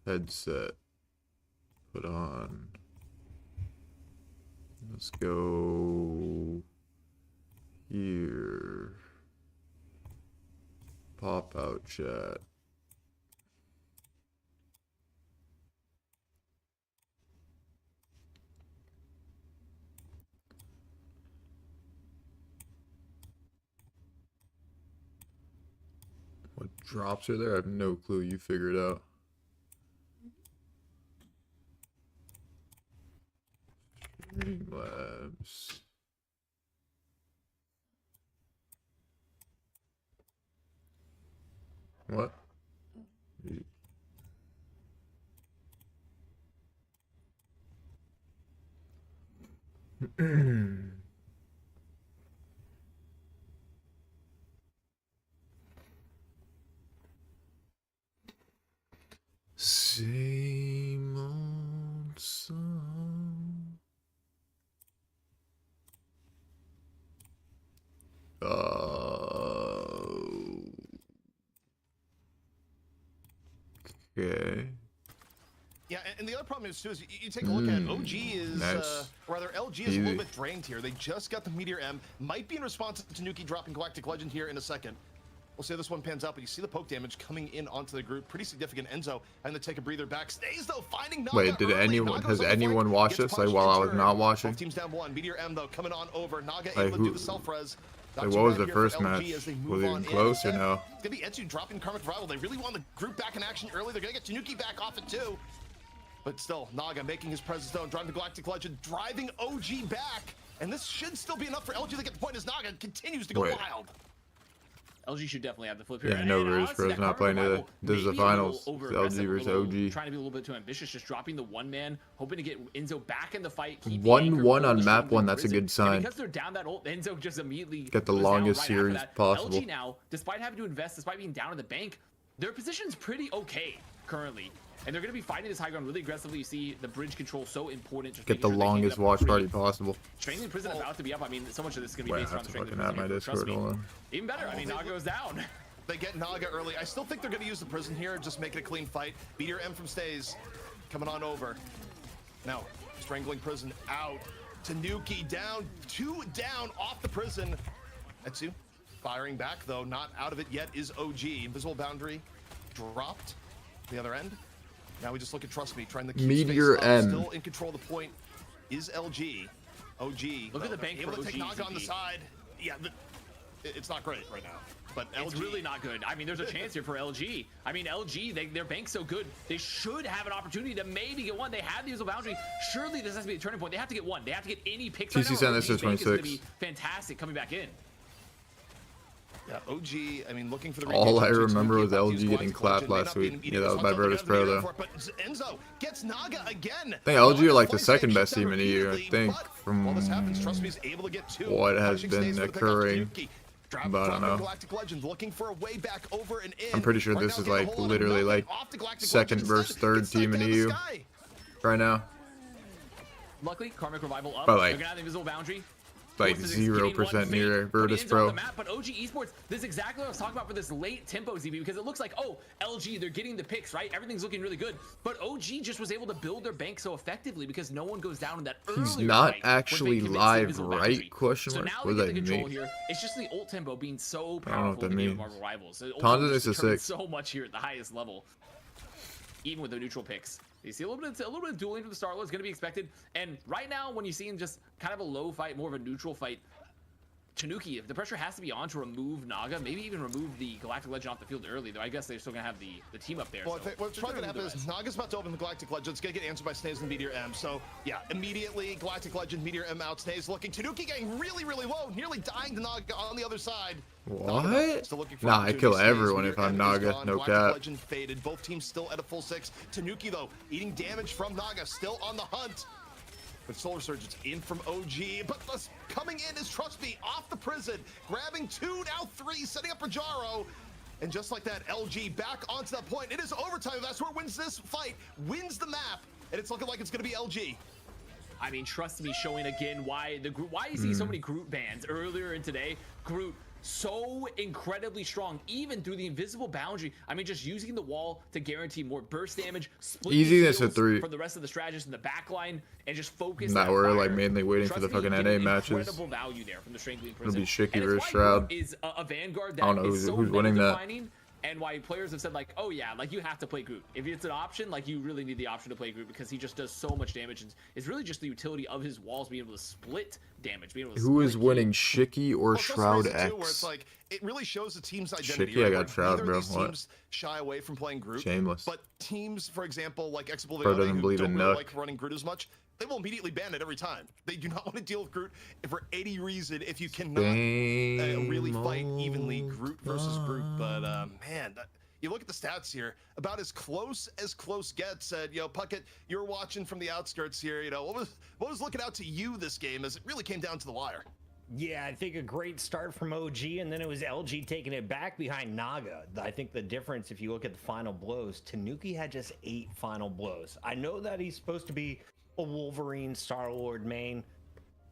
Headset. Put on. Let's go here. Pop out chat. What drops are there? I have no clue. You figure it out. Labs. What? Same old song. Okay. Yeah, and the other problem is too is you take a look at OG is nice. rather LG is a little bit drained here. They just got the Meteor M, might be in response to Tanuki dropping Galactic Legend here in a second. We'll see how this one pans out, but you see the poke damage coming in onto the group, pretty significant. Enzo having to take a breather back. Stays though, finding Naga. Wait, did early. anyone Naga's has anyone watched this like while I was not watching? Both teams down one. Meteor M though coming on over. Naga like, able to do the self-res. Like, what was the first match? Was it even close or no? It's gonna be Etsu dropping Karmic Rival. They really want the group back in action early. They're gonna get Tanuki back off it too. But still, Naga making his presence known, driving the Galactic Legend, driving OG back. And this should still be enough for LG to get the point as Naga continues to go wild. LG should definitely have the flip here. Yeah, no Rizz Pro's not playing today. This is the finals. It's LG versus OG. Trying to be a little bit too ambitious, just dropping the one man, hoping to get Enzo back in the fight. 1-1 on map 1, that's a good sign. And because they're down that ult, Enzo just immediately get the longest series possible. LG now, despite having to invest, despite being down in the bank, their position's pretty okay currently. And they're going to be fighting this high ground really aggressively. You see the bridge control so important. Just get the longest watch party possible. Strengthening Prison about to be up. I mean, so much of this is going to be based around strengthening Prison. My Discord, hold on. Even better. I mean, Naga goes down. They get Naga early. I still think they're going to use the prison here, just make it a clean fight. Meteor M from Stays coming on over. Now, strangling prison out. Tanuki down, 2 down off the prison. Etsu firing back though, not out of it yet is OG. Invisible boundary dropped. The other end. Now we just look at Trust Me, trying to keep Meteor M. Still in control of the point is LG. OG. Look at the bank able for to take OG, Naga on the side. Yeah, it's not great right now. But it's really not good. I mean, there's a chance here for LG. I mean, LG, their bank's so good, they should have an opportunity to maybe get one. They have the invisible boundary. Surely this has to be a turning point. They have to get one. They have to get any picks right now. TC sent this to 26. Fantastic coming back in. Yeah, OG, I mean, looking for the all I remember was LG getting clapped last week. Yeah, that was by Virtus Pro though. But Enzo gets Naga again. I think LG are like the second best team in the year, I think, from this happens, Trust Me is able to get 2. what has been occurring. But I don't know. Legend, looking for a way back over and in. I'm pretty sure this is like literally like second versus third team in the EU right now. Luckily, Karmic Revival up. But like, they're gonna have the invisible boundary. Like 0% near Virtus Pro. But OG Esports, this is exactly what I was talking about for this late tempo ZB, because it looks like, oh, LG, they're getting the picks, right? Everything's looking really good. But OG just was able to build their bank so effectively because no one goes down in that early. He's not actually live, right? Question mark. So now what they does get the that control mean? here. It's just the ult tempo being so I don't know what powerful that means. Marvel Rivals. So Tonda is a 6. So much here at the highest level, even with the neutral picks. You see a little bit of dueling from the Starlord is going to be expected. And right now, when you see in just kind of a low fight, more of a neutral fight, Tanuki, if the pressure has to be on to remove Naga, maybe even remove the Galactic Legend off the field early, though I guess they're still going to have the team up there. Well, so what's probably going to happen is Naga's about to open the Galactic Legend. It's going to get answered by Snaze and Meteor M. So, yeah, immediately Galactic Legend, Meteor M out. Snaze looking. Tanuki getting really, really low, nearly dying to Naga on the other side. What? Nah, I kill everyone if I'm Naga. No cap. Legend faded. Both teams still at a full 6. Tanuki, though, eating damage from Naga, still on the hunt. But Solar Surgeon's in from OG, but coming in is Trust Me off the prison, grabbing 2, now 3, setting up Rajaro. And just like that, LG back onto that point. It is overtime. That's where wins this fight, wins the map, and it's looking like it's going to be LG. I mean, Trust Me showing again why the group, why you see so many Groot bans earlier in today. Groot so incredibly strong, even through the invisible boundary. I mean, just using the wall to guarantee more burst damage, split Easiness at 3 for the rest of the strategists in the back line, and just focus. Now that we're fire. like mainly waiting for the Trust me, fucking getting NA matches. Incredible value there from the Strangling It'll Prison. be Shiki And it's versus why Shroud. Groot is a Vanguard I don't that know is so who's winning that. defining. And why players have said like, oh yeah, like you have to play Groot. If it's an option, like you really need the option to play Groot because he just does so much damage. And it's really just the utility of his walls being able to split damage. Being able to Who is split winning, Shiki or Shroud Too, where it's X? like it really shows the team's identity. Shiki, I right? got Shroud, Neither bro. of these What? teams shy away from playing Groot. Shameless. But teams, for example, like Bro Exoblivione, doesn't who believe don't in really Nook. like running Groot as much, they will immediately ban it every time. They do not want to deal with Groot for any reason if you cannot really fight evenly Groot versus Groot. But man, you look at the stats here, about as close gets. You know, Puckett, you're watching from the outskirts here. You know, what was looking out to you this game as it really came down to the wire? Yeah, I think a great start from OG, and then it was LG taking it back behind Naga. I think the difference, if you look at the final blows, Tanuki had just 8 final blows. I know that he's supposed to be a Wolverine Star-Lord main.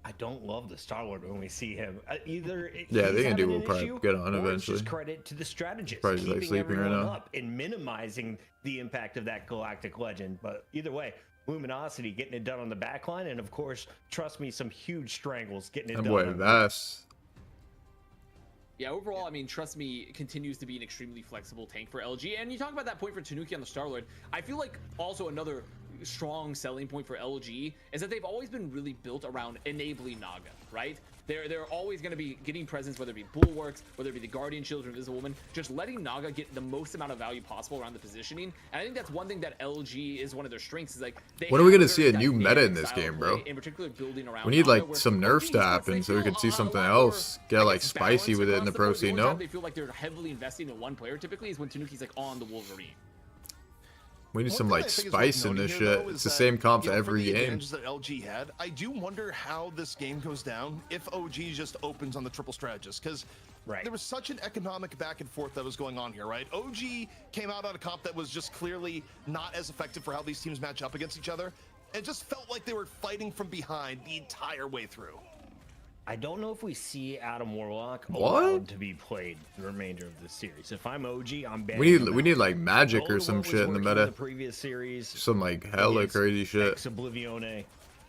I don't love the Star-Lord when we see him. Either Yeah, they can do. having We'll an probably issue, get on or it's eventually. just credit to the strategist, Probably like keeping sleeping right everyone now. up and minimizing the impact of that galactic legend. But either way, Luminosity getting it done on the back line, and of course, trust me, some huge strangles getting it And done. boy, on- that's Yeah, overall, I mean, trust me, continues to be an extremely flexible tank for LG. And you talk about that point for Tanuki on the Star-Lord. I feel like also another strong selling point for LG is that they've always been really built around enabling Naga, right? They're always going to be getting presence, whether it be Bulwarks, whether it be the Guardian Shield or Invisible Woman, just letting Naga get the most amount of value possible around the positioning. And I think that's one thing that LG is one of their strengths is like they When are we have gonna a see a very new meta dynamic in this style of game, bro? play, in particular building around we need Naga, like where some OG nerfs to esports, happen they so we feel can see a something lot else. more, Get I like guess, spicy balanced with it in the across pro board. The scene, only no? time they feel like they're heavily investing in one player typically is when Tanuki's like on the Wolverine. We need One some thing I like think is spice worth in this noting here, shit. though, It's is the that, same comp you to know, for every the game. advantages that LG had, I do wonder how this game goes down if OG just opens on the triple strategist, because Right. there was such an economic back and forth that was going on here, right? OG came out on a comp that was just clearly not as effective for how these teams match up against each other. It just felt like they were fighting from behind the entire way through. I don't know if we see Adam Warlock What? allowed to be played the remainder of the series. If I'm OG, I'm banning We him need out. like magic Go or to some what was shit in the working meta. The previous series, Some like hella against crazy shit. Exoblivione.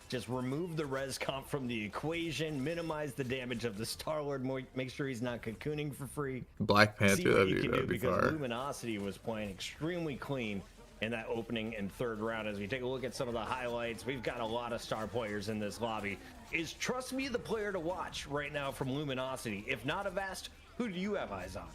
Just remove the res comp from the equation, minimize the damage of the Star-Lord, make sure he's not cocooning for free. Black See Panther, what you that'd can do, be because fire. Luminosity was playing extremely clean in that opening and third round. As we take a look at some of the highlights, we've got a lot of star players in this lobby. Is Trust Me the player to watch right now from Luminosity? If not Avast, who do you have eyes on?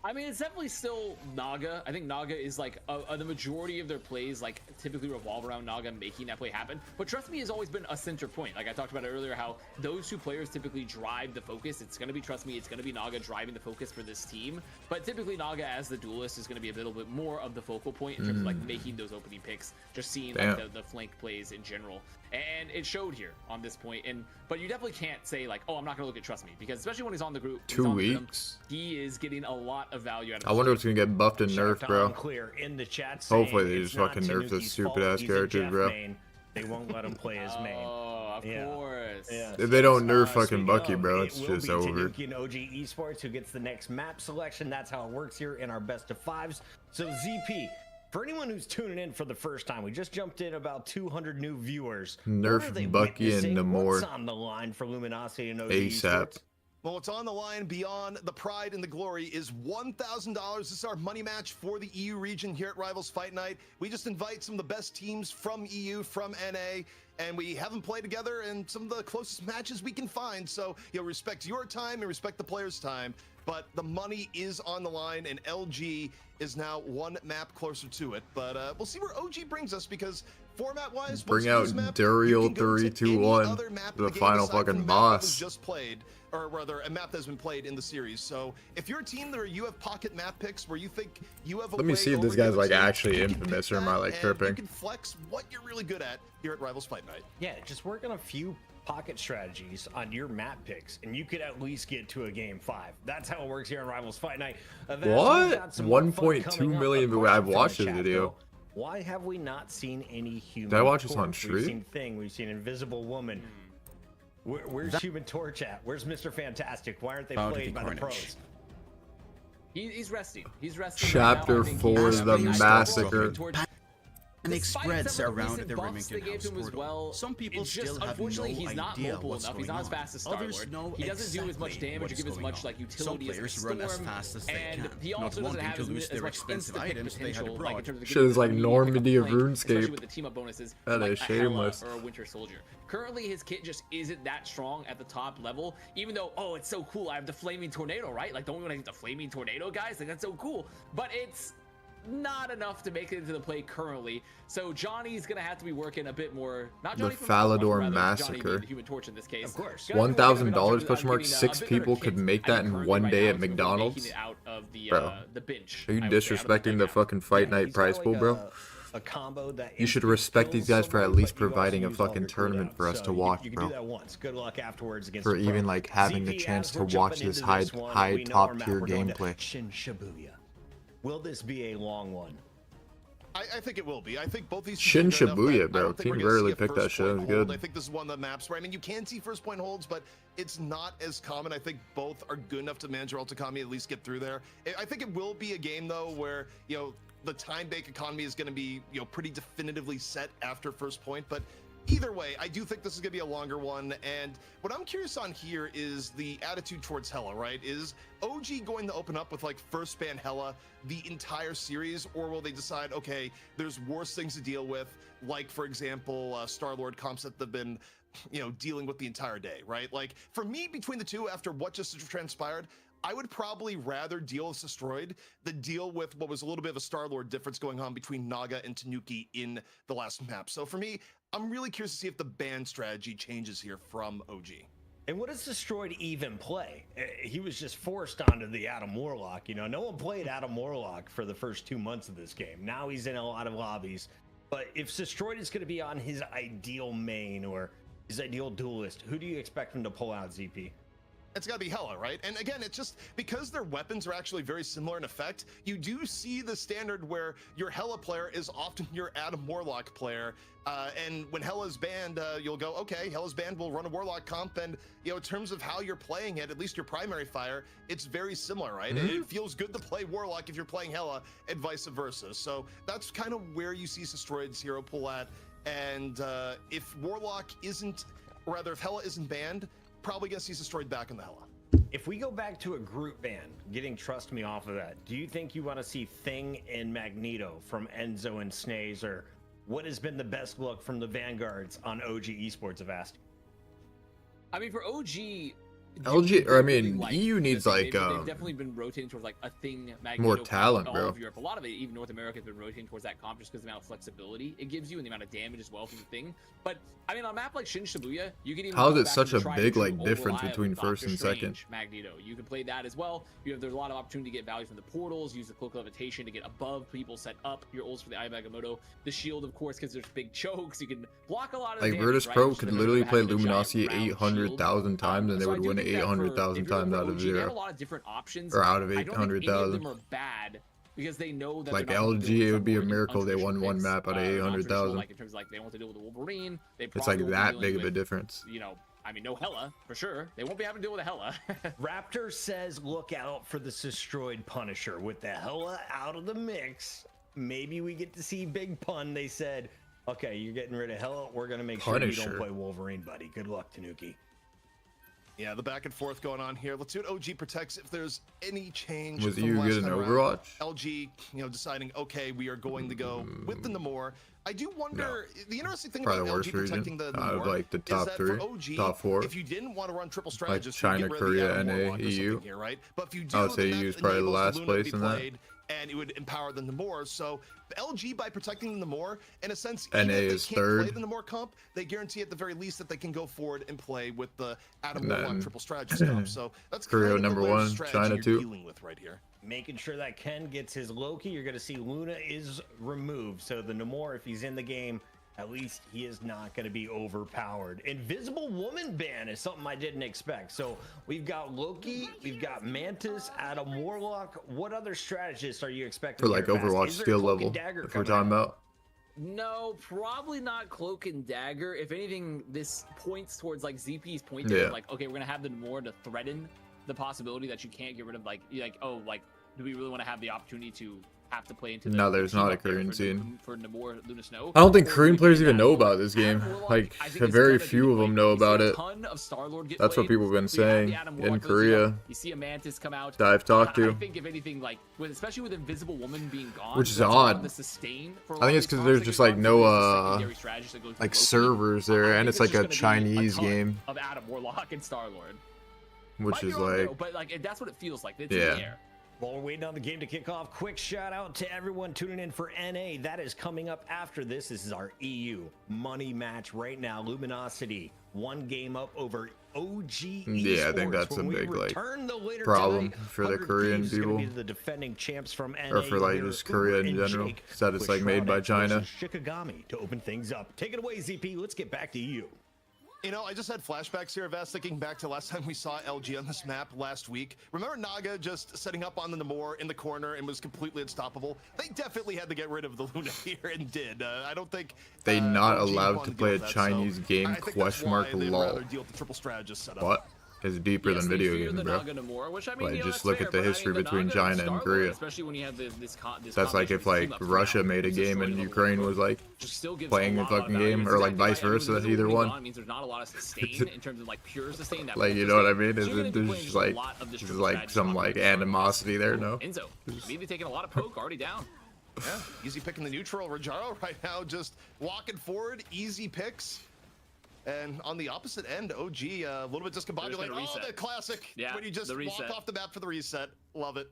I mean, it's definitely still Naga. I think Naga is like the majority of their plays like typically revolve around Naga making that play happen. But Trust Me has always been a center point. Like I talked about earlier, how those two players typically drive the focus. It's going to be Trust Me. It's going to be Naga driving the focus for this team. But typically Naga as the duelist is going to be a little bit more of the focal point in terms of like making those opening picks, just seeing like the flank plays in general. And it showed here on this point. But you definitely can't say like, oh, I'm not going to look at Trust Me, because especially when he's on the group, 2 weeks. he is getting a lot of value out of I wonder if it's gonna get buffed and Shout out nerfed, to bro. Unclear in the chat Hopefully saying they it's just not fucking nerf those Tanuki's stupid fault. ass He's a characters, Jeff bro. main. They won't let him play his main. Oh, of Yeah. course. Yeah. If they don't nerf fucking Speaking Bucky, of, bro, it it's will just be over. Tanuki and OG Esports who gets the next map selection. That's how it works here in our best of fives. So ZP, for anyone who's tuning in for the first time, we just jumped in about 200 new viewers. Nerf What are they Bucky and witnessing? Namor What's on the line for Luminosity and OG ASAP. Esports? Well, what's on the line beyond the pride and the glory is $1,000. This is our money match for the EU region here at Rivals Fight Night. We just invite some of the best teams from EU, from NA, and we have them play together in some of the closest matches we can find. So, respect your time and respect the players' time. But the money is on the line, and LG is now one map closer to it. But we'll see where OG brings us, because format-wise, Bring out Duriel 321, the final fucking boss. Just played, or rather a map that's been played in the series. So if you're a team that you have pocket map picks where you think you have a Let me way see if over this the guy's other like team, actually you can infamous, pick or am I that, like and tripping? You can flex what you're really good at here at Rivals Fight Night. Yeah, just work on a few pocket strategies on your map picks, and you could at least get to a game 5. That's how it works here on Rivals Fight Night. Avast, we've What? got some more fun 1.2 coming up. million A people- question I've from the watched this chat, video. though. Why have we not seen any human? Did I watch this core? on We've stream? seen Thing, we've seen Invisible Woman. Where's Human Torch at? Where's Mr. Fantastic? Why aren't they Bow to played the by the carnage. pros? He's resting. He's resting. Chapter right now. I think 4, he's the resting. massacre. Panic Despite spreads some of the around recent the buffs Remington they gave House to him as portal. well, Some people it's just, still have no unfortunately, he's not idea mobile what's enough. He's going not as on. fast as Others Star-Lord. know He doesn't do as much exactly damage what or is give as going much on. like Some utility as players Storm, run as fast as they and can, he not also doesn't wanting have to as, lose as their much expensive instant items they had potential, like in brought. terms of Shit is like getting immediate Normandy of flank, especially RuneScape. with the team up bonuses, That like is a Hela shameless. or a Winter Soldier. Currently, his kit just isn't that strong at the top level, even though, oh, it's so cool. I have the Flaming Tornado, right? Like, don't we want to get the Flaming Tornado, guys? Like, that's so cool. But it's not enough to make it into the play currently. So Johnny's gonna have to be working a bit more. Not Johnny from Falador Valorant, rather Massacre. Johnny being the Human Torch in this case. Of course. $1,000 question mark, 6 people could make that in one day at McDonald's? Out of the Bro, the bench. Are you I would say, out of the disrespecting the dugout. fucking fight Yeah, night he's got, prize like, pool, bro? A combo that You should instantly respect kills these guys for at someone, least but you also providing a use all fucking your tournament cooldowns. for us So to you watch, can bro. do that once. Good luck afterwards against For the pro. even like having the ZP, chance as to we're watch jumping this into high this one, high we know our top map. tier We're going to gameplay. Shin Shibuya. Will this be a long one? I think it will be. I think both these Shin teams are good enough Shibuya, that I bro. don't think Team we're gonna rarely see a picked that first shit. It point was hold. good. I think this is one of the maps where, I mean, you can see first point holds, but it's not as common. I think both are good enough to manage your Ultikami, at least get through there. I think it will be a game, though, where, you know, the time-based economy is going to be, you know, pretty definitively set after first point, but either way, I do think this is going to be a longer one, and what I'm curious on here is the attitude towards Hela, right? Is OG going to open up with, like, first ban Hela the entire series, or will they decide, okay, there's worse things to deal with, like, for example, Star-Lord comps that they've been, you know, dealing with the entire day, right? Like, for me, between the two, after what just transpired, I would probably rather deal with Destroyed than deal with what was a little bit of a Star-Lord difference going on between Naga and Tanuki in the last map. So for me, I'm really curious to see if the ban strategy changes here from OG. And what does Destroyed even play? He was just forced onto the Adam Warlock. You know, no one played Adam Warlock for the first 2 months of this game. Now he's in a lot of lobbies. But if Destroyed is going to be on his ideal main or his ideal duelist, who do you expect him to pull out, ZP? It's got to be Hela, right? And again, it's just because their weapons are actually very similar in effect, you do see the standard where your Hela player is often your Adam Warlock player. And when Hela's banned, you'll go, okay, Hela's banned, we'll run a Warlock comp. And, you know, in terms of how you're playing it, at least your primary fire, it's very similar, right? It feels good to play Warlock if you're playing Hela and vice versa. So that's kind of where you see Destroyed's hero pull at. And if Warlock isn't, or rather if Hela isn't banned, probably gonna see Destroyed back in the Hela. If we go back to a group ban, getting Trust Me off of that, do you think you want to see Thing and Magneto from Enzo and Snaze, or what has been the best look from the Vanguards on OG Esports, have asked? I mean, for OG, LG, or I mean, like, EU needs like they've definitely been rotating towards like a Thing, Magneto, more talent, all bro. of Europe. A lot of it, even North America, has been rotating towards that comp just because of the amount of flexibility it gives you and the amount of damage as well from the Thing. But I mean, on a map like Shin Shibuya, you can even How is go it back such and a try big to like difference override between Doctor first and second? Strange, Magneto, you can play that as well. There's a lot of opportunity to get value from the portals, use the cloak of levitation to get above people, set up your ults for the Eye of Agamotto, the shield, of course, because there's big chokes. You can block a lot of Like damage, Virtus right? Pro Which is could the literally benefit of play having a giant Luminosity round shield. 800,000 times and they So I would do win think that for- 800,000 if you're times over out of OG, they have 0. a lot of different options. Or out of I don't think any of 800,000. them are bad because they know that Like they're not gonna LG, deal with it would be a some more miracle they won untraditional one picks, map out of non-traditional, 800,000. Like in terms of like they don't want to deal with the Wolverine. They It's like probably will be that dealing big of a with, difference. you know, I mean, no Hela for sure. They won't be having to deal with a Hela. Raptor says, look out for the Destroyed Punisher. With the Hela out of the mix, maybe we get to see Big Pun. They said, okay, you're getting rid of Hela. We're going to make sure you Punisher. don't play Wolverine, buddy. Good luck, Tanuki. Yeah, the back and forth going on here. Let's see what OG protects if there's any change. Was from EU last good in time around. Overwatch? LG, you know, deciding, okay, we are going to go with the Namor. I do wonder, the interesting thing Probably about the worst LG protecting region the out of, Namor like, the top is that three, for OG, top four. if you didn't want to run triple strategist, China, you get rid of Korea, the Adam NA, Warlock or EU. something here, right? But if you do, I would say then EU that is probably the enables last Luna to place be in that. played, and it would empower the Namor. So LG, by protecting the Namor, in a sense, NA even if is they can't play third. the Namor comp, they guarantee at the very least that they can go forward and play with the Adam And Warlock then triple strategist comp. So that's Korea kind of number the layer of one, strategy China you're two. dealing with right here. Making sure that Ken gets his Loki. You're going to see Luna is removed. So the Namor, if he's in the game, at least he is not going to be overpowered. Invisible Woman ban is something I didn't expect. So we've got Loki, we've got Mantis, Adam Warlock. What other strategists are you expecting For like here, Fast? Overwatch Is there a skill Cloak and level, Dagger if we're coming talking out? about. No, probably not Cloak and Dagger. If anything, this points towards like ZP's point Yeah. of like, okay, we're gonna have the Namor to threaten the possibility that you can't get rid of like oh, like, do we really want to have the opportunity to have to play into the No, there's team not a up there Korean for, scene. for Namor, Luna Snow? I don't think Or do Korean we players get even that know Warlock? about this game. Adam Warlock, Like, I think, is very gonna few be of them played. know You see about a it. ton of Star-Lord get That's what played. people have been We have saying the Adam in Warlock, Korea. you see a Mantis come out. that I've talked I to. think if anything, like especially with Invisible Woman being gone, Which is that's a lot of odd. the sustain for a I lot think of it's these 'cause comps there's that just, get like, gone no, through. There's a secondary strategist that goes through like Loki. servers there, I and think it's there's like a just gonna be Chinese ton game, of Adam Warlock and Star-Lord. which Might be is wrong, like, though, but like that's what it feels like. It's in yeah. the air. While we're waiting on the game to kick off, quick shout out to everyone tuning in for NA. That is coming up after this. This is our EU money match right now. Luminosity, 1 game up over OG Esports. Yeah, I think that's when a we big, like, return the winner problem tonight. for the 100 Korean Thieves is gonna people. be the defending champs from NA. Or for, like, Here, just Korea in Uber and general. Jake Said it's, with like, made Shroud by X China. versus Shikagami to open things up. Take it away, ZP. Let's get back to you. You know, I just had flashbacks here, Vast, thinking back to last time we saw LG on this map last week. Remember Naga just setting up on the Namor in the corner and was completely unstoppable? They definitely had to get rid of the Luna here and did. I don't think They not LG allowed wanted to deal play a with that, Chinese game, I think question mark, that's why they'd lol. rather deal with the triple strategist setup. What? Is deeper Yes, than they video fear games, the bro. Naga Namor, which I mean, Like, you know, just that's look fair, at the but I mean, history the between Naga China and Star-Lord, Korea. especially when you have this That's like if, like, Russia made a game and Ukraine was, like, playing a fucking game, or, like, vice versa, either one. Means there's not a lot of sustain in terms of like pure sustain. That Like, you know what I mean? There's just, like, some, like, animosity there, no? Enzo immediately taking a lot of poke already down. Yeah, easy pick in the neutral. Rajaro right now just walking forward, easy picks. And on the opposite end, OG a little bit discombobulated. Oh, the classic. Yeah, when you just walk off the map for the reset. Love it.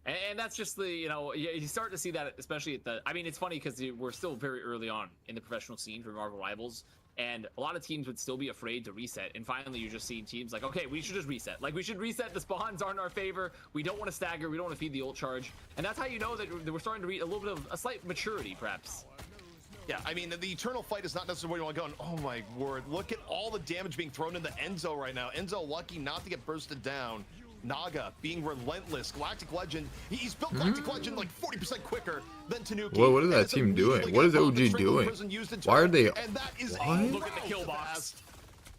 And that's just the, you know, you start to see that, especially at the, I mean, it's funny because we're still very early on in the professional scene for Marvel Rivals, and a lot of teams would still be afraid to reset. And finally, you're just seeing teams like, okay, we should just reset. Like, we should reset. The spawns aren't in our favor. We don't want to stagger. We don't want to feed the ult charge. And that's how you know that we're starting to reach a little bit of a slight maturity, perhaps. Yeah, I mean, the eternal fight is not necessarily where you want to go. And oh my word, look at all the damage being thrown into Enzo right now. Enzo lucky not to get bursted down. Naga being relentless. Galactic Legend, he's built Galactic Legend like 40% quicker than Tanuki. What is that team doing? What is OG doing? Why are they? And that is What? Look at the kill box.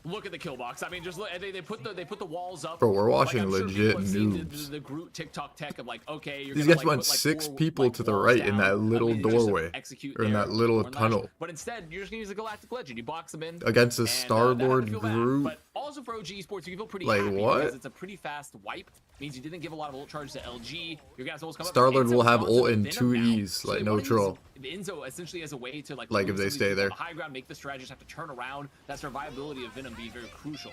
Look at the kill box. I mean, just look. They put the walls up. Bro, we're watching I'm sure legit people have seen noobs. The Groot TikTok tech of like, okay, you're These gonna, guys like, went put, like, 6 4, people like, to the walls right in down. that little I mean, just doorway, execute or in there, that little or not. tunnel. But instead, you're just gonna use a Galactic Legend. You box them in Against a and, Star-Lord that had to feel bad. Groot? But also for OG Esports, you feel pretty Like, happy what? because it's a pretty fast wipe. Means you didn't give a lot of ult charge to LG. Your guys almost come up. Star-Lord will have ult in Venom 2 now. E's, So like, they no wanna use troll. Enzo essentially as a way to like Like, lose if they some of these stay people there. on the high ground, make the strategists have to turn around. That survivability of Venom being very crucial.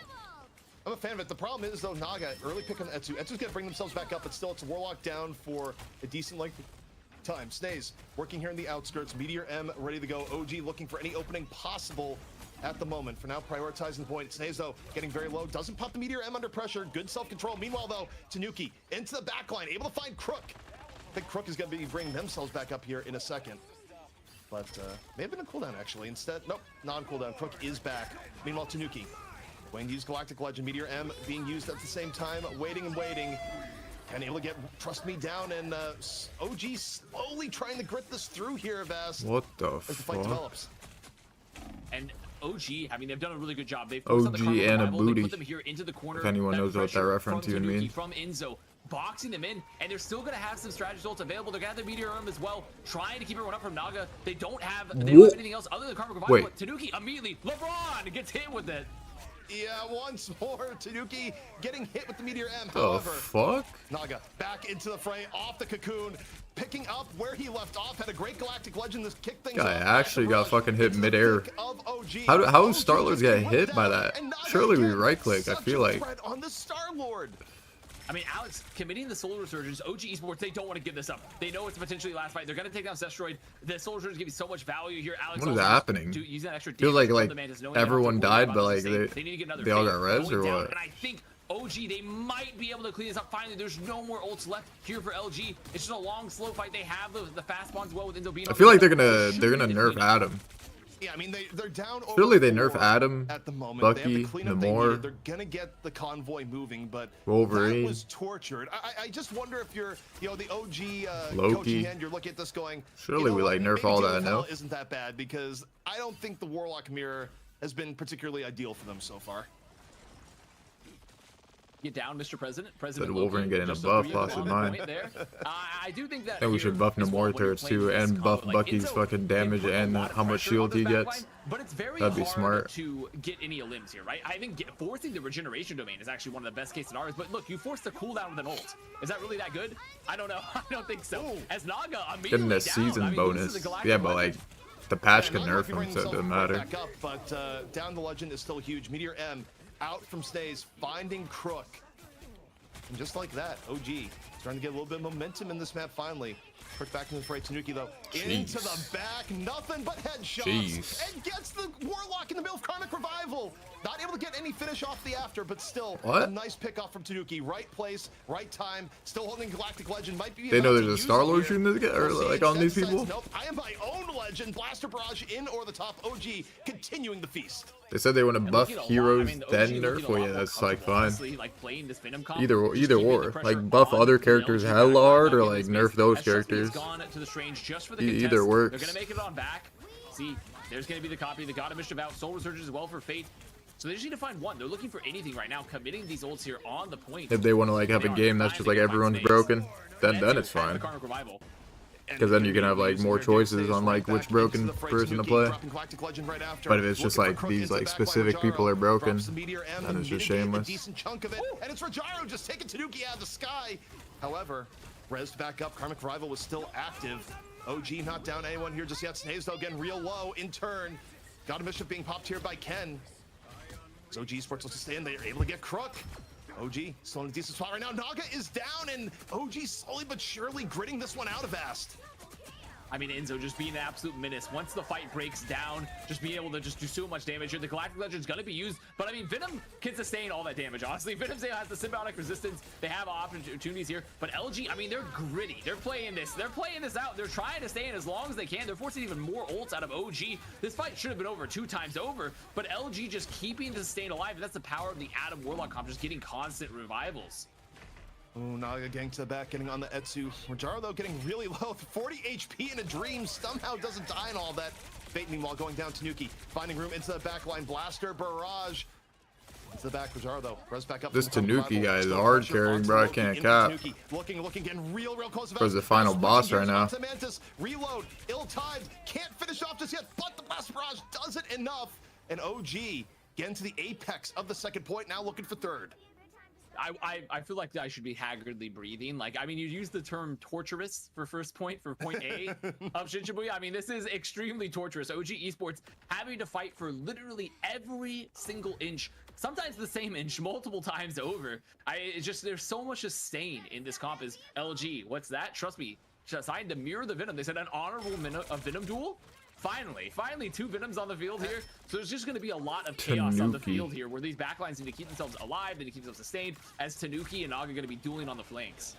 I'm a fan of it. The problem is, though, Naga early pick on Etsu. Etsu's going to bring themselves back up, but still, it's Warlock down for a decent length of time. Snaze working here in the outskirts. Meteor M ready to go. OG looking for any opening possible at the moment. For now, prioritizing the point. Snaze, though, getting very low. Doesn't pop the Meteor M under pressure. Good self-control. Meanwhile, though, Tanuki into the backline, able to find Crook. I think Crook is going to be bringing themselves back up here in a second. But may have been a cooldown, actually. Instead, nope, non-cooldown. Crook is back. Meanwhile, Tanuki going to use Galactic Legend. Meteor M being used at the same time, waiting and waiting. And able to get Trust Me down, and OG slowly trying to grit this through here, Vast. What the As the fight fuck? develops. And OG, I mean, they've done a really good job. They've OG forced out the combo and a rival. They booty. put them here into the corner. If anyone knows what that pressure reference from even Tanuki, means. From Enzo, boxing them in, and they're still going to have some strategy ults available. They're going to have the Meteor Arm as well, trying to keep everyone up from Naga. They don't have anything else other than Karma Revival. Wait. But Tanuki immediately, LeBron gets hit with it. Yeah, once more, Tanuki getting hit with the Meteor M. The However, fuck? Naga back into the fray, off the cocoon, picking up where he left off. Had a great Galactic Legend to kick things Guy off. actually got fucking hit Into the midair. thick of OG. How OG does Star-Lord just get went hit by down, that? and Naga Surely we again, right-click, I such feel a like. threat on the Star-Lord. I mean, Alex, committing the Solar Resurgence, OG Esports, they don't want to give this up. They know it's potentially last fight. They're going to take down Zestroid. The Solar Resurgence give you so much value here. Alex, What is also happening? use that extra Feels damage like from the Mantis, knowing they don't have to everyone worry died, about but the like sustain. they need to get another all fade got res going or down. what? And I think OG, they might be able to clean this up finally. There's no more ults left here for LG. It's just a long, slow fight. They have the fast spawns well with Enzo being I on feel the like they're side. gonna Should be the nerf cleanup. Adam. Yeah, I mean they're down. Surely over they nerf 4 Adam, at the moment. Bucky, they have the cleanup they Namor. needed. They're gonna get the convoy moving, but Wolverine. that was tortured. I just wonder if you're the OG Loki. coaching end. You're looking at this going. Surely we what, like nerf maybe all Deal that with now. Hell isn't that bad because I don't think the Warlock mirror has been particularly ideal for them so far. Get down, Mr. President. Said President Wolverine Loki, getting a just buff, agree lost on his the mind. point there. I do think that And we should buff as well, Namor when you're turrets playing too, this and buff combo, like, Bucky's Enzo, fucking they damage put a and lot of how much pressure shield on he this gets. backline, but it's very That'd be hard smart. to get any limbs here, right? I think forcing the regeneration domain is actually one of the best case scenarios. But look, you force the cooldown with an ult. Is that really that good? I don't know. I don't think so. As Naga immediately Getting a down, season I mean, bonus. loses the Galactic Yeah, but like Legend. the patch can Naga nerf might be him, bringing so it himself doesn't right matter. back up, but down the legend is still huge. Meteor M out from stays, finding Crook. And just like that, OG starting to get a little bit of momentum in this map finally. Crook back into the fray. Tanuki though, into the back, nothing but headshots. Jeez. And gets the Warlock in the middle of Karmic Revival. Not able to get any finish off the after, but still What? a nice pick off from Tanuki. Right place, right time, still holding Galactic Legend. Might be They know about to there's a use Star-Lord it shooting here. this guy, or We'll see. like on these Says, people. Nope, I am my own legend. Blaster Barrage in or the top. OG continuing the feast. They said they want to And buff looking a lot- heroes, I mean, OG then looking nerf. a Well, lot yeah, more that's like comfortable, fine. honestly, like playing this Venom comp, Either just either keeping the or, pressure like buff on other the characters LG hella backline, hard, not or giving like space. nerf those As Trustee has characters. gone to the Strange just for the Either contest. works. They're gonna make it on back. See, there's gonna be the copy. They got a Mischief out. Soul Resurgence as well for Fate. So they just need to find one. They're looking for anything right now. Committing these ults here on the point. If they want to like have a game that's just like everyone's broken, then it's fine. Because then you can have like more choices on like which broken person to play. But if it's just like these like specific people are broken, then it's just shameless. Decent chunk of it, and it's Rajaro just taking Tanuki out of the sky. However, Rez back up. Karmic Rival was still active. OG not down anyone here just yet. Snaze though getting real low in turn. Got a Mischief being popped here by Ken. So OG Sports looks to stay in. They're able to get Crook. OG still in a decent spot right now. Naga is down, and OG slowly but surely gritting this one out of Ast. I mean, Enzo just being an absolute menace. Once the fight breaks down, just being able to just do so much damage here. The Galactic Legend's gonna be used, but I mean, Venom can sustain all that damage, honestly. Venom has the symbiotic resistance. They have opportunities here, but LG, I mean, they're gritty. They're playing this. They're playing this out. They're trying to stay in as long as they can. They're forcing even more ults out of OG. This fight should have been over 2 times over, but LG just keeping the sustain alive. And that's the power of the Adam Warlock comp, just getting constant revivals. Ooh, Naga getting to the back, getting on the Etsu. Rajaro, though, getting really low. 40 HP in a dream. Somehow doesn't die in all that. Fate, meanwhile, going down to Nuki. Finding room into the back line. Blaster, barrage. Into the back, Rajaro, though. Res back up. This Tanuki guy is hard carrying, bro. I can't cap. Looking, getting real close. Where's the final boss right now? Mantis, reload, ill-timed. Can't finish off just yet, but the Blaster barrage does it enough. And OG getting to the apex of the second point, now looking for third. I feel like I should be haggardly breathing. Like, I mean, you use the term torturous for first point, for point A of Shichibuya. I mean, this is extremely torturous. OG Esports having to fight for literally every single inch, sometimes the same inch, multiple times over. It's just, there's so much sustain in this comp. Is LG, what's that? Trust me, assigned to mirror the Venom. They said an honorable Venom duel. Finally 2 Venoms on the field here. So there's just going to be a lot of chaos on the field here, where these backlines need to keep themselves alive, they need to keep themselves sustained, as Tanuki and Naga are going to be dueling on the flanks.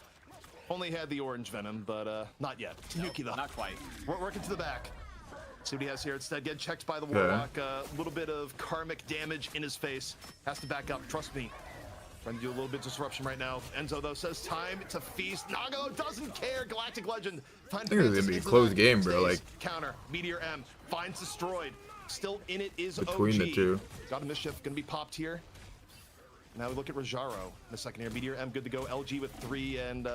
Only had the orange Venom, but not yet. Tanuki, though. Not quite. We're working to the back. See what he has here instead. Get checked by the Warlock. A little bit of karmic damage in his face. Has to back up. Trust me. Trying to do a little bit of disruption right now. Enzo, though, says time to feast. Naga doesn't care. Galactic Legend. I think it's gonna be a close game, bro. Like, counter. Meteor M finds destroyed. Still in it is between OG. the two. Got a Mischief. Gonna be popped here. Now we look at Rajaro in the second here. Meteor M good to go. LG with 3 and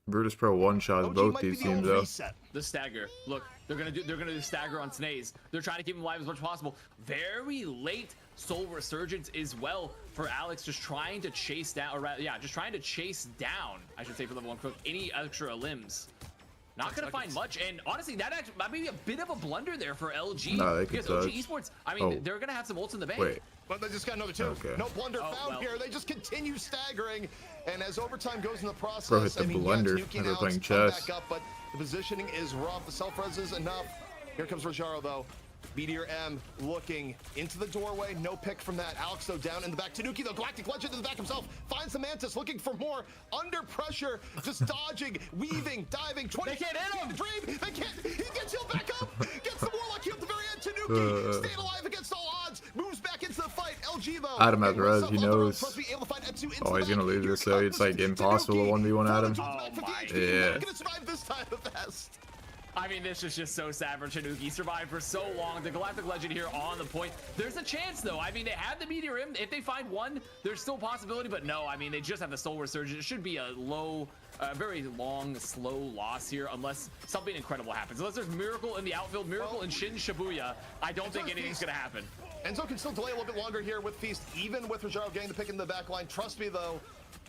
Virtus Pro one-shots OG both might be these the teams old though. reset. The stagger. Look, they're gonna do stagger on Snaze. They're trying to keep him alive as much as possible. Very late Soul Resurgence as well for Alex, just trying to chase down, or rather, yeah, just trying to chase down, I should say, for level 1 Crook, any extra limbs. Not gonna find much, and honestly, that actually might be a bit of a blunder there for LG. No, they could because OG touch. Esports, I mean, they're gonna have some ults in the bank. Wait. But they just got another 2. Okay. No blunder found well. here. They just continue staggering, and as overtime goes in the process, Bro hit the I mean, blunder Tanuki when and they're playing Alex come chess. back up, but the positioning is rough. The self-res is enough. Here comes Rajaro, though. Meteor M looking into the doorway. No pick from that. Alex, though, down in the back. Tanuki, though, Galactic Legend in the back himself. Finds the Mantis, looking for more. Under pressure, just dodging, weaving, diving. 20. They can't hit him! Dream. They can't. He gets healed back up. Gets the Warlock healed at the very end. Tanuki Nuki staying alive against all odds. Moves back into the fight. LG though. Adam has res, he Supposed knows. to be able to find Etsu into Oh, he's the gonna back. lose Here this though. It's like comes impossible to Tanuki. 1v1 Adam. Oh my. Yeah. Gonna survive this time the best. I mean, this is just so sad for Tanuki. Survived for so long. The Galactic Legend here on the point. There's a chance, though. I mean, they have the Meteor M. If they find one, there's still a possibility. But no, I mean, they just have the Soul Resurgence. It should be a low, very long, slow loss here, unless something incredible happens. Unless there's Miracle in the outfield, Miracle in Shin Shibuya, I don't think anything's going to happen. Enzo can still delay a little bit longer here with Feast, even with Rogero getting the pick in the back line. Trust me, though,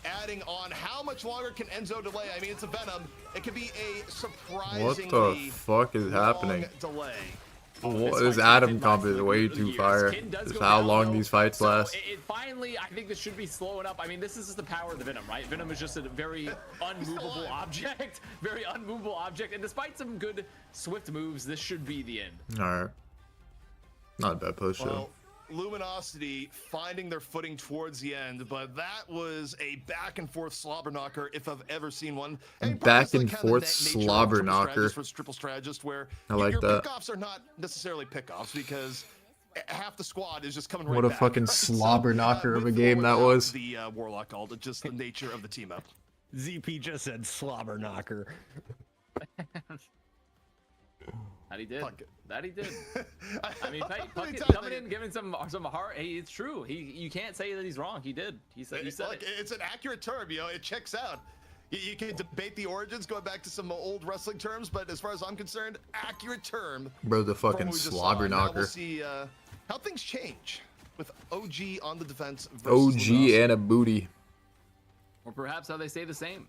adding on, how much longer can Enzo delay? I mean, it's a Venom. It could be a surprisingly What the fuck is happening? delay. This Adam comp is way too fire. Just how long these fights last. It finally, I think this should be slowing up. I mean, this is just the power of the Venom, right? Venom is just a very unmovable object. Very unmovable object. And despite some good swift moves, this should be the end. Alright. Not a bad post show. Well, Luminosity finding their footing towards the end, but that was a back and forth slobber knocker if I've ever seen one. And Back and kind of forth the nature of slobber triple knocker. strategist versus triple strategist, where I like your that. pickoffs are not necessarily pickoffs because half the squad is just coming right What a back. fucking slobber knocker of a with game or that without was. The Warlock called it, just the nature of the team up. ZP just said slobber knocker. That he did. Fuck it. That he did. I mean, Puckett Anytime coming in, giving some heart. Hey, it's true. You can't say that he's wrong. He did. He said Look, it. it's an accurate term, you know, it checks out. You can debate the origins, going back to some old wrestling terms, but as far as I'm concerned, accurate term. Bro, the from fucking what we just saw. slobber Now knocker. We'll see how things change with OG on the defense versus OG Luminosity. and a booty. Or perhaps how they stay the same,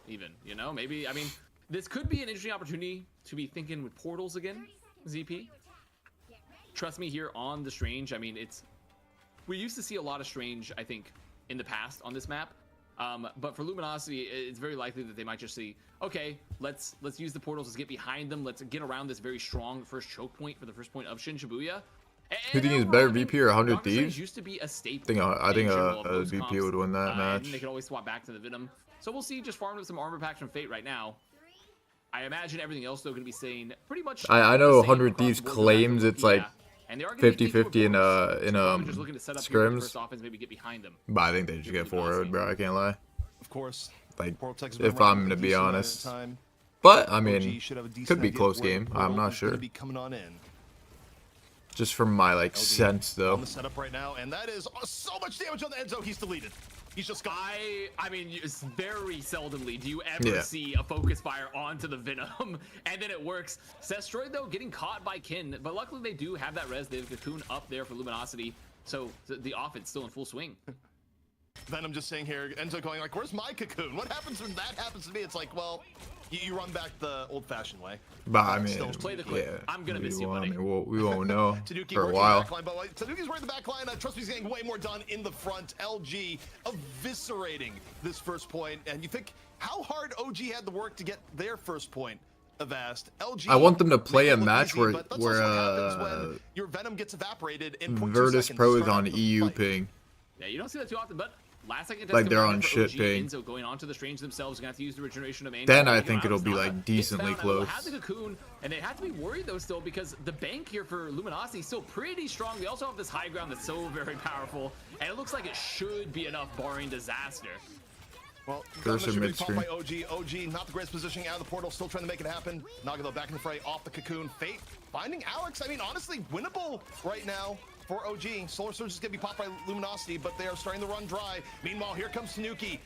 even. You know, maybe. I mean, this could be an interesting opportunity to be thinking with portals again, ZP. Trust me here on the Strange. I mean, we used to see a lot of Strange, I think, in the past on this map. But for Luminosity, it's very likely that they might just see, okay, let's use the portals, let's get behind them, let's get around this very strong first choke point for the first point of Shin Shibuya. Who do you think is better, VP or 100 Doctor Strange Thieves? used to be a staple. I think in general of a those VP comps. would win that And match. they could always swap back to the Venom. So we'll see, just farming with some armor packs from Fate right now. I imagine everything else, though, going to be staying pretty much. I know the same 100 across Thieves the board, claims yeah. it's like And they are gonna be 50-50 in probably just looking to set up here for the scrims. first offense, maybe get behind them. But I think they just get 4-0'd, bro. I can't lie. Of course. Like, Portal Tech's been if around I'm for gonna a be decent amount of honest. time. But I OG mean, should have a decent could be idea close where game. the I'm Portal not is gonna sure. be coming on in. Just from my like LG sense though. on the setup right now, and that is so much damage on the Enzo. He's deleted. He's just gone. I mean, it's very seldomly do you ever see a focus fire onto the Venom, and then it works. Sestroid, though, getting caught by Kin, but luckily they do have that res. They have Cocoon up there for Luminosity, so the offense still in full swing. Venom just saying here, Enzo going like, where's my cocoon? What happens when that happens to me? It's like, well, you run back the old-fashioned way. But I mean, Still play the clip. yeah, I'm gonna miss we you, won't- buddy. we won't know Tanuki for a working while. the backline, but like, Tanuki's working the backline. Trust me, he's getting way more done in the front. LG eviscerating this first point, and you think how hard OG had to work to get their first point. Avast. LG. I want them to play made a it look match easy, where but that's also what happens when where your Venom gets evaporated in 0.2 Virtus seconds Pro to is start on the EU fight. ping. Yeah, you don't see that too often, but last second Like, they're coming on for shit OG, ping. Enzo going on to the Strange themselves, gonna have to use the regeneration of Angel. Then I Getting think out it'll of be Nana. like decently It's found out. They'll close. have the Cocoon, and they have to be worried though still because the bank here for Luminosity is still pretty strong. They also have this high ground that's so very powerful, and it looks like it should be enough barring disaster. Well, Cursor that midstream. by OG. OG, not the greatest positioning out of the portal, still trying to make it happen. Naga, though, back in the fray, off the Cocoon. Fate finding Alex. I mean, honestly, winnable right now for OG. Solar Surge is going to be popped by Luminosity, but they are starting to run dry. Meanwhile, here comes Tanuki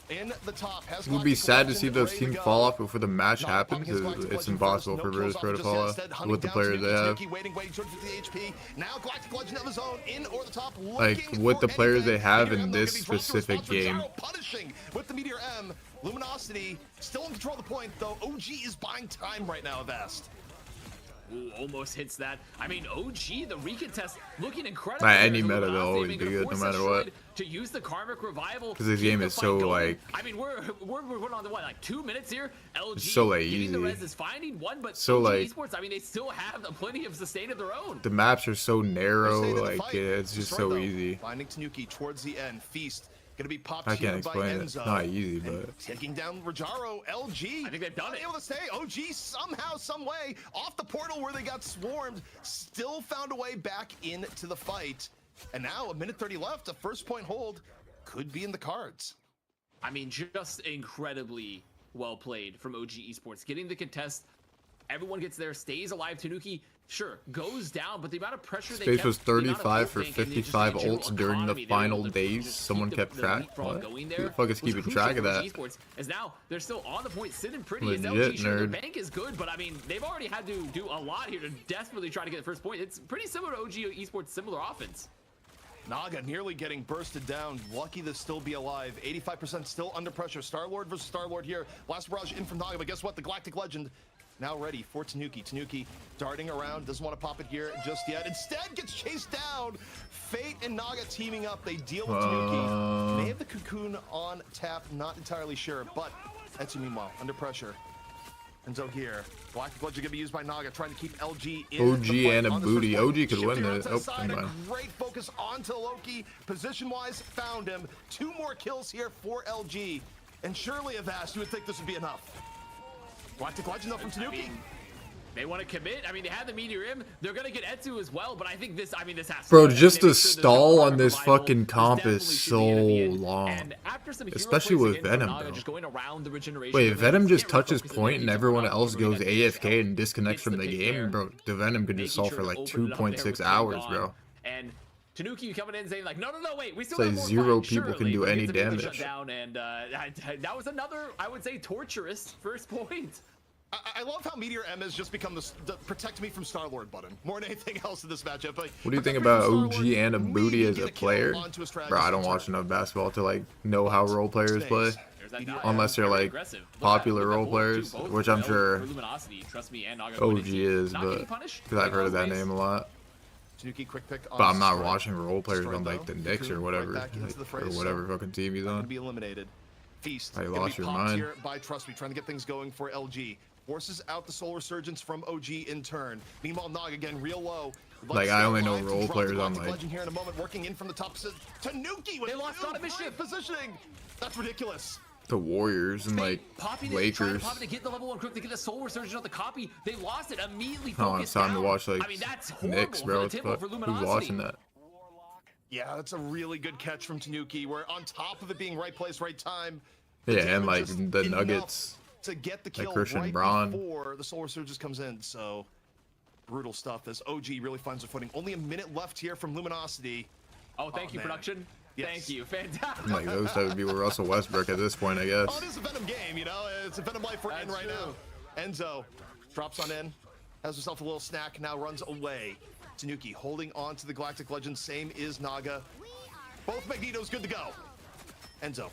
in the top. It would be sad to see those teams fall off before the match happens. It's It's impossible for Virtus Pro to fall off with the players they have. Waiting, 250 HP. Now Galactic Legend of his own, in or the top, Like, looking with for the players they anything. have Meteor in M, though, this gonna be dropped to a specific spot. game. Rogero punishing with the Meteor M. Luminosity still in control of the point, though. OG is buying time right now, Avast. Ooh, almost hits that. I mean, OG, the recontest, looking incredible. Any there. meta, they'll Luminosity always being be gonna good, no force matter Asteroid what. To use the Karmic Revival. 'Cause this keep game the is fight so, going. like- I mean, we're going on to what, like 2 minutes here? LG It's so, like, getting the easy. res is finding one, but So, OG like- Esports, I mean, they still have plenty of sustain of their own. The maps are so narrow, Staying in the like fight. it's just Destroyed, so though. easy. Finding Tanuki towards the end. Feast Gonna be popped I here can't by explain it. It's Enzo. not easy, And but taking down Rajaro, LG. I think they've done it. Able to stay. OG somehow, some way, off the portal where they got swarmed, still found a way back into the fight. And now a minute 30 left. A first point hold could be in the cards. I mean, just incredibly well played from OG Esports. Getting the contest, everyone gets there, stays alive. Tanuki, sure, goes down, but the amount of pressure they Space kept, was the amount of 35 ult for bank and just 55 the general ults during the economy, they were able final to days. just Someone keep kept the track. leapfrog What? going Who there the fuck is was keeping crucial track of for that? OG Esports, as now they're still on the point, sitting pretty. As Legit LG, sure, their nerd. bank is good, but I mean, they've already had to do a lot here to desperately try to get the first point. It's pretty similar to OG Esports' similar offense. Naga nearly getting bursted down. Lucky to still be alive. 85% still under pressure. Star-Lord versus Star-Lord here. Blast barrage in from Naga, but guess what? The Galactic Legend now ready for Tanuki. Tanuki darting around, doesn't want to pop it here just yet. Instead gets chased down. Fate and Naga teaming up. They deal with Tanuki. May have the cocoon on tap, not entirely sure, but Etsu meanwhile under pressure. Enzo here. Galactic Legend gonna be used by Naga, trying to keep LG in OG the fight and a on this booty. first point. OG could win Shifting this. onto the Oh, side, never a mind. great focus onto Loki. Position-wise, found him. 2 more kills here for LG. And surely, Avast, you would think this would be enough. Galactic Legend up from Tanuki. They want to commit. I mean, they had the Meteor Im. They're going to get Etsu as well, but I think this, this has to Bro, be- just they the make sure there's no stall Karma on this Revival. fucking This comp definitely is should be an so end. long. And after some hero Especially plays with again from Venom, Naga, though. just going around the regeneration Wait, event, Venom you just can't really touches focus point on and it. everyone He's else already goes got damage AFK and out. disconnects Gets from the pick game, there, bro. The Venom could making just solve sure for to like open it up there 2.6 with hours, King bro. gone. And Tanuki coming in saying like, no, wait, we still It's got like more 0 fight, people can surely, do but any gets immediately damage. shut down, and that was another, I would say, torturous first point. I love how Meteor M has just become the protect me from Star-Lord button more than anything else in this matchup. Like, What do you think protect me about from OG Star-Lord, and a maybe booty as get a kill player? onto a strategist Bro, I don't in watch turn. enough basketball to like know how role players play. There's that Unless dive. Unless they're Very like aggressive. Look at popular that, role look at both, players, too, both which I'm well sure for Luminosity. Trust me, and Naga OG going in. is, Not but getting punished. because I've heard of that Ways. name a lot. Tanuki quick pick on But I'm not Strike. watching role players Strike, on like though. the Knicks or Cocoon whatever, right back into the or fray, whatever so fucking team he's not gonna on. be eliminated. Feast I gonna lost be your popped mind. here by Trust Me, trying to get things going for LG. Forces out the Soul Resurgence from OG in turn. Meanwhile, Nog again, real low. Like, I only know role players on, like- Legend here in a moment, working in from the top. Tanuki with They lost two out of mischief. great positioning. That's ridiculous. The Warriors and like Popping it, trying Lakers. to pop it to get the level 1 quick to get the Soul Resurgence on the copy. They lost it immediately. Oh, it's focused time to down. watch like I mean, that's horrible Knicks, for bro. the What the tempo fuck? for Who's Luminosity. watching that? Yeah, that's a really good catch from Tanuki. We're on top of it being right place, right time. Yeah, and Damage like just the enough Nuggets. to get the kill Christian right Braun. before the Soul Resurgence comes in. So brutal stuff as OG really finds their footing. Only a minute left here from Luminosity. Oh, thank you, man. production. Yes. Thank you. Fantastic. Like those type of people, Russell Westbrook at this point, I Oh, guess. it is a Venom game, you know? It's a Venom life we're in That's right true. now. Enzo drops on in, has herself a little snack, now runs away. Tanuki holding on to the Galactic Legend, same is Naga. Both Magnetos good to go. Enzo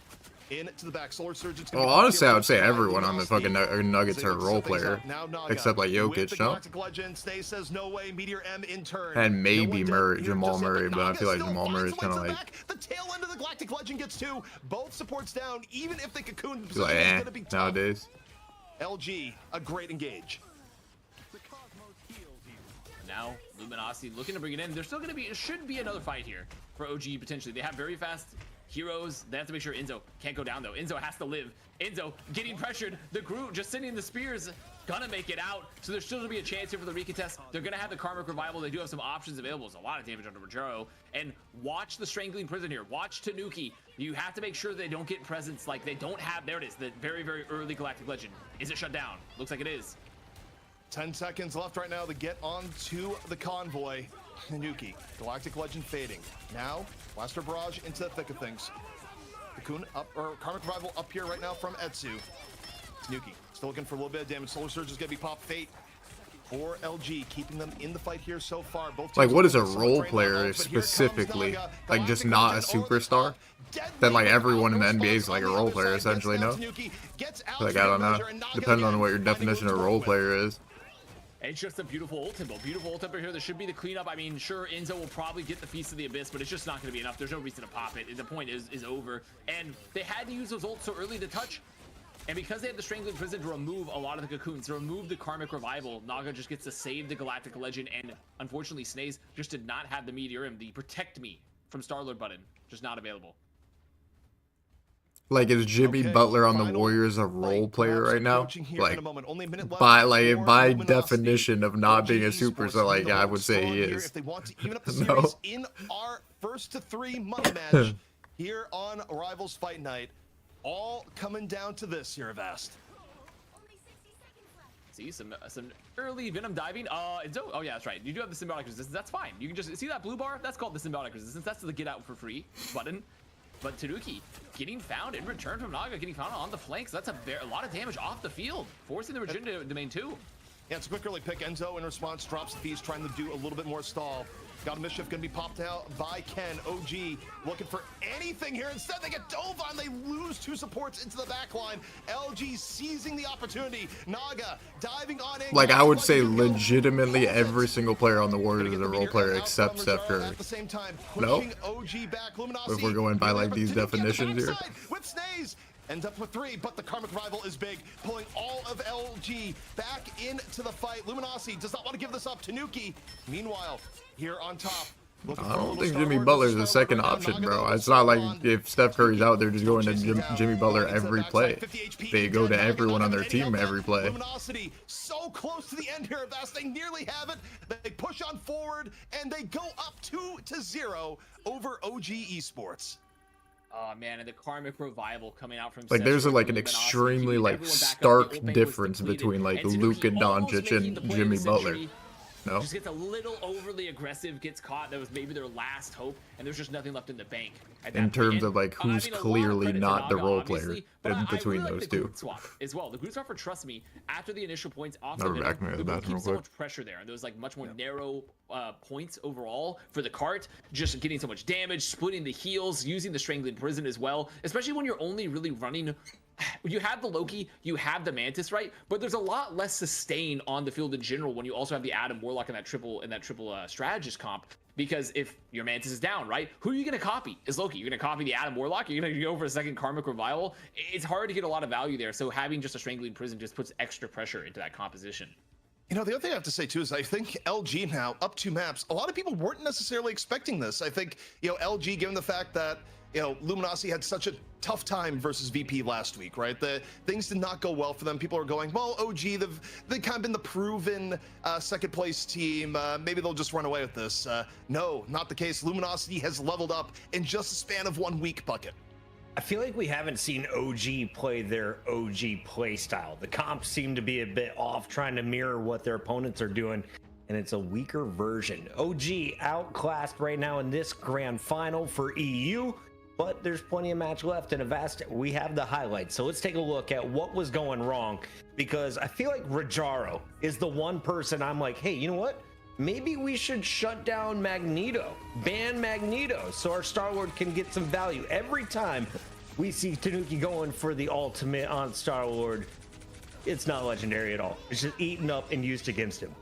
into the back, Solar Surgeon's gonna Well, be honestly, I would say by everyone on the fucking Luminosity. Nuggets are a Ziggs role set things player, up. Now Naga except like with Jokic, the no? Galactic Legend. Stay says no way. Meteor M in turn. And maybe No one dead Murray, here Jamal just yet, Murray, but I Naga feel like still Jamal finds Murray's the way kinda to the like- back. The tail end of the Galactic Legend gets two. Both supports down. Even if they cocoon, the Feel like, position is gonna be tough. nowadays. LG, a great engage. Now, Luminosity looking to bring it in. There's still going to be, it should be another fight here for OG potentially. They have very fast heroes. They have to make sure Enzo can't go down though. Enzo has to live. Enzo getting pressured. The Groot just sending the spears. Gonna make it out. So there's still gonna be a chance here for the recontest. They're gonna have the Karmic Revival. They do have some options available. There's a lot of damage under Rajaro. And watch the Strangling Prison here. Watch Tanuki. You have to make sure they don't get presence like they don't have. There it is. The very, very early Galactic Legend. Is it shut down? Looks like it is. 10 seconds left right now to get onto the convoy. Tanuki, Galactic Legend fading. Now, Blaster Barrage into the thick of things. Cocoon up, or Karmic Revival up here right now from Etsu. Tanuki, still looking for a little bit of damage. Solar Surge is gonna be pop Fate or LG, keeping them in the fight here so far. Both Like, teams what is a somewhat role drained player out, but here comes specifically? Naga. Like, just Galactic not a Legend over the superstar? top. Deadly Then, like, everyone in the response NBA is like a on the role other player, side. Gets essentially, down no? Tanuki, gets out Like, for I the don't know. measure, and Naga Depending on again what your finding definition room of to role work with. player is. It's just a beautiful ult tempo. Beautiful ult tempo here. There should be the cleanup. I mean, sure, Enzo will probably get the Feast of the Abyss, but it's just not going to be enough. There's no reason to pop it. The point is over. And they had to use those ults so early to touch. And because they have the Strangling Prison to remove a lot of the cocoons, to remove the Karmic Revival, Naga just gets to save the Galactic Legend. And unfortunately, Snaze just did not have the Meteor Im, the Protect Me from Star-Lord button. Just not available. Like, is Jimmy Okay, Butler on the final Warriors a role fight player perhaps right now? approaching here in Like, a moment. Only a minute left by for by Luminosity. definition of not being a OG superstar, Esports like need to I look would say strong he here is. if they want to even up the No. series in our first to 3 money match here on Rivals Fight Night. All coming down to this here, Avast. See some early Venom diving. Oh yeah, that's right. You do have the symbiotic resistance. That's fine. You can just see that blue bar. That's called the symbiotic resistance. That's the get out for free button. But Tanuki getting found in return from Naga, getting found on the flanks. That's a lot of damage off the field, forcing the Regin to domain 2. Yeah, it's a quick early pick. Enzo in response drops the feast, trying to do a little bit more stall. Got a mischief going to be popped out by Ken. OG looking for anything here. Instead, they get dove on. They lose 2 supports into the back line. LG seizing the opportunity. Naga diving on in. Like, I would say legitimately every single player on the Warriors is a role player except Steph Curry. At the same time, No? pushing OG back. Luminosity, If we're going by, like, these definitions here. Whip Snays ends up with 3, but the Karmic Rival is big, pulling all of LG back into the fight. Luminosity does not want to give this up to Nuki. Meanwhile, here on top, I don't think Jimmy Butler's the second option, bro. It's not like if Steph Curry's out, they're just going to Jimmy Butler every play. They go to everyone on their team every play. Luminosity so close to the end here of that. They nearly have it. They push on forward and they go up 2-0 over OG Esports. Oh man, and the Karmic Revival coming out from Like, there's Session, like an Luminosity, extremely keeping like everyone back up. The stark opening was difference depleted, between like and Luka Tanuki almost Doncic making and the play of Jimmy the Butler. century. No? Just gets a little overly aggressive, gets caught. That was maybe their last hope, and there's just nothing left in the bank. At that In point. terms And, of like I who's mean, a lot of clearly credit to not the Naga, role obviously, player but in I between really like those the two. Glute swap as well. The Glute swap, for trust me, after the initial points off Never the back me to middle, the the Glute bathroom keeps so real much pressure there, and there was like much more narrow points overall for the cart, just getting so much damage, splitting the heals, using the Strangling Prison as well, especially when you're only really running. You have the Loki, you have the Mantis, right? But there's a lot less sustain on the field in general when you also have the Adam Warlock in that triple strategist comp. Because if your Mantis is down, right? Who are you gonna copy? Is Loki? You're gonna copy the Adam Warlock? You're gonna go for a second Karmic Revival? It's hard to get a lot of value there. So having just a Strangling Prison just puts extra pressure into that composition. You know, the other thing I have to say too is I think LG now up 2 maps. A lot of people weren't necessarily expecting this. I think, you know, LG, given the fact that, you know, Luminosity had such a tough time versus VP last week, right? The things did not go well for them. People are going, well, OG, they've kind of been the proven second place team. Maybe they'll just run away with this. No, not the case. Luminosity has leveled up in just a span of 1 week, Bucket. I feel like we haven't seen OG play their OG play style. The comps seem to be a bit off, trying to mirror what their opponents are doing, and it's a weaker version. OG outclassed right now in this grand final for EU, but there's plenty of match left. And Avast, we have the highlights. So let's take a look at what was going wrong, because I feel like Rajaro is the one person I'm like, hey, you know what? Maybe we should shut down Magneto, ban Magneto, so our Star-Lord can get some value. Every time we see Tanuki going for the ultimate on Star-Lord, it's not legendary at all. It's just eaten up and used against him.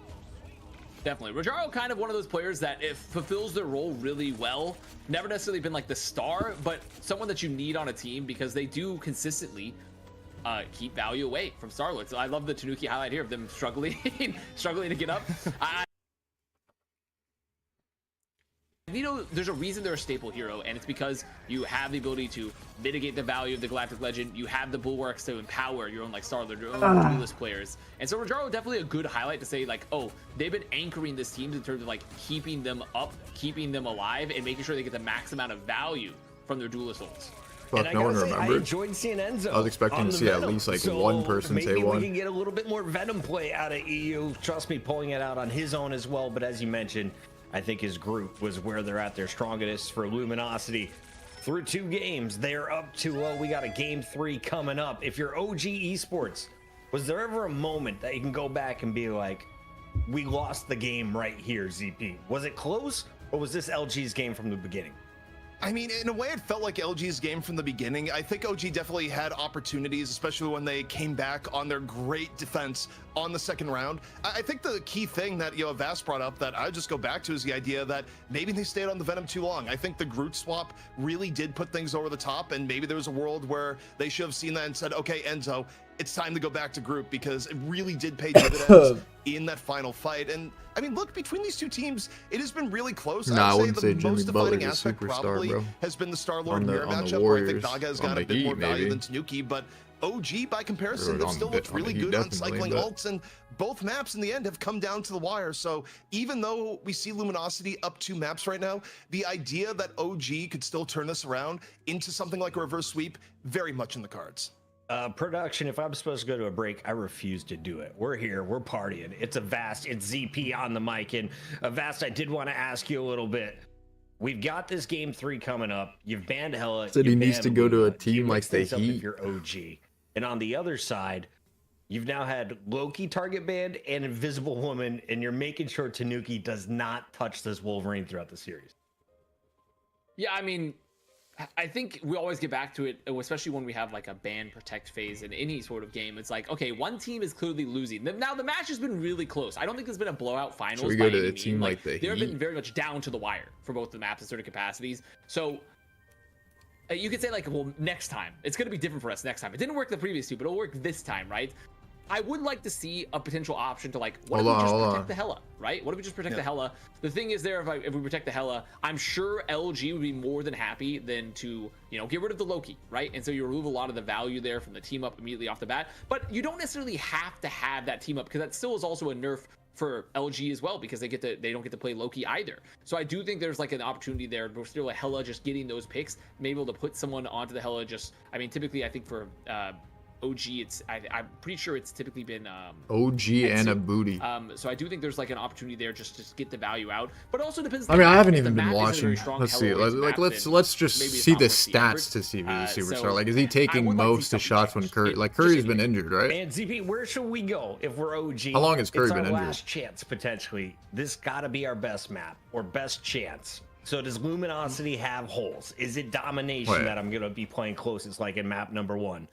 Definitely. Rajaro kind of one of those players that it fulfills their role really well. Never necessarily been like the star, but someone that you need on a team because they do consistently keep value away from Star-Lord. So I love the Tanuki highlight here of them struggling to get up. There's a reason they're a staple hero, and it's because you have the ability to mitigate the value of the Galactic Legend. You have the bulwarks to empower your own like Star-Lord, your own duelist players. And so Rajaro definitely a good highlight to say like, oh, they've been anchoring this team in terms of like keeping them up, keeping them alive, and making sure they get the max amount of value from their duelist souls. Fuck, no one I remembered. enjoyed seeing Enzo. I was expecting to see at least like one person say maybe one. we can get a little bit more Venom play out of EU. Trust me, pulling it out on his own as well. But as you mentioned, I think his group was where they're at their strongest for Luminosity. Through 2 games, they're up 2-0. We got a game 3 coming up. If you're OG Esports, was there ever a moment that you can go back and be like, we lost the game right here, ZP? Was it close, or was this LG's game from the beginning? I mean, in a way, it felt like LG's game from the beginning. I think OG definitely had opportunities, especially when they came back on their great defense on the second round. I think the key thing that, you know, Vast brought up that I just go back to is the idea that maybe they stayed on the Venom too long. I think the Groot swap really did put things over the top, and maybe there was a world where they should have seen that and said, okay, Enzo, it's time to go back to group because it really did pay dividends in that final fight. And I mean, look, between these two teams, it has been really close. Nah, I I'd wouldn't say the Jimmy most Butler's defining a aspect superstar, probably bro. has been the Star-Lord On the- mirror on the matchup, where I think Warriors, Naga has on got the a bit Heat, more value maybe. than Tanuki, but OG, by comparison, Or they've on still the- looked on the really Heat, good on definitely, cycling but- ults, and both maps in the end have come down to the wire. So even though we see Luminosity up 2 maps right now, the idea that OG could still turn this around into something like a reverse sweep, very much in the cards. Production, if I'm supposed to go to a break, I refuse to do it. We're here, we're partying. It's Avast, it's ZP on the mic. And Avast, I did want to ask you a little bit. We've got this game 3 coming up. You've banned Hella. Said he you needs banned to go to a Luna. Do you team like mix the things up if Heat? you're OG? And on the other side, you've now had Loki target banned and Invisible Woman, and you're making sure Tanuki does not touch this Wolverine throughout the series. Yeah, I mean, I think we always get back to it, especially when we have like a ban protect phase in any sort of game. It's like, okay, one team is clearly losing. Now the match has been really close. I don't think there's been a blowout finals. So we go by to any a team means. like the they've Heat. been very much down to the wire for both the maps in certain capacities. So you could say like, well, next time it's going to be different for us next time. It didn't work the previous 2, but it'll work this time, right? I would like to see a potential option to like, what if we just protect the Hella, right? What if we just protect the Hella? The thing is there, if we protect the Hella, I'm sure LG would be more than happy than to, you know, get rid of the Loki, right? And so you remove a lot of the value there from the team up immediately off the bat, but you don't necessarily have to have that team up because that still is also a nerf for LG as well, because they don't get to play Loki either. So I do think there's like an opportunity there. We're still a Hella just getting those picks, maybe able to put someone onto the Hella. Just, I mean, typically I think for OG, it's I'm pretty sure it's typically been OG and a booty. so I do think there's like an opportunity there just to get the value out, but it also depends. I mean, I haven't if the even been map isn't a watching. very strong Let's see. Hella Like, map, let's then just maybe it's see not the worth the effort. stats to see if he's a superstar. So Like, is he I taking would like to see most of the something shots when change. Curry? Like, Just Curry's in been it. injured, right? And ZP, where should we go if we're OG? How long has Curry it's been our injured? last chance, potentially. This got to be our best map or best chance. So does Luminosity have holes? Is it domination Wait. that I'm going to be playing closest, like in map number 1?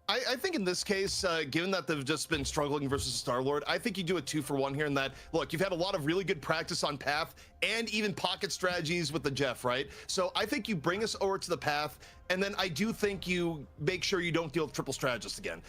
I think in this case, given that they've just been struggling versus Star-Lord, I think you do a 2-for-1 here in that, look, you've had a lot of really good practice on path and even pocket strategies with the Jeff, right? So I think you bring us over to the path, and then I do think you make sure you don't deal with triple strategist again.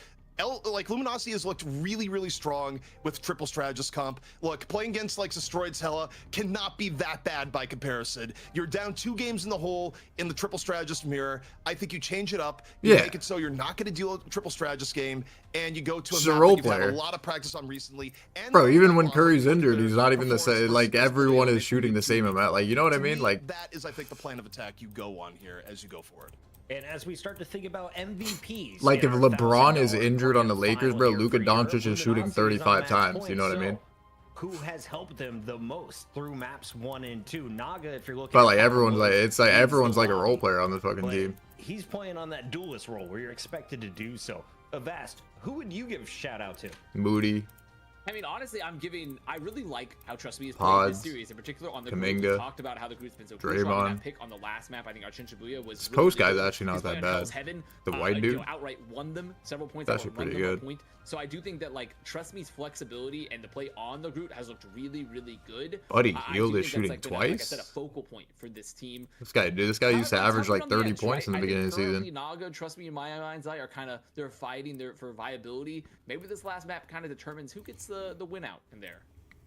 Like Luminosity has looked really, really strong with triple strategist comp. Look, playing against like Destroyed's Hella cannot be that bad by comparison. You're down 2 games in the hole in the triple strategist mirror. I think you change it up. You make it so you're not going to deal with a triple strategist game, and you go to a He's a map role that you've had player. a lot of practice on recently. And Bro, even when a lot Curry's of injured, he's not even the performance same. Like, versus everyone Destroyed. is shooting the same amount. Like, you know what I To mean? me, Like, that is, I think, the plan of attack you go on here as you go forward. And as we start to think about MVPs, like if in our LeBron is $1,000 injured on the final Lakers, bro, here Luka for Europe, Doncic is shooting Luminosity's on 35 match times. point. You know what I mean? So, who has helped them the most through maps 1 and 2? Naga, if you're looking. But at like power everyone's like, modes, it's like leads everyone's the like a lobby. role player on this fucking But team. he's playing on that duelist role where you're expected to do so. Avast, who would you give a shout out to? Moody. I mean, honestly, I really like how Trust Me is playing this Pods, series, in particular on the group. We Kaminga, talked about how the group's been so crucial. Draymond. That pick on the last map, I think Archin Shibuya was. This really post guy's good. actually not He's that playing bad. Hell's Heaven, The white you dude? know, outright won them several points. That's outright actually won pretty them a good. point. So I do think that like Trust Me's flexibility and the play on the group has looked really, really good. Buddy, I Hield do is think shooting that's, like, been like I twice? said, a focal point for this team. This guy used to However, average it's like tougher on 30 edge, points in the right? I beginning of think the currently season. Naga, Trust Me, in my mind's eye, are kind of they're fighting there for viability. Maybe this last map kind of determines who gets the win out in there.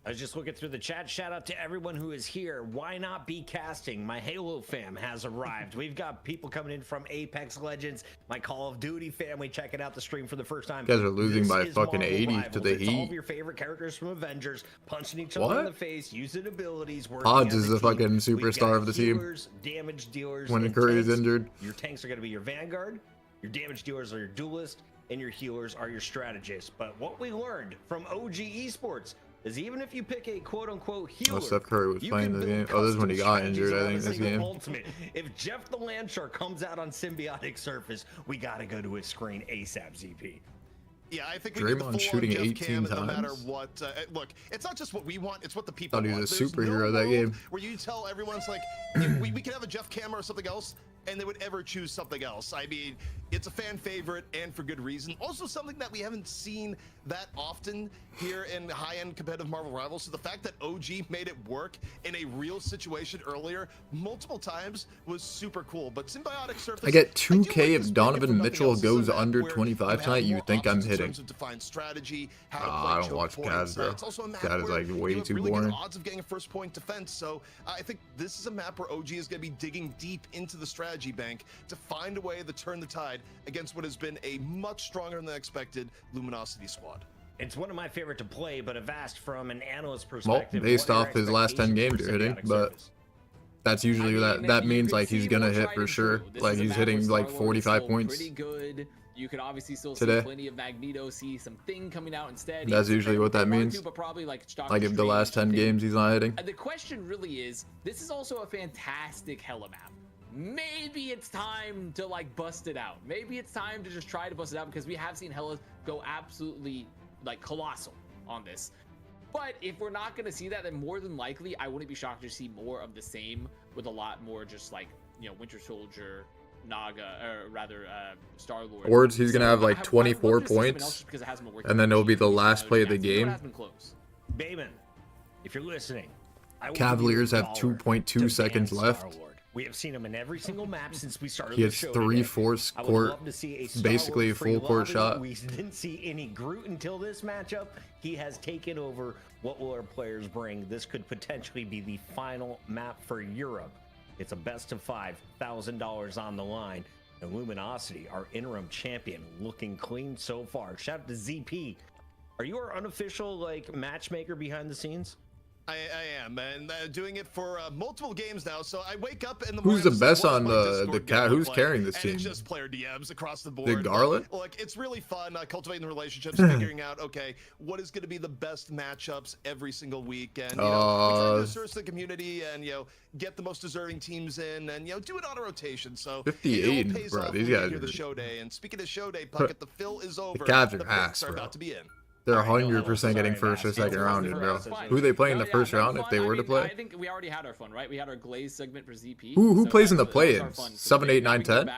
I was just looking through the chat. Shout out to everyone who is here. Why not be casting? My Halo fam has arrived. We've got people coming in from Apex Legends, my Call of Duty family checking out the stream for the first time. You guys are losing This by is fucking Marvel 80 to Rivals. the It's all Heat. of your favorite characters from Avengers punching each other What? in the face, using abilities. Working Pods as is a the team. fucking We've superstar got of the team. healers, damage dealers, When and Curry is tanks. injured. Your tanks are going to be your Vanguard, your damage dealers are your duelist, and your healers are your strategists. But what we learned from OG Esports is even if you pick a quote-unquote healer, Steph Curry was you playing can this build game. Oh, this is when he custom got strategies injured, I around think, a this single game. ultimate. If Jeff the Landshark comes out on symbiotic surface, we got to go to his screen ASAP, ZP. Yeah, I think we need the Draymond full shooting Jeff 18 Cam, no matter times. what. Look, it's not just what we want; it's what the people Thought he want. was a There's superhero no that world game. where you tell everyone's like, we can have a Jeff Cam or something else, and they would ever choose something else. I mean, It's a fan favorite, and for good reason. Also something that we haven't seen that often here in high-end competitive Marvel Rivals. So the fact that OG made it work in a real situation earlier multiple times was super cool. But Symbiotic Surface, I get I do 2K like if this pick, Donovan for nothing Mitchell else. This is goes a map under where 25 have tonight, you more think I'm options in hitting. terms of defined strategy, how to I play don't choke watch points. Cavs, bro. It's also a map That is where like way you have too really boring. good odds of getting a first point defense. So I think this is a map where OG is going to be digging deep into the strategy bank to find a way to turn the tide against what has been a much stronger than expected Luminosity squad. It's one of my favorite to play, but Avast from an analyst Well, perspective. based what are off his last 10 expectations games for you're hitting, Symbiotic but Surface? that's usually that you means could like he's see gonna more hit tried for and sure. true. This Like is a he's map hitting where like Star-Lord is 45 still points. Pretty good. You could obviously still Today. see plenty of Magneto, see some thing coming out instead. That's usually what that means. But probably like Like if the last 10 games he's not hitting. The question really is, this is also a fantastic Hella map. Maybe it's time to like bust it out. Maybe it's time to just try to bust it out, because we have seen Hella go absolutely like colossal on this. But if we're not going to see that, then more than likely I wouldn't be shocked to see more of the same, with a lot more just like, you know, Winter Soldier, Naga, or rather Star-Lord. Words, he's gonna have like I would 24 love to see something else points, just because it hasn't been working and then for it'll be the OG, last play of the even though it game. has been close. Bayman, if you're listening, I will Cavaliers give you have $1 2.2 to ban seconds left. Star-Lord. We have seen him in every single map since we started He the has show 3/4 today. I would court, love to see a basically a Star-Lord full court free shot. lobby. We didn't see any Groot until this matchup. He has taken over. What will our players bring? This could potentially be the final map for Europe. It's a best of $5, $1,000 on the line. And Luminosity, our interim champion, looking clean so far. Shout out to ZP. Are you our unofficial like matchmaker behind the scenes? I am, and doing it for multiple games now. So I wake up in the Who's morning. the I'm just best like, on what's my the Discord cat? gonna Who's look carrying this and team? It's just player DMs across the board. Garland? Look, it's really fun cultivating the relationships, figuring out, okay, what is going to be the best matchups every single week, and you know, we try to source the community and get the most deserving teams in, and do it on a rotation. So 58, it all pays bro, off these when we guys get here are- the show day. And speaking of show day, Puckett, the fill is over. Cavs are the ass, picks are bro. about to be in. They're Alright, no, 100% getting sorry, first or Bass. second It's rounded, fine, bro. it's fine. Who they play in the Yeah, first no, round if they fun. were I to mean, play? I think we already had our fun, right? We had our Glaze segment for ZP. Who plays in the that was play-ins? our fun for the 7, day. 8, 9, 10? Now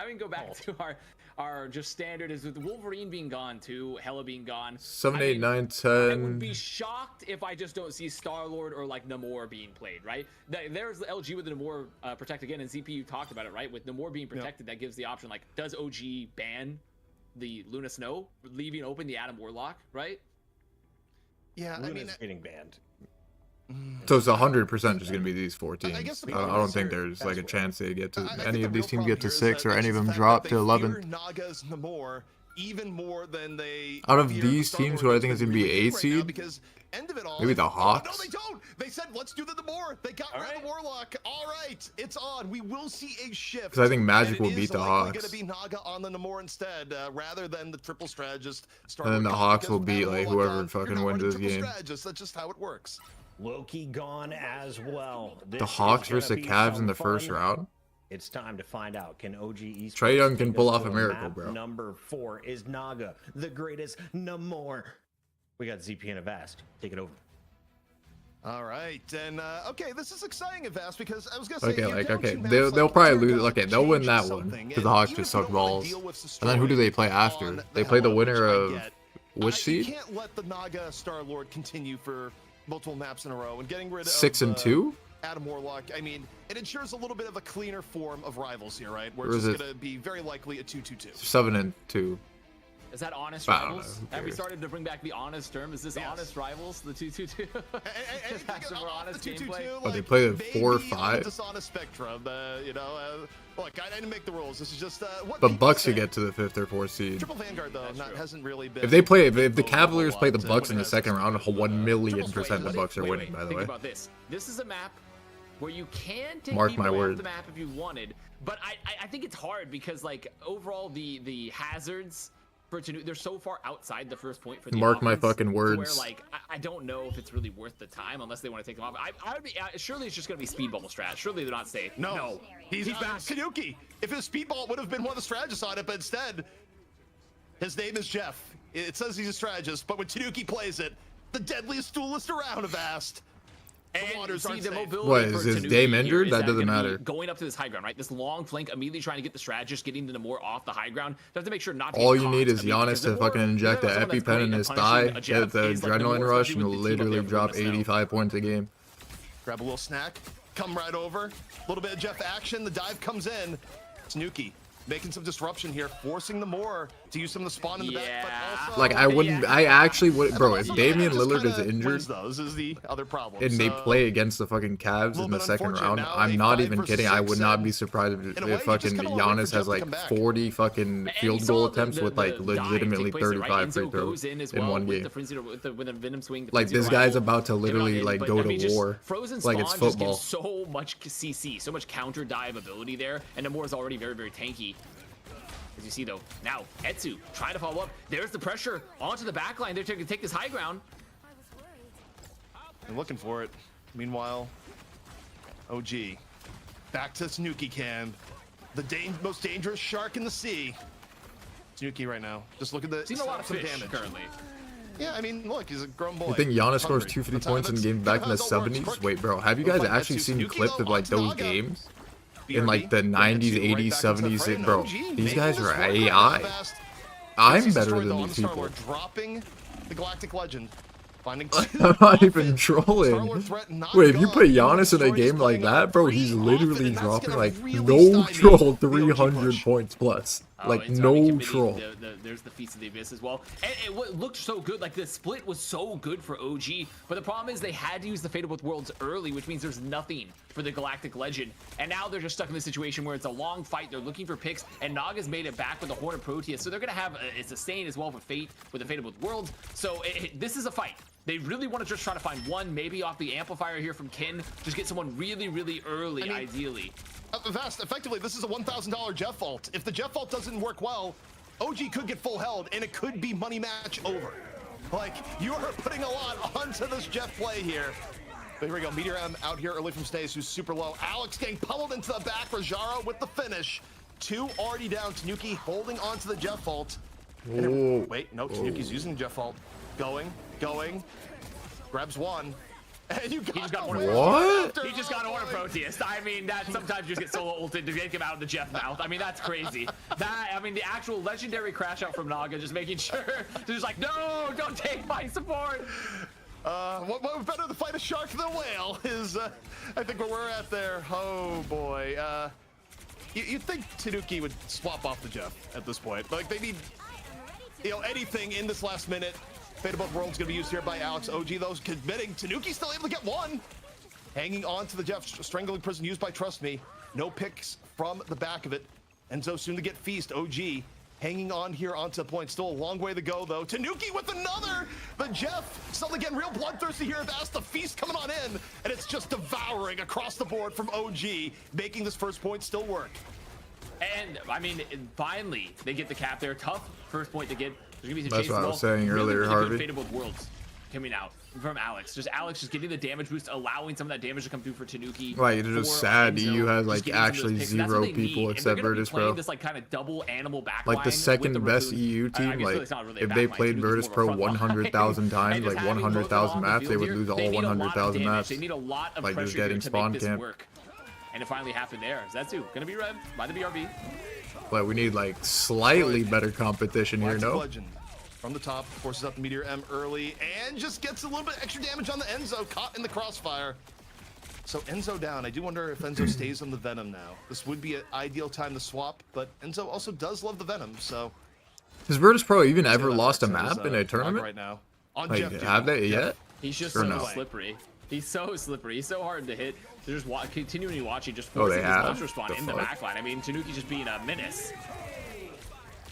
we can go back to our just standard, is with Wolverine being gone too, Hella being gone. 7, 8, 9, I would 10. be shocked if I just don't see Star-Lord or like Namor being played, right? There's the LG with the Namor protect again, and ZP, you talked about it, right? With Namor being protected, that gives the option, like, does OG ban the Luna Snow, leaving open the Adam Warlock, right? Yeah, I mean, Luna's getting banned. So it's 100% just gonna be these 4 teams. I guess the I problem don't is think here- there's like a chance they get to I think any the of these real teams problem get to here is 6 that or it's any of just them the fact drop that to they 11. fear Naga's Namor even more than they Out of fear these Star-Lord, teams, who I which think is they gonna be really 8 do right now, seed? because end of it all, Maybe the no, Hawks? they don't. They said let's do the Namor. They got rid of the Warlock. All right, it's on. We will see a shift. 'Cause I think Magic and will it beat is the likely Hawks. Gonna be Naga on the Namor instead, rather than the triple strategist. And then the Hawks will beat like whoever you're fucking not wins running this triple game. strategist. That's just how it works. Loki gone as well. This The is Hawks gonna versus the be Cavs in some the first fun. round. It's time to find out. Can OG Esports Trae Young can take pull us off to a miracle, map bro. Number 4 is Naga, the greatest Namor. We got ZP and Avast. Take it over. All right, and okay, this is exciting, Avast, because I was gonna say, Okay, you're like down okay, two maps, they'll like, probably you're lose. gonna Okay, they'll win change that one something, because the and Hawks even just if you suck don't wanna balls. deal with And then who do they play on after? the They play the Hella, winner which I of get. which You seed? can't let the Naga Star-Lord continue for multiple maps in a row, and getting rid of 6 and 2. Adam Warlock. I mean, it ensures a little bit of a cleaner form of rivals here, right? Where Or it's is just it- gonna be very likely a 2-2-2. 7 and 2. Is that honest I don't know, rivals? who Have we cares? started to bring back the honest term? Is this Yes. honest rivals, the 2-2-2? That's some more honest gameplay. Oh, they play the maybe 4 or on the 5? dishonest spectrum. Look, I didn't make the rules. This is just what But people Bucks say. could get to the 5th or 4th seed. Triple Vanguard though hasn't really been. If they play, if the vocal Cavaliers a play the lot, Bucks when in it the has second to round, do with, 1,000,000% the Wait, Bucks are wait, winning. By the think way, about this. This is a map where you can take Mark people my off word. the map if you wanted, but I think it's hard because like overall the hazards for they're so far outside the first point for the Mark my offense fucking to where words. like I don't know if it's really worth the time unless they want to take them off. I would be surely it's just gonna be speed bubble strat. Surely they're not safe. No, he's back. Kanuki. If his speedball would have been one of the strategists on it, but instead, his name is Jeff. It says he's a strategist, but when Tanuki plays it, the deadliest duelist around, Avast. The waters see aren't the safe. mobility What, for is his Tanuki Dame here injured? is That doesn't gonna be matter. Going up to this high ground, right? This long flank, immediately trying to get the strategist, getting the more off the high ground. They have to make sure not to All get you need caught. is I mean, Giannis because to the more- fucking inject the someone that's EpiPen great in at his punishing thigh, a get Jeff the is, like, the adrenaline more, rush, especially and with the team up literally there drop from the snow. 85 points a game. Grab a little snack, come right over. A little bit of Jeff action. The dive comes in. Tanuki making some disruption here, forcing the more to use some of the spawn in the back. Yeah. But also, Like, I wouldn't, Yeah. I actually would, and bro, then if also Damian Alex just Lillard is kinda injured wins those is the other problem. and they So, play against the fucking Cavs in little the bit second unfortunate. round, Now I'm a not 5 even versus kidding. I 6, would not and be surprised in a way, if you just fucking kinda wanna wait for Giannis Jeff has to like come back. 40 fucking And you field saw goal the- attempts with like dive legitimately take place there, right? 35 free Enzo throws goes in as in well one with game. the frenzy, with a venom swing. The Like, frenzy this guy's arrival. about to Coming literally in, like but, go I mean, to just war Frozen like it's Spawn just football. gives so much CC, so much counter dive ability there, and Namor is already very, very tanky. As you see though, now Etsu trying to follow up. There's the pressure onto the backline. They're trying to take this high ground. They're looking for it. Meanwhile, OG back to Tanuki cam. The most dangerous shark in the sea. Tanuki right now. Just look at the Seen a lot of some fish damage. currently. Yeah, I mean, look, he's a grown boy. You think Giannis scores Hungry. 2 free That's how points in that's- games back in the that's how it works. 70s? Quick. Wait, bro, have you We'll guys find actually Etsu. seen Tanuki clips though, of like onto those Naga. games? BRB, In like the look at 90s, Etsu right 80s, back into the 70s, frame. bro, OG these making guys this are work AI. fast. I'm He's better destroyed than though on these the people. Star-Lord, dropping the Galactic Legend. Finding I'm not even trolling. Star-Lord threat not Wait, if you gone. put Giannis in a Destroyed is game like playing that, bro, he's free literally often, and that's dropping gonna like really no stymie troll the OG 300 push. points plus. Oh, Like it's already no committing troll. There's the Feast of the Abyss as well. And it looked so good. Like, the split was so good for OG. But the problem is they had to use the Fate of Both Worlds early, which means there's nothing for the Galactic Legend. And now they're just stuck in this situation where it's a long fight. They're looking for picks. And Naga's made it back with the Horn of Proteus. So they're going to have a sustain as well for Fate with the Fate of Both Worlds. So this is a fight. They really want to just try to find one, maybe off the amplifier here from Kin. Just get someone really, really early, I mean, ideally. Vast, effectively, this is a $1,000 Jeff vault. If the Jeff vault doesn't work well, OG could get full held, and it could be money match over. Like, you are putting a lot onto this Jeff play here. But here we go, Meteor M out here early from Stays, who's super low. Alex getting pummeled into the back. Rajaro with the finish. 2 already down. Tanuki holding onto the Jeff vault. Whoa. Wait, no, Tanuki's using the Jeff vault. Going. Grabs one. And you just got the one. win What? after. He just got Oh, on a boy. Proteus. I mean, that sometimes you just get solo ulted to get him out of the Jeff mouth. I mean, that's crazy. I mean, the actual legendary crash out from Naga, just making sure, just like, no, don't take my support. What better to fight a shark than a whale is, I think, where we're at there. Oh boy. You'd think Tanuki would swap off the Jeff at this point. Like, they need, anything in this last minute. Fate of Both Worlds gonna be used here by Alex. OG, though, committing. Tanuki's still able to get one. Hanging on to the Jeff, strangling prison used by Trust Me. No picks from the back of it. Enzo soon to get Feast. OG hanging on here onto the point. Still a long way to go, though. Tanuki with another. The Jeff suddenly getting real bloodthirsty here. That's the Feast coming on in. And it's just devouring across the board from OG, making this first point still work. And, I mean, finally, they get the cap there. Tough first point to get. There's gonna be some That's chase what I as was well. saying Really, earlier, really Harvey. good Fate of Both Worlds coming out from Alex. Alex just getting the damage boost, allowing some of that damage to come through for Tanuki. Like, it's just for sad Enzo, EU has just like getting some of those actually picks. That's what 0 they people need. And except they're gonna be Virtus playing Pro. this like kind of double animal backline Like the second with the best Raccoon. EU I team, guess like it's not really a if they backline. played Tanuki's Virtus more Pro of a front line. 100,000 times, And like just having both of them 100,000 on the maps, they field would here, lose all they need a lot of 100,000 damage. maps. They need a lot of Like, just pressure here getting to spawn make this camp. work. And it finally happened there. Zetsu gonna be read by the BRB. But we need like slightly better competition here, Galactic no? Legend from the top, forces up the Meteor M early, and just gets a little bit extra damage on the Enzo, caught in the crossfire. So Enzo down. I do wonder if Enzo stays on the Venom now. This would be an ideal time to swap, but Enzo also does love the Venom, so... Has Virtus Pro even ever that lost a works map as, in a dog tournament? right now. On Like, Jeff, have they yet? He's just Or so no? slippery. He's so slippery. He's so hard to hit. They're just continually watching, just Oh, they forcing this have? monster spawn The in the fuck? backline. I mean, Tanuki just being a menace.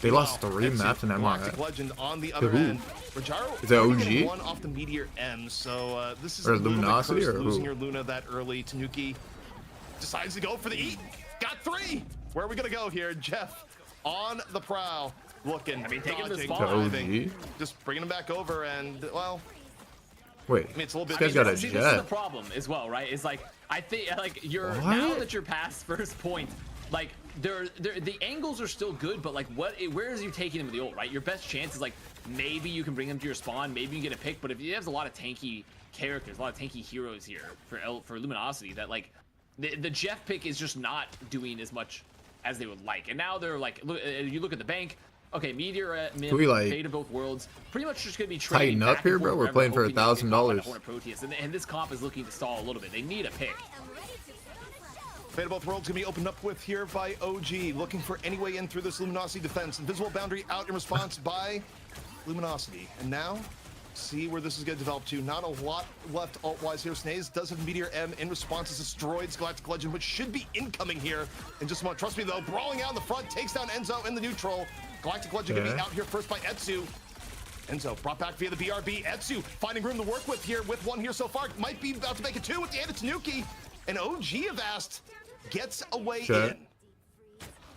They lost Wow, 3 Etsu, maps in Galactic MRI. Legend on the other who? end. Rajaro Is that only getting OG? one off the Meteor M, so this is Or a little bit Luminosity, cursed, or who? losing your Luna that early. Tanuki decides to go for the eat. Got 3. Where are we gonna go here? Jeff on the prowl, looking, I mean, taking the dodging, spawn. To diving, OG? just bringing him back over, and well, Wait, I mean, it's a little this bit. guy's got a See, this is the jet. problem as well, right? Is like, I think like you're What? now that you're past first point, like the angles are still good, but like where is you taking him with the ult, right? Your best chance is like maybe you can bring him to your spawn, maybe you get a pick, but if he has a lot of tanky characters, a lot of tanky heroes here for Luminosity that like the Jeff pick is just not doing as much as they would like. And now they're like, you look at the bank. Okay, Meteor, Mim, we, like, Fate of both worlds, pretty much just gonna be tighten trading up back here, and bro? forth We're playing for wherever, hoping they can $1,000. Proteus, and this comp is looking to stall a little bit. They need a pick. Fate of both worlds gonna be opened up with here by OG, looking for any way in through this Luminosity defense. Invisible boundary out in response by Luminosity. And now, see where this is gonna develop to. Not a lot left alt-wise here. Snaze does have Meteor M in response as Destroyed Galactic Legend, which should be incoming here in just a moment. Trust me though, brawling out in the front, takes down Enzo in the neutral. Galactic Legend gonna be out here first by Etsu. Enzo brought back via the BRB. Etsu finding room to work with here with one here so far. Might be about to make it two with the end of Tanuki. And OG Avast gets away in.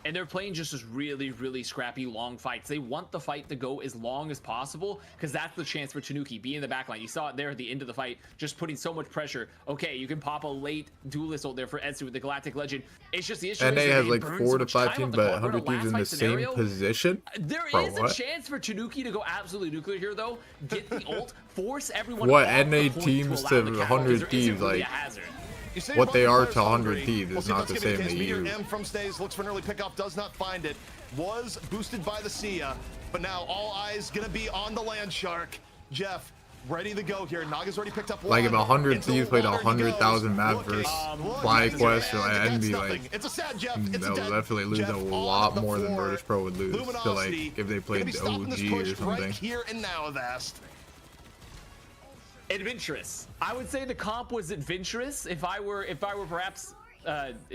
And they're playing just as really, really scrappy long fights. They want the fight to go as long as possible because that's the chance for Tanuki. Be in the backline. You saw it there at the end of the fight, just putting so much pressure. Okay, you can pop a late duelist ult there for Etsu with the Galactic Legend. It's just the issue. And they have like burn 4 so to much 5 time teams, off the but clock. 100 Thieves in the same position. There Bro, is a chance for Tanuki to go absolutely nuclear here, though. Get the ult, force everyone. What off the NA point teams allow to the cap, 100 because there isn't Thieves, really like, a hazard. what they are to 100 Thieves is not the same to Meteor you. M from Stays looks for an early pickoff, does not find it. Was boosted by the Sia, but now all eyes gonna be on the Land Shark. Jeff, ready to go here. Naga's already picked up one. Like if 100 Into the Thieves played water he 100,000 goes. map Looking, versus looking, Fly it's Quest, a or dead, I'd be nothing. like, It's a sad Jeff. It's a they'll dead definitely lose Jeff a on lot the more than floor. Virtus Pro would lose to like Luminosity if they gonna played be stopping this OG push or something. right here and now, Avast. Adventurous. I would say the comp was adventurous. If I were perhaps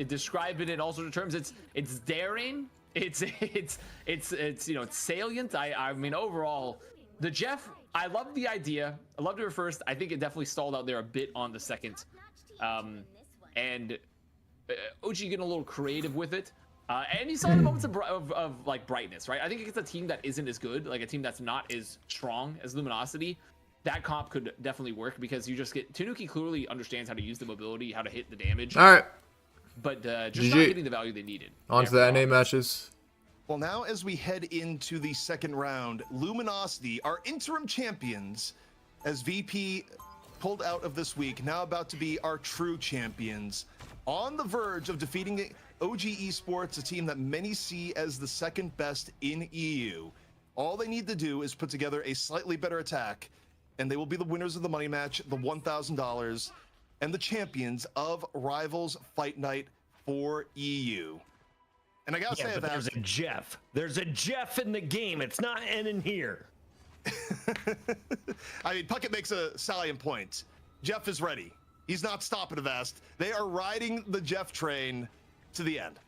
describing it in all sorts of terms, it's daring. It's you know, it's salient. I mean, overall, the Jeff, I love the idea. I loved it at first. I think it definitely stalled out there a bit on the second, and OG getting a little creative with it. And you saw the moments of like brightness, right? I think it's a team that isn't as good, like a team that's not as strong as Luminosity. That comp could definitely work because you just get Tanuki clearly understands how to use the mobility, how to hit the damage. All right, But just not getting the value they needed. on to the NA matches. Well, now as we head into the second round, Luminosity, our interim champions, as VP pulled out of this week, now about to be our true champions, on the verge of defeating OG Esports, a team that many see as the second best in EU. All they need to do is put together a slightly better attack, and they will be the winners of the money match, the $1,000, and the champions of Rivals Fight Night for EU. And I gotta say, but there's a Jeff. There's a Jeff in the game. It's not ending here. I mean, Puckett makes a salient point. Jeff is ready. He's not stopping Avast. They are riding the Jeff train to the end.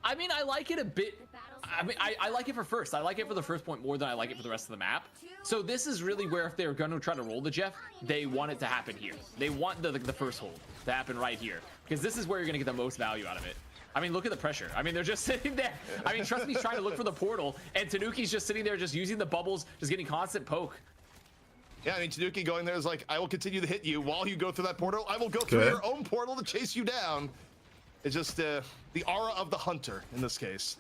I mean, I like it a bit. I mean, I like it for first. I like it for the first point more than I like it for the rest of the map. So this is really where if they're going to try to roll the Jeff, they want it to happen here. They want the first hold to happen right here because this is where you're going to get the most value out of it. I mean, look at the pressure. I mean, they're just sitting there. I mean, trust me, he's trying to look for the portal, and Tanuki's just sitting there, just using the bubbles, just getting constant poke. Yeah, I mean, Tanuki going there is like, I will continue to hit you while you go through that portal. I will go through your own portal to chase you down. It's just the aura of the hunter in this case.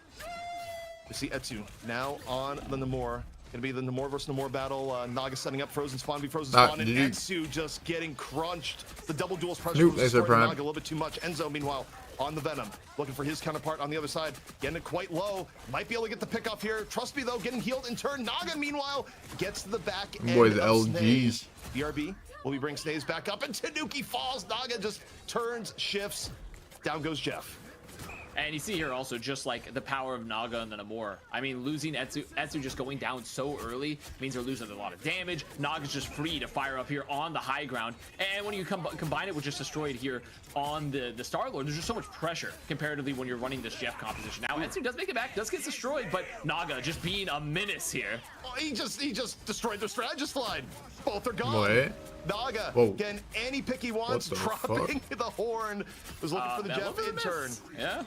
We see Etsu now on the Namor. Gonna be the Namor versus Namor battle. Naga setting up Frozen Spawn, Frozen Spawn, and Etsu just getting crunched. The double duels pressure was destroying Naga a little bit too much. Enzo, meanwhile, on the Venom, looking for his counterpart on the other side. Getting it quite low. Might be able to get the pick off here. Trust me, though, getting healed in turn. Naga, meanwhile, gets to the back end Boys, of LGs. Snaze. BRB will be bringing Snaze back up, and Tanuki falls. Naga just turns, shifts. Down goes Jeff. And you see here also just like the power of Naga and the Namor. I mean, losing Etsu just going down so early means they're losing a lot of damage. Naga's just free to fire up here on the high ground. And when you combine it with just Destroyed here on the Star-Lord, there's just so much pressure comparatively when you're running this Jeff composition. Now, Etsu does make it back, does get destroyed, but Naga just being a menace here. Oh, he just destroyed their strategist line. Both are gone. Wait. Naga getting any pick he wants, dropping the horn. Was looking for the Jeff in turn. Yeah.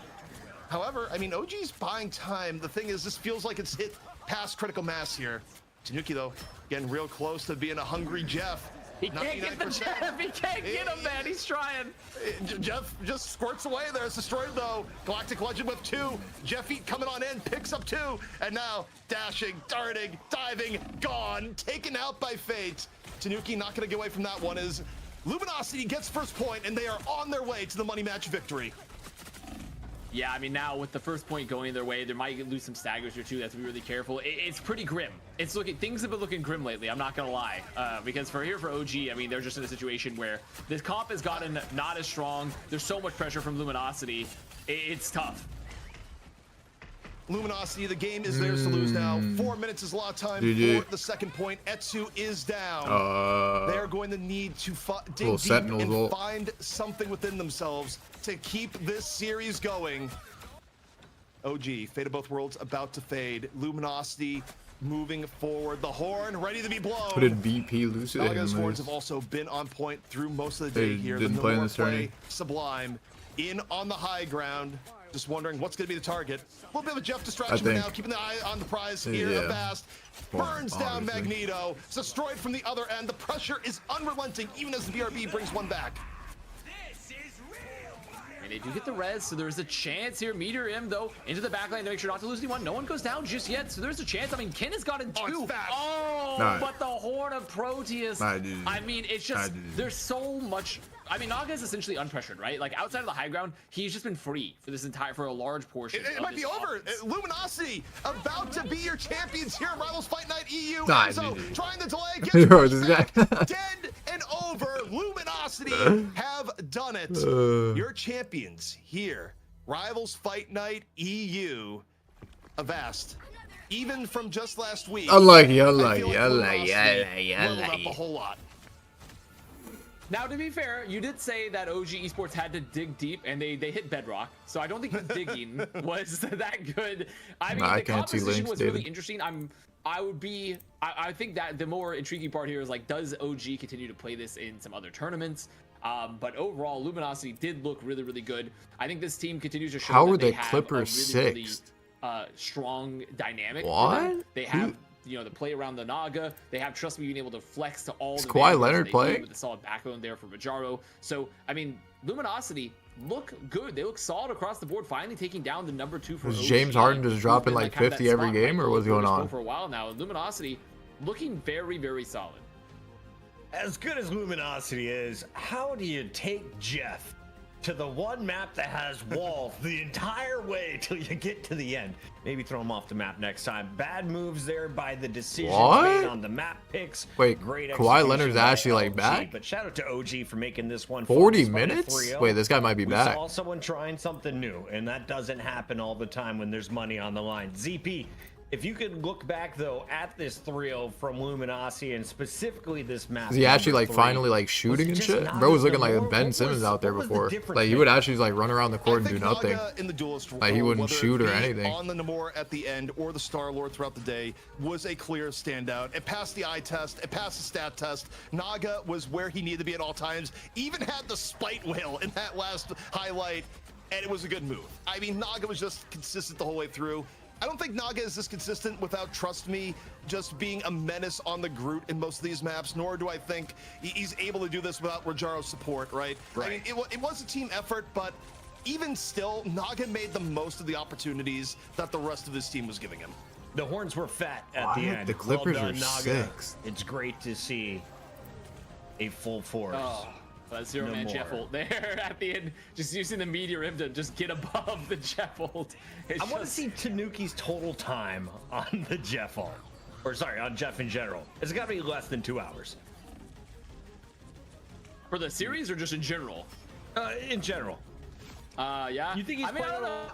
However, I mean, OG's buying time. The thing is, this feels like it's hit past critical mass here. Tanuki, though, getting real close to being a hungry Jeff. He can't get the Jeff. He can't get him, man. He's trying. Jeff just squirts away there. It's destroyed, though. Galactic Legend with 2. Jeff coming on in, picks up 2. And now dashing, darting, diving, gone. Taken out by Fate. Tanuki not going to get away from that one as Luminosity gets first point, and they are on their way to the money match victory. Yeah, I mean, now with the first point going their way, they might lose some staggers here too. They have to be really careful. It's pretty grim. It's looking, things have been looking grim lately. I'm not gonna lie, because for OG, I mean, they're just in a situation where this comp has gotten not as strong. There's so much pressure from Luminosity. It's tough. Luminosity, the game is theirs to lose now. 4 minutes is a lot of time for the second point. Etsu is down. They're going to need to dig deep and find something within themselves to keep this series going. OG, Fate of Both Worlds about to fade. Luminosity moving forward. The horn ready to be blown. What did BP lose it? Naga's horns have also been on point through most of the day here. Didn't play in this tourney. Sublime in on the high ground. Just wondering what's going to be the target. A little bit of a Jeff distraction for now, keeping the eye on the prize here. Avast burns down Magneto. It's destroyed from the other end. The pressure is unrelenting, even as the BRB brings one back. And they do get the res, so there's a chance here. Meteor M, though, into the backline to make sure not to lose anyone. No one goes down just yet, so there's a chance. I mean, Ken has gotten two. But the Horn of Proteus. I mean, it's just, there's so much. I mean, Naga is essentially unpressured, right? Like, outside of the high ground, he's just been free for this for a large portion. It might be over. Luminosity about to be your champions here at Rivals Fight Night EU. So trying to delay, gets dead and over. Luminosity have done it. Your champions here, Rivals Fight Night EU. Avast. Even from just last week. Unlucky. Leveled up a whole lot. Now, to be fair, you did say that OG Esports had to dig deep, and they hit bedrock. So I don't think the digging was that good. I mean, the composition was really interesting. I think that the more intriguing part here is, like, does OG continue to play this in some other tournaments? But overall, Luminosity did look really, really good. I think this team continues to show that they have Clippers a really strong dynamic. They have. You know, the play around the Naga. They have Trust Me being able to flex to all the Kawhi Leonard playing with the solid backbone there for Majaro. So I mean, Luminosity look good. They look solid across the board. Finally taking down the #2 for OG. James Harden just dropping like 50 every game, or what's going on? For a while now, Luminosity looking very, very solid. As good as Luminosity is, how do you take Jeff to the one map that has walls the entire way till you get to the end? Maybe throw him off the map next time. Bad moves there by the decisions made on the map picks. Wait, great Kawhi Leonard's actually like back? But shout out to OG for making this one 40 minutes? Wait, this guy might be back. We saw someone trying something new, and that doesn't happen all the time when there's money on the line. ZP, if you could look back, though, at this 3-0 from Luminosity, and specifically this map. Is he actually, like, finally, like, shooting and shit? Bro was looking like Ben Simmons out there before. Like, he would actually, like, run around the court and do nothing. Like, he wouldn't shoot or anything. On the Namor at the end or the Star-Lord throughout the day was a clear standout. It passed the eye test. It passed the stat test. Naga was where he needed to be at all times. Even had the spite whale in that last highlight, and it was a good move. I mean, Naga was just consistent the whole way through. I don't think Naga is this consistent without, Trust Me, just being a menace on the Groot in most of these maps, nor do I think he's able to do this without Rajaro's support, right? I mean, it was a team effort, but even still, Naga made the most of the opportunities that the rest of his team was giving him. The horns were fat at the end. The Clippers well are done, Naga. 6. It's great to see a full force. Zero-man Jeffel there at the end, just using the Meteor M to just get above the Jeffel. I want to see Tanuki's total time on the Jeffel, or sorry, on Jeff in general. It's got to be less than 2 hours. For the series or just in general? In general. Yeah. You think he's playing? I don't know.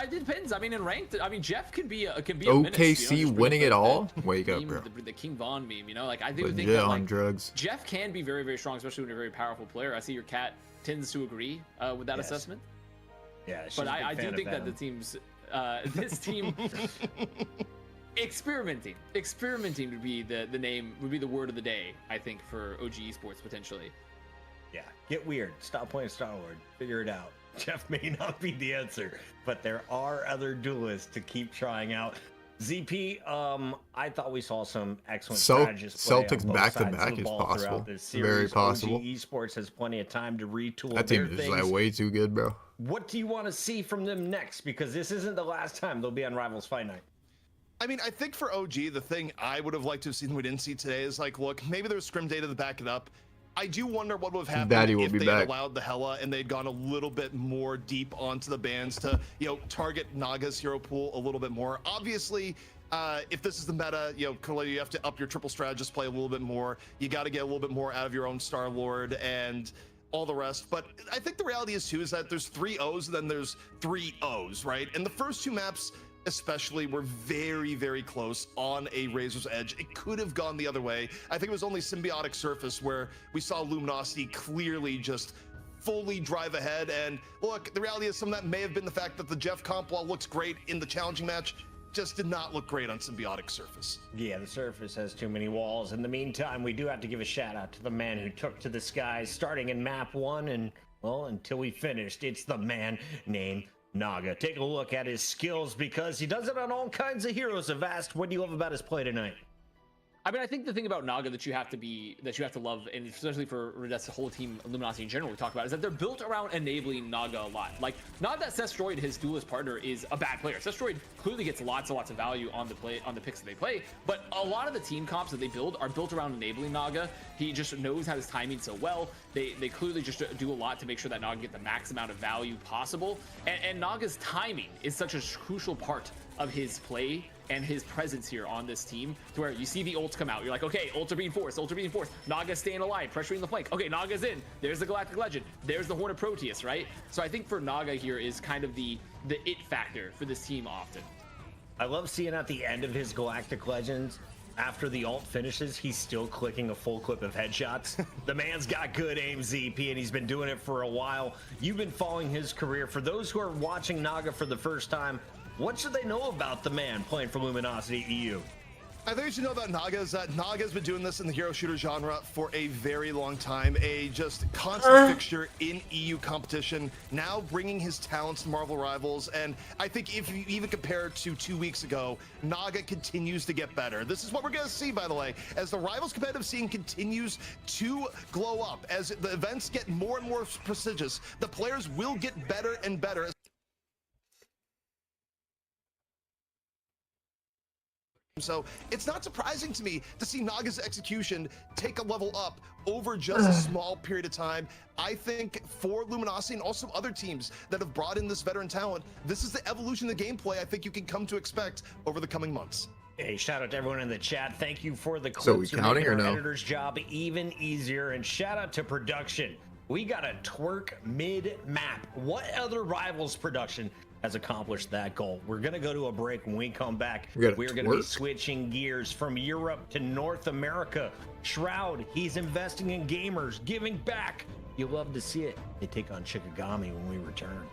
It depends. I mean, in ranked, I mean, Jeff can be a OKC menace, you know, winning it all. Wake up, meme, bro. The King Von meme, you know, like I do think Legit that, on like, drugs. Jeff can be very, very strong, especially when you're a very powerful player. I see your cat tends to agree with that assessment. Yeah, but I do think that the team's this team experimenting would be the name, would be the word of the day, I think, for OG Esports potentially. Yeah, get weird. Stop playing Star-Lord. Figure it out. Jeff may not be the answer, but there are other duelists to keep trying out. ZP, I thought we saw some excellent strategists play Celtics on both back-to-back sides of the is ball possible. throughout this series. Very possible. OG Esports has plenty of time to retool That their team is things. like way too good, bro. What do you want to see from them next? Because this isn't the last time they'll be on Rivals Fight Night. I mean, I think for OG, the thing I would have liked to have seen we didn't see today is like, look, maybe there's scrim data to back it up. I do wonder what would have happened Daddy will if be they back. had allowed the Hella and they'd gone a little bit more deep onto the bans to, you know, target Naga's hero pool a little bit more. Obviously, if this is the meta, you know, clearly you have to up your triple strategist play a little bit more. You got to get a little bit more out of your own Star Lord and all the rest. But I think the reality is too is that there's 3 O's and then there's 3 O's, right? And the first 2 maps especially were very, very close on a razor's edge. It could have gone the other way. I think it was only Symbiotic Surface where we saw Luminosity clearly just fully drive ahead. And look, the reality is some of that may have been the fact that the Jeff comp, while looks great in the challenging match, just did not look great on Symbiotic Surface. Yeah, the surface has too many walls. In the meantime, we do have to give a shout out to the man who took to the skies starting in map 1 and, well, until we finished. It's the man named Naga. Take a look at his skills because he does it on all kinds of heroes. I've asked, what do you love about his play tonight? I mean, I think the thing about Naga that you have to love, and especially for Redet's whole team, Luminosity in general, we talk about, is that they're built around enabling Naga a lot. Like, not that Sestroid, his duelist partner, is a bad player. Sestroid clearly gets lots and lots of value on the picks that they play, but a lot of the team comps that they build are built around enabling Naga. He just knows how his timing so well. They clearly just do a lot to make sure that Naga get the max amount of value possible. And Naga's timing is such a crucial part of his play and his presence here on this team, to where you see the ults come out, you're like, okay, ults are being forced, Naga's staying alive, pressuring the flank, okay, Naga's in, there's the Galactic Legend, there's the Horn of Proteus, right? So I think for Naga here is kind of the it factor for this team often. I love seeing at the end of his Galactic Legends, after the ult finishes, he's still clicking a full clip of headshots. The man's got good aim, ZP, and he's been doing it for a while. You've been following his career. For those who are watching Naga for the first time, what should they know about the man playing for Luminosity EU? I think you should know about Naga is that Naga's been doing this in the hero shooter genre for a very long time, a just constant fixture in EU competition, now bringing his talents to Marvel Rivals. And I think if you even compare it to 2 weeks ago, Naga continues to get better. This is what we're going to see, by the way, as the Rivals competitive scene continues to glow up, as the events get more and more prestigious, the players will get better and better. So it's not surprising to me to see Naga's execution take a level up over just a small period of time. I think for Luminosity and also other teams that have brought in this veteran talent, this is the evolution of the gameplay I think you can come to expect over the coming months. Hey, shout out to everyone in the chat. Thank you for the clips. So we You're counting making or our no? editor's job even easier. And shout out to production. We got a twerk mid-map. What other Rivals production has accomplished that goal? We're going to go to a break. When we come back, we're going to be switching gears from Europe to North America. Shroud, he's investing in gamers, giving back. You'll love to see it. They take on Shikagami when we return.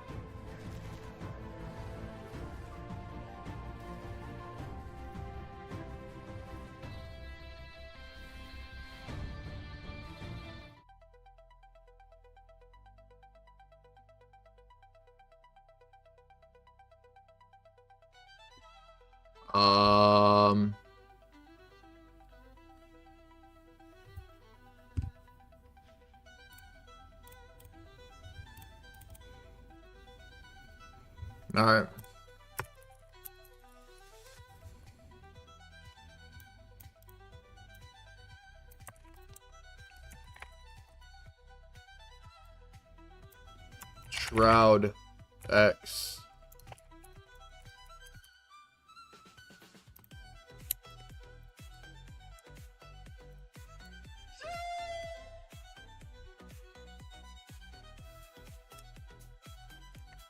All right. Shroud X.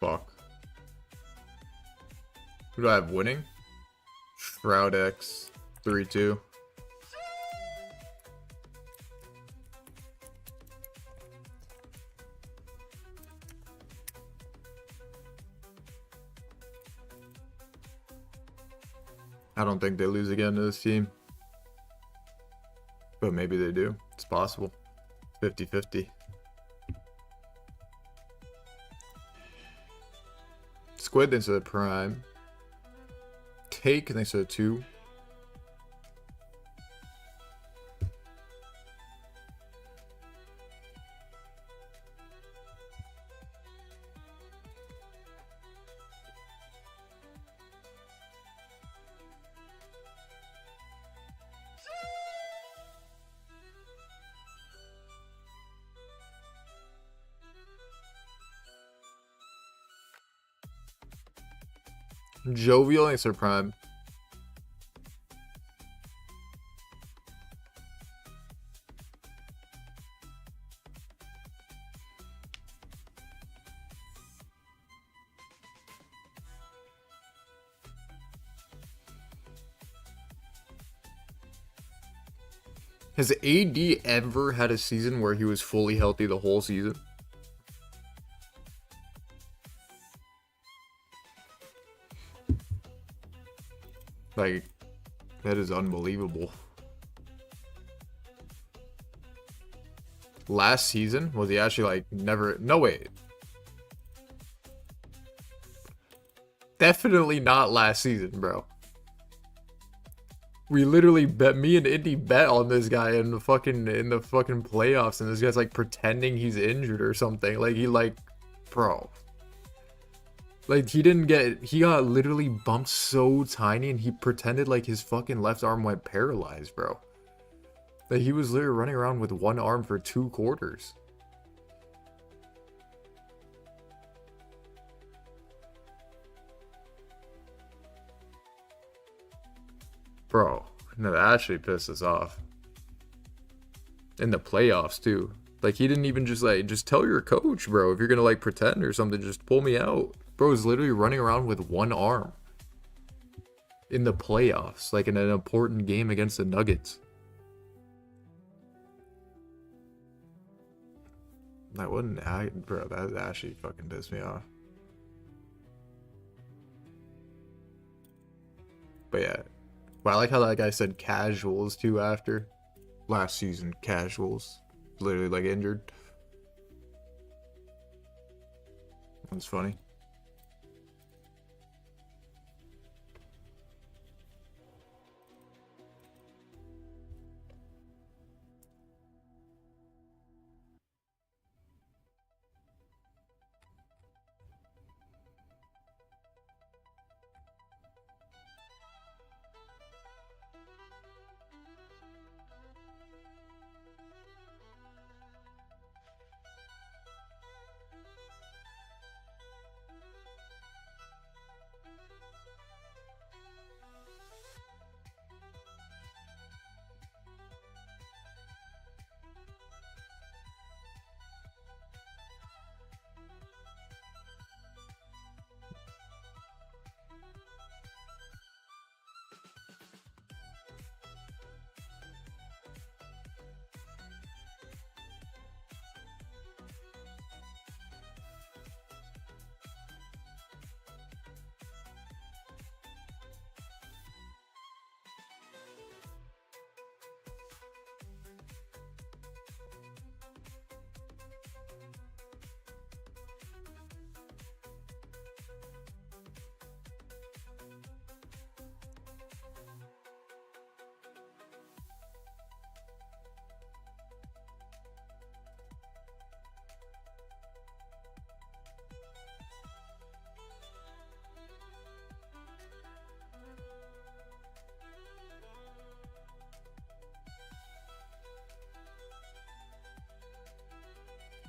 Fuck. Who do I have winning? Shroud X 3-2. I don't think they lose again to this team. But maybe they do. It's possible. 50-50. Squid thinks of Prime. Take thinks of 2. Jovial ain't their prime. Has AD ever had a season where he was fully healthy the whole season? Like, that is unbelievable. Last season, was he actually like never? No, wait. Definitely not last season, bro. We literally bet, me and Indy bet on this guy in the fucking playoffs, and this guy's like pretending he's injured or something. Like he like, bro. Like he got literally bumped so tiny, and he pretended like his fucking left arm went paralyzed, bro. Like he was literally running around with one arm for 2 quarters. Bro, no, that actually pissed us off. In the playoffs, too. Like, he didn't even just tell your coach, bro. If you're gonna, like, pretend or something, just pull me out. Bro is literally running around with one arm. In the playoffs. Like, in an important game against the Nuggets. That wouldn't... Bro, that actually fucking pissed me off. But, yeah. But I like how that guy said casuals too after. Last season, casuals. Literally like injured. That's funny.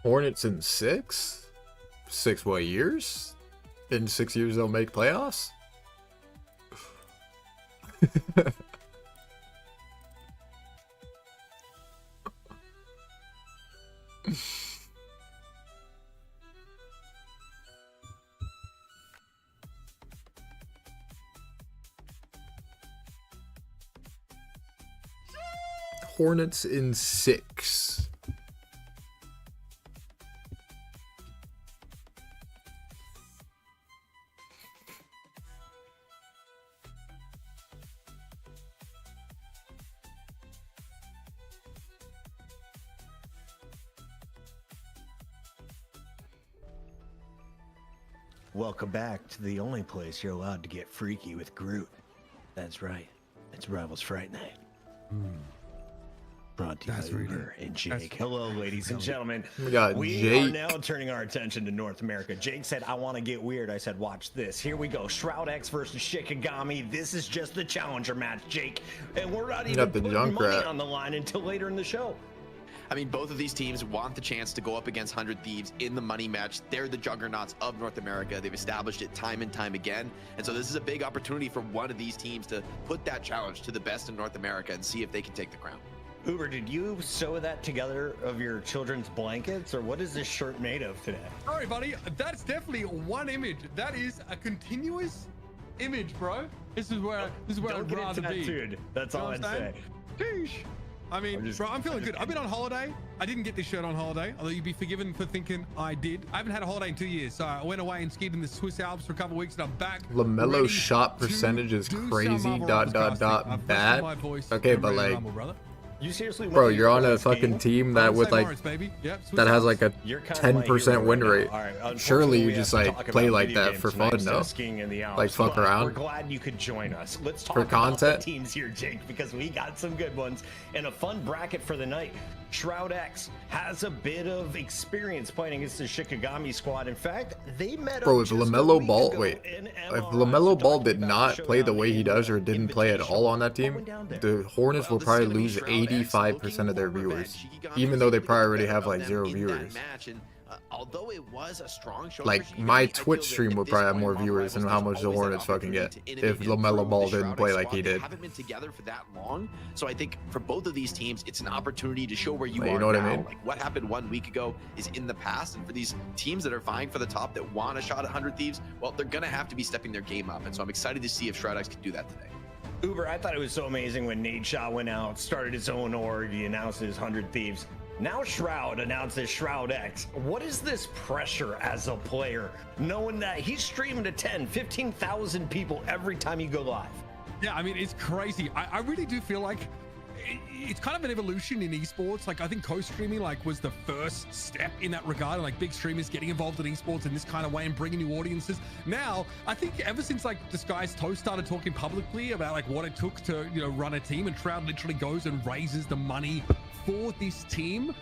Hornets in 6? 6 what years? In 6 years they'll make playoffs? Hornets in 6. Welcome back to the only place you're allowed to get freaky with Groot. That's right. It's Rivals Fright Night. Brought to you by Uber and Jake. Hello, ladies and gentlemen. We got We Jake. are now turning our attention to North America. Jake said, I want to get weird. I said, watch this. Here we go. Shroud X versus Shikagami. This is just the challenger match, Jake. And we're not even got the putting junk money rat. on the line until later in the show. I mean, both of these teams want the chance to go up against 100 Thieves in the money match. They're the juggernauts of North America. They've established it time and time again. And so this is a big opportunity for one of these teams to put that challenge to the best in North America and see if they can take the crown. Uber, did you sew that together of your children's blankets, or what is this shirt made of today? Sorry, buddy. That's definitely one image. That is a continuous image, bro. This is where I'd rather be. That's all I'd say. Sheesh. I mean, bro, I'm feeling good. I've been on holiday. I didn't get this shirt on holiday, although you'd be forgiven for thinking I did. I haven't had a holiday in 2 years, so I went away and skied in the Swiss Alps for a couple of weeks, and I'm back. LaMelo shot percentage is crazy. ... Bad. Okay, but like, You seriously, bro, you're on a fucking team that with like that has like a 10% win rate. Surely you just like play like that for fun, no? Like fuck around. We're glad you could join us. Let's talk for about content. the teams here, Jake, because we got some good ones and a fun bracket for the night. Shroud X has a bit of experience playing against the Shikagami squad. In fact, they met Bro, up if just a LaMelo week Ball, ago wait, in if MRI. LaMelo Ball did Talking not about play the way he Showdown does or didn't play at all on that team, the Hornets will probably lose 85% of their viewers, even though they probably already have like 0 viewers. Although it was a strong show, Like my Twitch stream would probably have more viewers than how much the Hornets fucking get if LaMelo Ball didn't play like he did. Haven't been together for that long, so I think for both of these teams, it's an opportunity to show where you Like, are you know what now. I mean? Like what happened 1 week ago is in the past, and for these teams that are vying for the top that want a shot at 100 Thieves, well, they're gonna have to be stepping their game up, and so I'm excited to see if Shroud X can do that today. Uber, I thought it was so amazing when Nate Shaw went out, started his own org, he announced his 100 Thieves. Now Shroud announces Shroud X. What is this pressure as a player, knowing that he's streaming to 10, 15,000 people every time you go live? Yeah, I mean, it's crazy. I really do feel like it's kind of an evolution in esports. Like I think co-streaming like was the first step in that regard, like big streamers getting involved in esports in this kind of way and bringing new audiences. Now I think ever since like Disguised Toast started talking publicly about like what it took to, you know, run a team, and Shroud literally goes and raises the money for this team,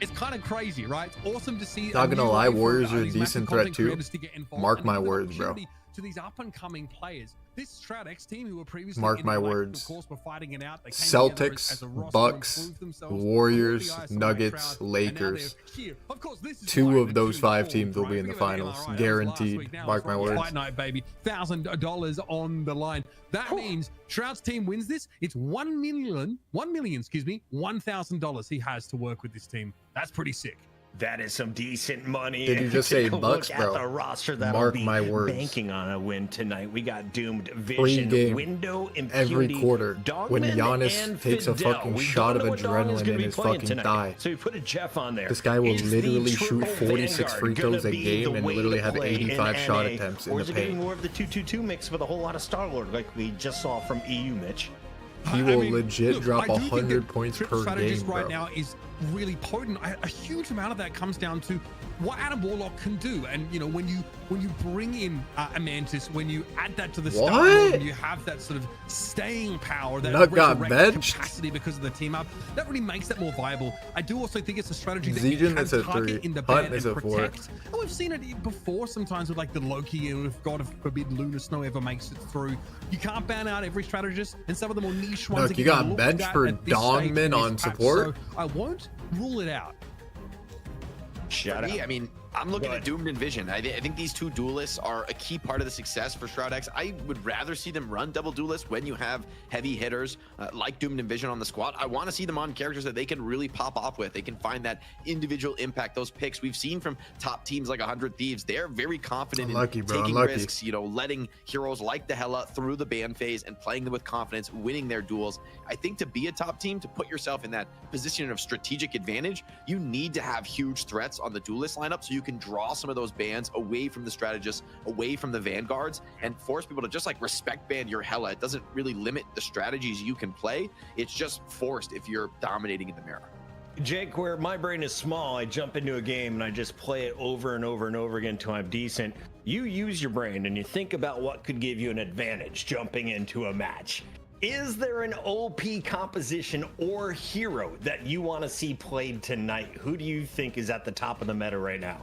it's kind of crazy, right? It's awesome to see. Not gonna lie, Warriors are a these decent massive threat too. content creators to get involved, Mark and my give an words, bro. opportunity to these up and coming players. This Shroud X team, who were previously Mark in my the black, words. of course, were fighting it out. They came together as a Celtics, roster, Bucks, improved themselves, Warriors, caught the eyes of Nuggets, Shroud, and now Lakers. they're here. Of course, this is 2 why of the those team 5 formed, teams will be right? in the We're gonna finals, get it right. guaranteed. Last week. Now Mark it's my Friday words. night, baby. $1,000 on the line. That means Shroud's team wins this. It's $1 million, $1,000 he has to work with this team. That's pretty sick. That is some decent money. Did you just say Take a Bucks, look bro? At the roster that'll Mark be my words. banking on a win tonight. We got Doomed, Free Vision, game Window, every Impunity, quarter. When Dogman, Giannis and takes a Fidel. fucking We shot don't of know what Dogman's adrenaline gonna in be his playing fucking tonight. thigh. So we put a Jeff on there. This guy will Is the literally shoot triple 46 free Vanguard throws a gonna be game the and way literally to have play 85 in shot NA? attempts in Or the is it going to paint. be more of the 2-2-2 mix with a whole lot of Star-Lord like we just saw from EU, Mitch? He will legit drop I do think 100 that points triple per strategist game, right bro. now is really potent. A huge amount of that comes down to what Adam Warlock can do, and you know, when you bring in a Mantis, when you add that to the What? start, when you have that sort of staying power, that Nut got resurrect benched? capacity because of the team up, that really makes that more viable. I do also think it's a strategy that Zijin you can is a target 3, in the Hunt ban is and a 4. protect. And we've seen it before sometimes with like the Loki, and if God forbid Lunar Snow ever makes it through, you can't ban out every strategist, and some of the more niche ones. Look, are you getting got looked benched at for at this stage Dongman in this on patch, support? so I won't rule it out. Shout Me, out. I mean, I'm looking Go at Doomed and Vision. I think these two duelists are a key part of the success for Shroud X. I would rather see them run double duelists when you have heavy hitters like Doomed and Vision on the squad. I want to see them on characters that they can really pop off with. They can find that individual impact, those picks. We've seen from top teams like 100 Thieves, they're very confident Unlucky, in bro, taking unlucky. risks, you know, letting heroes like the Hela through the ban phase and playing them with confidence, winning their duels. I think to be a top team, to put yourself in that position of strategic advantage, you need to have huge threats on the duelist lineup so you can draw some of those bans away from the strategists, away from the vanguards, and force people to just like respect ban your Hela. It doesn't really limit the strategies you can play. It's just forced if you're dominating in the mirror. Jake, where my brain is small, I jump into a game and I just play it over and over and over again until I'm decent. You use your brain and you think about what could give you an advantage jumping into a match. Is there an OP composition or hero that you want to see played tonight? Who do you think is at the top of the meta right now?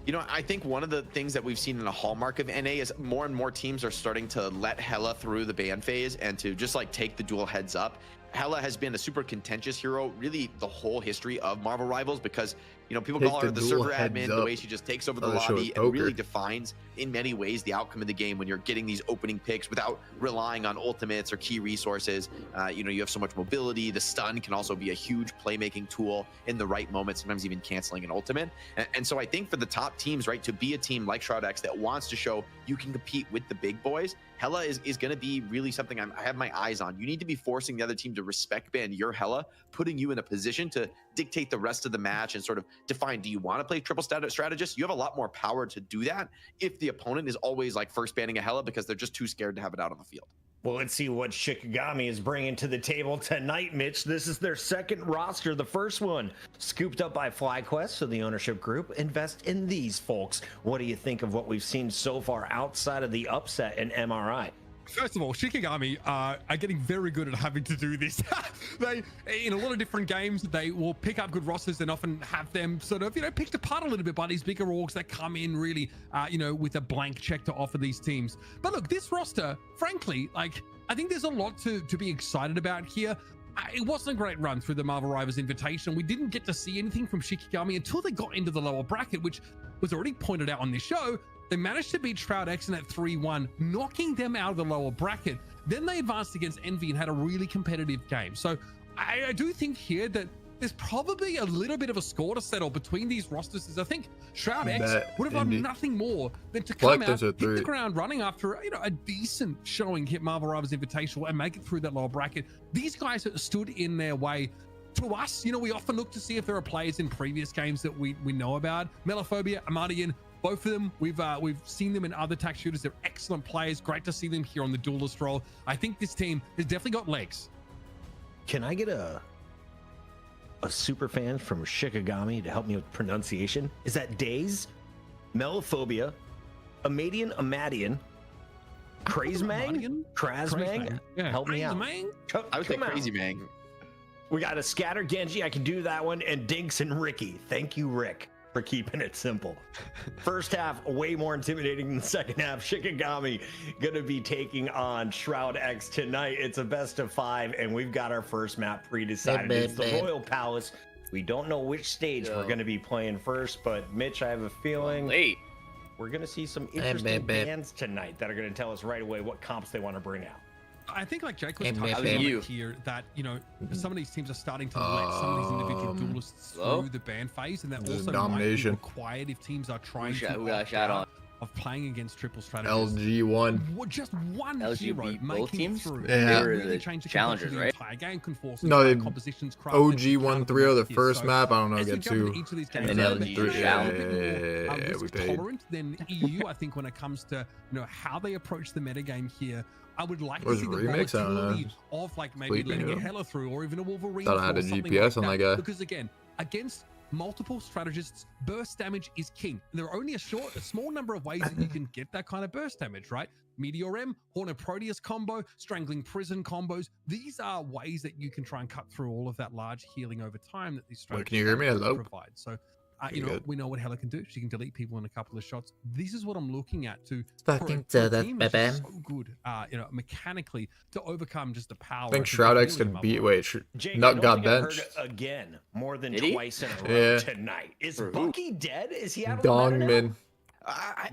You know, I think one of the things that we've seen in a hallmark of NA is more and more teams are starting to let Hela through the ban phase and to just like take the duel heads up. Hela has been a super contentious hero, really the whole history of Marvel Rivals, because people Take call her the duel server heads admin, up. the way she just takes over the Oh, the show is lobby and really poker. defines in many ways the outcome of the game when you're getting these opening picks without relying on ultimates or key resources. You have so much mobility. The stun can also be a huge playmaking tool in the right moment, sometimes even canceling an ultimate. And so I think for the top teams, right, to be a team like Shroud X that wants to show you can compete with the big boys, Hela is going to be really something I have my eyes on. You need to be forcing the other team to respect ban your Hela, putting you in a position to dictate the rest of the match and sort of define, do you want to play triple strategist? You have a lot more power to do that if the opponent is always like first banning a Hela because they're just too scared to have it out on the field. Well, let's see what Shikagami is bringing to the table tonight, Mitch. This is their second roster. The first one scooped up by FlyQuest, so the ownership group invest in these folks. What do you think of what we've seen so far outside of the upset in MRI? First of all, Shikagami are getting very good at having to do this. They, in a lot of different games, they will pick up good rosters and often have them sort of, picked apart a little bit by these bigger orgs that come in really, with a blank check to offer these teams. But look, this roster, frankly, I think there's a lot to be excited about here. It wasn't a great run through the Marvel Rivals Invitation. We didn't get to see anything from Shikagami until they got into the lower bracket, which was already pointed out on this show. They managed to beat Shroud X in that 3-1, knocking them out of the lower bracket. Then they advanced against Envy and had a really competitive game. So I do think here that there's probably a little bit of a score to settle between these rosters. As I think Shroud X would have done nothing more than to come out, hit the ground running after a decent showing, hit Marvel Rivals Invitational and make it through that lower bracket. These guys stood in their way. To us, we often look to see if there are players in previous games that we know about. Melophobia, Amadian, both of them, we've seen them in other tax shooters. They're excellent players. Great to see them here on the duelist role. I think this team has definitely got legs. Can I get a super fan from Shikagami to help me with pronunciation? Is that Days, Melophobia, Amadian, Krazmang? Yeah. Help me out. I would say Crazy Mang. We got a Scatter Genji. I can do that one. And Dinks and Ricky. Thank you, Rick, for keeping it simple. First half, way more intimidating than the second half. Shikagami gonna be taking on Shroud X tonight. It's a best of 5, and we've got our first map pre-decided. It's the Royal Palace. We don't know which stage we're gonna be playing first, but Mitch, I have a feeling we're gonna see some interesting bands tonight that are gonna tell us right away what comps they want to bring out. I think like Jake was touching on it here, that some of these teams are starting to let some of these individual duelists through the ban phase, and that also might be required if teams are trying to of playing against triple strategies. LG1. Just one hero both making teams? through. Yeah. They were Really the change the challengers, the right? entire game, can force No, compositions OG1-3 the first map. I don't know, as we get jump into two. each of these And games, then they're LG a little challenge. bit more, Yeah, we risk paid. tolerant than EU, I think, when it comes to how they approach the metagame here. I would like to see the remix? I don't know. volatility of maybe Sleeping letting a here. Hela through, or even a Wolverine. Thought I had or a something GPS like on that guy. Because again, against multiple strategists, burst damage is king. There are only a small number of ways that you can get that kind of burst damage, right? Meteor M, Horner Proteus combo, Strangling Prison combos. These are ways that you can try and cut through all of that large healing over time that these strategists can you hear me? Hello? provide. So, we know what Hela can do. She can delete people in a couple of shots. This is what I'm looking at to Fucking to the team that's just so good, mechanically to overcome just the power. I think Shroud X can beat. Wait, Jake, Nut got benched. Again, more than Did he? twice in a row Yeah. tonight. Is Bucky dead? Is he out of the meta now? Dongmin.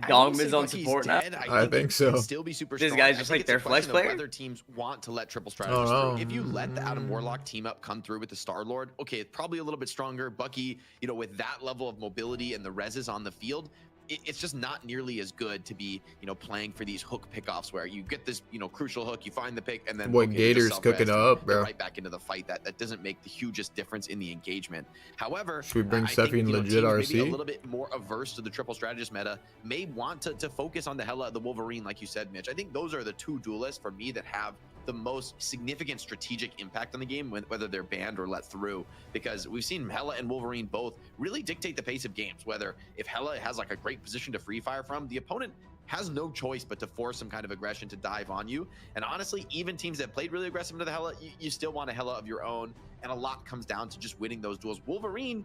Dogman's on support now? I think so. Still be super This strong. guy's I just think like it's their a flex question of player? Whether teams want to let triple strategists Oh, through. If you let the Adam Warlock team up come through with the Star Lord, okay, it's probably a little bit stronger. Bucky, with that level of mobility and the reses on the field, it's just not nearly as good to be, playing for these hook pickoffs where you get this, crucial hook, you find the pick, and then Boy, okay, you just Gator's self-rest cooking and up, get bro. right back into the fight. That doesn't make the hugest difference in the engagement. However, Should we bring I think, Sephi and legit teams maybe RC? a little bit more averse to the triple strategist meta may want to focus on the Hela, the Wolverine, like you said, Mitch. I think those are the two duelists for me that have the most significant strategic impact on the game, whether they're banned or let through, because we've seen Hela and Wolverine both really dictate the pace of games. Whether if Hela has like a great position to free fire from, the opponent has no choice but to force some kind of aggression to dive on you. And honestly, even teams that played really aggressive into the Hela, you still want a Hela of your own, and a lot comes down to just winning those duels. Wolverine,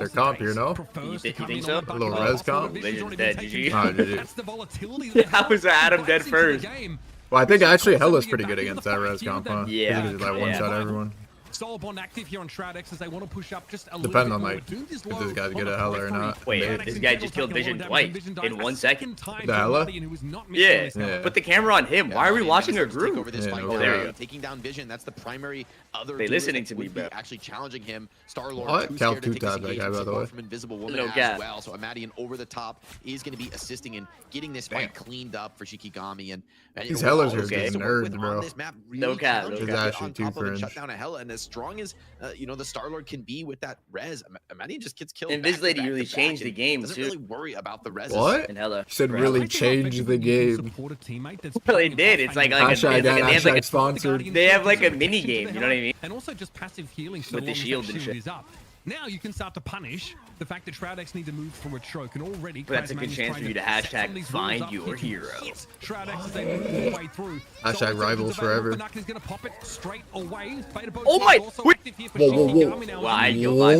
better comp here, no? prefers You to come think in so? on the A little back res of comp? the vision's Legion's already dead, been GG. taken Ah, down. GG. That's the volatility that How was Adam dead first? Well, I think actually Hella's Somebody pretty back good into against the that fight res here comp, with huh? them. Yeah. Because he could just like one shot Yeah. everyone. soul bond active here on Shroud X as they want to push up just a Depending little on, bit like, more. Doom is if low this guy's on good the at Hella or periphery. not. Wait, Shroud this X guy in just general killed taking a Vision lot of twice damage, and Vision dies in a 1 second. time The to Hella? Amadian, who was not Yeah. missing this. Put the camera on him. Why are we watching our Take group? over this Yeah, fight no now. there you go. Taking down Vision, that's the primary other They duelist listening that to me, would be bro. actually challenging him. Star-Lord What? too Cal scared to take two-tapped this that guy, engagement by the support way. from Invisible Woman No as cap. well. So Amadian over the top is going to be assisting in getting this fight cleaned up for Shikagami. And These Hellas are Okay. just nerds, bro. On this map, really No cap, challenging no to cap. get Actually on too top of and shut cringe. down a Hella. And as strong as the Star-Lord can be with that res, Amadian just gets killed. And back this to lady back really to back changed the and game, doesn't too. really worry about the res. What? And Hella. He said Bro. really I think change the effectively you game. support a teammate that's Well, playing it did. off It's like and a- on. it's like Hashtag, they have like hashtag a- sponsored. They have like a mini game, you know what I mean? And also just passive healing so With the long as that shield and shit. is up. Now you can start to punish the fact that Shroud X need to move through a choke, and already But that's a good Krasman's chance trying for you to set some hashtag of these find walls up. your He can hero. hit Shroud X as they move their way through. Hashtag Solid rivals surgeons available. forever. Is going to pop it straight away. Beta Boat Oh is my- also wait. active here for Whoa, whoa, whoa. Shikagami now. Why, yo, What?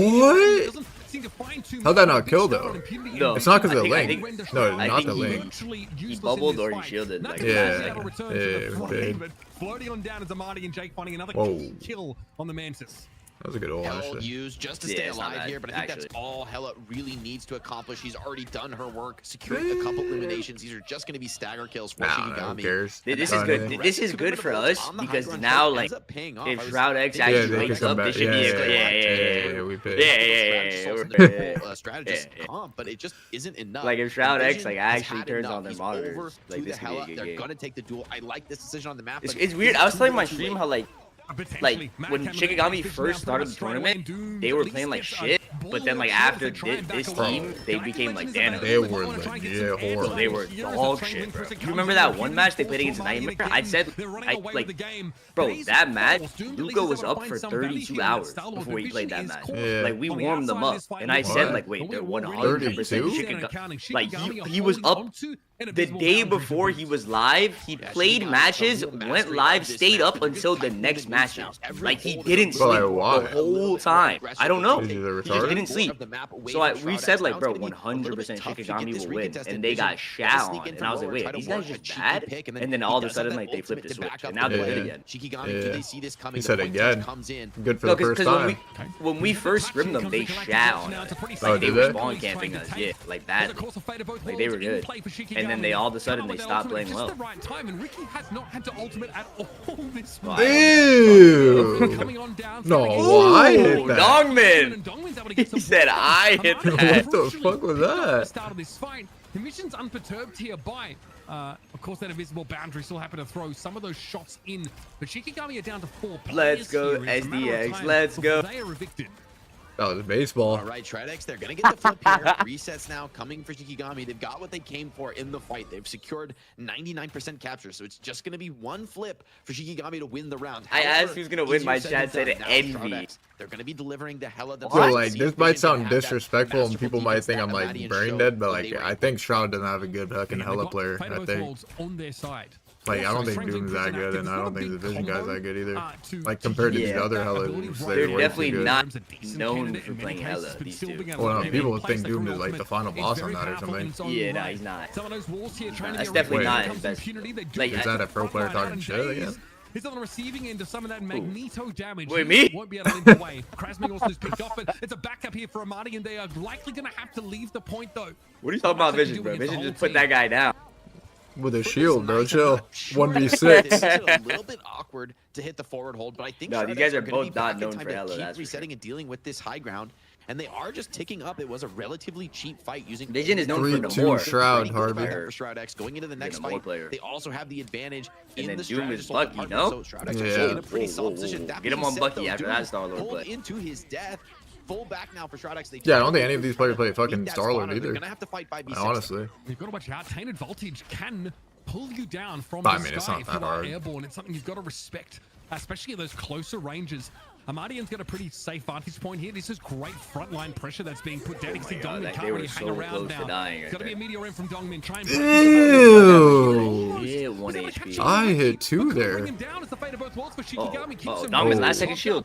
Doesn't seem to find too How'd that much. not kill, Big though? Star and Impunity No. It's not 'cause I of the think- I link. think- No, I not think the he- link. Virtually He useless bubbled in this or he fight. shielded, Not like- to Yeah. mention that'll return to the Yeah, front, big. but floating on down as Amadi and Jake finding another Whoa. key kill on the Mantis. That was a good old Hell shit. used just to Yeah, stay it's not alive bad, here, but I think actually. that's all Hella really needs to accomplish. He's already done her work, securing a couple eliminations. These are just going to be stagger kills for Nah, Shikagami. who cares? This is Done good. it. This is good for us because now, like, if Shroud X Yeah, actually they wakes can come up, back. this should be a Yeah, we paid. strategist comp, but it just isn't enough. Like, if Shroud X, Vision like, has actually had turns enough. on their He's monitors, over like, to this the could be a Hella. good They're game. gonna take the duel. I like this decision on the map. It's, but it's weird. I was telling my stream how like Potentially, when Shikagami first started the tournament, they were playing like shit. But then like after this team, they became like damn. They were like, yeah, horrible. They were dog shit, bro. You remember that one match they played against Nightmare? I said, bro, that match, Luca was up for 32 hours before he played that match. Yeah. Like, we warmed them up. And I said, like, wait, they're 100% Shikagami. Like, he was up the day before he was live. He played matches, went live, stayed up until the next matches. Like, he didn't Well, sleep like, why? the whole time. I don't know. Is He he the just retarded? didn't sleep. So we said, like, bro, 100% Shikagami will win. And they got shat on. And I was like, wait, are these guys just bad? And then all of a sudden, like, they flipped the switch. And now they're good again. Shikagami, He said again. Good for No, the first because time. when we first scrimmed them, they shat on us. Oh, Like, they did were they? spawn camping us, yeah, like badly. Like, they were good. And then they all of a sudden, they stopped playing well. Ew. No, I hit Ooh, that. Dongman! He said I hit that. What the fuck was that? Start of this fight. The mission's unperturbed here by, of course, that invisible boundary still happen to throw some of those shots in. But Shikagami are down to 4 players. Let's go, here. It's a matter of SDX, time let's before go. They are evicted. That was baseball. All right, Shroud X, they're going to get the flip here. Resets now coming for Shikagami. They've got what they came for in the fight. They've secured 99% capture, so it's just going to be one flip for Shikagami to win the round. I asked who's gonna win, my chat said Now Envy. Shroud X, they're going to be delivering the Hella. So like this might sound disrespectful and people might think I'm like brain dead, but like I think Shroud doesn't have a good fucking Hella player. I think on their side. like I don't think Doom's that good, and I don't think the Vision guy's that good either. Like compared to these Yeah. other Hellas, They're way definitely too good. not known for playing Hella, these two. Well, no, people think Doom is like the final boss on that or something. Yeah, nah, he's not. That's That's definitely not his best. Like, Is that a pro player talking shit again? He's on the receiving end of some of that magneto damage. Wait, He me? Won't be able to limp away. Krasming also is picked off, but it's a backup here for Amadi, and they are likely going to have to leave the point, though. What are you talking about, Vision, bro? Vision just put that guy down. With a shield, bro. Chill. This 1v6. is a little bit awkward to hit the forward hold, but I think No, Shroud these X guys are gonna be both not back in known time for to Hella, keep that's for resetting and dealing with this high ground, and they are just ticking up. It was a relatively cheap fight using Vision is known for 3-2 the more. Shroud, Pretty good Harvey. backup for Shroud X going into the next a more fight. player. They also have the advantage And in then the Doom is strategist Bucky, department, no? so Shroud X Yeah. is in a pretty Whoa, solid whoa, position. whoa. That Get him being on said, Bucky though, after Doom that Star-Lord pulled play. into his death. Full back now for Shroud X. They Yeah, I don't think any of these players play fucking beat that Star-Lord spotter. They're either. gonna have to fight 5v6. Honestly. You've got to watch out. Tainted Voltage can pull you down from I the mean, it's sky not if that you are hard. airborne. It's something you've got to respect, especially at those closer ranges. Amadian's got a pretty safe vantage point here. This is great frontline pressure that's being put down. Oh my God, Dongmin like, can't they were really hang so around close to now. dying right Got to be a there. meteor in from Dongmin. Try and Ew. Yeah, 1 HP. I hit 2 there. Bring him down as the fate of both worlds for Oh, Shikagami keeps oh, him Dongman's Oh. last second shield.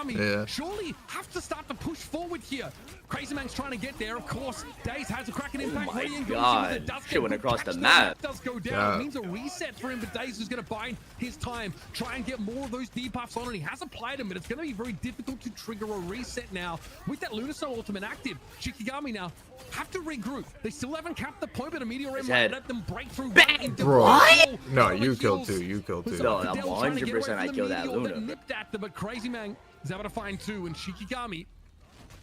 Shikagami Yeah. surely have to start to push forward both here. Crazy Man's trying to get there, of course. Daze has a cracking impact. Oh my Ready and goes God. in with it. Does Shit get went good across the catch, map. though. That does go down. Yeah. It means a reset for him, but Daze is going to bide his time. Try and get more of those debuffs on, and he has applied them, but it's going to be very difficult to trigger a reset now. With that Lunar Soul ultimate active, Shikagami now have to regroup. They still haven't capped the point, but a Meteor M might let them break through. Bro. What? No, you killed two. You killed two. No, I'm 100% I killed that Luna. Nipped at them, but Crazy Man is able to find two, and Shikagami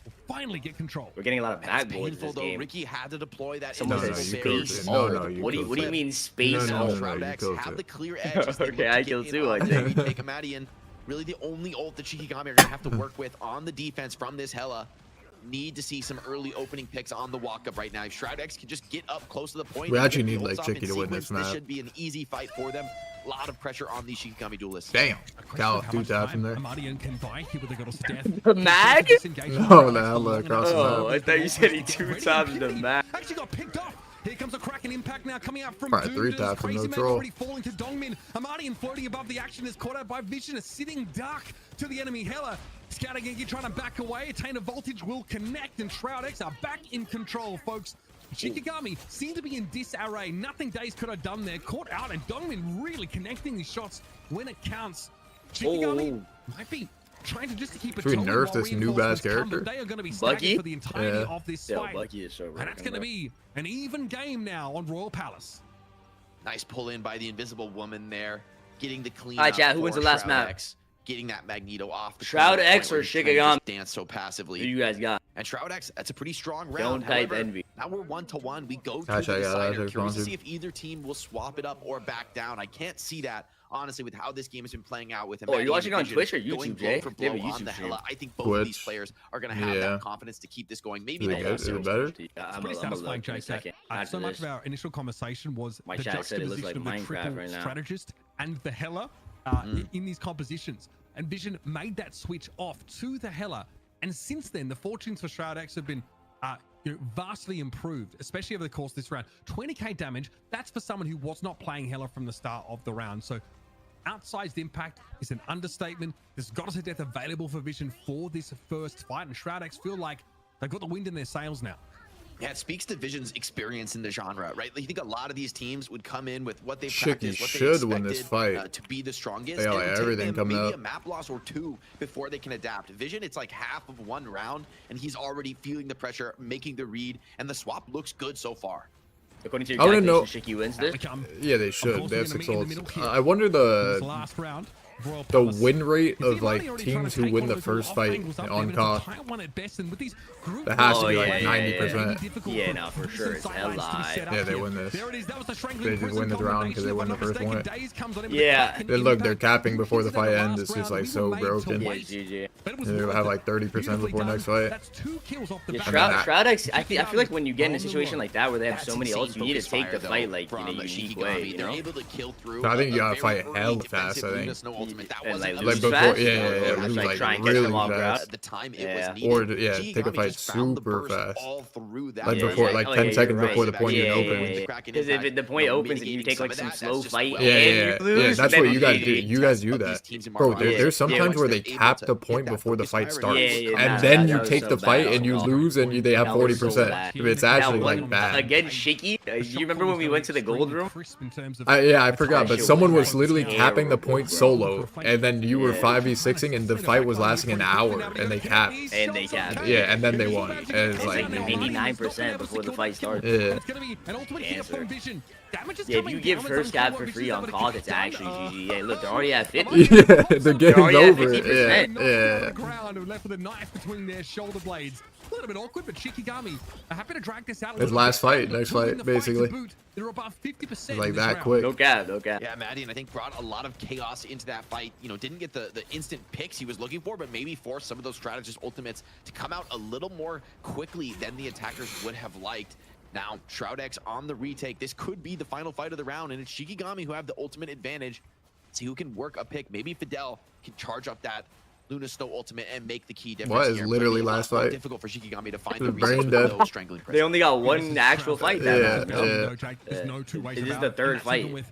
will finally get control. We're getting a lot of That's back boards painful this though. game. Ricky had to deploy that. Someone No, said you killed space. it. No, you what do killed you it. mean space? No, Shroud you X killed have it. the clear edge. as they look Okay, to I get killed in two, on I the think. retake of Maddie, and really the only ult that Shikagami are gonna have to work with on the defense from this Hela. Need to see some early opening picks on the walk up right now. If Shroud X can just get up close to the point. We and actually get the need, like, ults off Chicky in to win this sequence, map. should be an easy fight for them. A lot of pressure on these Shikagami duelists. Damn. Cal, How 2 much taps time in there. Amadian can buy here with the Goddess of Death. The mag? No, the Hela across the Oh, I map. thought you said he 2 times the map. Actually got picked off. Here comes a cracking impact now coming out from Alright, 3 Doom. taps and no Crazy Man troll. already falling to Dongmin. Amadian floating above the action is caught out by Vision. A sitting duck to the enemy Hela. Scouting again, trying to back away. Attain a voltage will connect, and Shroud X are back in control, folks. Shikagami seemed to be in disarray. Nothing Daze could have done there. Caught out, and Dongmin really connecting these shots when it counts. Shikagami might be trying to just keep a Should we toe in nerf while this noob-ass reinforcements come, but character? They are going to be Bucky? staggered for the entirety Yeah. of this Yeah, fight. Bucky is so And that's broken, going to bro. be an even game now on Royal Palace. Nice pull in by the invisible woman there, getting the clean. Alright, chat, who wins the last map? Getting that Magneto off. The Shroud corner X point where or he's trying to just Shikagami? dance so passively. Who you guys got? And Shroud X, that's a pretty strong Don't round. type However, envy. now we're 1-1. We go to Hashtag the got decider. that, Curious to sponsored. see if either team will swap it up or back down. I can't see that, honestly, with how this game has been playing out with him. Oh, you're watching on Twitch or going YouTube, blow Jay? for They have a blow on YouTube the stream. Hela. I think both of these Twitch. players are going to have Yeah. that confidence to keep this going. Maybe Is the it whole good? Is it series. better? It's pretty I'm a satisfying, look in a Jay. second. So After much this. of our initial conversation was My the chat said it looks juxtaposition like of the Minecraft triple right now. strategist and the Hela in these compositions. And Vision made that switch off to the Hela. And since then, the fortunes for Shroud X have been vastly improved, especially over the course of this round. 20k damage, that's for someone who was not playing Hela from the start of the round. So outsized impact is an understatement. There's Goddess of Death available for Vision for this first fight, and Shroud X feel like they've got the wind in their sails now. Yeah, it speaks to Vision's experience in the genre, right? Like, you think a lot of these teams would come in with what they've Shiki practiced, what they should win this expected, fight. to be the strongest. They got, and like, it would take everything them coming maybe up. a map loss or two before they can adapt. Vision, it's like half of one round, and he's already feeling the pressure, making the read, and the swap looks good so far. According to your I wanna know- calculation, Shiki wins this. Yeah, they Of should. course, They we're have gonna 6 meet in the ults. middle here. I wonder This last round, Royal the Palace. win rate You see of like Amadi already trying teams to who take win one the of those first off fight angles up on there, but COD. it's a tight one at best, and with these group That has to Oh, be yeah, like yeah, 90%. Yeah, no, for sure. It's Yeah, they win this. There it is. That was the They just win this round because they win the first point. Yeah. Then look, they're capping before the fight ends. It's just like so broken. Yeah, GG. They'll have like 30% before next fight. That's 2 kills off the Yeah, bat. Shroud X, I feel like when you get in a situation like that where they have so many ults, you need to take the fight like in a unique way, you They're know? able to kill through. I think you a gotta very fight early hell defensive fast, I think. Luna Snow ultimate. That And, wasn't like, a Like lose before, fast? yeah, Or lose like like try and catch really them off fast. route? at the time it Yeah. was needed. Or, yeah, take a Shikagami fight just found the super burst fast. all through that. Like Yeah, before, yeah. like Oh, 10 yeah, seconds you're before the right. point even Yeah, opened. yeah, yeah. Because if the point opens and you take like some slow fight Yeah, and yeah, you lose, yeah. That's then what you guys do. GG. You guys do that, bro. There's sometimes where they cap the point before the fight starts, and then you take the fight and you lose, and they have 40%. It's actually like bad. Again, Shiki. Do you remember when we went to the gold room? Yeah, I forgot, but shit someone was was literally terrible, capping the point bro. solo, and then you were Yeah. 5v6ing, and the fight was lasting an hour, and they capped. And they capped. Yeah, and then they won. And it's It's like, like 99% before the fight starts. yeah. Answer. Yeah, if you give first cap for free on COD, it's actually GG. Yeah, look, they're already at 50. Yeah, the game's already at over. 50%. Yeah. Left with a knife between their shoulder blades. A little bit awkward, but Shikagami are happy to drag this out. His last fight, next fight, basically. They're above 50% Like in this that round. quick. No cap, no cap. Yeah, Maddie, and I think brought a lot of chaos into that fight. You know, didn't get the instant picks he was looking for, but maybe forced some of those strategist ultimates to come out a little more quickly than the attackers would have liked. Now, Shroud X on the retake. This could be the final fight of the round, and it's Shikagami who have the ultimate advantage. See who can work a pick. Maybe Fidel can charge up that Luna Snow ultimate and make the key difference. What is here. literally But it'll be a lot last more fight? difficult for Shikagami to find The the brain reasons dead. for those strangling They pressure. only got one actual fight that Yeah, round, no? yeah. There's no two ways It is about the it. third And that's even fight. with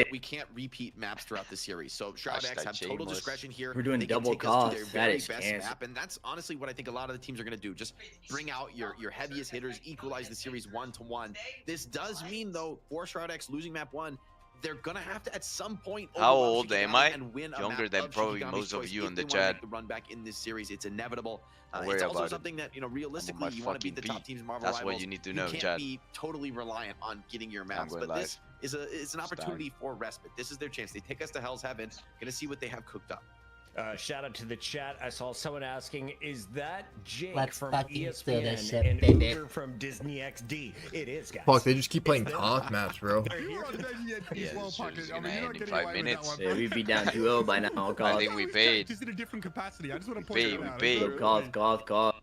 it. We can't repeat maps throughout the series. So Shroud X have total shameless. discretion here. We're doing They can double take us to their cost. That very is best cancer. map, and that's honestly what I think a lot of the teams are going to do. Just bring out your heaviest hitters, equalize the series 1-1. This does mean, though, for Shroud X losing map 1, they're gonna have to at some point. How overwhelm old am Shikagami I? and win a Younger map than of probably Shikagami's most of choice you if in the they wanna chat. make the run back in this series. It's inevitable. Don't worry It's also about it. something that, you know, realistically, my you want to beat the fucking top P. teams Marvel That's what rivals. you need to know, You can't chat. be totally reliant on getting your maps. going But this live. is an opportunity for respite. This is their chance. They take us to Hell's Heaven. Gonna see what they have cooked up. Shout out to the chat. I saw someone asking, "Is that Jake Let's from fucking do ESPN this shit, and baby." Uber from Disney XD?" It is, guys. Fuck, they just keep playing talk maps, bro. You're on Disney XD Yeah, as well, this Pocket. show's I mean, gonna you're not end in getting 5 away with minutes. that one, Yeah, bro. we'd be down 2-0 by now. I God. think we paid. Just in a different capacity. I just want to We point paid, it we out. paid. Cough.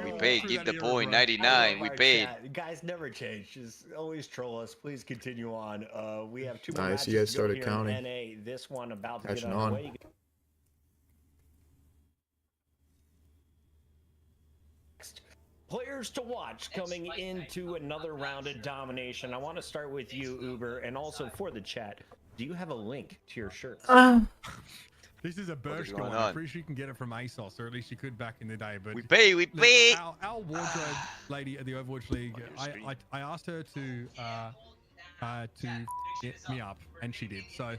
We paid. through Give that the era, point. bro. 99. We Our paid. chat. Guys, never change. Just always troll us. Please continue on. We have 2 more Nice, matches you guys to go started here in counting. NA. This one about to Catching get on. underway. Players to watch coming into another round of domination. I want to start with you, Uber, and also for the chat. Do you have a link to your shirt? This is a Bershka going one. on? I'm pretty sure you can get it from ASOS, or at least you could back in the day. But We paid. We look, paid. our wardrobe lady at the Overwatch League, I asked her to get me up, and she did. So Well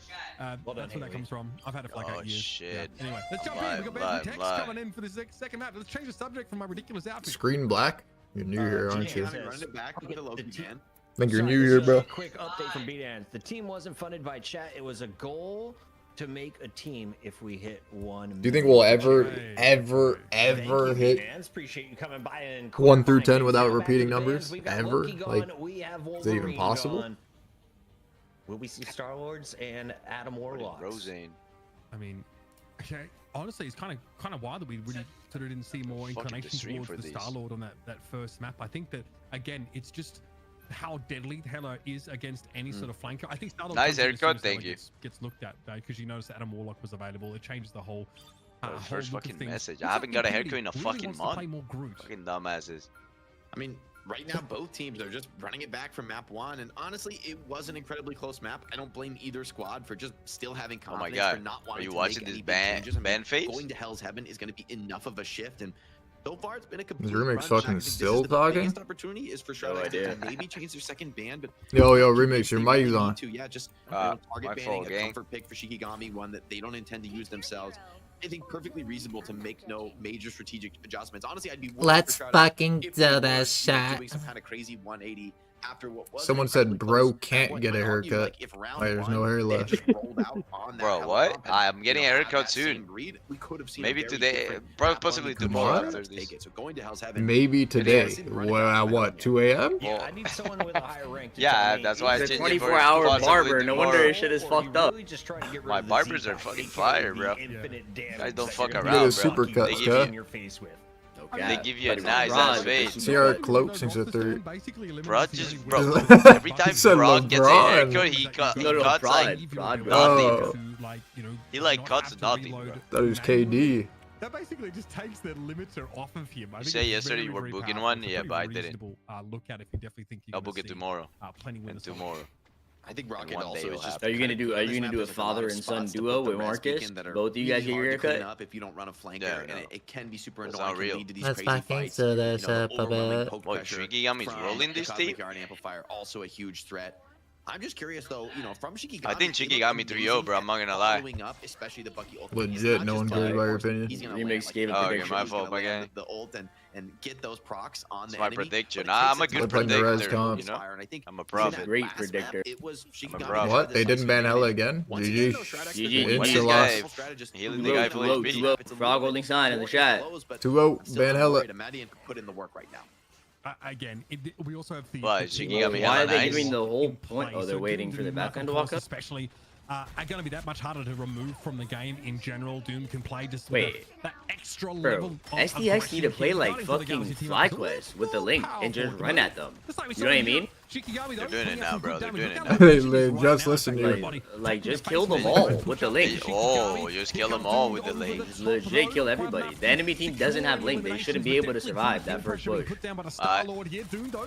done, that's where that Haley. comes from. I've had it for like Oh, 8 years. shit. Yeah. Anyway, let's jump in. Live, We've got Benji Tex live. coming in for the second map. Let's change the subject from my ridiculous outfit. Screen black? You're new here, aren't you? Jesus. Running it back with the Loki man. I think you're Sorry, new this here, is bro. a quick update from BDANs. The team wasn't funded by chat. It was a goal to make a team if we hit 1 million. Do you think we'll ever Thank you, hit BDANs. Appreciate you coming by and 1 through 10 clarifying without things. Now back to repeating the bands. numbers? We got Ever? Loki gone. Like, We have is it even Wolverine possible? gone. Will we see Star-Lords and Adam Warlocks? Rosane. I mean, okay. Honestly, it's kind of wild that we really sort of didn't see more Fucking inclination stream towards for the these. Star-Lord on that first map. I think that, again, it's just how deadly Hela is against any sort of flanker. I think Star-Lord Nice comes in as soon haircut, as Hela thank you. gets looked at, because you notice that Adam Warlock was available. It changes the whole whole First look of fucking things. message. Looks I haven't like got a Infinity haircut in a really fucking wants to play month. more Groot. Fucking dumbasses. I mean, right now both teams are just running it back from map 1, and honestly, it was an incredibly close map. I don't blame either squad for just still having Oh my confidence, God. for not Are wanting you to watching make this any big ban changes. I mean, phase? going to Hell's Heaven is going to be enough of a shift, and so far it's been a complete Remix run. fucking I think this is still the talking? biggest opportunity is for Shroud No X to idea. maybe change their second ban, but Yo, they Remix, your really mic's need on. to, yeah, just my target fault, banning, a gang. comfort pick for Shikagami, one that they don't intend to use themselves. I think perfectly reasonable to make no major strategic adjustments. Honestly, I'd be willing Let's for Shroud X fucking if do they were, this you know, shit. doing some kind of crazy 180 after what was Someone an said, incredibly "Bro close can't point." get a I'd argue, haircut. like, if round Why, there's one, no hair they left. just rolled out on that Bro, Hella what? bump and, I'm getting you a know, haircut had that soon. same read, we could have seen a Maybe very today, different bro, map possibly on the tomorrow Tomorrow? after Let's this. take it. So going to Hell's Heaven, Maybe today. Running back Well, at from what, Hell's 2 a.m.? Yeah, I need someone with a higher rank. To Yeah, tell me, that's why I He's a changed it for 24-hour possibly barber. No wonder tomorrow. his shit is or fucked you up. really just trying to get rid My of the barbers Z are buff, fucking aka fire, the bro. infinite damage Guys don't that fuck you're You around, get a bro. super cut, They give cut. in your face with. They give you a But nice LeBron, ass face. See our cloak since the third. Bro, just bro. He Every time said Bro gets a LeBron. haircut, he cuts No, like Prod. Oh. He, like, cuts nothing, bro. That was KD. That basically just takes the limiter off of him. I You think say it's yesterday very, you were very booking powerful. one? It's a Yeah, pretty but I didn't. reasonable, look at if you definitely think you're I'll gonna book it see, tomorrow. plenty And winners. tomorrow. I think Rocket one day also it'll is just. Are you gonna do? Are you gonna do a There's, like, lot father of and son spots to duo put the with rest Marcus? weekend that are Both of you guys really get your hard to clean haircut? up if you don't run a flanker, Yeah, and no. it can be super That's annoying. not Can real. lead to these Let's crazy fucking fights. do this You know, up the a overwhelming bit. poke What, pressure Shikigami's from rolling this the team? Cosmic Yard Amplifier, also a huge threat. I'm just curious though, you know, from Shikagami. I think he looked Shikigami 3-0, bro, amazing I'm not at gonna lie. following up, especially the Bucky ult. He's Legit, not no just one gonna cares about your force it, opinion. he's gonna Remix land, like, gave a the prediction. my he's gonna fault, my land guy. The ult and get those procs on It's the my enemy. prediction. But it I'm a takes good time playing the to res build comp. his fire, and I think I'm a in prophet. that Great last predictor. map, it was Shikagami prophet. had What? the They didn't decisive ban Hella advantage. again? Once GG. again, though, Shroud X, GG. they're Insta doing loss. a strategist. Healing Who the guy knows for what HP. it's a Duel, little frog bit holding sign in the more chat. close, but 2-0, I'm still ban not Hella. worried. Imadian could put in the work right now. Again, we also have the. Why, the Shikigami team Hella Why are they nice? giving the whole in point? play, Oh, they're so waiting Doom for the and background to Knuckle walk Cross up? especially are going to be that much harder to remove from the game in general. Doom can play just Wait. that extra Bro, level of SDX need to aggression play here, like regarding for the fucking Galaxy team. FlyQuest with the link and just Powerful, run at them. Just like we You saw know what I here, mean? Shikagami, though, They're doing putting it out now, some bro. good They're damage. doing it Look now. at They- how they much just right now, listened to you. everybody. Like, just Face kill them it. all with the link. Oh, just kill them all with the link. Legit kill everybody. The enemy team doesn't have link. They shouldn't be able to survive that first push. Put down by the Star-Lord here. Doom, though,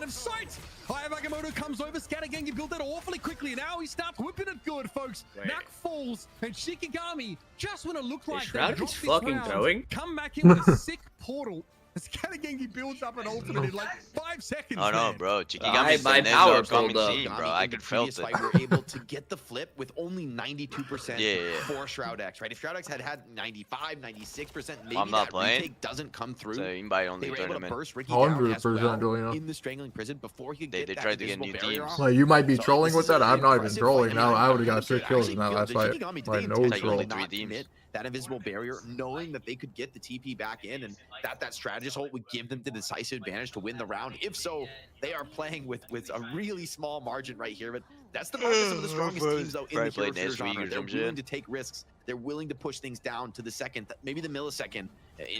line of sight. Agamotto comes over, Scattergang, you built that awfully quickly. Now he starts whipping it good, folks. Knack falls, and Shikagami, just when it looked like Shroud they is dropped this fucking round, throwing? come back in with a sick portal. Shikagami builds up an ultimate in like 5 seconds. Oh no, man. bro. Shikagami's my the power Nendo coming pulled up. scene, bro. I could felt it. Fight, were able to get the flip with only 92% for Shroud X, right? If Shroud X had 95, 96%, maybe I'm not that playing. retake doesn't come through. So invite They only were able to tournament. burst Ricky down as 100% well going on. in the strangling prison before he could They get that tried to get invisible new barrier teams. off. Like, you might be So trolling this with is that. an I'm not even impressive trolling fight. now. I would have got It 6 kills in that actually last feels fight. that Shikagami Like, did no intentionally troll. only not 3 teams. commit that invisible barrier, knowing that they could get the TP back in and that strategist ult would give them the decisive advantage to win the round. If so, they are playing with a really small margin right here, but that's the mark of some of the strongest teams though in the hero shooter genre. They're willing to take risks. They're willing to push things down to the second, maybe the millisecond,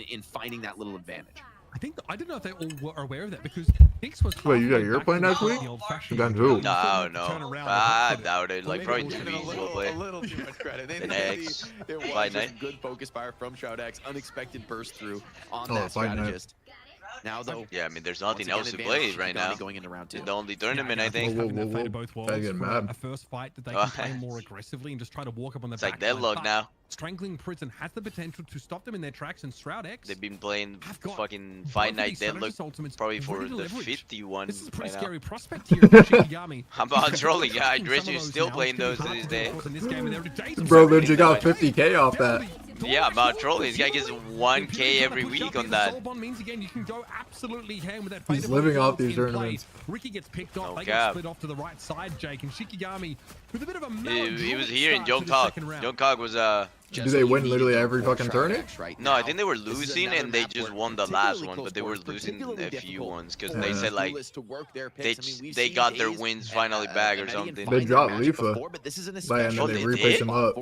in finding that little advantage. I didn't know if they all were aware of that because X was. Wait, you got your play next week? Against who? No, I don't know. I doubt it. Like, probably 2 weeks we'll play. A little too much credit. The next There was Fight just Night. good focus fire from Shroud X, unexpected burst through on Oh, that Fight Night. strategist. Now though, Yeah, I mean, there's once nothing again, else to advantage play right Shikagami now. going into round 2. It's the only tournament, I think. Whoa, Having that whoa, fate whoa. of both Gotta worlds get for mad. a first fight that they can play more aggressively and just try to walk up on the It's like back deadlock line. now. Strangling Prison has the potential to stop them in their tracks, and Shroud X. They've been playing I've got fucking both Fight of Night these strategist deadlock ultimates probably for ready to the leverage. 51 This is a pretty right now. scary prospect here for Shikagami. I'm not trolling. Yeah, I Some dread of you those still now, playing it's those gonna to be this hard day. to in this game, and every day some Bro, strategies then you got that 50k off that. Yeah, I'm not trolling. This guy gets 1k every week on that. Means again, you can go absolutely ham with that He's fate of living both off these in play. tournaments. Ricky gets picked off. No They cap. get split off to the right side, Jake, and Shikagami with a bit of a He melodramatic was here in start to the Jungkook. second round. Jungkook was Do they win literally every fucking tournament? No, I think they were losing and they just won the last one, but they were losing a few ones because they said like they got their wins finally back or something. They dropped Lifa, and then they repaced him up.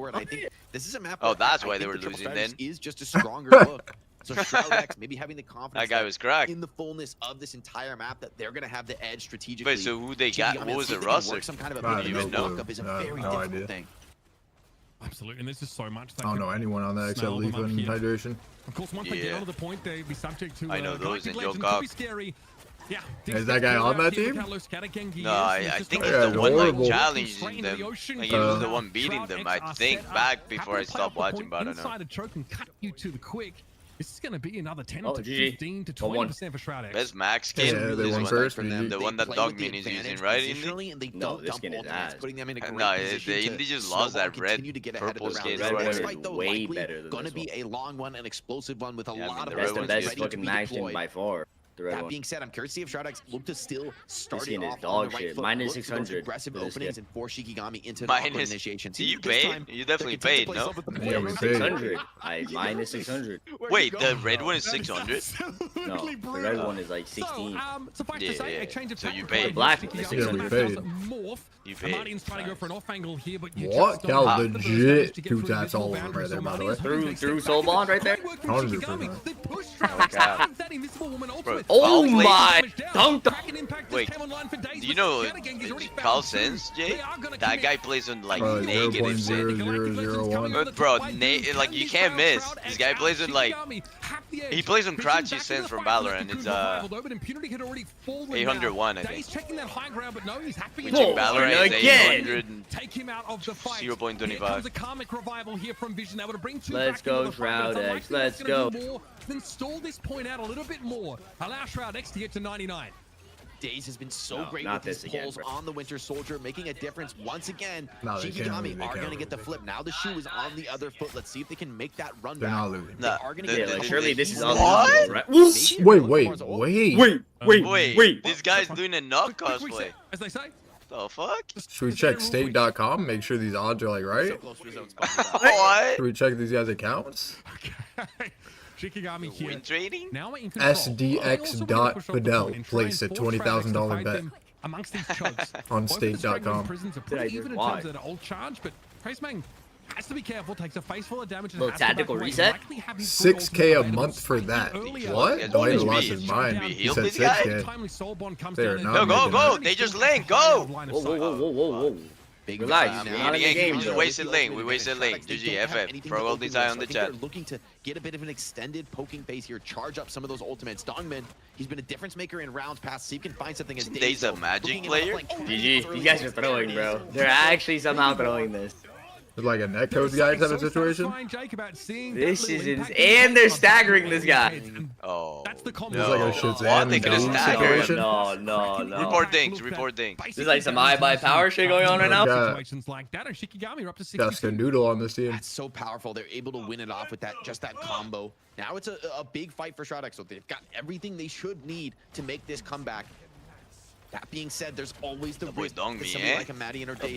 Oh, that's why they were losing then. Is just a stronger look. So Shroud X maybe having the confidence That guy was cracked. in the fullness of this entire map that they're gonna have the edge strategically. Wait, so who they got? What was the roster? Some kind of I a have even no know. is a clue. very No difficult idea. thing. Absolutely, and there's just so much. That I don't could know anyone on that except smell them Leaf up and here. Hydration. Of course, once they get Yeah. onto the point, they'd be subject to. I know those Galactic in Legend. Jungkook. Could be scary. Yeah. Is that guy on that team? No, I think Yeah, he's the one like horrible. challenging them. Like he was the one beating them. I think back before I stopped watching, but I don't know. Inside a choke and cut you to the quick. This is going to be another 10 Oh, to GG. 15 to One. 20% for Shroud X. Best max Yeah, skin. they This won one. first. The one that Dogman is using, right? Indy? No, this skin is ass. Putting them in a great No, position the to Indy just snowball lost that and continue red, to get ahead of the purple round. skin. This Red one next is fight, though, way likely better than gonna this be a long one, an explosive one with a Yeah, I mean, lot the of red That's the one's best ready to fucking be max deployed. skin by far. The red That one. being said, I'm curious to see if Shroud X look to still start skin it is off dog on the right shit. foot. Minus Look for those 600 aggressive for this openings skin. and force Shikagami into the Minus- awkward initiation. Do you This pay? time, You definitely they're paid, content to no? play yourself with the Yeah, we players. paid. 600. I minus 600. Wait, the red one is 600? No, the red one is like 16. Suffice Yeah, to say, yeah. a change of So you tactic paid. by Black Shikagami. is Yeah, we paid. Morph. You paid. Martin's trying to go for an off angle here, but you What? just Cal don't have the legit damage to get two through taps invisible all over boundaries. right there, So by the Martin's way. hoping to Through take Soul steps Bond back. right there? Great work from 100%. Shikagami. They pushed Shroud X God. out. That invisible woman ultimate. Oh I'll play- my! Down. Dunk. Kraken impact Wait, just came online for days, Do you but know Shikagagi's already Carl found two. Sense, Jay? They are gonna That commit. guy plays on like Bro, negative set. 0.0001. But bro, like you can't miss. This guy plays with like he plays on crouchy sense from Valorant. It's 801 I think. He's checking that high ground, but no, he's happy. Which in Valorant is again. 800 and Take him out of the fight. 0.25. Here comes a karmic revival here from Vision, able to bring two Let's back into go, the fight, Shroud but it's X, unlikely let's that's gonna go. do more than stall this point out a little bit more. Allow Shroud X to get to 99. Daze has been so No, great not with his this again, pulls bro. on the Winter Soldier, making a difference once again. No, they can't Shikagami lose, they are can't going to get the lose. flip. Now the shoe is on the other foot. Let's see if they can make that run They're back. not losing. They Nah, are going to the- get Yeah, the- like surely this is What? all right? Wait. This guy's doing a knock Quick cosplay. set, as they say. The fuck? Should we check state.com? Make sure these odds are like So right? close to his own spot. What? Should we check these guys' accounts? Okay. Shikagami here. Win trading? Now we're in control. SDX.Fidel placed a $20,000 bet amongst these chokes. on Both of the state.com. strangling prisons are pretty Did I even in why? terms of their old charge, but Paceman has to be careful, takes a face full of damage and Little has to back tactical away. reset? Likely have his full 6K a ultimate month for available that. earlier. What? Yeah, Dwayne it's lost me. his mind. We He healed said this guy? 6K. Timely soul bond comes They are down not and- Go, go, making go. that. They just lane. Go. Line of Whoa, sight. whoa, whoa, whoa, whoa, whoa. Big Relax, value we're now. not in the game, We though. wasted lane. We wasted lane. GG, FF. Pro Gold Design on the chat. They're looking to get a bit of an extended poking phase here, charge up some of those ultimates. Dongman, he's been a difference maker in rounds past. See if he can find something as Dave's a Magic player? GG, you guys are throwing, bro. They're actually somehow throwing this. It's like a netcode guy type of situation. This is insane. And they're staggering this guy. Oh. That's the It's like a Shazam They could have Doom staggered. situation. No. Report things. Report things. This is like some I by power shit going on right now. Situations like that, and Shikagami are up to 60. Got Skadoodle on this team. That's so powerful. They're able to win it off with that combo. Now it's a big fight for Shroud X. So they've got everything they should need to make this comeback. That being said, there's always the risk that somebody like a Maddie and her days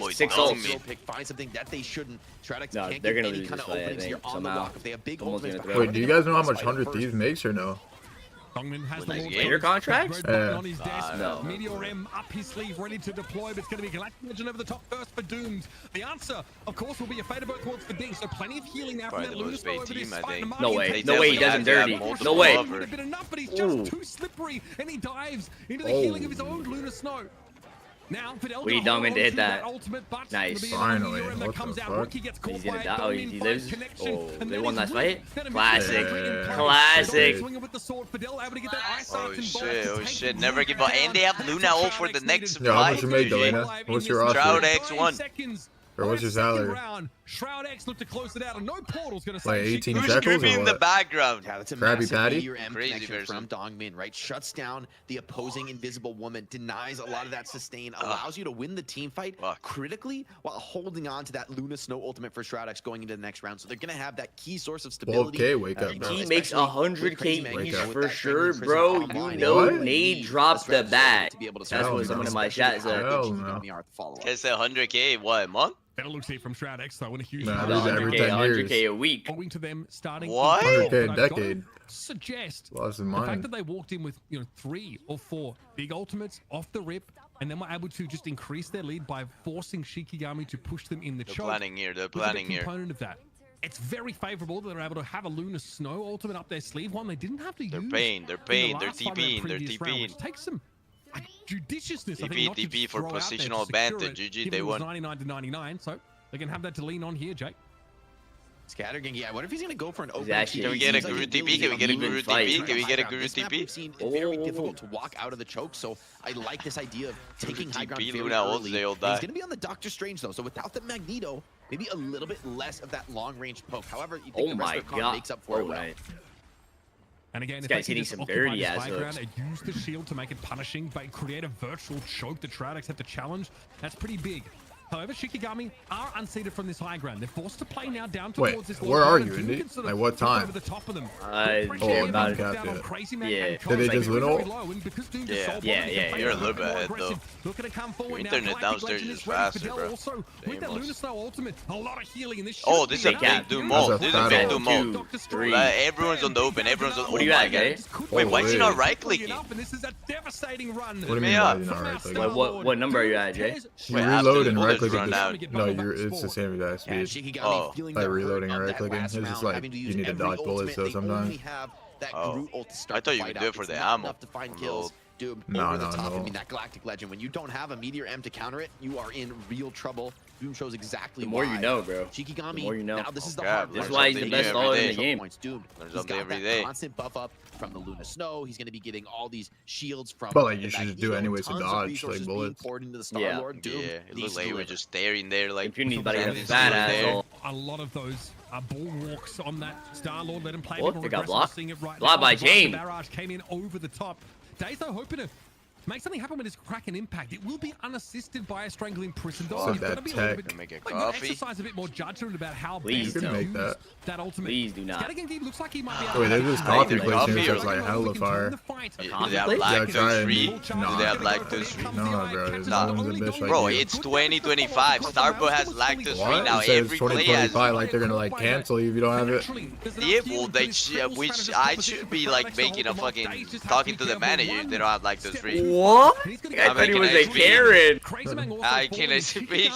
find something that they shouldn't. Shroud X can't get any kind of openings here on the block. If they have big ultimates. Wait, do you guys know how much 100 Thieves makes or no? Dongmin has the Later contracts? on his desk. No. Meteor M up his sleeve, ready to deploy, but it's going to be Galactic Legend over the top first for Doomed. The answer, of course, will be a fade of both towards for D, so plenty of healing now from that Luna Snow over this fight. No way, he does him dirty. No way. Would have been enough, but he's just too slippery, and he dives into the healing of his own Luna Snow. Now, we need Dongmin to hit that. Nice. Finally. What the fuck? He's gonna die. Oh, he lives. Oh, they won last fight? Classic. Classic. Oh shit. Never give up. And they have Luna all for the next Yeah, how fight. much you made, Delena? What's your offer? Shroud X won. Or what's your salary? Shroud X looked to close it out, and no portal's gonna Like say 18 Who's shekels screaming or in the what? background? Yeah, that's a Krabby massive Patty? Meteor M Crazy connection person. from Dongmin, right? Shuts down the opposing invisible woman, denies a lot of that sustain, allows you to win the team fight critically while holding on to that Luna Snow ultimate for Shroud X going into the next round. So they're gonna have that key source of stability. 12K, wake up, bro. He makes 100K Wake each up. for sure, bro. You know, Nade dropped the bat. That's what someone in my chat said. Hell no. It's 100K. What, a month? Better looks here from Shroud X though, in a huge Nah, round. these every 10 years. 100K a week. Owing to them starting What? 100K a But I've gotta decade. Suggest Lost his the fact mind. that they walked in with 3 or 4 big ultimates off the rip, and then were able to just increase their lead by forcing Shikagami to push them in the They're choke. planning here. They're was a planning big here. component of that. It's very favorable that they're able to have a Luna Snow ultimate up their sleeve, one they didn't have to use. They're paying. They're in the paying. They're last fight of that TPing. They're previous round, which TPing. takes some judiciousness. I TP, think, not to TP just for throw out there to positional secure advantage. it, GG, given they it was won. 99 to 99, so they can have that to lean on here, Jake. Scattergang, yeah. What if he's gonna go for an open? Actually, Can we get a Guru TP? Can we get a Guru TP? Can we get a Guru This map TP? we've seen very difficult to walk out of the choke, so I like this idea of taking high ground TP, very Luna ults, early. they all And die. He's gonna be on the Doctor Strange though, so without the Magneto, maybe a little bit less of that long range poke. However, you think Oh the rest my of the comp god. makes up for it well. Right. And again, This if guy's they can hitting just some occupy dirty this ass high ground hooks. and use the shield to make it punishing, but create a virtual choke that Shroud X have to challenge, that's pretty big. However, Shikagami are unseated from this high ground. They're forced to play now down towards Wait, this where low are ground, you, and Doom Indy? can sort of Like, what flip time? over the top of them. Oh, not down capped on yet. Crazy Man Yeah. and Did they Cold. just win Very all? low, and because Doom just Yeah. sold Yeah, bodies, yeah, they you're a play little bit more ahead, aggressive. though. Looking to come forward Your now. internet Galactic downstairs Legend is ready. faster, Fidel bro. also with that Shameless. Luna Snow ultimate. A lot of healing in this. Oh, should this is be a enough. big Doom That's mode. a This is a fat big one. Doom 2, mode. 3. Everyone's on the open. Everyone's on. What do you got, guy? guys? Wait, why is he not Holy. right clicking? And this is a devastating run. What do you mean Yeah. why you're not right clicking? What number are you at, Jay? You Wait, after reload the and bullets right click run at out. the... No, it's the same exact Yeah, speed. Shikagami Oh. feeling Like the hurt reloading and of right that clicking. last It's just round, like, having to you use need to every dodge bullets, ultimate. though, They sometimes. only have that Oh. Groot ult to I start thought the you fight could do it out. for It's the not ammo. enough to find On the kills. ult. Dude, No, over the no, top. no. I mean, that Galactic Legend, when you don't have a Meteor M to counter it, you are in real trouble. Doom shows exactly The more why. you know, bro. Shikagami, The more you know. now this is the Okay, hard this This part. is why he's the something best new baller every in the day. game. Points, dude. Learn He's something got every that day. constant buff up from the Luna Snow. He's going to be getting all these shields from. But, like, you the should just do Magneto, anyways to tons of dodge, like, resources being bullets. poured into the Yeah. Star-Lord. Doom Yeah, it needs looked to like we were deliver. just staring there like. Impunity about to get a Standing fat there. asshole. A lot of those bulwarks on that Star-Lord. Let him play a Whoop, bit more they got aggressive. blocked. Seeing it right Blocked now. by The Jane. barrage came in over the top. Days though hoping to make something happen with his crack and impact. It will be unassisted by a strangling prison dog. Fuck You've got that to be a little tech. bit, Can make a like, coffee. exercise a bit more judgment about how Please best to don't. use Make that ultimate. Please do not. Scattergang looks like he might be Wait, there's this coffee Either place coffee here or- that's like hella fire. Do they have Conflict? Yeah, lactose try free? and- Do Nah. they have lactose free? No, bro, there's Nah. no one's a bitch like Bro, you. it's 2025. Starbucks has lactose free What? now. It says Every play has. 2025, like they're gonna like cancel you if you don't have it. Yeah, well, I should be like making a fucking talking to the manager if they don't have lactose free. What? I thought he was a Karen. Can I speak? Can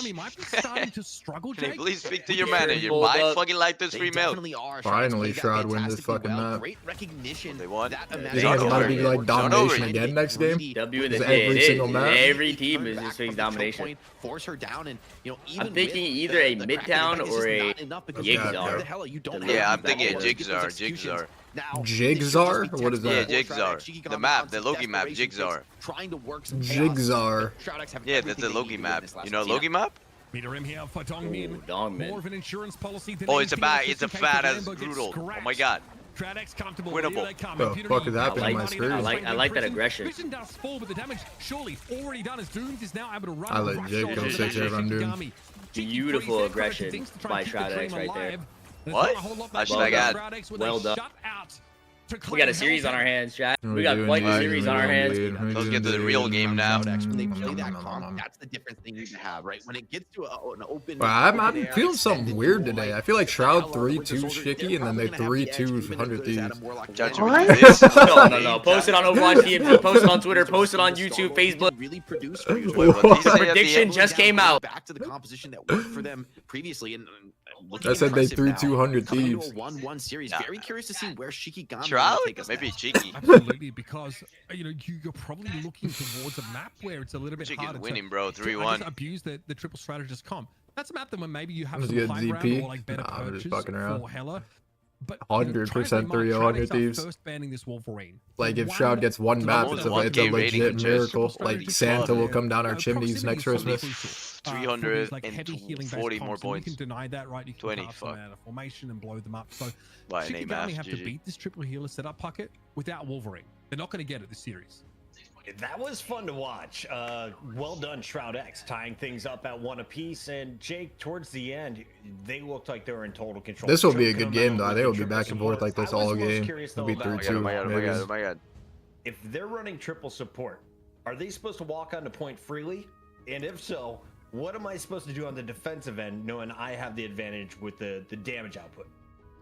you please speak to your manager? Hold Buy up. fucking lactose free milk. Finally, Shroud win this fucking map. Great recognition. They won. That You Imagine think it's over about to it. be like It's not over domination yet. again next game? W in the Is every single map? Every team is this week's domination. Force her down, and you know, even I'm thinking with either a the Midtown Kraken, it's or just a not enough because Jigsaw. how the hell are you don't Yeah, have I'm that thinking power to get those Jigsaw, executions. Jigsaw. Now, Jigsaw? it's just What is be Yeah, that? Jigsaw. Shikagami The map, on the some Loki map, desperation Jigsaw. kicks, trying to work some chaos. Jigsaw. Shroud X have Yeah, that's everything the they Loki need to win map. this last You know round. Loki map? Peter M here for Dongmin. Dongmin. More of an insurance policy than Oh, it's a anything bad, else it's a just in case fat the ass Lambo gets brutal. Oh scratched. my god. Shroud X comfortable. Winnable. Here they come. The Peter fuck E is happening money in my on screen? Australian I like that prison. aggression. Vision does fall, but the damage surely already done as Doomed is now able to run. I let rush Jake on go to the 6 back of on Doom. Shikagami. Beautiful Cheeky aggression thinks to try by and keep the Shroud X dream right there. alive. There's What? not a whole lot That's that what I got. Shroud X with Well a done. shutout to We got a claim series on Hell's our Head. hands, chat. What We are got we quite doing, the dude? series What on are our we hands. doing? What are we Let's get to the doing, real dude? game now. When they play that comp, that's the difference they need to have, right? When it gets to an open. I'm feeling something weird today. I feel like Shroud 3-2 Shicky, and then they 3-2 100 Thieves. Judge me this. No. Post it on Overwatch TMZ, post it on Twitter, post it on YouTube, Facebook. Really produce The prediction just came out. back to the composition that worked for them previously, and I said they 3-2 100 Thieves. 1-1 series. Very curious to see where Shikagami Shroud? take us Maybe next. cheeky. Absolutely, because you're probably looking towards a map where it's a little bit Chick is harder winning, bro. to 3-1. abuse the triple strategist comp. That's a map that when maybe you have Does some he get high ground ZP? or like better Nah, I'm just purchase fucking around. for Hella. But 100% 3-0 100 Thieves. First banning this Wolverine. Like if Shroud gets one map, it's a game rating legit with miracle. just Like Santa will come down our chimneys next Christmas. 340 more You points. can deny that, right? You can 20, pass them fuck. out of formation and blow them up. So By an aim Shikagami ass, have to GG. beat this triple healer setup pocket without Wolverine. They're not going to get it this series. That was fun to watch. Well done, Shroud X, tying things up at 1 apiece. And Jake, towards the end, they looked like they were in total control. This will be a Choke good them game, out though. with They the will be triple back and forth support. like this I was all most game. curious, It'll though, be about 3-2. maybe. Oh my god. if they're running triple support, are they supposed to walk onto point freely? And if so, what am I supposed to do on the defensive end, knowing I have the advantage with the damage output?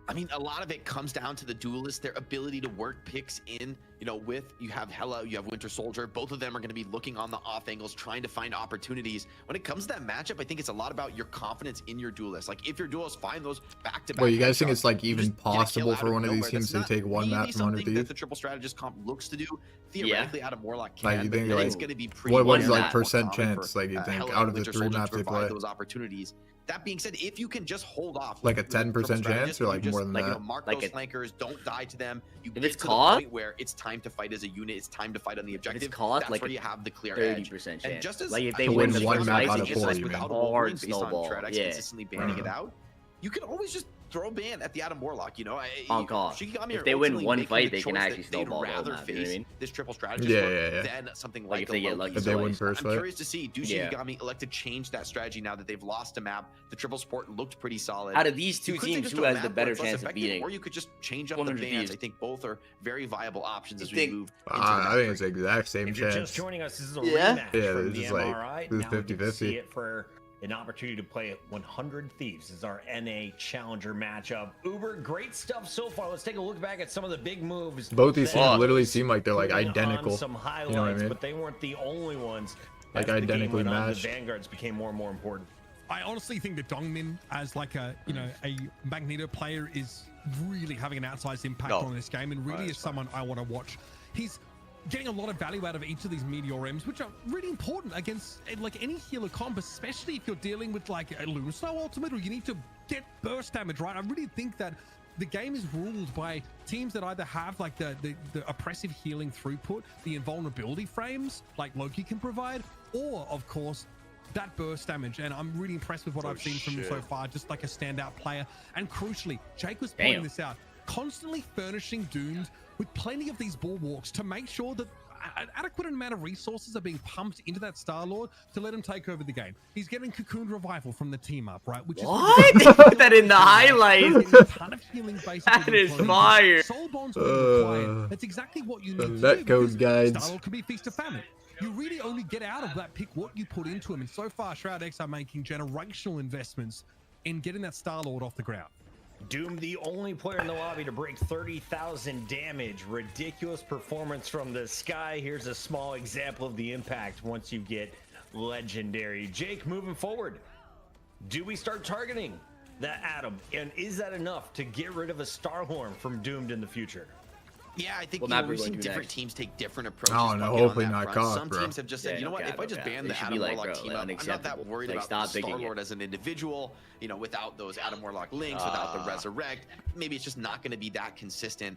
I mean, a lot of it comes down to the duelists, their ability to work picks in, you have Hella, you have Winter Soldier. Both of them are going to be looking on the off angles, trying to find opportunities. When it comes to that matchup, I think it's a lot about your confidence in your duelists. Like, if your duelists find those back-to-back Well, you guys think headshots, it's like you even just get a kill possible out for one of these nowhere. teams That's to take one maybe map from 100 something that Thieves? the triple strategist comp looks to do. Theoretically, Adam Warlock can, Like, you but think, I like, it's going to be pretty what is rare like and percent more common chance, for, like, you think, Hella out and of the Winter 3 Soldier maps to they provide play? those opportunities. That being said, if you can just hold off, Like a with the 10% triple chance strategist, or you like just, more than that? mark Like those a- flankers, don't die to them. You If get it's to the caught- point where it's time to fight as a unit, it's time to fight on the objective. If it's caught, That's like where a you have the clear edge. 30% chance. And just as Like if I they think win the the one first map fight, out they of just 4, like you mean? without a hard Wolverine based on snowball. Shroud X Yeah. consistently banning it out, you can always just throw a ban at the Adam Warlock. On call. Shikagami If are they win ultimately one making fight, the they can choice actually that they'd snowball the whole rather map, you know what I face mean? this triple strategist Yeah, work yeah, yeah. than something Like like if a they get Loki. lucky If they win twice. first I'm fight. curious to see, do Yeah. Shikagami elect to change that strategy now that they've lost a map? The triple support looked pretty solid. Out of these two You could take teams, just who a has map the where better it's less chance of effective, beating? or you could just change up the 100 bans. Thieves. I think both are very viable options as You we think- move into the I think next it's the exact same If you're chance. just joining us, this is a Yeah? rematch Yeah, from it's the just like- MRI. this is Now we get to 50-50. see it for an opportunity to play 100 Thieves. This is our NA Challenger matchup. Uber, great stuff so far. Let's take a look back at some of the big moves. Both these that teams literally seem like they're like putting on identical. Some highlights, You know what I mean? but they weren't the only ones. Like As the game identically went on, matched. The Vanguards became more and more important. I honestly think that Dongmin as like a a Magneto player is really having an outsized impact No. on this game, and really Right, is someone I want to watch. He's getting a lot of value out of each of these meteor M's, which are really important against like any healer comp, especially if you're dealing with like a Lunarsnow ultimate, or you need to get burst damage, right? I really think that the game is ruled by teams that either have like the oppressive healing throughput, the invulnerability frames like Loki can provide, or of course that burst damage. And I'm really impressed with what I've seen from him so far, just like a standout player. And crucially, Jake was pointing this out, constantly furnishing Doomed with plenty of these bulwarks to make sure that an adequate amount of resources are being pumped into that Star-Lord to let him take over the game. He's getting Cocooned Revival from the team up, right? Which What? They put that in the highlights. A ton of healing basically That is deployed. fire. Soul bonds will be required. That's exactly what you The need net to do. code because guides. Star-Lord can be feast or famine. You really only get out of that pick what you put into him. And so far, Shroud X are making generational investments in getting that Star-Lord off the ground. Doom, the only player in the lobby to break 30,000 damage. Ridiculous performance from the sky. Here's a small example of the impact once you get legendary. Jake, moving forward, do we start targeting that Atom? And is that enough to get rid of a Starhorn from Doomed in the future? Yeah, I think What map are we we've going seen to different next? teams take different approaches. I don't know, bucket on hopefully that not front. cock, Some bro. teams have just said, Yeah, you know no what, cap, if I no just cap. ban They the should Adam be like, Warlock bro, team up, I'm not that unacceptable. worried Like, about stop the picking it. Star-Lord as an individual, without those Adam Warlock links, without the Resurrect. Maybe it's just not going to be that consistent.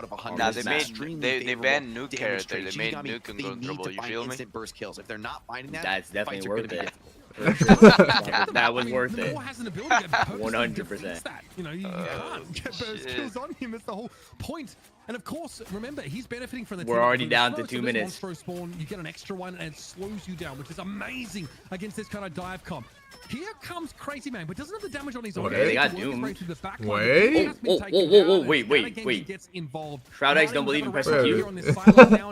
out of 100. Nah, they banned nuke character. They made nuke uncontrollable. You feel me? Instant burst kills. If they're not finding that, That's definitely worth it. For sure. That was worth it. 100%. You know, you can't get burst kills on him. That's the whole point. And of course, remember, he's benefiting from the We're already down to 2 minutes. Monstro spawn, you get an extra one and it slows you down, which is amazing against this kind of dive comp. Here comes Crazy Man, but doesn't have the damage on his own. They got doomed. Wait. Gets involved. Shroud X don't believe in pressing Q.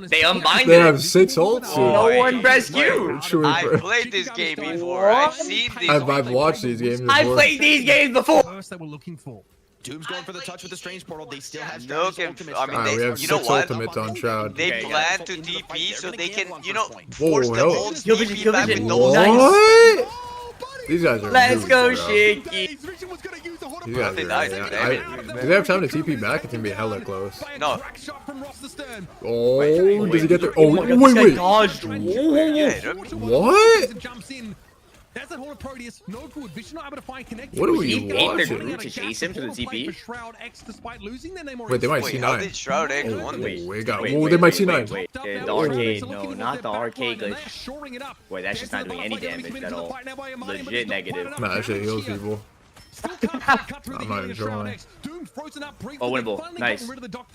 They unbind They it. have 6 ults. No one pressed Q. I played this game before. I've seen this. I've watched these games before. I played these games before. First, they were looking for. Doom's going for the touch with the Strange Portal. They still have Look at, I mean, we have you know 6 what? ultimates on Shroud. They Okay, plan to TP so they can, you know, Whoa, force the hell. whole Kill vision, TP kill back vision. with those What? These guys are Let's noobs, go, bro. Shiki. These guys They are, died, yeah, damn it. do they have time to TP back? It's gonna be hella close. No. Oh, does he get there? Oh, my God, wait, this guy wait. dodged. Yeah, What? Jumps in. That's that Hornet Proteus. No good. Vision not able to find connect. What are we He ate their watching? group to chase him to the TP. Shroud X, despite losing their name Wait, they might Wait, see how 9. did Shroud X Oh, won this? we got. Wait, Oh, wait, they might wait, see 9. wait, wait. The arcade, no, not the arcade glitch. Wait, that's just not doing any damage at all. Legit negative. Nah, that shit heals people. I'm not even trolling. Oh, winnable. Nice.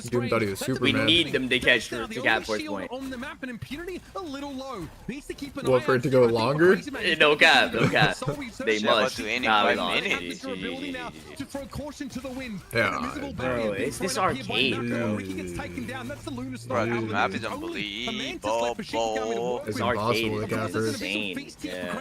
Doom thought he was We Superman. need them to catch to cap first point. What, for it to go longer? No cap, no cap. They Shit, must. to any Nah, we 5 lost. minutes. Yeah. Bro, it's this arcade, bro. Bro, this map is unbelievable. It's arcade impossible to is cap first. insane. Yeah.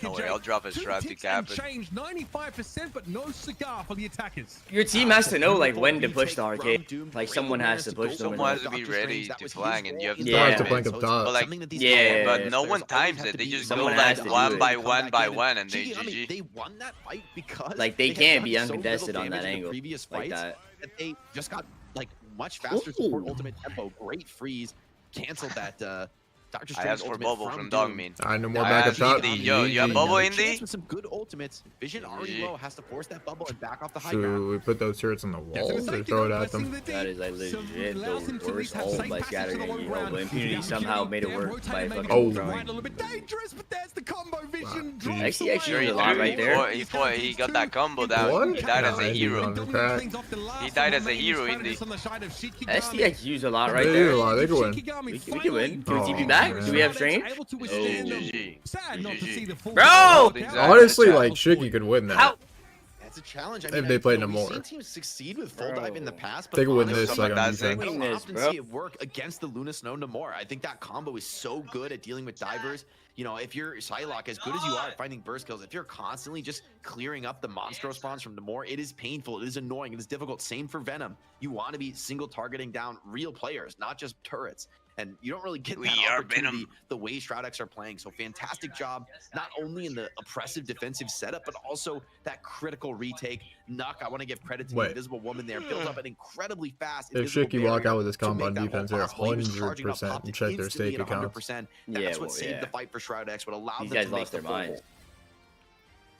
No way, I'll drop a Shroud to cap it. 95%, but no cigar for the attackers. Your team has to know like when to push the arcade. Like someone has to push them. Someone has to be ready to flank, and you have to Yeah. Have to time plank it. up top. But like, Yeah. but no one times it. They just go Someone like has to do one it. by one by one, and they GG. They won that fight because Like, they had can't done be so little uncontested on that damage in the angle previous like fights that. they just got like much faster support Ooh. ultimate tempo. Great freeze, canceled that Doctor I Strange asked for ultimate bubble from Dogmeat. I know more I back up asked top. Indy, yo, you have GG. bubble Chance Indy? with some good ultimates. Vision already GG. low, has to force that bubble and back off the high ground. Should we put those turrets on the walls or throw it at them? That is like legit the worst hold by scattering and Evo, but Impunity somehow made it work by fucking Oh. throwing. A little bit dangerous, but there's the combo. Vision Wow. drops Actually, away. a lot right there. He got that combo down. What? He died as Nah, a he's hero. on the crack. He died as a hero, Indy. SDX used a lot right They did a there. lot. They could win. We can win. Can we Oh, TP back? man. Do we have strange? GG. Bro! Honestly, like, Shiki could win that. How? That's a challenge. I If mean, they played we've Namor. seen teams succeed with full dive in the past, but They could win honestly, this, like, on That's defense. I don't Win this, often bro. see it work against the Luna Snow Namor. I think that combo is so good at dealing with divers. You know, if you're Psylocke, as good as you are at finding burst kills, if you're constantly just clearing up the monstro spawns from Namor, it is painful, it is annoying, it is difficult. Same for Venom. You want to be single targeting down real players, not just turrets. And you don't really get We that are opportunity Venom. the way Shroud X are playing. So fantastic job, not only in the oppressive defensive setup, but also that critical retake. Nuck, I want to give credit to Wait. the Invisible Woman there. Built up an incredibly fast If invisible Shiki walk barrier out with his to combo make on that whole defense, they're possible. He was charging up 100% top to check their instantly stake at accounts. 100%. Yeah, That's what well, saved yeah. the fight for Shroud X, what allowed These them guys to make lost the their full minds. goal.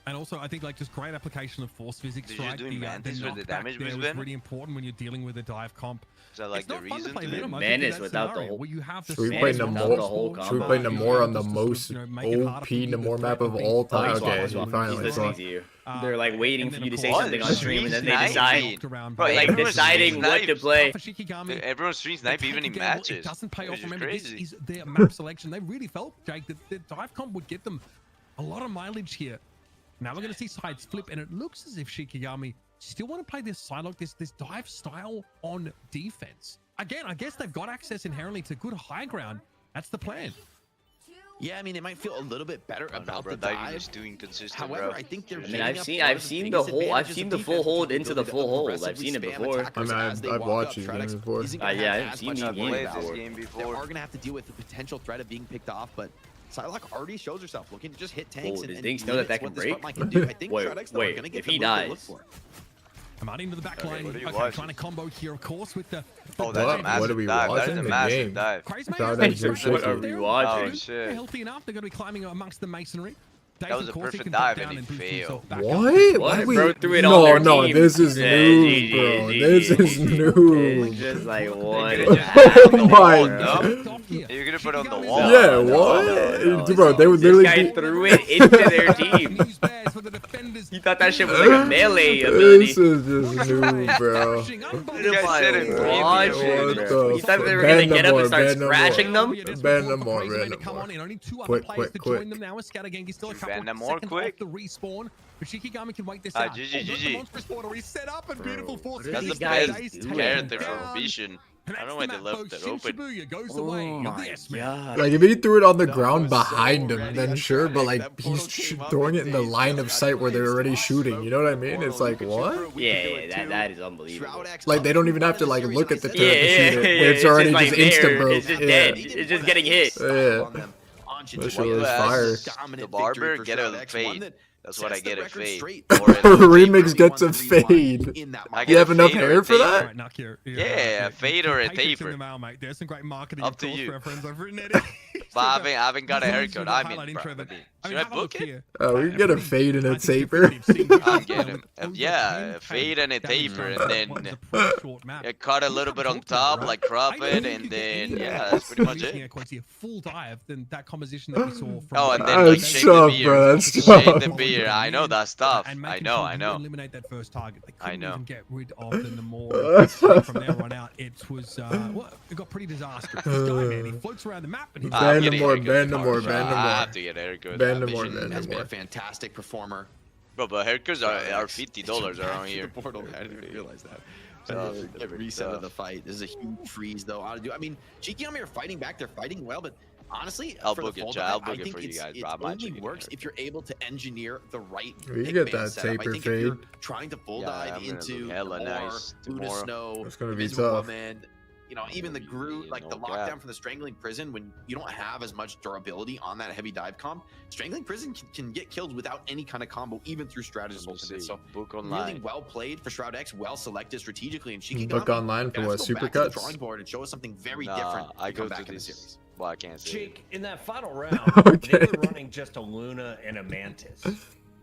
And also, I think like just great application of force physics, Did you right? do The Mantis with the knockback damage there boost, was Ben? really important when you're dealing with a dive comp. Is that like It's the not fun to reason play to Venom. do I it? think Menace that's without the scenario whole- where you have the Should we Man, play it's without Namor? the whole Should we combo. play You Namor on have the to sort of, most you know, make it harder OP for you to Namor threat map of and all beat Oh, time? he's the Okay, lost. he He's finally He's listening saw. to you. Uh, They're like waiting and for then you to of say course, something on What? stream and then they Stream decide. sniping. Bro, Like everyone's deciding what to snipes. play. Everyone streams snipe even in matches. It doesn't pay Which off. is Remember, this crazy. is their map selection. They really felt, Jake, that the dive comp would get them a lot of mileage here. Now we're going to see sides flip, and it looks as if Shikagami still want to play this Psylocke, this dive style on defense. Again, I guess they've got access inherently to good high ground. That's the plan. Yeah, I mean, it might feel a little bit better Oh, no, about bro, the diving dive. is too inconsistent, However, bro. I think they're. I mean, giving I've up seen one I've of the seen the biggest whole I've advantages seen of the full defense, hold the into the ability to full hold. I've aggressively seen it spam before. attackers I mean, as they I've walk watched up. these Shroud X games before. isn't gonna Yeah, have I've as seen much these I've games played power. this before. game They before. are gonna have to deal with the potential threat of being picked off, but Psylocke already shows herself looking to just hit tanks. Oh, does and Dinks know that limits can what this break? front line can do. I think Wait, Shroud X, though, are wait, gonna get if the he move they look dies. for. I'm out into the back Okay, lane. what are you Okay, watching? trying to combo here, of course, with the Oh, that's What? a What are massive we dive. That watching? is a The massive game. dive. Crazy Shroud Man X is versus right Shiki. there. Are we They're watching? Oh, shit. healthy enough. They're going to be climbing amongst the masonry. That was a perfect dive and he failed. What? What? We... Bro threw it on their No, team. this is new, bro. This is new. It's just like what? Oh my god. You're gonna put it on the wall. Yeah, what? Bro, they would This literally guy threw it into their team. He thought that shit was like a melee ability. This is just new, bro. He thought they were gonna get up and start scratching them. Ban them more, ban them more. Quick. Ban them more, quick. The respawn, but Shikagami can wait this Ah, out. GG. Set up and beautiful force. That's the best character for Vision. I don't know why they left it open. Oh my god. Like, if he threw it on the ground behind him, then sure, but like, he's throwing it in the line of sight where they're already shooting, you know what I mean? It's like, what? Yeah, that is unbelievable. Like, they don't even have to, like, look at the turret Yeah, to shoot it. yeah, It's already like just instant there. broke. It's just dead. It's just getting hit. Yeah. That shit was fire. The barber get a fade. That's what I get a fade. Remix gets a fade. I You get have a enough fade or hair a for taper. that? Yeah, a fade or a taper. There's some great marketing. Up to you. But But I haven't got a haircut. I mean, bro. Should I book it? Oh, we can get a fade and a taper. I'll get him. Yeah, a fade and a taper, and then cut a little bit on top, like crop it, and then yeah, that's pretty much it. Full dive, then that composition that we saw from Oh, and then like That's shake tough, the bro, beer. that's Shake tough. the beer. I know that's tough. I know. Eliminate that first target. They I couldn't know. even get rid of the Namor. From there on out, it was well, it got pretty disastrous. This guy, man, he floats around the map and he's Ban I'm them getting more, a haircut ban them more, tomorrow, ban them I more. have to get a haircut. Ban them more, Vision ban has them been a more. fantastic performer. Bro, but haircuts are $50 around here. Portal, I didn't even realize that. Reset of the fight. This is a huge freeze, though. I mean, Shikagami are fighting back. They're fighting well, but honestly, I'll for book the it, full I'll dive, I book it think for you it's, guys, it bro. I'm not only checking works it. if you're able to engineer the right You pick get man that setup. I taper think if you're fade. trying to full Yeah, dive I'm gonna into look hella Namor, nice Luna tomorrow. Snow, That's gonna be Invisible tough. Woman, you know, even the Groot, like the No lockdown cap. from the Strangling Prison, when you don't have as much durability on that heavy dive comp, Strangling Prison can get killed without any kind of combo, even through strategist We'll ultimate. see. So Book really online. well played for Shroud X, well selected strategically, and Shikagami. Book online for yeah, what, let's go back to the supercuts? drawing board and show us something very Nah, different. I to go come back to in the this. series. Well, I can't say. Jake, in that final round, Okay. they were running just a Luna and a Mantis.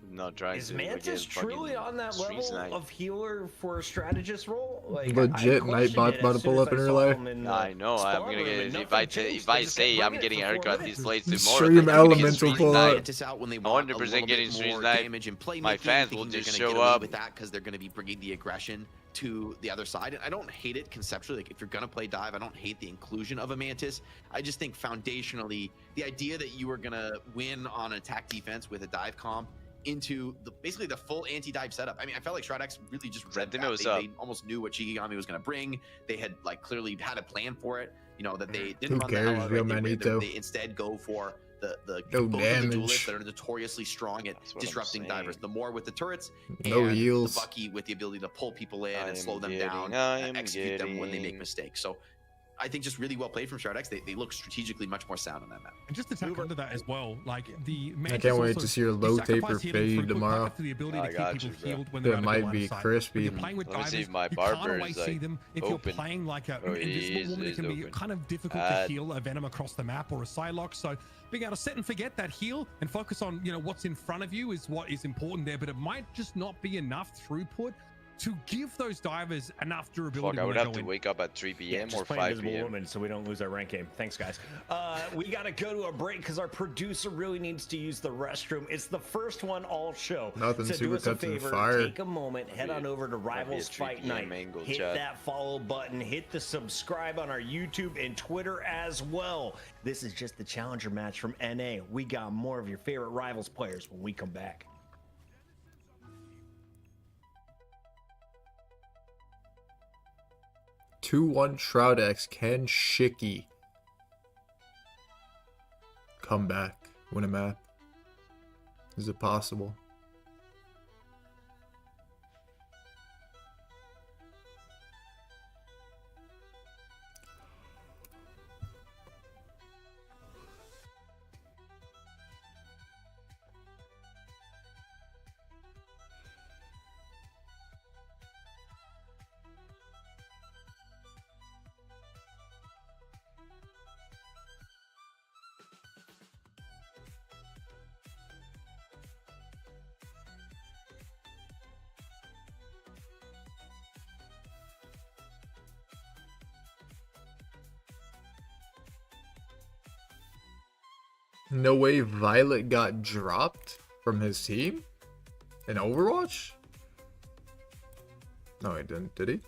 Not trying Is to. Mantis against truly fucking on that Street level Snipe. of healer for a strategist role? Like, Legit, I Nightbot's questioned it about to as pull soon up as in I real saw life. him in the I know. I'm spar gonna room, get. and If nothing changed. if They I just say kept I'm bringing getting it a for 4 haircut, minutes. these plays tomorrow. Stream then I'm getting Elemental Street pull Snipe. up. Mantis out when they 100% getting Street Snipe. My fans will just show up. with that because they're going to be bringing the aggression to the other side. And I don't hate it conceptually. Like, if you're going to play dive, I don't hate the inclusion of a Mantis. I just think foundationally, the idea that you are going to win on attack defense with a dive comp into basically the full anti-dive setup. I mean, I felt like Shroud X really just read Sentiment that. was They up. almost knew what Shikagami was going to bring. They had like clearly had a plan for it. You know, that they didn't Who run cares? the hell Real right? Magneto. They instead go for the No both of the damage. duelists that are notoriously strong at That's what I'm disrupting saying. divers. The more with the turrets, No and heals. the Bucky with the ability to pull people in I and am slow them getting- down, I and am execute them when they make getting- mistakes. So I think just really well played from Shroud X. They look strategically much more sound on that map. And just to tack onto that as well, like the I can't wait to see your low taper fade tomorrow. I got you, bro. It might be crispy. Let me see if my barber is like if open. you're playing like an Oh, he invisible woman, it is can be open. kind of difficult to heal a venom across the map or a Psylocke. So being able to set and forget that heal and focus on, you know, what's in front of you is what is important there. But it might just not be enough throughput to give those divers enough durability. Fuck, I when would they have go to in. wake up at 3 p.m. Just or play 5 Invisible p.m. Woman so we don't lose our rank game. Thanks, guys. We got to go to a break because our producer really needs to use the restroom. It's the first one all show. Nothing so do us a supercuts and favor, fire. take a moment, head on over to Rivals 3 Fight PM Night. angle Hit chat. that follow button. Hit the subscribe on our YouTube and Twitter as well. This is just the challenger match from NA. We got more of your favorite Rivals players when we come back. 2-1 Shroud X. Can Shiki come back, win a map? Is it possible? No way Violet got dropped from his team in Overwatch? No, he didn't, did he?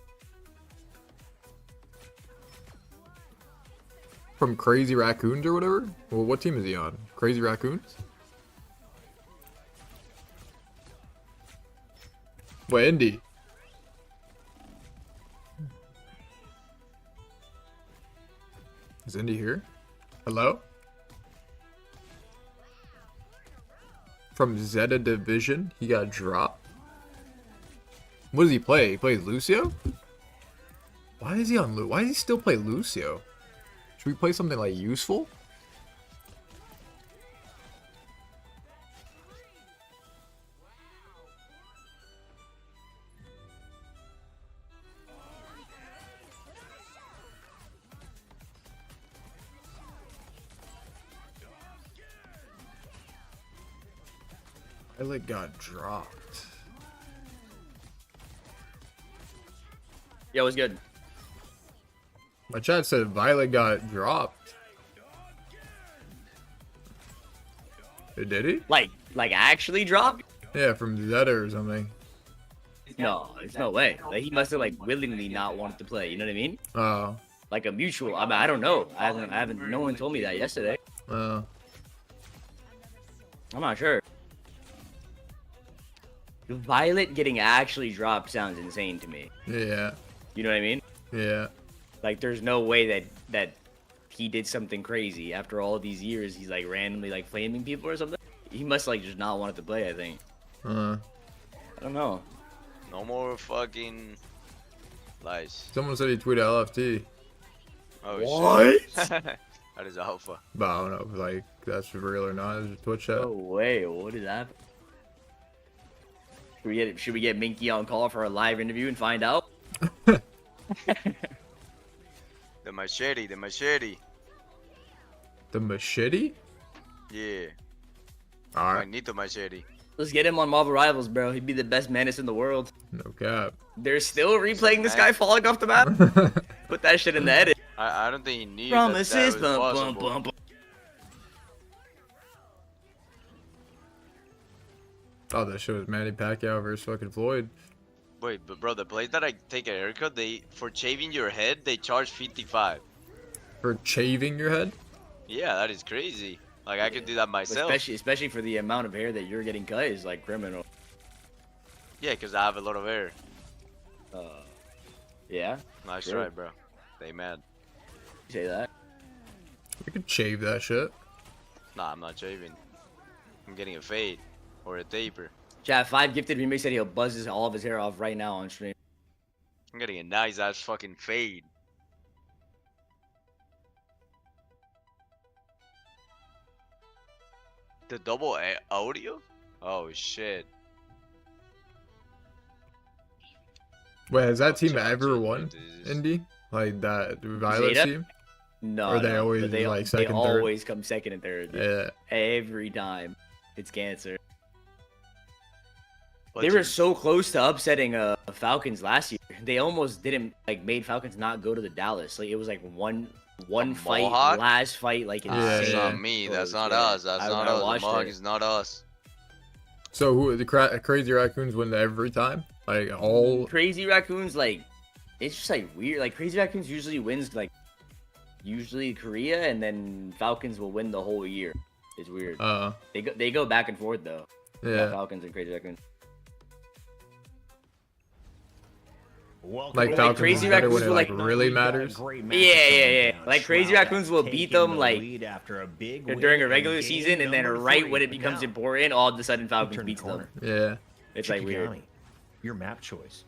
From Crazy Raccoons or whatever? Well, what team is he on? Crazy Raccoons? What, Indy? Is Indy here? Hello? From Zeta Division, he got dropped. What does he play? He plays Lucio? Why is he on why does he still play Lucio? Should we play something like useful? Violet got dropped. Yo, what's good? My chat said Violet got dropped. Did he? Like actually dropped? Yeah, from Zeta or something. No, there's no way. Like, he must have like willingly not wanted to play. You know what I mean? Oh. Like a mutual. I mean, I don't know. I haven't. No one told me that yesterday. Oh. I'm not sure. Violet getting actually dropped sounds insane to me. Yeah. You know what I mean? Yeah. Like, there's no way that he did something crazy after all these years. He's like randomly like flaming people or something. He must like just not want to play. I think. I don't know. No more fucking lies. Someone said he tweeted LFT. Oh what? shit. That is alpha. But I don't know if like that's real or not. It's a Twitch chat. No way. What is that? Should we get Minky on call for a live interview and find out? The machete, the machete. The machete? Yeah. Alright. Magneto machete. Let's get him on Marvel Rivals, bro. He'd be the best menace in the world. No cap. They're still replaying this guy falling off the map? Put that shit in the edit. I don't think he needs Promises, that. bum, bum, bum, bum. Oh, that shit was Manny Pacquiao versus fucking Floyd. Wait, but bro, the place that I take a haircut, for shaving your head, they charge 55. For shaving your head? Yeah, that is crazy. Like, I could do that myself. Especially for the amount of hair that you're getting cut is like criminal. Yeah, because I have a lot of hair. Yeah? Nice Sure. try, bro. They mad. You say that? You could shave that shit. Nah, I'm not shaving. I'm getting a fade. Or a taper. Chat, 5 gifted remix said he'll buzz all of his hair off right now on stream. I'm getting a nice ass fucking fade. The double audio? Oh shit. Wait, has that team ever won Indy? Like that Violet Zeta? team? No, Or they always like second, they third? always come second and third. Yeah. Every time. It's cancer. What They were team? so close to upsetting Falcons last year. They almost didn't made Falcons not go to the Dallas. Like it was like one fight, Mohawk? last fight, like insane. Yeah, That's yeah. not me. That's close, not yeah. us. That's not us. The watched Mohawk it. is not us. So who the Crazy Raccoons win every time? Like all Crazy Raccoons, like it's just like weird. Like Crazy Raccoons usually wins usually Korea, and then Falcons will win the whole year. It's weird. They go back and forth though. yeah. Falcons and Crazy Raccoons. Like Falcons Crazy is better when Raccoons it will, like like, really matters. Yeah. Like Crazy Raccoons will beat them like after a big during a regular season, and then right when it becomes important, all of a sudden Falcons beats them. Yeah. It's like weird. Your map choice.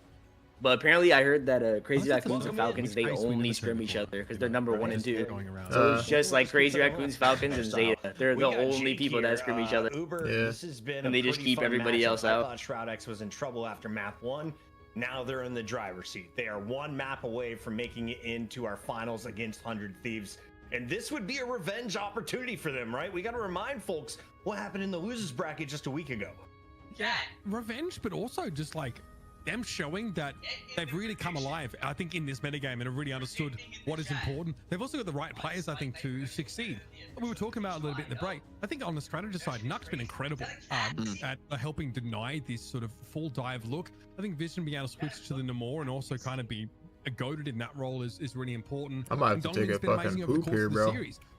But apparently, I heard that Crazy What's the Raccoons and fuck? Falcons, they It's crazy, we only never said scrim each before. other because they're number 1 and 2. Going around. So it's just like Crazy Raccoons, Falcons, and Zeta. They're the only people that scrim each other. Uber, Yeah. this has been And a they just pretty keep fun everybody matchup. else I out. thought Shroud X was in trouble after map 1. Now they're in the driver's seat. They are 1 map away from making it into our finals against 100 Thieves. And this would be a revenge opportunity for them, right? We got to remind folks what happened in the losers bracket just a week ago. Yeah, revenge, but also just like them showing that they've really come alive, I think, in this metagame and have really understood what is important. They've also got the right players, I think, to succeed. We were talking about a little bit in the break. I think on the strategy side, Nuck's been incredible at helping deny this sort of full dive look. I think Vision being able to switch to the Namor and also kind of be goaded in that role is really important. I might have to take a fucking poop here, bro.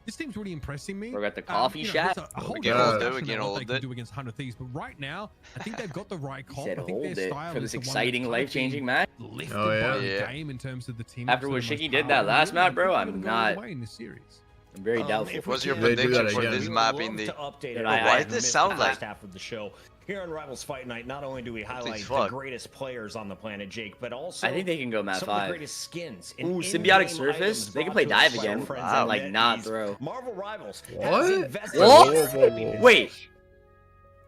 This team's really impressing me. We're at the coffee shop. We can hold it. We can hold it. Do against 100 Thieves, but right now, I think they've got the right comp. Said I think hold their it style for this is the one exciting, that life-changing match. lifted Oh, yeah. by the game in terms of the team. After what Shiki did that last map, bro, I'm not. In this series. I'm very doubtful. What's your They do that prediction for again. this map in the? Why does this sound like? Half of the show. Here on Rivals Fight Night, not only do we highlight the fuck. greatest players on the planet, Jake, but also I think they can go map some of the 5. greatest skins. Ooh, symbiotic surface. They can play dive again. Wow. Like not throw. Marvel Rivals. What? What?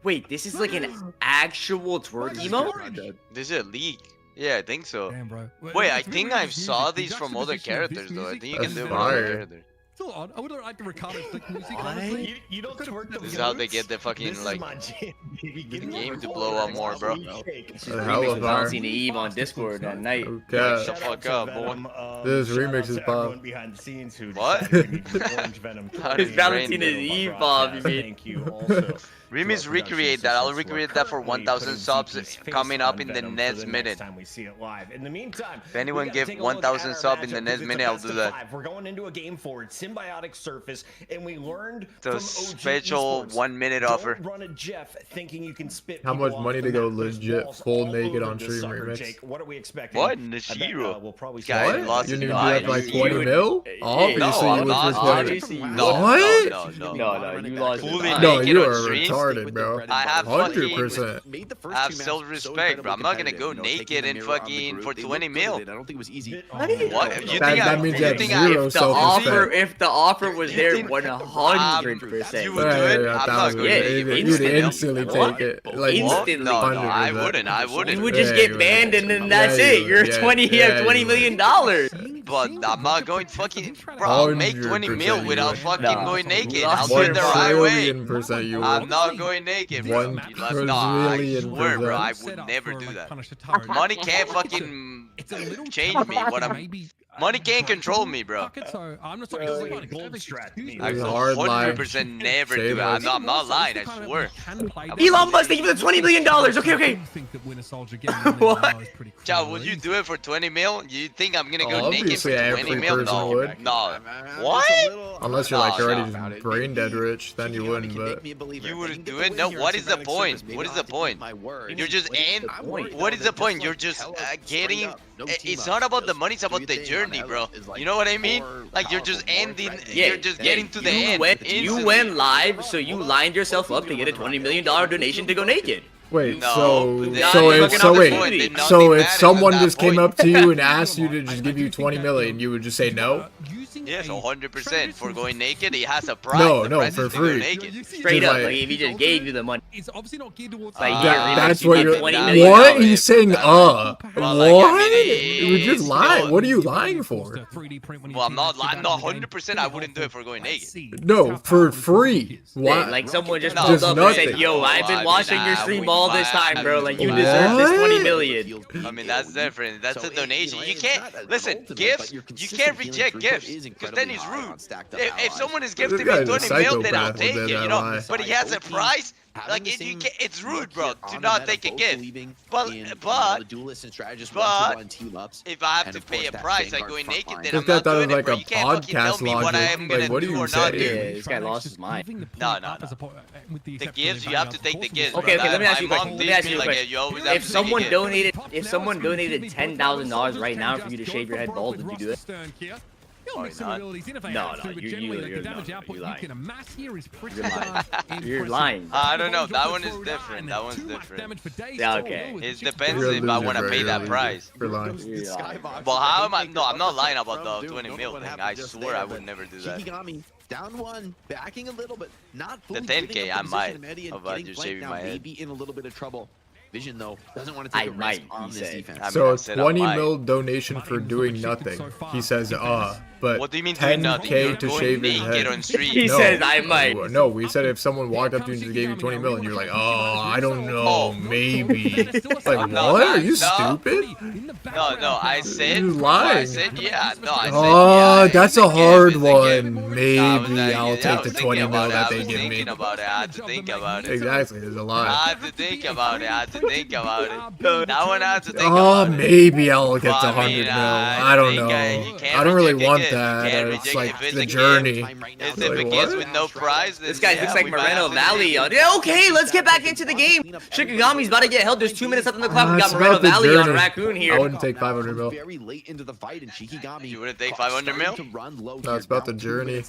Wait, this is like an actual twerk emote? This is a league. Yeah, I think so. Damn, bro. Wait, I think I saw these from other characters though. I think you can do it from other characters. Still odd. I would have liked the Ricardo Flick music. What? Honestly. You don't twerk the This is how they get the fucking like the game to blow up more, bro. This is Hell remix of with fire. Balancing the Eve on Discord at night. Okay. Shut the fuck up, boy. This remix is pop. Behind the scenes who What? Orange Venom. It's Valentina Eve, Bob. You mean? Thank you also. Remis recreate that. I'll recreate that for 1,000 subs coming up in the next minute. Time we see it live. In the meantime, If anyone we gotta give take a look 1,000 at our sub in the matchup, next 'cause it's minute, a I'll best do of that. 5. We're going into a game forward, symbiotic surface, and we learned The from OG special Esports, 1 minute don't offer. Run a Jeff thinking you can spit How people much off money the to go map. There's legit walls full all naked over on this stream sucker, remix? Jake. What are we expecting? What? I bet, Nishiro? we'll probably see Guy it. lost You his need to mind. have like You 20 would- mil? No, Obviously, I'm you would not. for 20. Obviously, No, What? no. You lost your Fully mind. No, naked you on are stream? retarded, bro. I have 100%. I have self-respect, bro. I'm not gonna go naked and fucking for 20 mil. I don't think it was easy. What? You That- think that I? means You you have think I? zero If the offer, self-respect. if the offer was there, think- 100%. You would do it? I'm not going Yeah, naked. You'd instantly. instantly What? take it. Like, Instantly. No, I 100%. wouldn't. I wouldn't. You would just Yeah, get you banned would. and then that's Yeah, it. you You're would. 20. You Yeah, have you $20 would. million. But I'm not going fucking. Bro, I'll make 20 mil 100% without you fucking Nah. going naked. Lost I'll do it the your right way. 1,000,000,000% you I'm would. not going naked, bro. 1,000,000,000%. No, I swear, bro. I would never do that. Money can't fucking change me. What I'm. Money can't control me, bro. So I'm not It's a hard line. 100% never do it. I'm not lying. I swear. Elon Musk, thank you for the $20 million. Okay. What? Chow, would you do it for 20 mil? You think I'm gonna go naked for Obviously, 20 every mil? person No, would. no. What? Unless you're Nah, like already nah. just brain dead rich, then you wouldn't, but You would do it? No. What is the point? What is the point? You're just What is the point? You're just getting. It's not about the money. It's about the journey, bro. You know what I mean? Like you're just ending. Yeah, You're just getting to the you end. went, you instantly. went live, so you lined yourself up to get a $20 million donation to go naked. wait, No, so they- so Not if even so on the wait, point. Did not so be if mad at someone that just came point. up to you and asked you to just give you 20 million, you would just say no? Yes, 100% for going naked. It has a price. No, The no, price for is to go free. naked. Straight Just up, like- like if he just gave you the money. It's obviously not geared towards. Like, Ah, yeah, That's you what get you're. $20 million. What? He's saying, Well, like, I what? mean, You just it's lie. still- What are you lying for? Well, I'm not lying. No, 100%. I wouldn't do it for going naked. No, for free. Yeah, Why? like someone just No, pulled just up and said, nothing. "Yo, I've I been mean, watching your I stream would all this lie. time, bro. Like you What? deserve this 20 million." I mean, that's different. That's a donation. You can't listen. Gifts. You can't reject gifts because then it's rude. If someone is gifting me guy's a 20 mil, then I'll psychopath take with it. that You know. lie. But he has a price. Like you can't, it's rude, bro, to not take a gift. But if I have to pay a price, like going naked, then This I'm guy not thought it doing was it, like bro. a You can't fucking tell podcast me what I am logic. gonna Like, what are do you or not saying? do. Yeah, this guy lost his mind. No. The gifts, you have to take the gifts. Okay, bro. let me ask you a My question. mom Let me teach ask me, you a like, question. you always have If to take a someone gift. donated $10,000 right now for you to shave your head bald, would you do it? Probably not. No, you're lying. You're lying. I don't know. That one is different. That one's different. Yeah, okay. It depends You're a if I loser, want to bro. pay You're that a loser. price. You're lying. You're lying. But how am I? No, I'm not lying about the 20 mil thing. I swear I would never do that. Shikagami down one, backing a little, but not fully 10K, giving up I the might, position to Medi and about getting you flanked shaving now, my head. maybe in a little bit of trouble. Vision though doesn't want to take I a risk might, on he this said. defense. I mean, So I said I 20 might. mil donation for doing nothing. He says, but What do you mean doing nothing? 10K You're to going shave his naked head. on stream. He says I might. No, we said if someone walked up to you and just gave you 20 mil and you're like, oh, I don't know, maybe. Like, what? Are you stupid? No, I said. You're lying. I said yeah. No, I said Oh, yeah. that's a hard one. I Maybe I'll take the 20 mil that they give me. I had to think about it. Exactly, there's a I lot. had to think about it. I had to think about it. That one I had to think Oh, about it. maybe I'll get to Well, 100 mean, mil. I don't think, know. you can't I don't really reject want it. that. You can't It's reject like if it's the a journey. If Like, it begins what? with no prize, This guy thinks like we might Moreno have to Valley. take it. Yeah, okay, let's get back into the game. Shikagami's about to get held. There's 2 minutes left on the clock. We got It's Moreno about the Valley on journey. Raccoon I here. wouldn't take 500 mil. Very late into the fight, and Shikagami You wouldn't take 500 mil? No, it's about the journey.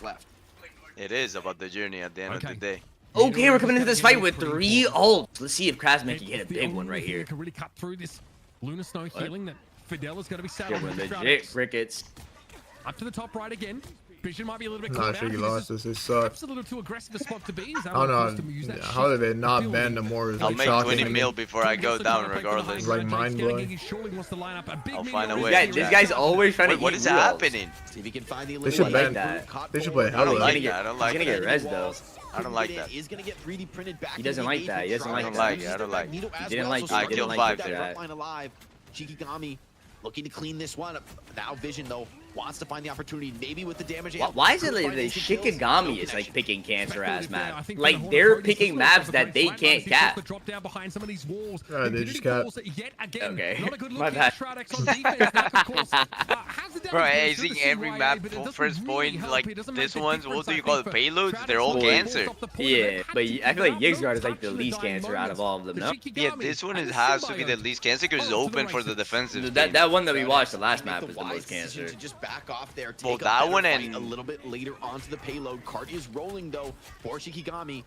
It is about the journey at the end of the day. Okay, we're coming into this fight with 3 ults. Let's see if Krasman can get a big one right here. Can really cut through this Lunar Snow healing that Fidel is going to be Yeah, saddled we're with. legit crickets. Up to the top right again. Vision might be a little bit Nah, caught out. Shiggy lost this. It sucks. Perhaps a little too aggressive a spot to be. Is that I what don't forced him to use know. that How did shift? they not ban the more is I'll like make 20 shocking. mil before I go down regardless. It's like mind-blowing. I'll find a way. Yeah, this guy's always trying to Wait, what eat is real ults. happening? See if he can find the They should I ban like that. They should play I don't Hella. like that. I don't like He's gonna get that. res though. I don't like that. Is gonna get 3D printed back. He doesn't like that. He doesn't I like don't that. like it. I don't like it. He didn't like I killed 5 for that. Alive. Shikagami looking to clean this one up. Now Vision though wants to find the opportunity, maybe with the damage. Why is it like the Shikagami is like picking cancer ass map? Like they're picking maps that they can't cap. They just got. Okay, my bad. Bro, hazing every map for first point, like this one's, what do you call it, payloads? They're all cancer. Yeah, but I feel like Yiggsguard is like the least cancer out of all of them, no? Yeah, this one has to be the least cancer because it's open for the defensive. That one that we watched, the last map, is the most cancer. Just back off there. Well, Take that a one better and- fight a little bit later onto the payload. Cart is rolling though for Shikagami.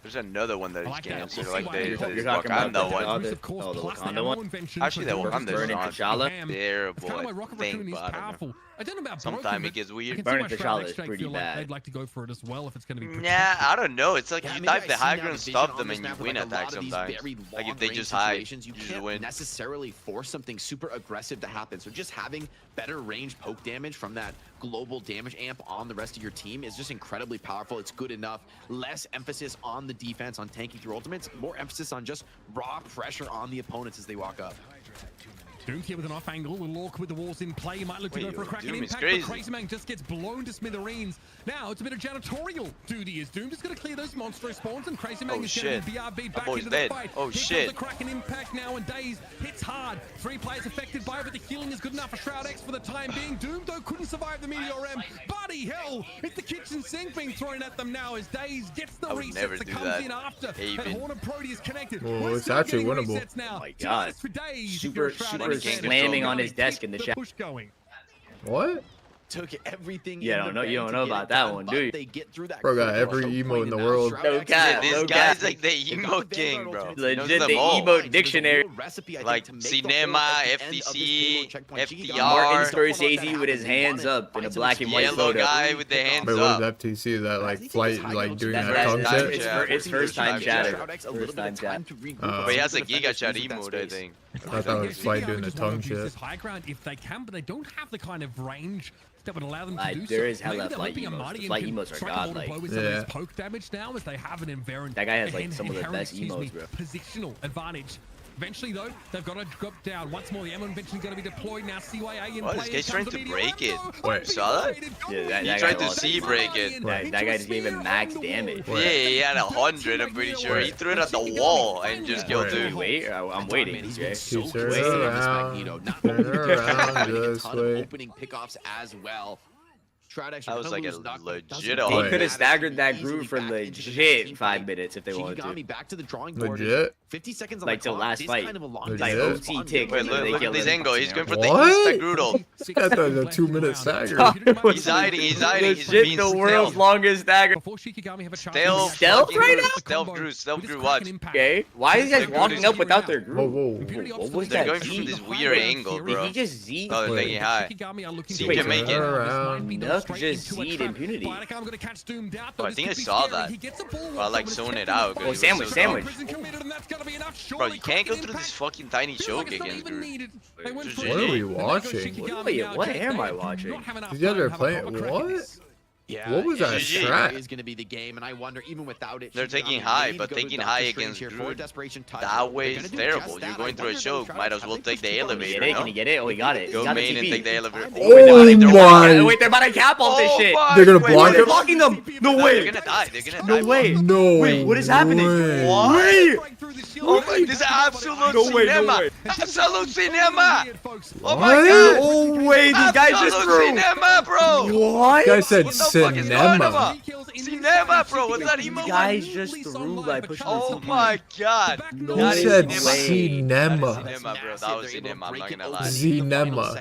There's another one that is cancer, We'll like see the why You're talking about Wakanda the one. other- oh, the Wakanda one? Actually, that Wakanda is Burning not T'Challa? terrible, I think, but I don't know. I don't know about Sometimes it gets weird. Burning T'Challa is pretty bad. They'd like to go for it as well if it's going to be Yeah, I don't know. It's like Yeah, you maybe type I the see high now ground, the vision stop on them, this and you map, win like a lot attacks of these sometimes. very Like if long they range just hide, you situations, you just can't win. necessarily force something super aggressive to happen. So just having better range poke damage from that global damage amp on the rest of your team is just incredibly powerful. It's good enough. Less emphasis on the defense, on tanking through ultimates, more emphasis on just raw pressure on the opponents as they walk up. Doom here with an off angle, a little awkward with the walls in play. He might look to go for a cracking Doom is impact, crazy. but Crazy Man just gets blown to smithereens. Now it's a bit of janitorial duty as Doom just going to clear those monster spawns, and Crazy Man Oh, is shit. going to be BRB back boy's into dead. the fight. Oh, Here shit. comes the cracking impact now, and Daze hits hard. 3 players affected by it, but the healing is good enough for Shroud X for the time being. Doom though couldn't survive the Meteor M. Bloody hell! It's the kitchen sink being thrown at them now as Daze gets the I would never resets that do comes that. in after. Haven. And Horn and Prody is connected. Whoa, We're it's still actually getting winnable. resets now. Oh my God. Just for Daze, if Super, you're a Shroud super X fan. slamming on his desk in the Keep chat. push going. What? Took everything. Yeah, in don't the know- you bank don't to know get it about that done, one, but do you? they get through that Bro got critical every choke emo point, in the and now world. Shroud No X cap, This no guy's cap. like the emo king, bro. He knows Legit them the all. emo dictionary. Like Cinema, FTC, Martin FTR, Scorsese with his hands up in a black and white yellow photo. guy with the hands Wait, up. what is FTC? Is that like flight, like doing That's- that tongue that's- shit? it's first time chatter. First time chat. But he has a Giga Chat emote, I think. I thought it was flight doing the tongue shit. High ground if they can, but they don't have the kind of range that would allow them to do so. There is hella Maybe they're flight hoping a emotes. Marty The flight can emotes are strike a hold godlike. blow with some of Yeah. his poke damage now as they have an inherent. That guy has, like, some of the best emotes, bro. Positional advantage. Eventually, though, they've got to drop down. Once more, the M invention is going to be deployed now. CYA in What, play. this guy's trying to break it. Wait. Saw that? Yeah, that He guy tried to lost. C break it. That guy just gave him max damage. Yeah, he had 100, I'm pretty sure. He threw it at the wall and just killed Wait. You him. wait, I'm waiting. He's Okay. been so Keep consistent turning in this around, Magneto. Not turn only around, getting a just ton of wait. opening pickoffs as well. Shroud X, That was like a doesn't legit matter. He could have staggered that Easily groove for back into the legit team 5 fight. minutes if they wanted to. Shikagami back to the drawing board. Legit? 50 seconds on Like the till clock. last This fight. kind of a long Like time that? is fun. OT tick. Wait, look at this angle. He's going for the What? insta-grudel. This guy thought it was a 2-minute stagger. He's hiding, he's hiding. He's Legit being the world's stealth. longest dagger. Before Shikagami have a chance Stealth, to Stealth fucking right Groot, now? Stealth Groot, watch. Okay, why are these guys They're good walking as up without their Whoa, group? whoa. What was They're that? going from Z? this weird angle, Did bro. he just Z? Oh, they're Wait. making high. See Wait, can make it. Nuck just Z'd impunity. Oh, I think I saw that. But I like zoning it out. 'cause Oh, it was sandwich, so sandwich. dumb. Bro, you can't go through this fucking tiny choke against Groot. What are we watching? Wait, what am I watching? These guys are playing. What? Yeah, What was that strat? Is going to be the game, and I wonder, even without it, They're taking high, but taking high against Groot, that way is terrible. You're going through a choke, might as well take the elevator, Can he get it? Oh, he got it. Go main and take the elevator. Oh my! Wait, they're about to cap off this shit. They're gonna block They're it. blocking them. No They're way. gonna die. They're gonna die. No way. No. Wait, what is happening? What? Wait. Oh my, this is absolute No way, no cinema. way. Absolute cinema. Oh my What? god. Oh wait, these guys just Absolute threw. cinema, bro. What? You guys said What the fuck is going cinema. on? Cinema, bro. What's that emo? These guys just threw by pushing Oh my god. Who That is said way. cinema? Cinema, bro. That was cinema. I'm not gonna lie. Cinema.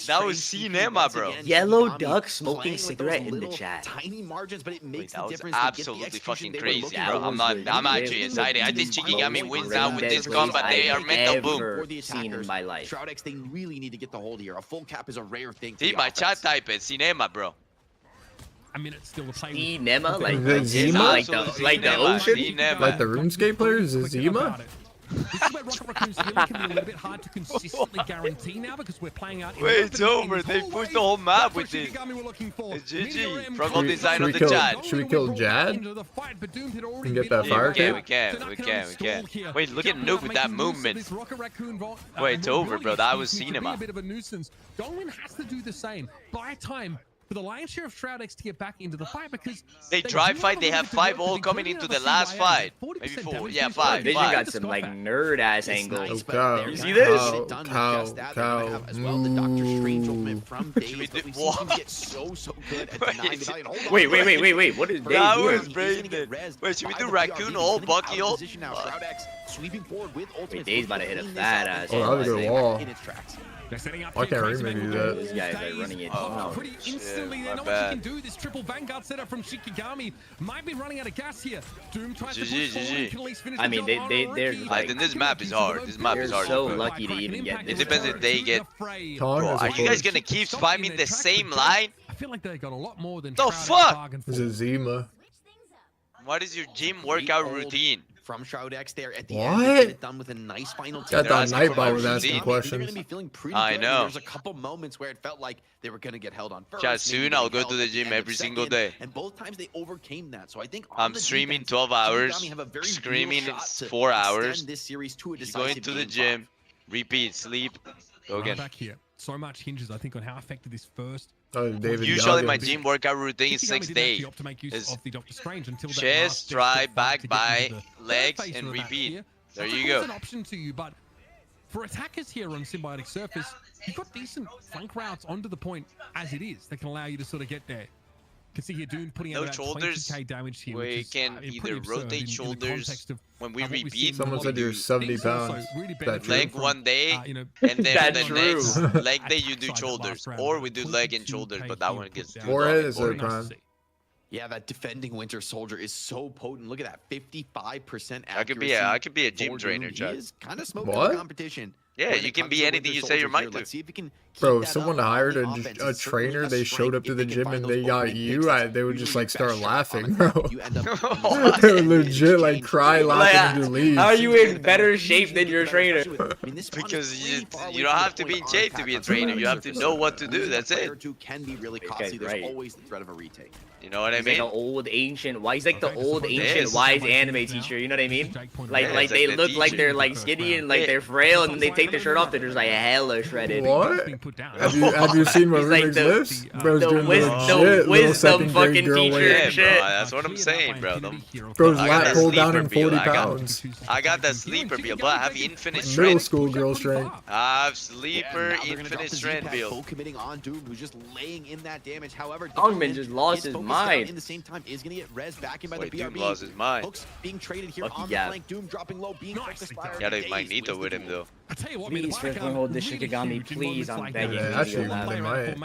That was cinema, bro. Yellow duck smoking cigarette in the chat. Tiny margins, but it makes That the was difference. to get the absolutely execution fucking they were crazy, looking bro. for. I'm actually excited. I think Shikagami wins out with this combat. They are mental boom. Ever seen in my life. Shroud X, they really need to get the hold here. A full cap is a rare thing. See, my chat type is cinema, bro. I mean, it's still a play. Cinema, like The Zima? like the ocean. Cinema. Like the RuneScape players, Zima? This is where Rocket Raccoon's healing can be a little bit hard to consistently guarantee now because we're playing out. Wait, it's over. They pushed the whole map with this. It's GG. Front design on the chat. Should we kill Jad? And get that fire Okay, tape? we can. Wait, look at Nuke with that movement. Wait, it's over, bro. That was cinema. Dolwyn has to do the same. Buy time for the lion's share of Shroud X to get back into the fight because They drive fight. They have 5 all coming into the last fight. Maybe 4. Yeah, 5. Vision got some like nerd ass angles. Cow. You see this? Cow. As well, the Doctor Strange ultimate from We Daze, but did- we've seen him get so good at denying the value. Hold on, Wait. What is That Dave was doing? brain. Wait, should we do Raccoon ult, Bucky ult? Shroud X sweeping forward with ultimate. Dave's about to hit a fat ass. Oh, that was a good wall. In its tracks. they're setting up. Why can't Rayman do that? These guys are running it. Oh, Pretty shit, instantly, they my know bad. what you can do. This triple Vanguard setup from Shikagami might be running out of gas here. Doom tries to GG, push forward GG. and can at least finish I the mean, job they're on Ricky. like- Then this map is hard. This map They're is hard. so lucky to even get this. It depends if they get. Tong Bro, is are a you guys push. gonna keep spamming the same line? I feel like they got a lot more than The Shroud X fuck? bargained This for. is Zima. What is your gym workout routine? From Shroud X there at the What? end, they get it done with a nice final Got team. that asking Nightbot for was my asking routine. They're questions. gonna be feeling pretty I good. know. There's a couple moments where it felt like they were gonna get held on first. Chat, maybe soon getting I'll go held to the at gym end of every single second, day. And both times they overcame that. So I think I'm streaming 12 hours, screaming 4 hours, this series to a going to the gym, repeat, sleep, go again. Back here. So much hinges, I think, on how effective this first. Oh, David Usually my Goggins. gym workout routine is Shikagami 6 didn't days. actually opt to make use It's of the Doctor Strange until that chest, last try, desperate fight back, to get by, into the third legs, phase and of the match repeat. here. There So you it's go. an option to you, but for attackers here on Symbiotic Surface, you've got decent flank routes onto the point as it is that can allow you to sort of get there. You can see here Dune putting No out about shoulders. 20k damage here. We which is, can pretty either absurd rotate in the shoulders context of when we what we've repeat. seen Someone from said you're Bobby. 70 Things also pounds. really That benefit true? Leg from, one day, you know, and then That's the true. next leg day you do Outside that shoulders, last round, or we do leg and 22K shoulders, but that here one put gets down. too Forehead long. is their Very nice to prime. see. Yeah, that defending Winter Soldier is so potent. Look at that, 55% accuracy. I could be a gym for trainer, Doom. Chat. He is kind of smoking What? the competition. Yeah, when it you can comes be to anything Winter you say your Soldier mind here. to. Let's see if he can keep Bro, that someone up on hired the a offense. a It's certainly trainer, a they showed strength up to if the they can gym find and those they got opening you, picks. That's they would just really like start best shot on laughing, a bro. you end up What? They would legit like cry, laugh, and do leave. How are you in better shape than your trainer? Because you don't have to be in shape to be a trainer. You have to know what to do. That's it. Can be really This costly. guy's There's right. always the threat of a retake. You know what I He's like mean? an old ancient. Why he's like the Okay, old support ancient this. wise anime teacher. You know what I mean? Like Yeah, like it's they like the look like they're teacher. like skinny and like Yeah. they're frail, and then they take their shirt off. They're just like hella shredded. What? Being put down. Have you seen what He's like Rubik's the- lives? Bro's the doing wis- legit the little wisdom second grade fucking girl teacher. weight. Yeah, bro. Shit. That's what I'm saying, bro. Bro's I got lat that pulled down sleeper in build. 40 pounds. I got that sleeper build, but I have infinite Middle strength. school girl strength. I have Yeah, sleeper now they're gonna drop infinite the strength Z-Pack, build. full committing on Doom, who's just laying in that damage. However, Dogman just lost his focused mind. down in the same time is gonna get res back in by Wait, the Doom BRB. lost his mind. Hooks being traded here Lucky on gap. the flank. Doom dropping low, being Nice. focused by Yeah, Daze they Magneto wins with the him duel. though. I tell you what, Please, man, the Franklin, hold this Shikagami, please, I'm begging you. Actually, they might.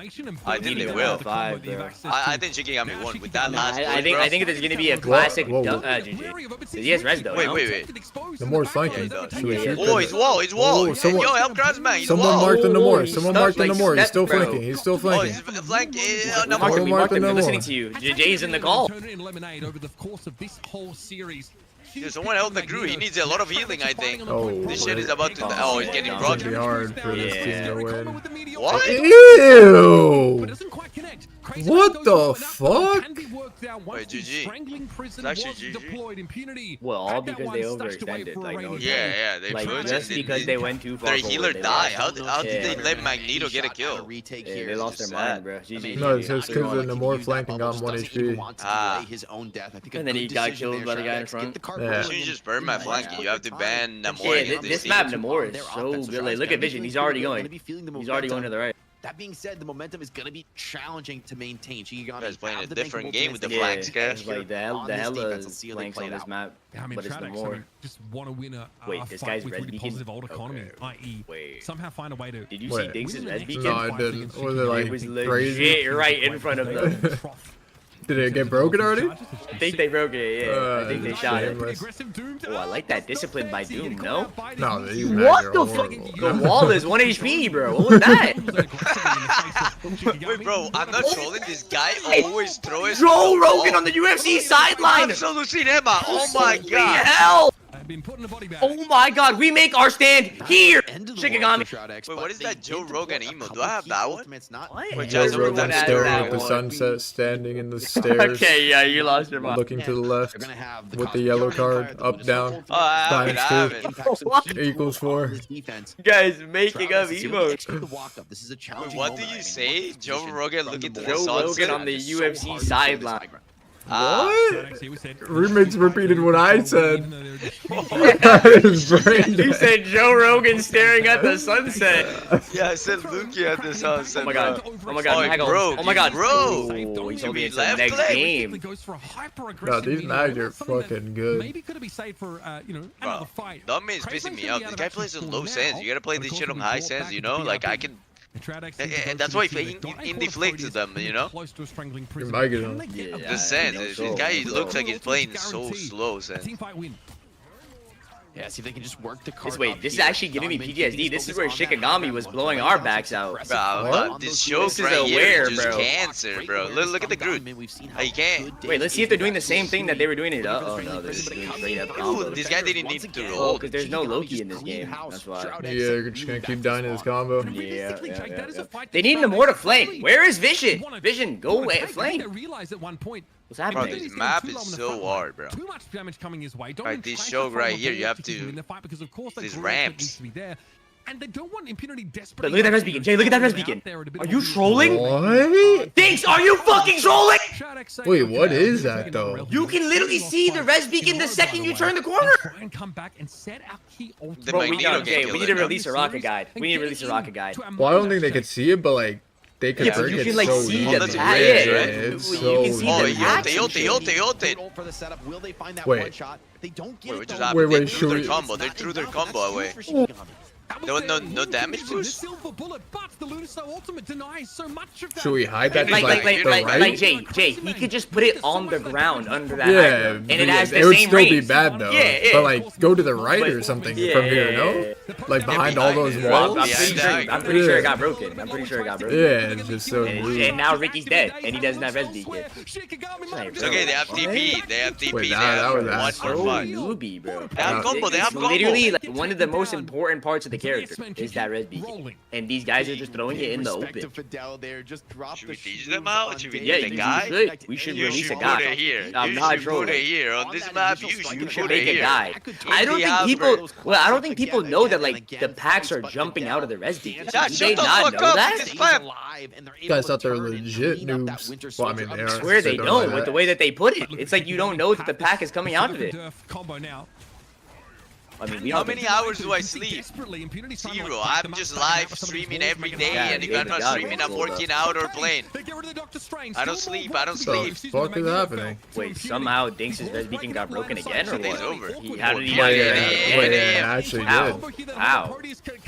I think they will. I think Shikagami won with that last I bullet, think bro. there's gonna be a classic. Whoa. GG. He has res though. Wait, no? wait. Namor's flanking. Yeah, he does. Should we shoot Oh, he's wall. He's wall. Oh, someone- Yo, help Crossman. He's Someone wall. marked the Oh, Namor. he's Someone stuck marked the like Namor. He's step, still bro. flanking. He's still Oh, flanking. he's flank. Mark Oh, him, mark mark the him. They're Namor. listening to you. JJ's in the call. Turn it in Lemonade over the course of this whole series. Dude, someone help the crew. He needs a lot of healing, I think. Oh, This shit is about to. Oh, he's getting It's gonna rocked. be hard for this team to win. What? Ew! What the fuck? Wait, GG. It's actually GG. Well, all because they overextended. Like, no, Yeah, they like put just because they went too far. their forward, healer they died. lost. How did they Yeah. let Magneto get a kill? Retake Yeah, here they is lost their just mind, sad. bro. GG. No, it's just You know, because like, the he more used that flanking bubble, got 1 doesn't even HP. want to Ah. delay his own death. I think a And then good he got decision killed there, by the guy in Shroud X. front. Get the card Yeah. rolling You shouldn't and just burn my move flanking. on. You have to ban Namor. Yeah, this map Namor is so good. Like, look at Vision. He's already going. He's already going to the right. That being said, the momentum is going to be challenging to maintain. Shikagami Guys playing a have the different bankable game with the defense. flanks, Yeah, guys. it's like the On this hella defense, let's see how they flanks play on it this out. map, Yeah, I mean, but it's Shroud the X, I more. mean, just want to win a Wait, this fight guy's with red really beacon? positive old economy, Okay. i.e. Wait. somehow find a way to. Did you Wait. see Diggs' red beacon? No, I didn't. Was it like It was crazy? legit right in front of them. Did it get broken already? I think they broke it, yeah. I think they shot it. shameless. Oh, I like that discipline by Doom, no? No, these What mags the are fuck? horrible. The wall is 1 HP, bro. What was that? Wait, bro, I'm not trolling. This guy always throws. Joe Rogan on the UFC sideline! Absolutely Emma. Oh my Holy god. hell! Been putting the body back. Oh my god, we make our stand here! End of the Shikagami. world for Shroud X, Wait, but what is they that Joe did Rogan deploy a emote? Do couple I have key that one? ultimates, not What? Wait, Joe Joe Rogan Rogan has staring that at the one. sunset, standing in the stairs, Okay, yeah, you lost your mind. looking to the left, They're gonna have with the cosmic yellow Guardian card, fire at the up, Luna's down. ultimate. Oh, I have it. Times What? Equals 4. This defense. Guys, making Shroud up X, emotes. execute the walk up. This is a Wait, challenging what do moment. you I mean, say? what's the Joe position Rogan from looking the to wall? the Joe Rogan sunset? on the It's so UFC hard to sideline. What? Said, Roommates repeated what I said. That is brain You dead. said Joe Rogan staring at the sunset. Yeah, I said Luki at this house. Oh my god. Oh my god. Oh, Mag- bro, Oh my god. bro. Oh, he told me You it's the left next leg? game. No, these mags are fucking good. Maybe could be saved for Bro, another fight. that man's pissing me off. This guy plays a low sense. You gotta play this shit on high sense, you know? Like, I can. And that's why he deflects them, you know? Your mic is on. Yeah, Just saying, no, this so- guy so- looks like he's playing so slow, sense. Team fight win. Yeah, see if they can just work the card. Wait, up this is here. actually giving me Donovan PTSD. Keating's This is focused where on that. Shikagami was One blowing point our down, backs some out. aggressive Bro, play What? on this those show This is right a here wear, is just bro. cancer, bro. Look at the Groot. We've seen How you can't. good Wait, let's see if they're doing the days same go thing that they were doing in Oh, no, they're just doing straight up Ooh, combos. this guy didn't need to Oh, roll. because there's no Loki in this game. That's why. Yeah, you're just gonna keep dying to this combo. Yeah. They need Namor to flank. Where is Vision? Vision, go away, flank. What's Bro, happening? this map is so hard, bro. Too much damage coming his way. Don't Like even this try show to right find here, the you have ball to to- win the fight because of course the these growth ramps. needs to be there. And they don't want Impunity But desperately. look at that res beacon. Jay, look at that res beacon. Are you trolling? What? Dinks, are you fucking trolling? Wait, what is that, though? You can literally see the res beacon the second you turn the corner. And come back and set our key The Bro, we Magneto done. can Jay, kill we it, need to no? release a rocket guide. We need to release a rocket guide. Well, I don't think they could see it, but like they could Yeah, but break you it can like so see easy. the that's pack. red, Yeah, right? It's you so can see Oh, the easy. packs and Yote. shit. For the setup, will they find that Wait. one shot? They don't get Wait, it what just though. happened? Wait, They should threw their we- combo. They threw their combo away. There was no damage boost? Should we hide that to Like, like, the right? like Jay, he could just put it on the ground under that Yeah, hydra, and it has the it would same still be range. bad though. Yeah, yeah. But like, go to the right But- or something yeah, from here, yeah, no? yeah. Like behind all those Well, walls. I'm pretty sure it got broken. I'm pretty sure it got broken. Yeah, it's just so And rude. now Ricky's dead, and he doesn't have res beacon. It's okay, they have TP. They have TP. Wait, They that have was one asshole. for So fun. newbie, bro. They have combo. They have It's combo. literally like one of the most important parts of the character is that res beacon, and these guys are just throwing it in the Respect to open. Fidel there, just drop Should the we teach shoes them how? on Should we Dave. Yeah, teach the you guy? should. We should You release should a put guy. it here. I'm You not should put trolling. it here. On this map, you You should should put make it a here. guy. I don't think Diablo. people. Well, I don't think people know that like the packs are jumping out of the res beacon. Yeah, Do shut they the not fuck know up. that? This map. You guys thought they were legit noobs. Well, I mean, they I are. swear they so don't like with the that. way that they put it. It's like you don't know that the pack is coming out of it. Combo now. I mean, we How don't. many hours do I sleep? Zero. I'm just live streaming every day, Yeah, and if I'm not God, streaming, I'm it's working out or playing. I don't sleep. I don't The sleep. fuck is happening? Wait, somehow Dinks' res beacon got broken again, or Sunday's what? over. How did he Yeah, not yeah, get yeah, it? yeah, it actually How? did. How?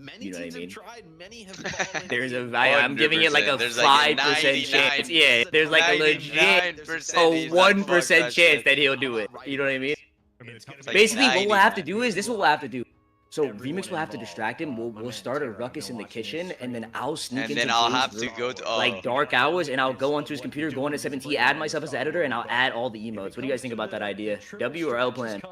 Many You know what I teams mean? have tried, many have fallen. There's a I'm giving it like a 100%. There's 5% like a chance. Yeah, there's like a legit 99% he's a not 1% fucked chance that he'll do it. You know what I mean? Like Basically, what we'll have to 99. do is this is what we'll have to do. So Remix will have to distract him. We'll start a ruckus in the kitchen, and then I'll sneak And into then I'll Jay's have to room, go to like dark hours, and I'll go onto his computer, go onto 17, add myself as the editor, and I'll add all the emotes. What do you guys think about that idea? W or L plan?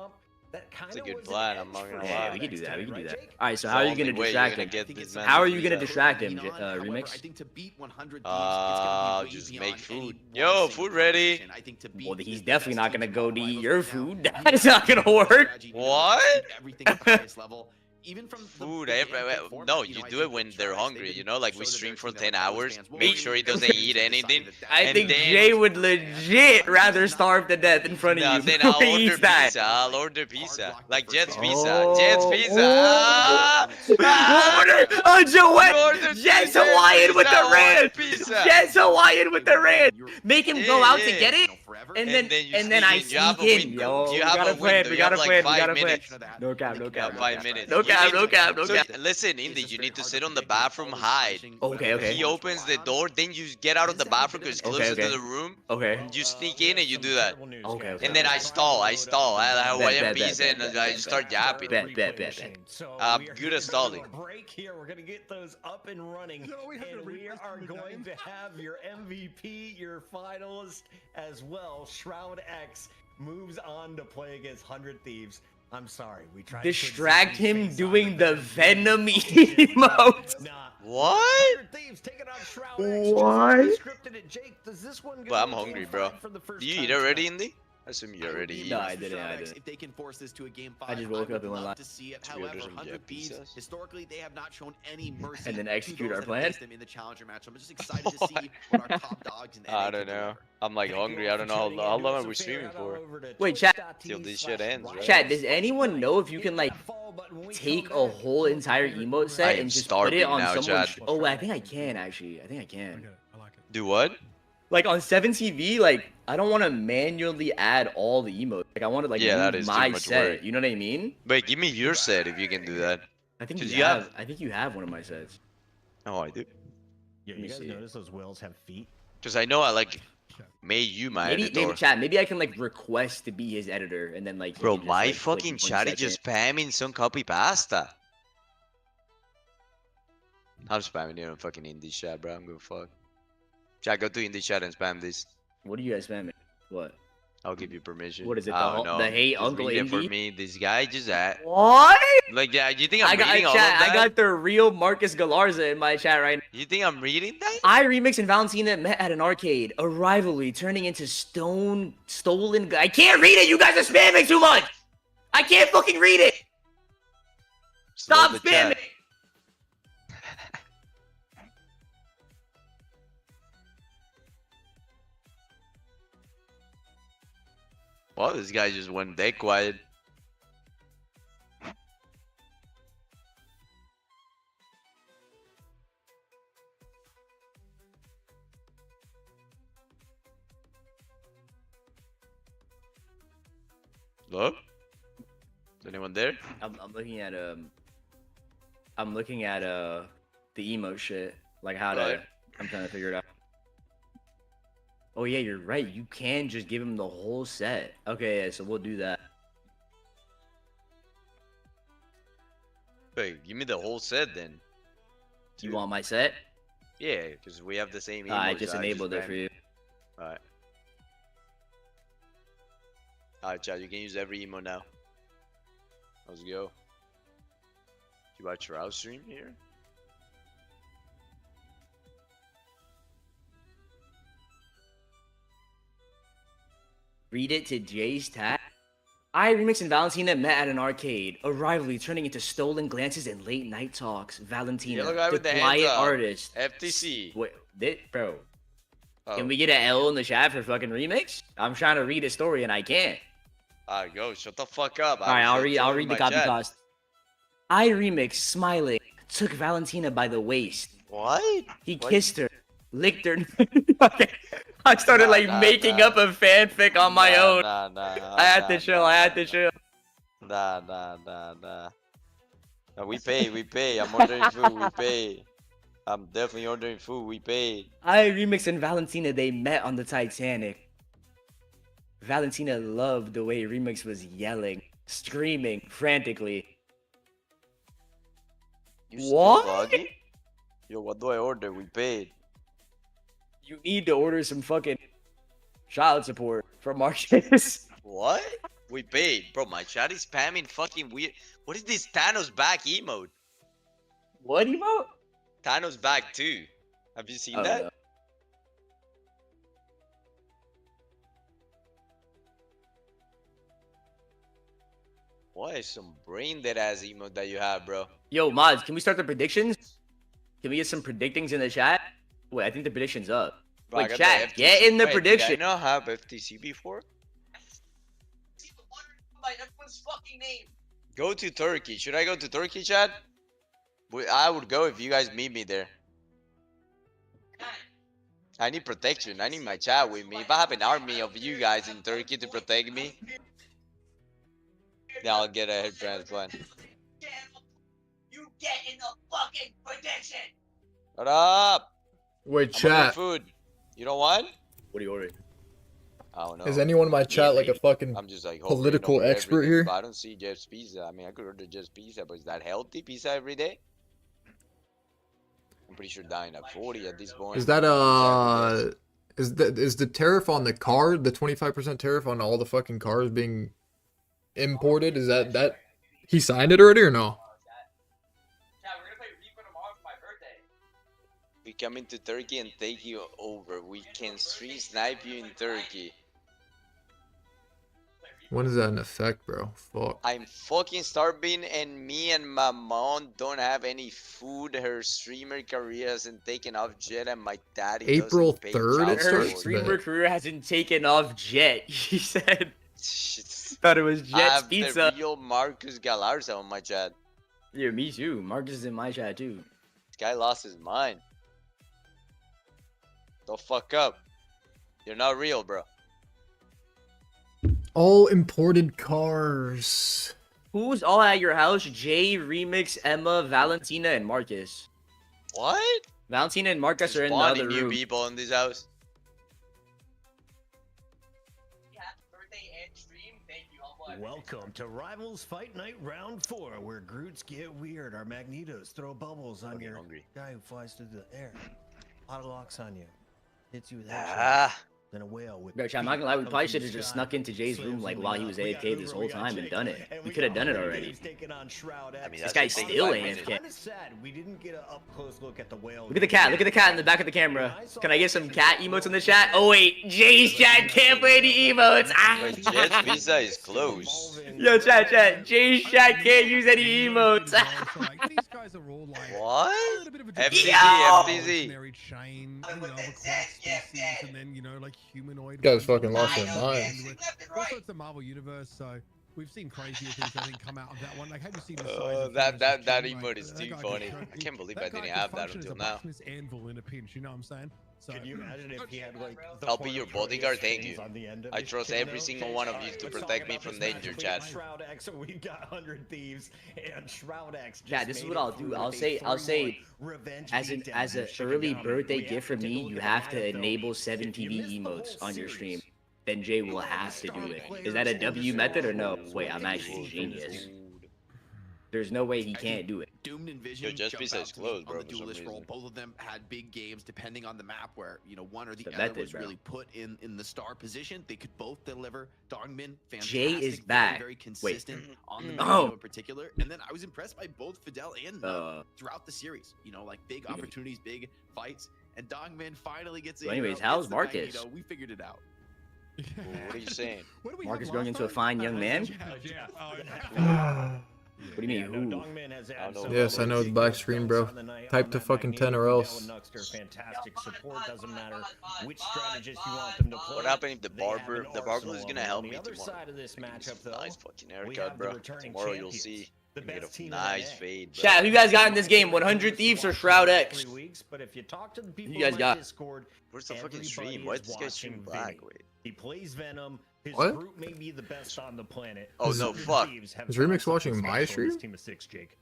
It's a good plan, I'm not gonna Yeah, lie. we can do that. We can do that. All right, so It's how are the you gonna only way distract you're him? gonna get this man How to are do you gonna that. distract him, However, Remix? I think to beat 100 Thieves, it's gonna be way Just beyond make food. any Yo, one food single ready. competition. I think to beat Well, he's the definitely best not gonna teams go in to all eat rivals your now, food. you That's need not to gonna have a work. strategy, What? keep everything at the highest level. Even from the Food, beginning no, format, you I do think it when the they're Sharks, hungry, they've you know, like we showed that stream they're for a team 10 that hours, understands make what sure he we're doesn't doing. eat anything, I and think then... Jay would legit rather starve to death in front No, of you then before I'll he order eats that. pizza, I'll order pizza, like Jet's Oh, pizza, Jet's pizza, We'll order a ordered Jet's Jet's Hawaiian with pizza, the I ranch. want pizza. Jet's Hawaiian with the ranch. Make him go out to Yeah. get it, and then you I sneak in. You have sneak a in. window. Yo, You we have got a a plan. window. We You got have a like plan. We 5 got a plan. minutes. No cap. No Yeah, cap. 5 minutes. No cap. No cap. No So cap. listen, Indy, you need to sit on the bathroom, hide. Okay. He opens the door, then you get out of the bathroom because it's closer Okay. to the room. Okay. You sneak in and you do that. Okay. And then I stall. I have Bet, Hawaiian bet, pizza bet, and bet, I bet, start yapping. Bet. I'm good at stalling. Break here. We're gonna get those up and running, and we are going to have your MVP, your finalist as well. Shroud X moves on to play against 100 Thieves. I'm sorry, we tried to Distract put him face doing on the it. Venom emote. Nah. What? 100 Thieves taking out Shroud X. What? Just scripted it. Jake, does this one go But I'm to hungry, game bro. five for the first Do you time eat already, tonight? Indy? I assume you already eat. No, I didn't. If they can force this to a game 5, I just woke up and went live. to see it. Should we order However, some 100 Japanese Thieves, sauce? historically, they have not shown any mercy. And then to execute those our that plan? face them in the challenger match. I'm just excited to see what our top dogs in I NA don't can know. deliver. I'm like hungry. I don't know how long are we streaming for. Wait, chat. Till this shit ends, right? Chat, does anyone know if you can like take a whole entire emote I set am and just put it starving on now, someone's? Chad. Oh, I think I can actually. I think I can. Okay, I like it. Do what? Like on 7TV, like I don't want to manually add all the emotes. Like I want to like Yeah, that move is too my much set. work. You know what I mean? Wait, give me your set if you can do that. I think 'Cause you you have. have- I think you have one of my sets. Oh, I do. Yeah, Let me you guys see. notice those whales have feet? Because I know I like made you my Maybe editor. chat. Maybe I can like request to be his editor, and then like. he Bro, can just, my like, click fucking 1 chat is second. just spamming some copy pasta. I'm spamming it on fucking indie chat, bro. I'm gonna fuck. Chat, go to indie chat and spam this. What do you guys spamming? What? I'll give you permission. What is it, I the don't ho- know. the hate Just Uncle read it for Indy? me. This guy just What? like, yeah. You think I'm I got reading all chat. of that? I got the real Marcus Galarza in my chat right now. You think I'm reading that? I Remix and Valentina met at an arcade, a rivalry turning into stolen. I can't read it. You guys are spamming too much. I can't fucking read it. Stop Slow the chat. spamming. Well, this guy just went dead quiet. Hello? Is anyone there? I'm looking at the emo shit, like how to. Right. I'm trying to figure it out. Oh yeah, you're right. You can just give him the whole set. Okay, yeah, so we'll do that. Wait, give me the whole set then. You want my set? Yeah, because we have the same I emotes, just enabled it ran for you. Alright. Alright, chat, you can use every emo now. Let's go. You watch Shroud stream here? Read it to Jay's tag. I Remix and Valentina met at an arcade, a rivalry turning into stolen glances and late night talks. Valentina, Yellow guy the with the hands quiet up. artist. FTC. Wait, bro. Oh. Can we get an L in the chat for fucking Remix? I'm trying to read his story and I can't. Alright, go. Shut the fuck up. All right, I'll read I'll the copy cost. I Remix, smiling, took Valentina by the waist. What? He What? kissed her, licked her. Okay. I started making up a fanfic on my own. Nah, I had to chill. Nah. We pay. I'm ordering food, we pay. I'm definitely ordering food, we pay. Remix and Valentina, they met on the Titanic. Valentina loved the way Remix was yelling, screaming frantically. You What? Vloggy? Yo, what do I order? We paid. You need to order some fucking child support from Marcus. What? We paid. Bro, my chat is spamming fucking weird. What is this Thanos back emote? What emote? Thanos back too. Have you seen Oh, that? no. What is some brain dead ass emote that you have, bro? Yo, mods, can we start the predictions? Can we get some predictings in the chat? Wait, I think the prediction's up. Bro, I Wait, got chat, FTC. get in the Wait, prediction. Did I not have FTC before? Go to Turkey. Should I go to Turkey, Chad? I would go if you guys meet me there. I need protection. I need my chat with me. If I have an army of you guys in Turkey to protect me, then I'll get a head transplant. You get in the fucking prediction. Shut up! Wait, I'm ordering chat. food. You don't want? What are you ordering? I don't know. Is anyone in my chat like a fucking I'm just like hoping political you don't order expert everything, here? but I don't see Jeff's pizza. I mean, I could order Jeff's pizza, but is that healthy pizza every day? I'm pretty sure dying at 40 at this point. Is that is the tariff on the card, the 25% tariff on all the fucking cars being imported? Is that he signed it already or no? We come into Turkey and take you over. We can stream snipe you in Turkey. When is that in effect, bro? Fuck. I'm fucking starving and me and my mom don't have any food. Her streamer career hasn't taken off yet and my daddy April doesn't pay 3rd child it Her starts? support. streamer career hasn't taken off jet. He said. Thought it was I Jet's have pizza. the real Marcus Galarza on my chat. Yeah, me too. Marcus is in my chat too. This guy lost his mind. Don't fuck up. You're not real, bro. All imported cars. Who's all at your house? Jay, Remix, Emma, Valentina, and Marcus. What? Valentina and Marcus are in the Spawning other new room. people in this house. Welcome to Rivals Fight Night Round 4, where Groots get weird. Our Magnetos throw bubbles on your guy who flies through the air. Auto locks on you. Hits you with headshots. Then a whale with. Bro, I'm not gonna lie, we probably should have just snuck into Jay's room like while he was AFK this whole time and done it. We could have done it already. I mean, This that's guy's the thing, still 5 AFK. minutes. Kind of sad we didn't get an up close look at the whale. Look at the cat. Look at the cat in the back of the camera. Can I get some cat emotes in the chat? Oh wait, Jay's chat can't play any emotes. Ah. Wait, Jet's pizza is closed. Yo, chat. Jay's chat can't use any emotes. These guys are all like What? a little bit of a FTZ, different FTZ. evolutionary chain, you know, of aquatic species, and then, you know, like humanoid. You guys fucking lost ones. their minds. Also, it's the Marvel universe, so we've seen crazier things I think come out of that one. Like, have you seen the size of That Thanos' that chin? emote Like, is that too guy funny. could- I can't believe that I guy didn't could have that function as until a now. blacksmith's anvil in a pinch, you know what I'm saying? So, Could you imagine if he had like the I'll be your cornucopia bodyguard, thank strings you. on the end of I his trust chin, every though? single one of you Alright, to let's protect talk me about from this danger, matchup. We chat. got Shroud X, so we got 100 Thieves, and Shroud X. Yeah, this is what I'll do. I'll say as an early birthday gift for me, you have to enable 7 TV emotes on your stream. Then Jay will have to do it. Is that a W method or no? Wait, I'm actually a genius. There's no way he can't do it. Doomed and Vision Yo, just jump besides out to me clothes, bro, on the for some duelist role. reason. Both of them had big games depending on the map where, you know, one or the The other method, was bro. really put in the star position. They could both deliver. Dongmin, fantastic. Jay is very, back. Very Wait. consistent on the Oh. map in particular. And then I was impressed by both Fidel and throughout the series. You know, like big opportunities, big fights. And Dongmin finally gets So it. anyways, how's Marcus? We figured it out. What are you saying? What did we Marcus have growing last into a time? fine young man? Yeah. What do you mean, who? Yes, I know the black screen, bro. Type to fucking 10 or else. Fantastic support, doesn't matter which strategist you want them to play. What happened if the They have barber an is arsenal gonna of help them. me On the other tomorrow? side of this matchup, though, Nice fucking we haircut, have the bro. returning Tomorrow you'll champions, see. the You get best a team nice in fade, bro. Chat, who you guys got in this game? 100 Thieves or Shroud X? 3 weeks, but if you talk to the people You guys in my got? Discord, Where's the fucking everybody stream? Why is is this guy stream watching black? Vinny. Wait. He plays Venom. His What? group may be the best on the planet. Oh, Is- no, fuck. Thieves have Is Remix something watching my special in this stream? Team of 6, Jake.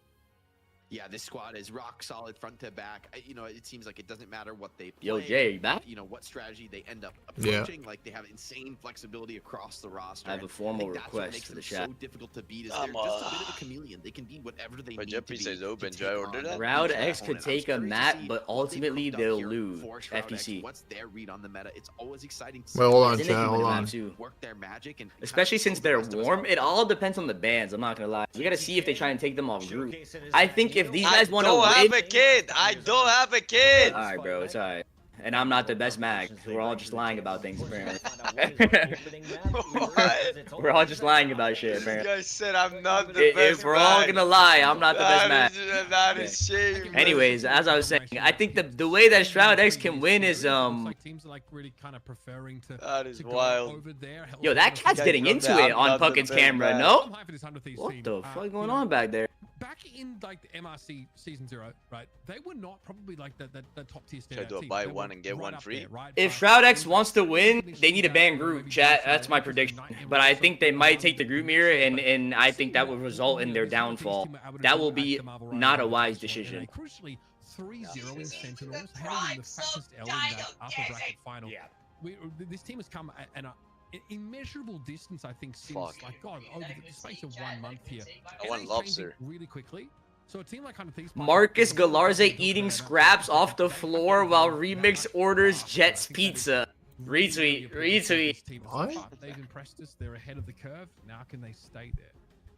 Yeah, this squad is rock solid front to back. You know, it seems like it doesn't matter what they play. Yo, Jay, you back? You know, what strategy they end up approaching. Like, they have insane flexibility across the roster. I have a formal request for the chat. So difficult to beat is they're just a bit of a chameleon. They can be whatever they need to be. Says open. Should I order that? Shroud X could take a map, but ultimately they'll lose. FTC. What's their read on the meta? It's always exciting to see. Well, hold on, chat. Hold on. Work their magic, and especially since they're warm, it all depends on the bans. I'm not gonna lie. We gotta see if they try and take them off group. I think if these guys want to I don't have a kid. I don't have a kid. All right, bro. It's all right. And I'm not the best mag. We're all just lying about things, apparently. We're all just lying about shit, apparently. You guys said I'm not the best If we're all gonna lie, I'm not the best mag. That is shame. Anyways, as I was saying, I think the way that Shroud X can win is teams are like really kind of preferring to. That is wild. Yo, that cat's getting into it on Puckett's camera. No? What the fuck going on back there? Back in like the MRC season 0, right? They were not probably like the top tier standout team. Buy one and get one free. If Shroud X wants to win, they need to ban group, chat. That's my prediction. But I think they might take the group mirror, and I think that will result in their downfall. That will be not a wise decision. Crucially, 3-0 in Sentinels, heading in the fastest L in that upper bracket final. This team has come an immeasurable distance, I think, since like God over the space of 1 month here. One lobster. Really quickly. So a team like Hunter Thieves. Marcus Galarze eating scraps off the floor while Remix orders Jet's pizza. Retweet. What? They've impressed us. They're ahead of the curve. Now can they stay there?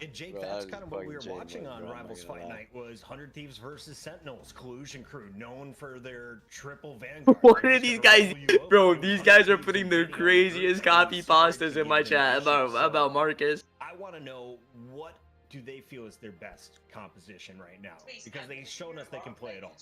And Jake, that's kind of what we were watching on Rivals Fight Night was 100 Thieves versus Sentinels. Collusion Crew, known for their triple vanguard. What are these guys, bro? These guys are putting their craziest copy pastas in my chat about Marcus. I want to know, what do they feel is their best composition right now? Because they've shown us they can play it all.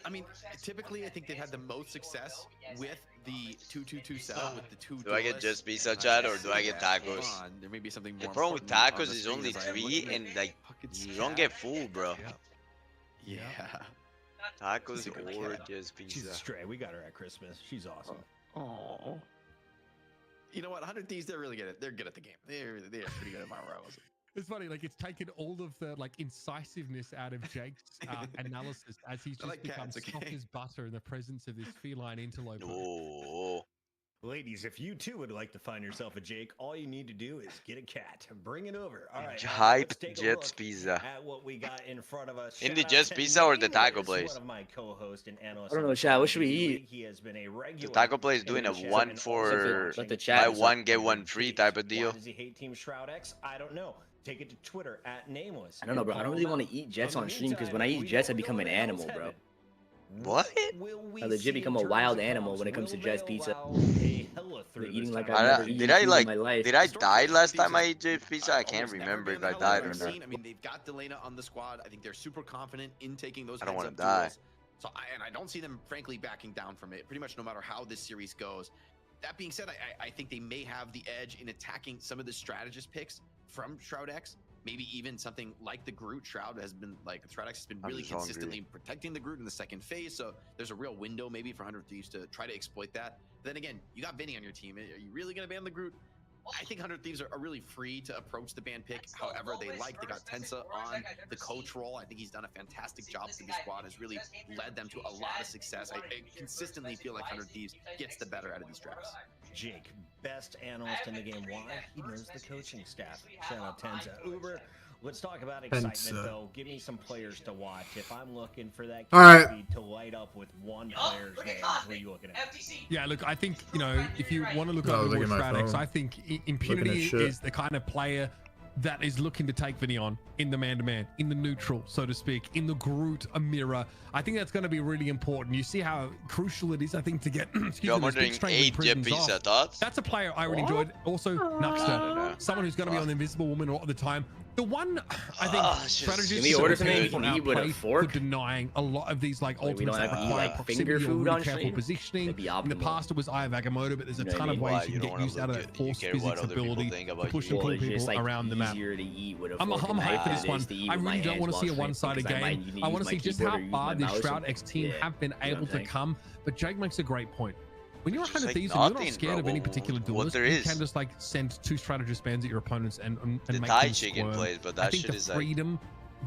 I mean, typically, I think they've had the most success with the 2-2-2 setup with the two. Do I get just pizza, chat, or do I get tacos? There may be something more. The problem with tacos is only 3, and like you don't get full, bro. Yeah. Tacos or just pizza. She's a stray. We got her at Christmas. She's awesome. Oh. You know what? 100 Thieves, they're really good at. They're good at the game. They're pretty good at my rivals. It's funny, like it's taken all of the like incisiveness out of Jake's analysis as he's just become soft as butter in the presence of this feline interloper. Oh. Ladies, if you too would like to find yourself a Jake, all you need to do is get a cat. Bring it over. All right. Hype Jets Pizza. At what we got in front of us. In the Jets Pizza or the taco place? One of my co-hosts and analysts. I don't know, chat. What should we eat? He has been a regular. The taco place doing a 1 for buy 1 get 1 free type of deal. Why does he hate Team Shroud X? I don't know. Take it to Twitter at Nameless. I don't know, bro. I don't really want to eat Jets on stream because when I eat Jets, I become an animal, bro. What? I legit become a wild animal when it comes to Jets Pizza. Eating like did I die last time I ate Jets Pizza? I can't remember if I died or not. I mean, they've got Delena on the squad. I think they're super confident in taking those. I don't want to die. So I don't see them, frankly, backing down from it. Pretty much no matter how this series goes. That being said, I think they may have the edge in attacking some of the strategist picks from Shroud X. Maybe even something like the Groot. Shroud X has been really consistently protecting the Groot in the second phase. So there's a real window maybe for 100 Thieves to try to exploit that. Then again, you got Vinny on your team. Are you really going to ban the Groot? I think 100 Thieves are really free to approach the ban pick however they like. They got Tensa on the coach role. I think he's done a fantastic job for the squad, has really led them to a lot of success. I consistently feel like 100 Thieves gets the better out of these drafts. Jake, best analyst in the game. Why? He knows the coaching staff. Shout out Tensa. Uber. Let's talk about excitement, though. Give me some players to watch. If I'm looking for that to light up with one player's game, who are you looking at? Yeah, look, I think, you know, if you want to look at the Shroud X, I think Impunity is the kind of player that is looking to take Vinny on in the man-to-man, in the neutral, so to speak, in the Groot, a mirror. I think that's going to be really important. You see how crucial it is, I think, to get I'm wondering 8 Jet Pizza thoughts. That's a player I really enjoyed. Also, Nuxter, someone who's going to be on the Invisible Woman a lot of the time. The one, I think, strategist for denying a lot of these like ultimates that require proximity or really careful positioning. In the past, it was Eye of Agamotto, but there's a ton of ways you can get used out of that force physics ability to push and pull people around the map. I'm hyped for this one. I really don't want to see a one-sided game. I want to see just how far this Shroud X team have been able to come. But Jake makes a great point. When you're 100 Thieves and you're not scared of any particular duelist, you can just like send 2 strategist bans at your opponents and make them squirm. Plays, but that I think the freedom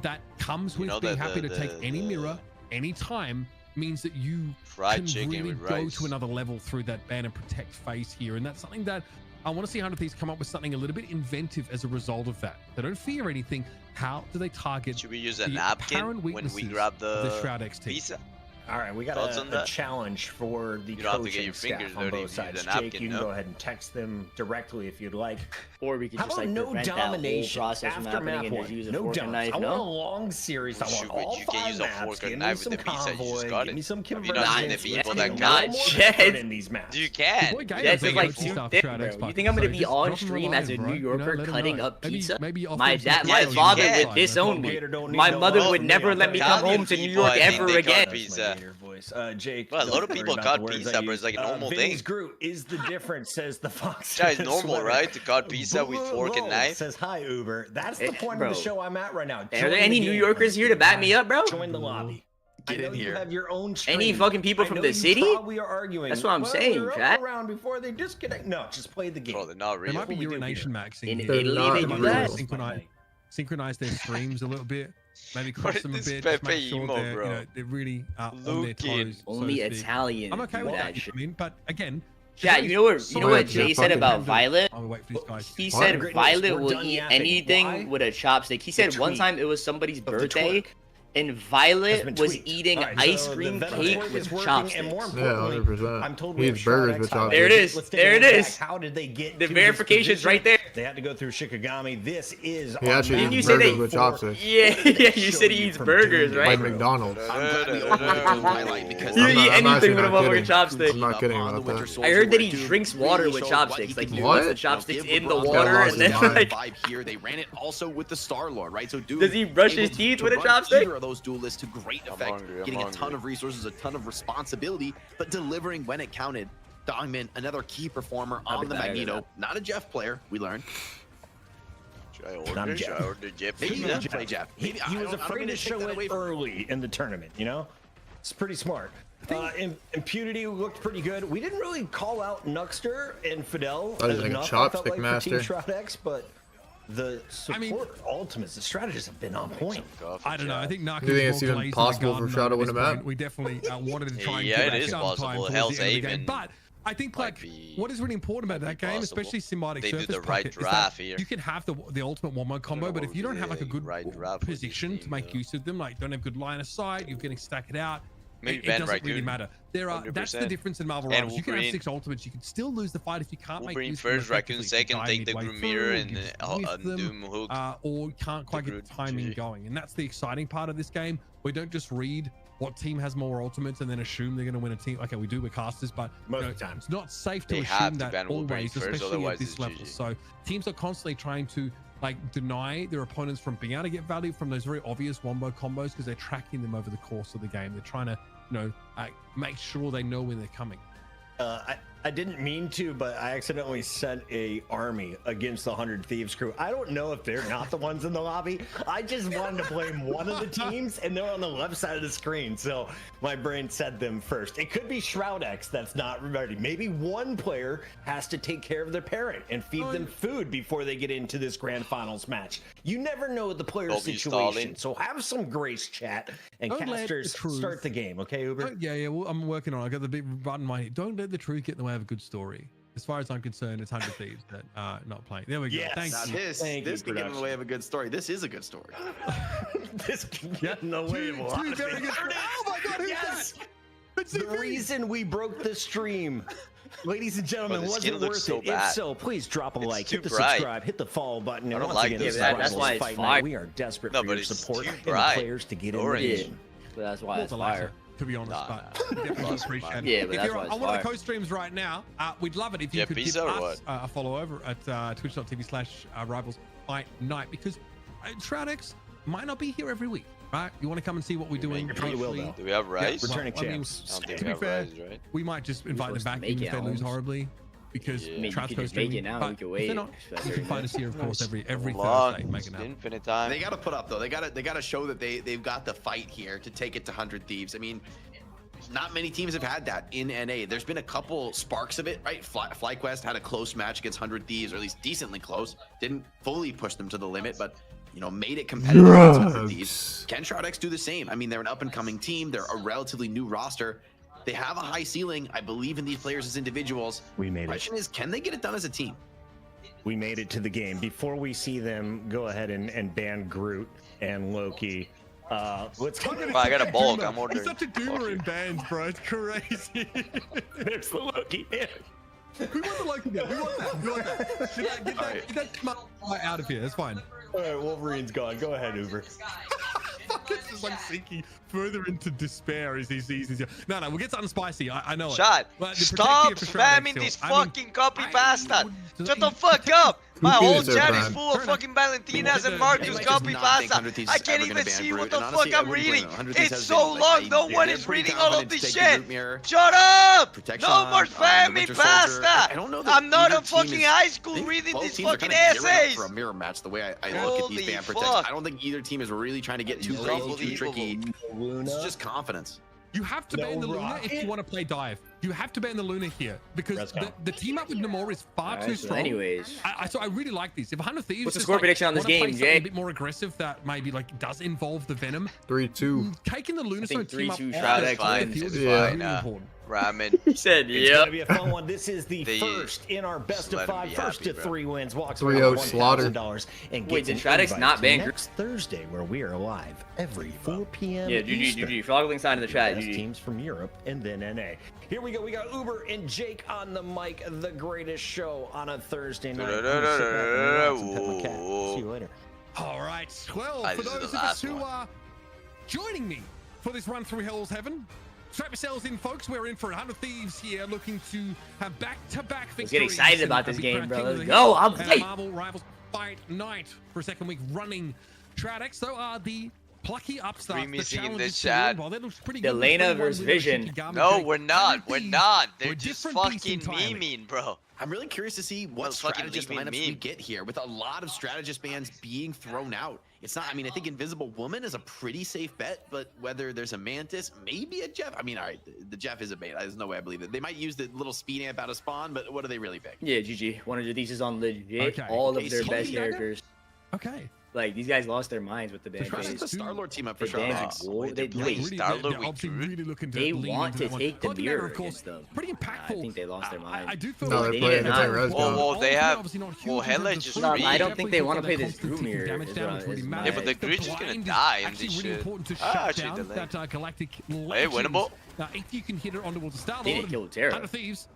that comes with being happy to take any mirror, any time, means that you can really go to another level through that ban and protect phase here. And that's something that I want to see 100 Thieves come up with something a little bit inventive as a result of that. They don't fear anything. How do they target? Should we use a napkin when we grab the Shroud X team? pizza? All right, we got a challenge for the coaching staff on both sides. Jake, you can go ahead and text them directly if you'd like. Or we could just like no prevent domination that whole process from happening and just use a fork and knife. I want a long series. I want all you can use a fork and knife with the pizza. You just got it. Give me some Have you not seen the people that got Jed in these maps? You can. Jed is like too thick, bro. You think I'm gonna be on stream as a New Yorker cutting up pizza? My father would disown me. My mother would never let me come home to New York ever again. Jake, well, a lot of people cut pizza, but it's like a normal thing. Is the difference, says the Fox. Yeah, it's normal, right? To cut pizza with fork and knife. Says hi, Uber. That's the point of the show I'm at right now. Are there any New Yorkers here to back me up, bro? Join the lobby. Get in here. You have your own stream. Any fucking people from the city? We are arguing. That's what I'm saying, chat. Around before they disconnect. No, just play the game. Bro, they're not real. There might be urination maxing in here. Italy. They do that. Synchronize their streams a little bit. Maybe cross them a bit. Just make sure emo, they're, bro. You know, they're really on their toes. Only Italian. I'm okay with that. Shit. I mean, but again. Yeah, you know what Jay said about Violet? He said Violet will eat anything with a chopstick. He said one time it was somebody's birthday and Violet was eating ice cream cake with chopsticks. Yeah, 100%. I'm told he eats burgers with chopsticks. There it is. There it is. How did they get the verification's right there? They had to go through Shikagami. This is. He actually eats burgers with chopsticks. Yeah, you said he eats burgers, right? Like McDonald's. I'm glad we opened the highlight because you eat anything with a motherfucking chopstick. I'm not kidding about that. I heard that he drinks water with chopsticks. Like he puts the chopsticks in the water and then like. Here they ran it also with the Star-Lord, right? So does he brush his teeth with a chopstick? Either of those duelists to great effect, getting a ton of resources, a ton of responsibility, but delivering when it counted. Dogman, another key performer on the Magneto, not a Jeff player, we learned. Should I order Jeff? Maybe he doesn't play Jeff. He was afraid to show it early in the tournament, you know? It's pretty smart. Impunity looked pretty good. We didn't really call out Nuxter and Fidel as a chopstick master. Shroud X, but the support ultimates, the strategists have been on point. I don't know. I think Narcos. Do you think it's even possible for Shroud to win a map? We definitely wanted to try and yeah, it is possible. Hell's Haven. But I think like what is really important about that game, especially Symbiotic Surface, do the right draft here. You can have the ultimate one-man combo, but if you don't have like a good position to make use of them, like don't have good line of sight, you're getting stacked out. It doesn't really matter. That's the difference in Marvel Rivals. You can have 6 ultimates, you can still lose the fight if you can't make use of them. First Raccoon, second take the Grimir and Doom Hook. Or you can't quite get the timing going. And that's the exciting part of this game. We don't just read what team has more ultimates and then assume they're going to win a team. Okay, we do with casters, but most of the time it's not safe to assume that always, especially at this level. So teams are constantly trying to like deny their opponents from being able to get value from those very obvious wombo combos because they're tracking them over the course of the game. They're trying to, make sure they know when they're coming. I didn't mean to, but I accidentally sent a army against the 100 Thieves crew. I don't know if they're not the ones in the lobby. I just wanted to blame one of the teams, and they're on the left side of the screen, so my brain said them first. It could be Shroud X that's not ready. Maybe one player has to take care of their parent and feed them food before they get into this grand finals match. You never know the player's situation, so have some grace, chat, and casters start the game, okay, Uber? Yeah, well, I'm working on it. I got the big button in my head. Don't let the truth get in the way of a good story. As far as I'm concerned, it's 100 Thieves that are not playing. There we go. Yes. Thanks. This can get in the way of a good story. This is a good story. This can get in the way of a lot of things. Oh my God, who's that? The reason we broke the stream, ladies and gentlemen, wasn't worth it. If so, please drop a like, hit the subscribe, hit the follow button. And once again, that's why it's fire. We are desperate for your support and the players to get in the game. That's why it's fire. To be honest, but definitely appreciate it. Yeah, but if that's you're on one of the co-streams right now, we'd love it if you could give us a follow over at twitch.tv/rivals fight night, because Shroud X might not be here every week, right? You want to come and see what we're doing. Do we have Rice? Returning champs. To be fair, we might just invite them back even if they lose horribly, because Shroud's co-streaming. Now we can wait. You can find us here, of course, every Thursday. Infinite time. They got to put up though. They got to show that they've got the fight here to take it to 100 Thieves. I mean, not many teams have had that in NA. There's been a couple sparks of it, right? FlyQuest had a close match against 100 Thieves, or at least decently close. Didn't fully push them to the limit, but you know, made it competitive against 100 Thieves. Can Shroud X do the same? I mean, they're an up-and-coming team. They're a relatively new roster. They have a high ceiling. I believe in these players as individuals. We made The question is, can they get it done as a team? We made it to the game. Before we see them go ahead and ban Groot and Loki, let's go. Well, I got a bulk. I'm ordering. He's such a doomer in bands, bro. It's crazy. There's the Loki. We want the Loki now. We want that. We want that. Get that smart out of here. That's fine. All right, Wolverine's gone. Go ahead, Uber. It's just like sinking further into despair as he sees his. No, we'll get something spicy. I know it. Shot. But Stop spamming this fucking copy pasta. Shut the fuck up. My whole chat is full of fucking Valentinas and Marcus copy pasta. I can't even see what the fuck I'm reading. It's so long. No one is reading all of this shit. Shut up. No more spamming pasta. I'm not in fucking high school reading these fucking essays. For a mirror match, the way I look at these ban protects, I don't think either team is really trying to get too crazy, too tricky. It's just confidence. You have to ban the Luna if you want to play dive. You have to ban the Luna here because the team up with Namor is far too strong. Anyways, so I really like this. If 100 Thieves, what's the score prediction on this game, Jay? A bit more aggressive that maybe like does involve the Venom. 3-2. Taking the Luna team up. 3-2 Shroud X wins. Ramen. He said, It's gonna be a fun one. This is the first in our best of 5. First to 3 wins. Walks away with $1,000 and wait, did Shroud X not ban next Thursday, where we are live every 4 p.m. Yeah, GG. Follow the link sign in the chat. Best teams from Europe and then NA. Here we go. We got Uber and Jake on the mic. The greatest show on a Thursday night. See you later. All right. Well, for those of us who are joining me for this run through Hell's Heaven, strap yourselves in, folks. We're in for 100 Thieves here, looking to have back-to-back victories. Let's get excited about this game, bro. Let's go. I'm hyped. Marvel Rivals Fight Night for a second week running. Shroud X, though, are the plucky upstarts. Missing in the chat. Delana versus Vision. No, we're not. We're not. They're just fucking memeing, bro. I'm really curious to see what strategist lineups we get here, with a lot of strategist bans being thrown out. It's not, I mean, I think Invisible Woman is a pretty safe bet, but whether there's a Mantis, maybe a Jeff. I mean, all right, the Jeff is a bait. There's no way I believe it. They might use the little speed amp out of spawn, but what do they really pick? Yeah, GG. 100 Thieves is on legit all of their best characters. Okay. Like, these guys lost their minds with the ban phase. The Star-Lord team up for Shroud X. Star-Lord they want to take the mirror against them. Pretty impactful. I think they lost their mind. I do feel no, like they're playing well, they have. Well, Hella just. No, I don't think they want to play this Drew mirror. Yeah, but the Drew just gonna die in this shit. Actually, hey, winnable. Now, if you can hit it onto the Star-Lord, they didn't kill Terra. 100 Thieves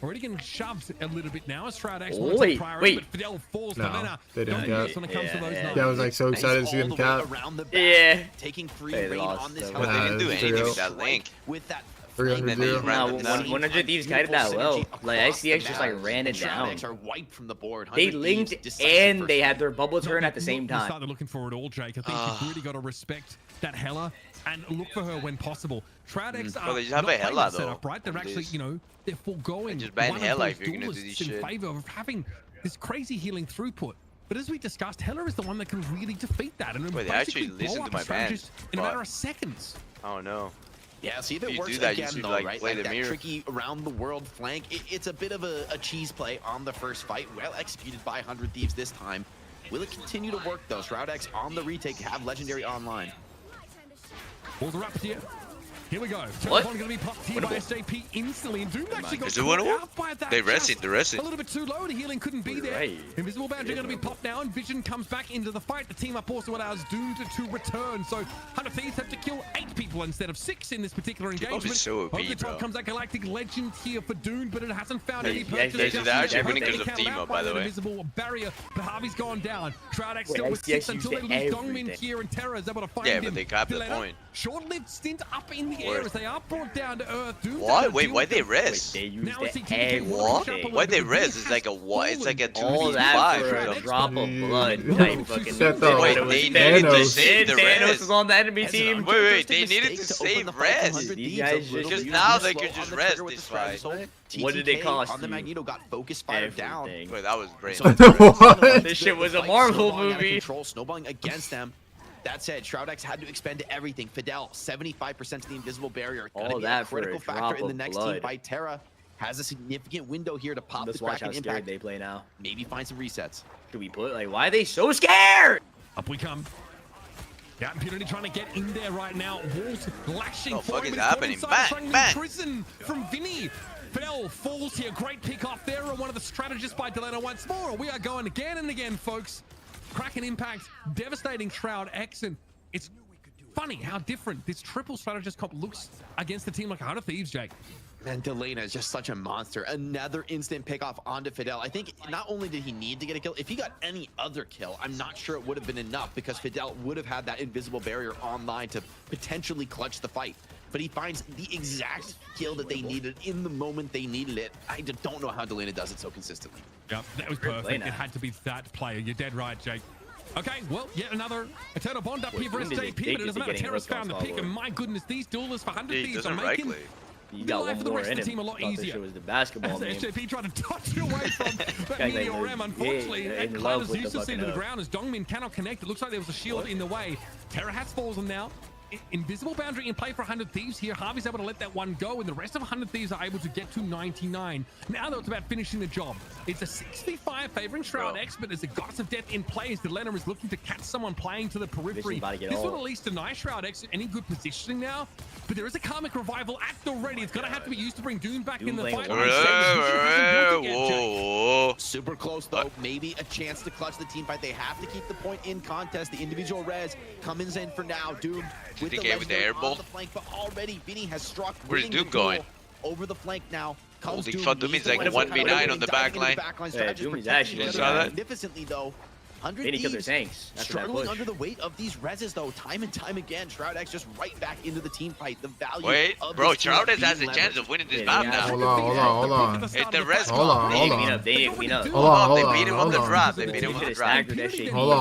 already getting shoved a little bit now as Shroud X wants to priority, but Fidel falls no, Lena. They didn't get. When it comes to those I was like so excited to see them cap. Yeah. Taking free reign on this. They didn't do anything with that link. With that 100 Thieves kited that well. Like, ICX just like ran it down. They linked and they had their bubble turn at the same time. Started looking for it all, Jake. I think you've really got to respect that Hella and look for her when possible. Shroud X are they just have a Hella though. Setup, right? They're actually, you know, they're foregoing just ban Hella if you're gonna do this shit. In favor of having this crazy healing throughput. But as we discussed, Hella is the one that can really defeat that and they actually listen to my band in a matter of seconds. Oh no. Yeah, see if it works again though, right? Like that tricky around the world flank. It's a bit of a cheese play on the first fight. Well executed by 100 Thieves this time. Will it continue to work though? Shroud X on the retake, have Legendary online. Balls are up here. Here we go. What? Going to be popped here by SJP instantly, and Doom actually got out by that. They rested. They're resting. A little bit too low. The healing couldn't be there. Invisible Boundary going to be popped now, and Vision comes back into the fight. The team up also allows Doom to return. So 100 Thieves have to kill 8 people instead of 6 in this particular engagement. So over the top comes that Galactic Legend here for Doom, but it hasn't found any purchase. They're actually winning because of Teemo, by the way. Invisible barrier, but Harvey's gone down. Shroud X still with 6 until they lose Dongmin here, and Terra is able to find him. Yeah, but they got the point. Short-lived stint up in the air as they are brought down to earth. What? Wait, why'd they res? They used the what? Why'd they res? It's like a what? It's like a 2v5. All that for a drop of blood. Wait, they needed to save the res. Thanos was on the enemy team. Wait, they needed to save res. These guys because now they could just res this fight. What did they cost? On the Magneto got focus fired down. Wait, that was brain. This shit was a Marvel movie. Snowballing against them. That said, Shroud X had to expend everything. Fidel, 75% to the invisible barrier. All that for a critical factor in the next blood. team by Terra. Has a significant window here to pop Let's this watch back how and scared impact. they play now. Maybe find some resets. Should we put like, why are they so scared? Up we come. Yeah, Impunity trying to get in there right now. Walls lashing. Oh, fuck is but happening? inside, Bang, bang. Prison from Vinny. Fidel falls here. Great pick off there on one of the strategists by Delano once more. We are going again and again, folks. Cracking impact, devastating Shroud X, and it's funny how different this triple strategist comp looks against a team like Heart of Thieves, Jake. And Delana is just such a monster. Another instant pick off onto Fidel. I think not only did he need to get a kill, if he got any other kill, I'm not sure it would have been enough because Fidel would have had that invisible barrier online to potentially clutch the fight. But he finds the exact kill that they needed in the moment they needed it. I just don't know how Delana does it so consistently. Yep, that was perfect. It had to be that player. You're dead right, Jake. Okay, well, yet another Eternal Bond up here for SJP, but it doesn't matter. Terra's found the pick, and my goodness, these duelists for 100 Thieves are making you got one more in him. A lot easier. Was the basketball as SJP trying to touch away from that Meteor unfortunately, and Cloud is useless into the ground as Dongmin cannot connect. It looks like there was a shield in the way. Terra has falls on now. Invisible boundary in play for 100 Thieves here. Harvey's able to let that one go, and the rest of 100 Thieves are able to get to 99. Now, though, it's about finishing the job. It's a 6v5 favoring Shroud X, but as the Goddess of Death in play, as Delana is looking to catch someone playing to the periphery. This will at least deny Shroud X any good positioning now, but there is a Karmic Revival at the ready. It's going to have to be used to bring Doom back in the fight. Super close, though. Maybe a chance to clutch the team fight. They have to keep the point in contest. The individual res comes in for now. Doom with the airball on the flank, but already Vinny has struck. Where's Doom going? Over the flank now. Holy fuck, Doom is like 1v9 on the back line. Yeah, Doom is actually magnificently though. 100 They killed their tanks. Struggling under the weight of these reses though, time and time again. Shroud X just right back into the team fight. The value. Wait, bro, Shroud X has a chance of winning this map now. Hold on. If the res Hold on. They beat him on the drop. They beat him on the drop. Hold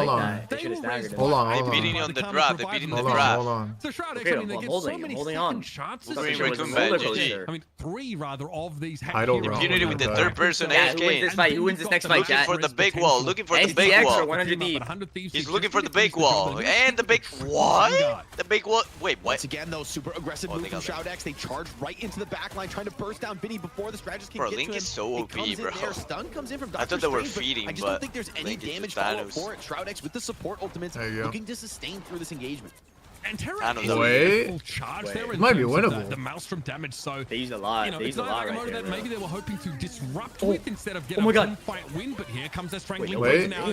on. They beat him on the drop. They beat him on the drop. So Shroud X, I mean, they get so many second chances. I mean, 3 rather of these. Impunity with the third person AFK. Who wins this next fight, chat? For the big wall. Looking for the big wall. 100 He's looking for the big wall. And the big... What? The big wall... Wait, what? Once again, though, super aggressive move from Shroud X. They charge right into the back line, trying to burst down Vinny before the strategist can get to him. Link is so OP, bro. Stun comes in from I thought they were feeding, I just don't think there's any damage follow-up for it. Shroud X with the support ultimates looking to sustain through this engagement. And Terra Wait. charge there it might be winnable. The Maelstrom damage, so they use a lot. You know, they use a lot right there. That maybe they were hoping to disrupt with instead of get a fight win, but here comes their strangling now.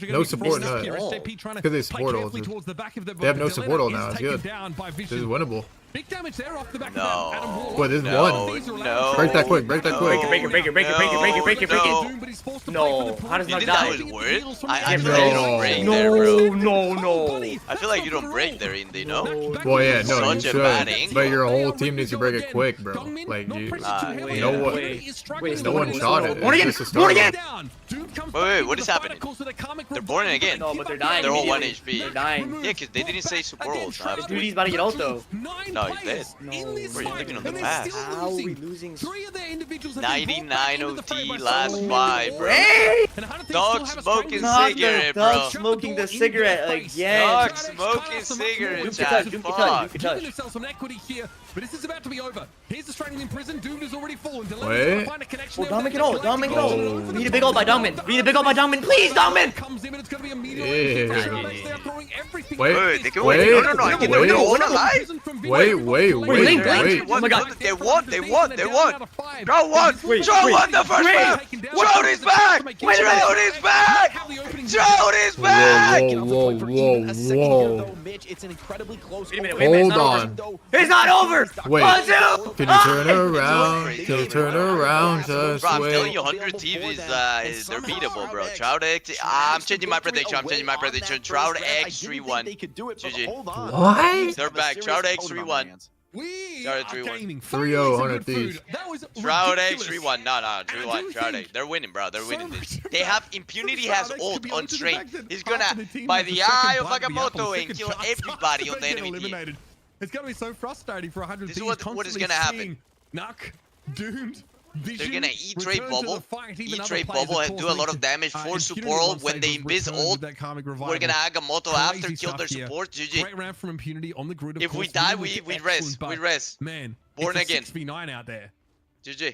No support now. Because they support ults. They have no support ult now. It's good. This is winnable. Big damage there off the back of that Adam Warlock. Boy, this is one. Break that quick. Break it. Break it. No. How does not die? I feel like you don't break there, bro. No. I feel like you don't break there, Indy, no? Well, yeah, no, you Such a bad should. angle. But your whole team needs to break it quick, bro. Like, you know what? No one shot it. It's just a start. Wait, what is happening? They're born again. No, but they're dying. They're all 1 HP. They're dying. Yeah, because they didn't say support ult. Dude, he's about to get ult, though. No, he's dead. Bro, you're looking on the pass. How are we losing? 99 OT last 5, bro. Dog smoking cigarette, bro. Dog smoking the cigarette again. Dog smoking cigarette, chat. Fuck. Giving himself some equity here, but this is about to be over. Here's the strangling prison. Doom is already fallen. Wait. Dongmin can ult. Dongmin can ult. We need a big ult by Dongmin. We need a big ult by Dongmin. Please, Dongmin. Wait. They can win. No. I can do it. All alive. Wait. Oh my god. They won. Bro won. Joe won the first round. Joe is back. Joe is back. Joe is back. Whoa. It's an incredibly close. Hold on. It's not over. Wait. Can you turn around? Just Bro, I'm wait. telling you, 100 Thieves is they're beatable, bro. Shroud X. I'm changing my prediction. Shroud X 3-1. GG. What? They're back. Shroud X 3-1. We Shroud are X 3-1. gaining 3-0, 100 Thieves. Shroud X 3-1. No, 3-1. Shroud X. They're winning, bro. They're winning this. They have Impunity has ult on strength. He's gonna by the eye of Agamotto and kill everybody on the enemy team. It's gonna be so frustrating for 100 Thieves. What is gonna happen? Knock, doomed. They're gonna E-trade bubble, E-trade bubble and do a lot of damage, force support when they invis ult. We're gonna Agamotto after, kill their support, GG. Great round from Impunity on the grid. If we die, we rest. Man, Born again. 6v9 out there. GG.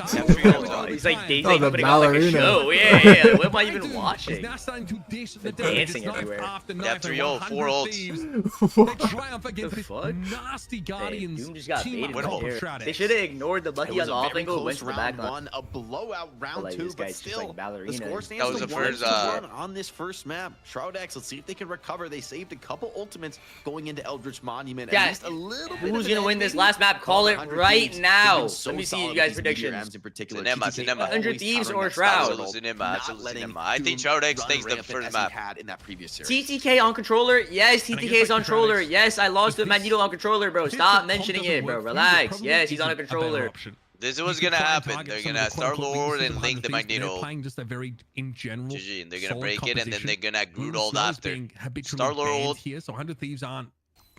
He's like Oh, the putting on like a ballerina. show. Yeah. What am I even watching? He's now starting to dish the dancing damage. everywhere. After Yeah, knife, 3-0, 4 ults. They triumph against this fuck? nasty Guardians Doom just got team baited on top right of there. Shroud They X. should have ignored the lucky on the off angle, went to the back round line. one, a blowout round Like, two, this but guy's just still, like ballerina. the score stands That was to the 1 first, to 1 on this first map. Shroud X, let's see if they can recover. They saved a couple ultimates going into Eldritch Monument. Yeah, At least a little bit who's of gonna an win edge, this maybe. last map? Call it 100 right Thieves, now. they've been so Let me see solid you guys' with these meteor predictions. Ms in particular. Cinema, TTK Cinema. 100 always Thieves countering or that Shroud? style, Absolute Cinema, not absolute letting Cinema. I think Doom Shroud X run takes the rampant first as he map. had in that previous series. TTK on controller? Yes, And I TTK guess, is like, on Shroud controller. X, Yes, I lost to if Magneto this- on controller, bro. if Stop the mentioning comp it, bro. doesn't work, Relax. probably Yes, he's on a isn't better controller. option. This is You what's can gonna try and happen. target They're some of gonna the quote-unquote Star-Lord weaknesses and of Link the 100 Thieves, but Magneto. They're playing just a very, in general, GG, and they're gonna solid break it, and then composition. they're gonna Blue Groot all Snow is after. being habitually Star-Lord banned ult. here, so 100 Thieves aren't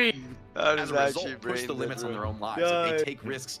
Holy. That as is a actually result, push the brain limits dead, on their bro. own lives. Like, they take risks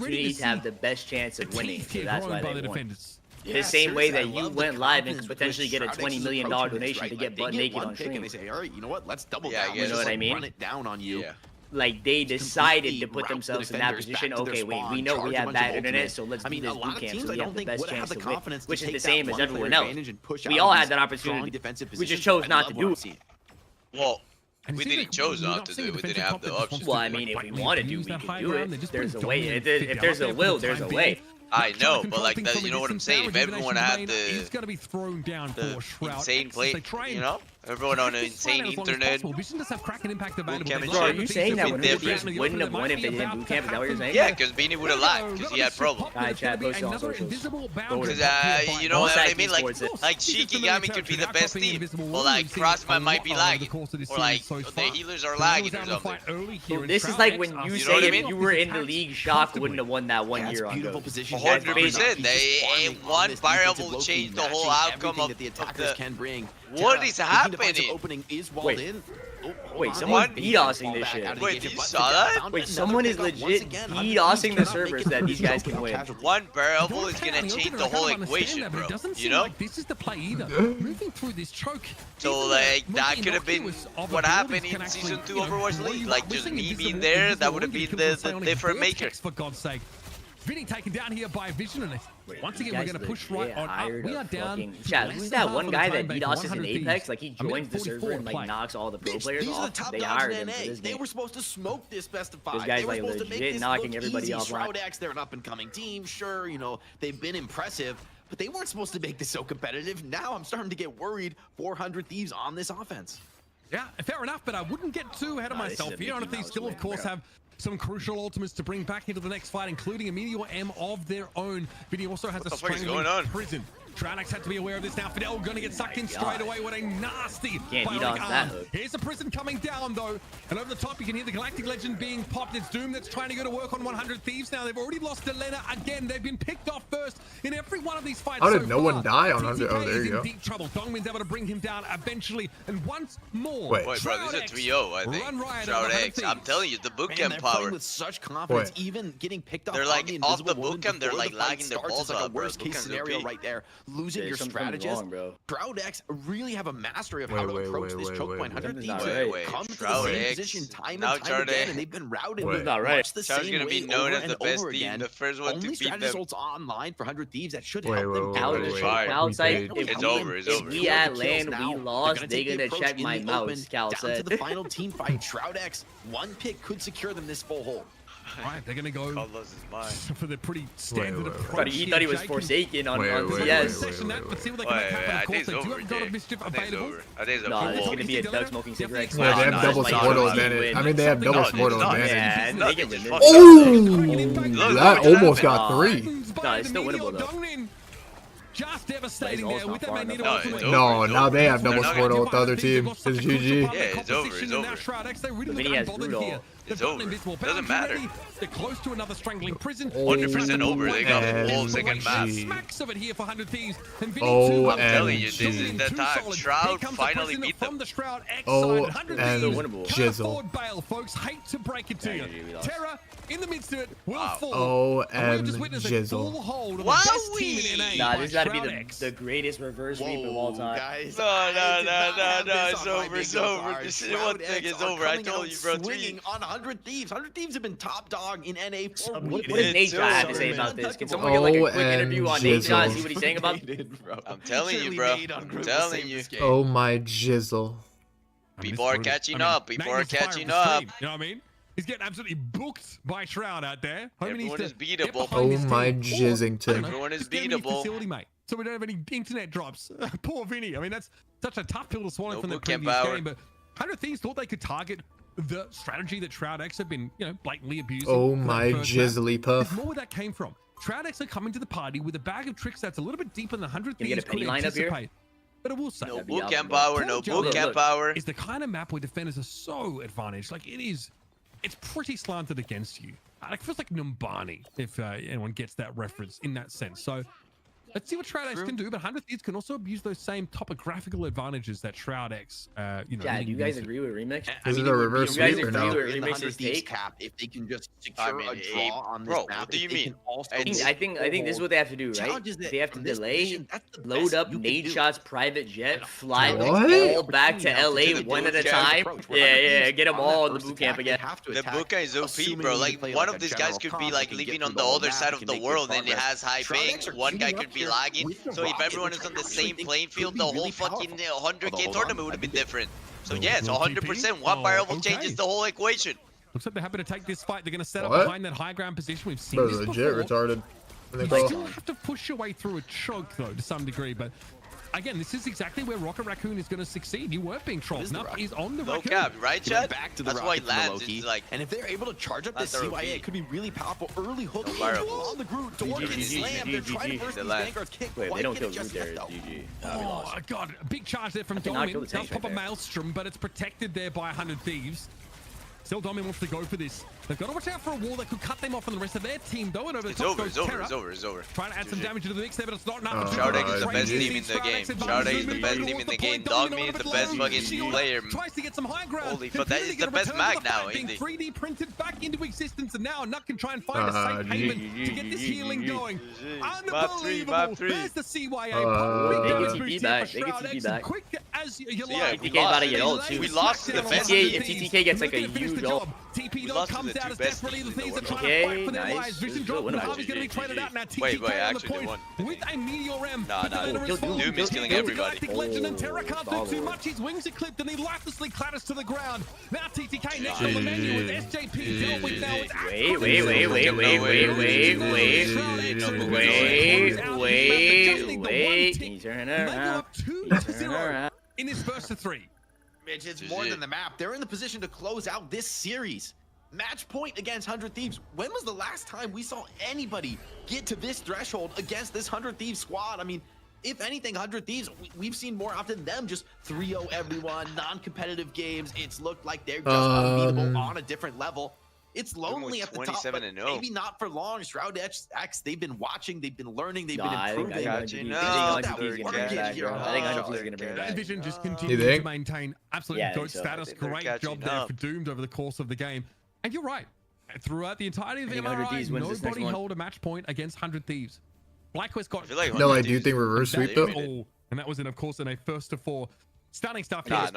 opportunity to have the best chance of winning. So that's why they won. defenders. The same way that you went live and could potentially get a $20 million donation to get butt naked on stream. And they say, all right, you know what? Let's double Yeah, down. you Let's know just, what I mean? Run it down on you. Yeah. like they decided to put themselves in that position. Okay, wait, we know we have bad internet, so let's do this boot camp so we have the best chance to win, which is the same as everyone else. We all had that opportunity. We just chose not to do it. Well, we didn't chose not to do it. We didn't have the option. Well, I mean, if we wanted to, we could do it. There's a way. If there's a will, there's a way. I know, but like, you know what I'm saying? If everyone had it's gonna be thrown down for Shroud insane X. play, They try and you know, everyone on an just find insane out as long as internet. possible. Vision does have cracking impact available. camp and Bro, are shit. you saying that Would Winter wouldn't have won if they didn't boot camp? Is that what you're saying? Yeah, because Beanie would have lied because he had problems. Alright, Chad, post it on socials. Because you know what I mean? Like Shikagami could be the best team, or like Crossman might be lagging, or like the healers are lagging or something. So this is like when you say if you were in the league, Shock wouldn't have won that 1 year ago. 100%. One variable changed the whole outcome of the. What is happening? Wait, someone's DDoSing this shit. Wait, you saw that? Wait, someone is legit DDoSing the servers that these guys can win. One variable is gonna change the whole equation, bro. You know? This is the play either. Moving through this choke. So like that could have been what happened in season 2 Overwatch League. Like just me being there, that would have been the difference maker. For God's sake. Vinny taken down here by Vision, and once again we're gonna push right on up. We are down. Chad, who's that one guy that DDoSes in Apex? Like he joins the server and like knocks all the pro players off. They hired him for this They game. were supposed to smoke this best of 5. This guy's they were like supposed to make legit this knocking look everybody easy. off. Shroud X, they're an up and coming team. Sure, you know, they've been impressive, but they weren't supposed to make this so competitive. Now I'm starting to get worried. 400 Thieves on this offense. Yeah, fair enough, but I wouldn't get too ahead of myself here. And Thieves still, of course, have some crucial ultimates to bring back into the next fight, including a Meteor M of their own. Vinny also has a strangling prison. Shroud X had to be aware of this now. Fidel gonna get sucked in straight away with a nasty bionic arm. Here's a prison coming down though, and over the top you can hear the Galactic Legend being popped. It's Doom that's trying to go to work on 100 Thieves now. They've already lost Delena again. They've been picked off first in every one of these fights. How did no one die on 100? Oh, there you go. Deep trouble. Dongmin's able to bring him down eventually, and once more. Wait, bro, this is a 3-0, I think. Shroud X, I'm telling you, the bootcamp power. With such confidence, even getting picked off. They're like off the bootcamp. They're like lagging their balls like a out, bro. worst case scenario right there. Losing your strategist. Shroud X really have a mastery of how to approach this choke point. 100 Thieves come to the same position time and time again, and they've been routed much the same gonna be known as the best team, the first one to beat them. Results online for 100 Thieves that should help them. Outside, it's over. It's over. If we at land, we lost. They're gonna check my mouse. Cal said. Down to the final team fight. Shroud X, one pick could secure them this full hold. Right, they're gonna go for the pretty standard approach. But he thought he was Forsaken on CS. Let's see what they can make happen. Of course, they do have God of Mischief available. No, it's gonna be a Doug smoking cigarettes. Yeah, they have double Mortal advantage. I mean, they have double Mortal advantage. Yeah, they can win this. Oh, that almost got 3. No, it's still winnable though. Just devastating there with that Magneto ultimate. No, now they have double Mortal with the other team. It's GG. Yeah, it's over. It's over. Vinny has Rudolph. It's over. Doesn't matter. They're close to another strangling prison. 100% over. They got full second map. Smacks of it here for 100 Thieves. I'm telling you, this is the time. Shroud finally beat them. Oh, and Jizzle. Bail, folks. Hate to break it to you. Terra in the midst of it will fall. Oh, and Jizzle. Nah, this got to be the greatest reverse sweep of all time. No, it's over. It's over. This is one thing. It's over. I told you, bro. On 100 Thieves. 100 Thieves have been top dog in NA for What does Nate have to say about this? Can someone get like a quick interview on Nate see what he's saying about? I'm telling you, bro. I'm telling you. Oh my Jizzle. People are catching up. People are catching up. You know what I mean? He's getting absolutely booked by Shroud out there. Everyone is beatable. Oh my Jizzington. Everyone is beatable. So we don't have any internet drops. Poor Vinny. I mean, that's such a tough pill to swallow from the previous game. But 100 Thieves thought they could target the strategy that Shroud X have been, blatantly abusing. Oh my Jizzly puff. There's more where that came from. Shroud X are coming to the party with a bag of tricks that's a little bit deeper than 100 Thieves could anticipate. But I will say, no bootcamp power, no bootcamp power. Is the kind of map where defenders are so advantaged. Like it's pretty slanted against you. It feels like Numbani, if anyone gets that reference in that sense. So Let's see what Shroud X can do, but 100 Thieves can also abuse those same topographical advantages that Shroud X, you know. Yeah, do you guys agree with Remix? Is it a reverse sweep or no? Remix's take cap, if they can just secure a draw on this map, what do you mean? I think this is what they have to do, right? They have to delay, load up nade shots, private jet, fly them all back to LA one at a time. Yeah, get them all in the boot camp again. The boot camp is OP, bro. Like, one of these guys could be like living on the other side of the world and it has high ping. One guy could be lagging. So if everyone is on the same playing field, the whole fucking 100K tournament would have been different. So yeah, it's 100%. One variable changes the whole equation. Looks like they're happy to take this fight. They're going to set up behind that high ground position. We've seen this before. Legit retarded. You still have to push your way through a choke, though, to some degree. But again, this is exactly where Rocket Raccoon is going to succeed. You weren't being trolled. Nup is on the Raccoon. Cap, right, Chad? Back to the That's why he lands. It's like, and if they're able to charge up this CYA, it could be really powerful. Early hook on the Groot. Door gets slammed. They're trying to burst these Vanguards. Can't quite get it just yet, though. Oh, God. A big charge there from Domin. Does pop a Maelstrom, but it's protected there by 100 Thieves. Still, Domin wants to go for this. They've got to watch out for a wall that could cut them off from the rest of their team, though. And over the top goes Terra. It's over. Trying to add some damage into the mix there, but it's not enough. Shroud X is the best team in the game. Shroud X is the best team in the game. Dogme is the best fucking player. Tries to get some high ground. Holy fuck, that is the best mag now, being ain't it? 3D printed back into existence, and now Nut can try and find a safe haven to get this healing going. Unbelievable. There's the CYA. Big damage boost here for Shroud X. Quick as you like. TTK about to get old, too. We lost the best. If TTK gets like a huge ult. TP though comes out as desperately the things are trying to fight for their lives. Vision drop, and Harvey's going to be traded out now. TTK on the point with a Meteor M. Doom is killing everybody. Legend and Terra can't do too much. His wings are clipped and he lifelessly clatters to the ground. Now TTK next on the menu with SJP dealt with now. Wait. He's turning around. In his first of 3. Mitch, it's more than the map. They're in the position to close out this series. Match point against 100 Thieves. When was the last time we saw anybody get to this threshold against this 100 Thieves squad? I mean, if anything, 100 Thieves, we've seen more often them just 3-0 everyone, non-competitive games. It's looked like they're just unbeatable on a different level. It's lonely at the top, but maybe not for long. Shroud X, they've been watching, they've been learning, they've been improving. I think 100 is going to bring it back. Vision just continues to maintain absolute GOAT status. Great job there for Doomed over the course of the game. And you're right. Throughout the entirety of the MRI, nobody held a match point against 100 Thieves. BlackQuest got... No, I do think reverse sweep though. And that was in, of course, in a first of 4. Stunning stuff here.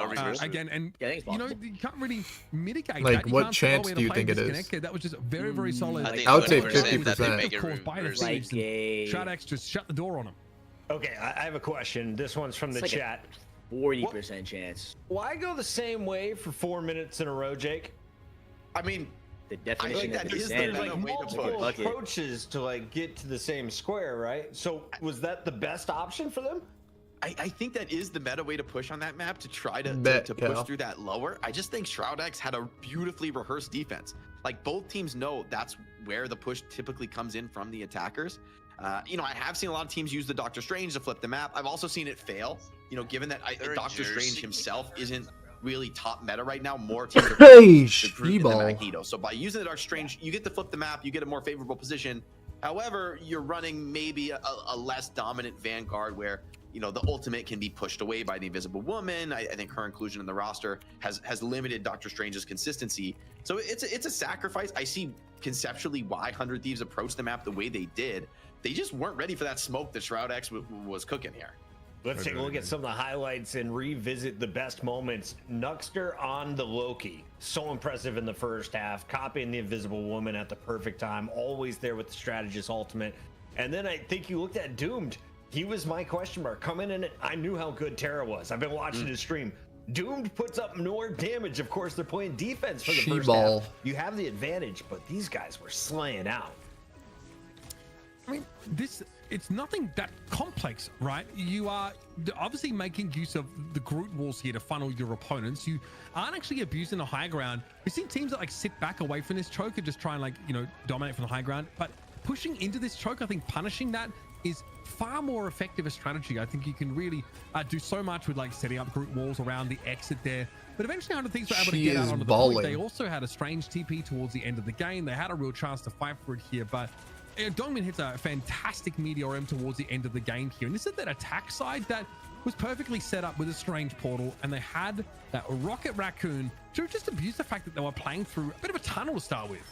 Again, and you know, you can't really mitigate like that. what chance do you think it is? That was just very, very solid. I would say 50%. Shroud X just shut the door on him. Okay, I have a question. This one's from the chat. 40% chance. Why go the same way for 4 minutes in a row, Jake? I mean, the definition of is insanity. Multiple approaches to like get to the same square, right? So was that the best option for them? I think that is the meta way to push on that map, to try to push through that lower. I just think Shroud X had a beautifully rehearsed defense. Like, both teams know that's where the push typically comes in from the attackers. You know, I have seen a lot of teams use the Doctor Strange to flip the map. I've also seen it fail. You know, given that Doctor Strange himself isn't really top meta right now, more teams are the Magneto. So by using the Doctor Strange, you get to flip the map, you get a more favorable position. However, you're running maybe a less dominant Vanguard where, you know, the ultimate can be pushed away by the Invisible Woman. I think her inclusion in the roster has limited Doctor Strange's consistency. So it's a sacrifice. I see conceptually why 100 Thieves approached the map the way they did. They just weren't ready for that smoke that Shroud X was cooking here. Let's take a look at some of the highlights and revisit the best moments. Nuxter on the Loki. So impressive in the first half, copying the Invisible Woman at the perfect time, always there with the strategist ultimate. And then I think you looked at Doomed. He was my question mark. Coming in, I knew how good Terra was. I've been watching his stream. Doomed puts up more damage. Of course, they're playing defense for the first half. You have the advantage, but these guys were slaying out. I mean, it's nothing that complex, right? You are obviously making use of the Groot walls here to funnel your opponents. You aren't actually abusing the high ground. We've seen teams that like sit back away from this choke and just try and, like, you know, dominate from the high ground. But pushing into this choke, I think punishing that is far more effective a strategy. I think you can really do so much with like setting up Groot walls around the exit there. But eventually 100 Thieves were able to get out onto the point. They also had a strange TP towards the end of the game. They had a real chance to fight for it here, but Dongmin hits a fantastic Meteor M towards the end of the game here. And this is that attack side that was perfectly set up with a strange portal, and they had that Rocket Raccoon to just abuse the fact that they were playing through a bit of a tunnel to start with.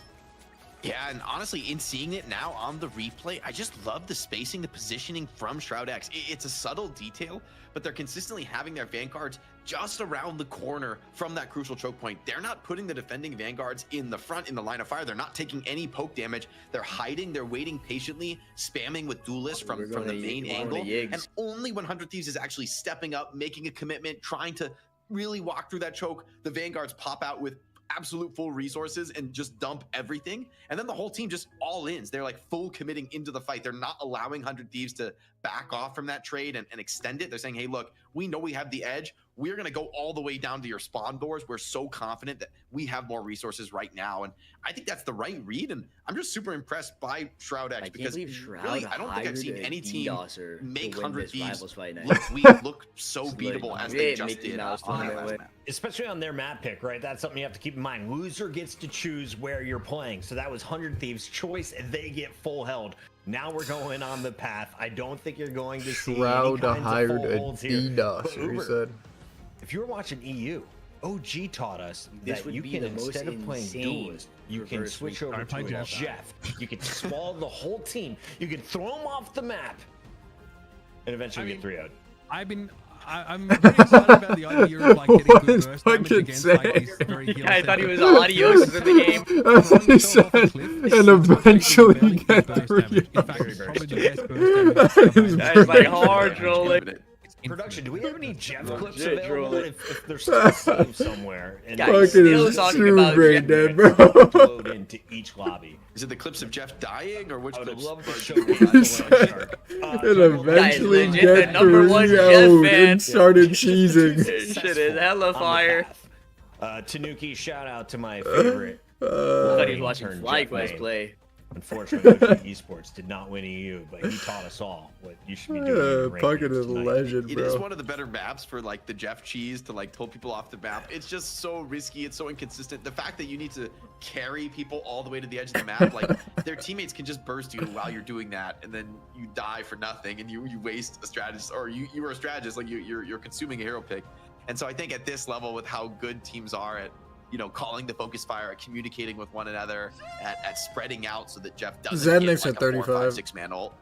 Yeah, and honestly, in seeing it now on the replay, I just love the spacing, the positioning from Shroud X. It's a subtle detail, but they're consistently having their Vanguards just around the corner from that crucial choke point. They're not putting the defending Vanguards in the front in the line of fire. They're not taking any poke damage. They're hiding. They're waiting patiently, spamming with duelists from the main angle. And only when 100 Thieves is actually stepping up, making a commitment, trying to really walk through that choke, the Vanguards pop out with absolute full resources and just dump everything, and then the whole team just all ins. They're like full committing into the fight. They're not allowing 100 Thieves to back off from that trade and extend it. They're saying, hey, look, we know we have the edge. We're going to go all the way down to your spawn doors. We're so confident that we have more resources right now. And I think that's the right read. And I'm just super impressed by Shroud X because really, I don't think I've seen any team make 100 Thieves look so beatable as they just did on their last map. Especially on their map pick, right? That's something you have to keep in mind. Loser gets to choose where you're playing. So that was 100 Thieves' choice. They get full held. Now we're going on the path. I don't think you're going to see Shroud any kinds hired of full a holds here. DDoSer, he said. If you were watching EU, OG taught us that you can, instead of playing duelist, you can switch over to Jeff. You can swallow the whole team. You can throw them off the map, and eventually get 3-0'd. I'm very excited about the idea of like getting good burst damage against like these very heal. I thought he was adios in the game. He said, and eventually get 3-0'd. In fact, it's probably the best burst damage. That's like hard trolling. Production, do we have any Jeff clips available if they're still saved somewhere? And fucking is true right there, bro. Load into each lobby. Is it the clips of Jeff dying or which clips? I would love to show And eventually get the #1 Jeff 3-0'd fan. and started cheesing. This shit is hella fire. Tanuki, shout out to my favorite. I thought he was watching FlyQuest play. Unfortunately, Esports did not win EU, but he taught us all what you should be doing. Puckett is a legend, bro. It is one of the better maps for like the Jeff cheese to like pull people off the map. It's just so risky. It's so inconsistent. The fact that you need to carry people all the way to the edge of the map, like their teammates can just burst you while you're doing that, and then you die for nothing, and you waste a strategist, or you are a strategist, like you're consuming a hero pick. And so I think at this level, with how good teams are at, you know, calling the focus fire, at communicating with one another, at spreading out so that Jeff doesn't get like a 4, 5, 6 man ult.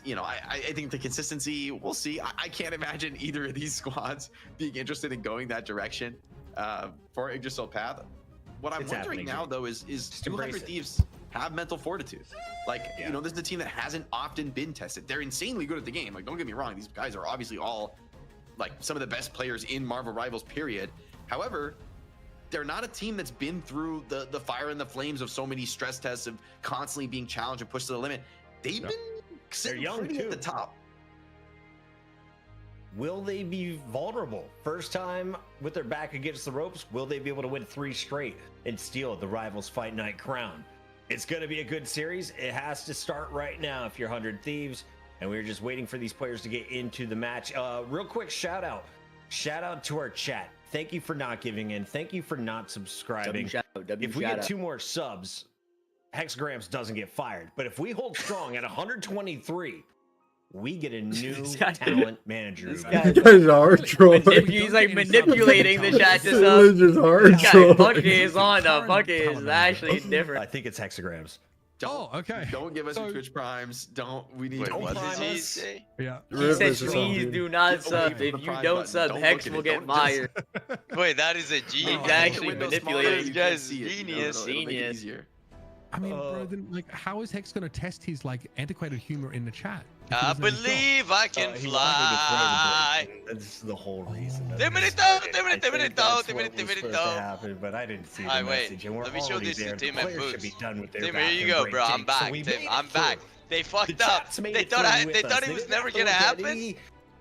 You know, I think the consistency, we'll see. I can't imagine either of these squads being interested in going that direction for Yggdrasil path. What I'm wondering now, though, is 200 Thieves have mental fortitude. Like, you know, this is a team that hasn't often been tested. They're insanely good at the game. Like, don't get me wrong. These guys are obviously all, like, some of the best players in Marvel Rivals, period. However, they're not a team that's been through the fire and the flames of so many stress tests, of constantly being challenged and pushed to the limit. They've been sitting pretty at the top. Will they be vulnerable? First time with their back against the ropes, will they be able to win 3 straight and steal the Rivals Fight Night crown? It's going to be a good series. It has to start right now if you're 100 Thieves, and we're just waiting for these players to get into the match. Real quick shout out to our chat. Thank you for not giving in. Thank you for not subscribing. If we get 2 more subs, Hexagrams doesn't get fired. But if we hold strong at 123, we get a new talent manager. This guy's hard trolling. He's like manipulating the chat to some. Just hard trolling. Bucket is on. Bucket is actually different. I think it's Hexagrams. Okay. Don't give us some Twitch primes. We need. Wait, what did he say? Yeah. He said, please do not sub. If you don't sub, Hex will get fired. Wait, that is a genius. He's actually manipulating. This guy's genius. Genius. I mean, bro, then, like, how is Hex gonna test his like antiquated humor in the chat? I believe I can fly. That's the whole reason. But I didn't see the wait, message. And let me show this to Tim and Boots. Tim, here you go, bro. I'm back. Tim, I'm back. They fucked up. They thought it was never gonna happen.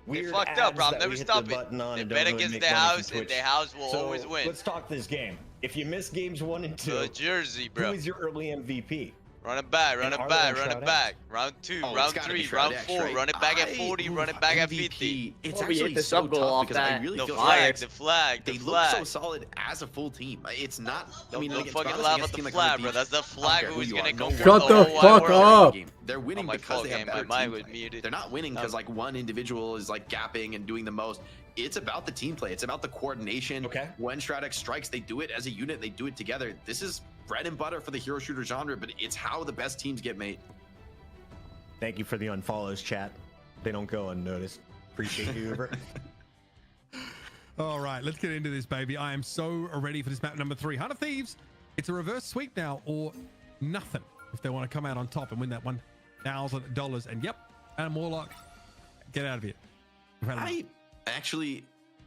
They fucked up, bro. I'm never stopping. They bet against their house, and their house will always win. Let's talk this game. If you miss games 1 and 2, Jersey, bro. who is your early MVP? Run it back, run it And back, Arlo run Shroud it back. Round 2, Oh, it's round gotta 3, be Shroud round X, 4. right? Run it back at 40, run it back at 50. MVP, it's Oh, we hit actually the so sub goal tough off because I that. really The feel flag, like the flag, the they look so flag. solid as a full team. It's not. I mean, Don't like, fucking it's laugh against at a team the like flag, 100 bro. That's the Thieves. flag I don't who's care gonna who go you are. for Shut the the whole wide fuck world. up. They're winning my because fault, they have game. better My mic team was play. muted. They're not winning because like one individual is like gapping and doing the most. It's about the team play. It's about the coordination. Okay. When Shroud X strikes, they do it as a unit. They do it together. This is bread and butter for the hero shooter genre, but it's how the best teams get made. Thank you for the unfollows, chat. They don't go unnoticed. Appreciate you, Uber. All right, let's get into this, baby. I am so ready for this map number 3. Heart of Thieves. It's a reverse sweep now or nothing if they want to come out on top and win that $1,000. And yep, Adam Warlock, get out of here. I actually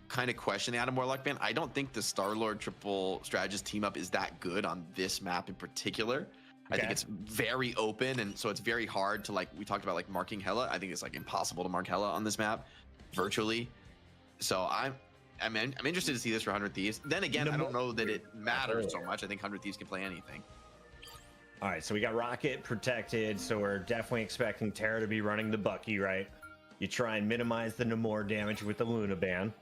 kind of question the Adam Warlock ban. I don't think the Star-Lord triple strategist team up is that good on this map in particular. I think it's very open, and so it's very hard to, like, we talked about like marking Hela. I think it's like impossible to mark Hela on this map virtually. So I'm interested to see this for 100 Thieves. Then again, I don't know that it matters so much. I think 100 Thieves can play anything. All right, so we got Rocket protected, so we're definitely expecting Terra to be running the Bucky, right? You try and minimize the Namor damage with the Luna ban.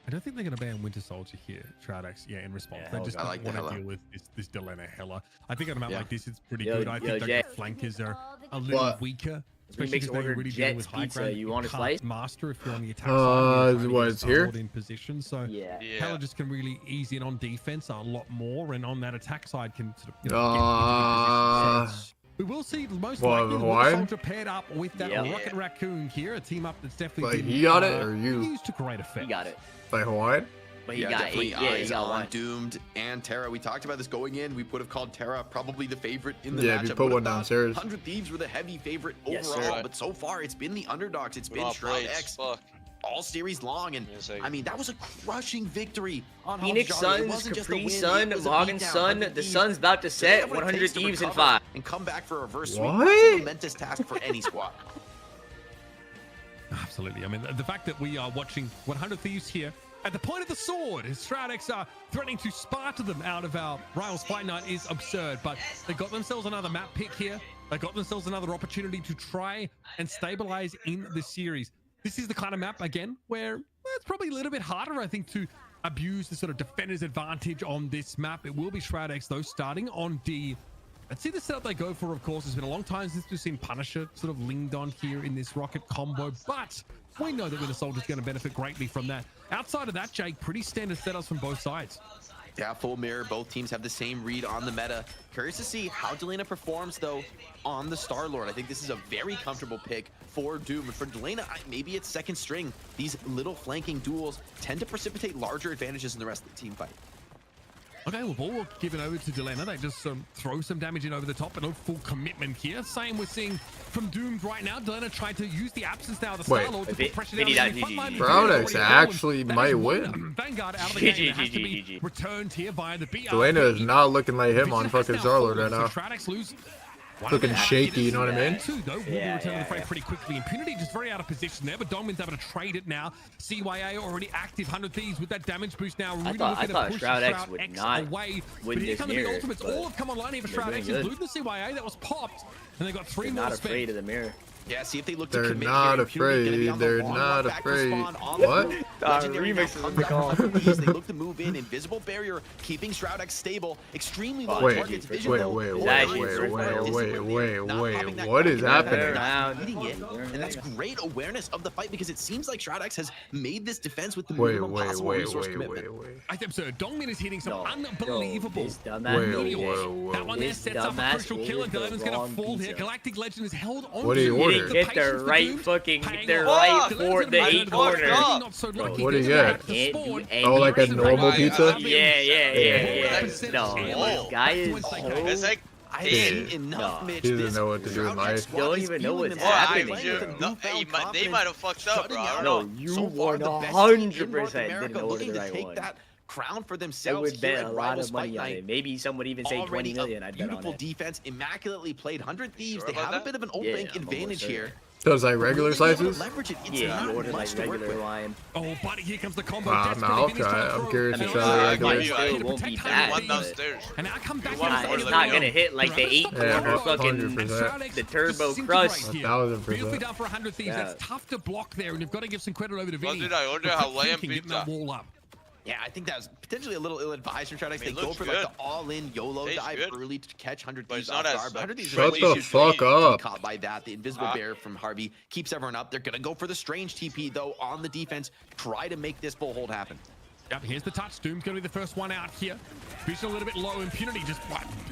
I don't think they're going to ban Winter Soldier here, Shroud X, in response. Yeah, they just I don't like the want to Hela. deal with this Delena Hela. I think on a map like this, it's pretty Yo, good. I think Jay. the flankers are a little What? weaker. We Especially make because they're order really dealing with Jets high pizza. ground. You want a can't slice? master if you're on the attack side. You're trying to what, get it's here? Star-Lord in position. So Yeah. Hela just can really ease in on defense a lot more, and on that attack side can sort of get into good position. So we will see most Well, likely the why? Winter Soldier paired up with that Yeah. Rocket Raccoon here, a team up that's definitely Like, been, he got it, or you? used to great effect. He got it. Like Hawaiian? But he got 8. Yeah, he eyes got on 1. Doomed and Terra. We talked about this going in. We would have called Terra probably the favorite in the Yeah, matchup. if you put one downstairs. 100 Thieves were the heavy favorite Yes, overall, sir. but so far it's been the underdogs. It's been Well Shroud played. X Fuck. all series long, and Yes, I- I mean that was a crushing victory on Phoenix Hobbs genre. It Suns, wasn't just a Capri win, Sun, it was a Logan beatdown. Sun. 100 The Thieves, Sun's about to they set have what it 100 takes to Thieves in recover 5. and come back for a reverse sweep. What? That's a momentous task for any squad. Absolutely. I mean, the fact that we are watching 100 Thieves here at the point of the sword, as Shroud X are threatening to Sparta them out of our Rivals Fight Night is absurd, but they got themselves another map pick here. They got themselves another opportunity to try and stabilize in the series. This is the kind of map, again, where it's probably a little bit harder, I think, to abuse the sort of defender's advantage on this map. It will be Shroud X, though, starting on D. Let's see the setup they go for, of course. It's been a long time since we've seen Punisher sort of leaned on here in this Rocket combo, but we know that Winter Soldier's going to benefit greatly from that. Outside of that, Jake, pretty standard setups from both sides. Yeah, full mirror. Both teams have the same read on the meta. Curious to see how Delena performs, though, on the Star-Lord. I think this is a very comfortable pick for Doom. And for Delena, maybe it's second string. These little flanking duels tend to precipitate larger advantages in the rest of the team fight. Okay, well, ball will give it over to Delena. They just throw some damage in over the top, but no full commitment here. Same we're seeing from Doomed right now. Delena tried to use the absence now of the Star-Lord to put pressure down in the front line. Shroud X actually might win. Vanguard out of the game has to be returned here via the BR. Delena is not looking like him on fucking Star-Lord right now. Shroud X lose. Looking shaky, you know what I mean? Two, though, will be returned to the frame pretty quickly. Impunity just very out of position there, but Dongmin's able to trade it now. CYA already active. 100 Thieves with that damage boost now. Really I thought Shroud X would not away. win But here this come the big mirror, ultimates. but All have come online here for Shroud X. doing Including the CYA that was popped. And they got 3 They're more not spent. afraid of the mirror. Yeah, see if they look to They're commit not here. Impunity gonna be on the afraid. They're long not run back to afraid. spawn on the What? move. Legendary now remixes comes the back call. from the East. They look to move in. Invisible barrier keeping Shroud X stable. Extremely low Wait, targets. Vision wait, though, wait, low wait, targets. wait, Surf wait, Fire wait, discipline, wait, not wait, popping that what is quick. happening? Around. Eating it. And that's great awareness of the fight because it seems like Shroud X has made this defense with the Wait, minimum wait, possible wait, resource wait, commitment. wait, wait. I think so. Dongmin is hitting some No, unbelievable. This dumbass Wait, idiot. whoa, That one there This sets up a dumbass crucial kill, and ordered the Delena's going wrong to fall here. pizza. Galactic Legend is held on What to did he the order? He didn't get the patience for right Doom, fucking, paying the off. right Delena's for gonna the be 8 fucked corners. up. Not so lucky. What do you Doesn't get? have to Can't do spawn. any Oh, like a rest of the normal round. pizza? Yeah. No, Yeah. guy is It's like, I've damn. seen enough, No. Mitch. He doesn't This know what to do in Shroud life. X squad Don't is even know feeling what's themselves. happening Playing here. with a newfound They confidence, might have fucked up, shutting bro. out No, you so far the best team in 100% North didn't America, order looking the to right take one. that crown for I themselves would here bet at a lot Rivals of Fight money on Night. it. Maybe some would even say 20 Already million. a I'd bet on beautiful it. defense, immaculately played. 100 Thieves, Sure they about have a that? bit of an Yeah, old bank I'm almost advantage certain. here. So it's like regular slices? Yeah, you order like regular lion. Oh, buddy, here comes the combo. I'll try it. I'm curious to try the regular. It won't be bad. And I come back It's not gonna hit like the 8 corner fucking 100%. the turbo crush. 1000%. Beautifully done for 100 Thieves. That's tough to block there, and you've got to give some credit over to Vinny. What did I order? Hawaiian Getting pizza. that wall up. Yeah, I think that was potentially a little ill-advised from Shroud X. I mean, They go looks for good. like the all-in YOLO Tastes dive good. early to catch 100 But Thieves it's off not as guard. But 100 Thieves Shut really the should fuck be up. caught by that. The invisible bear from Harvey keeps everyone up. They're gonna go for the strange TP though on the defense. Try to make this full hold happen. Yep, here's the touch. Doom's going to be the first one out here. Vision a little bit low. Impunity just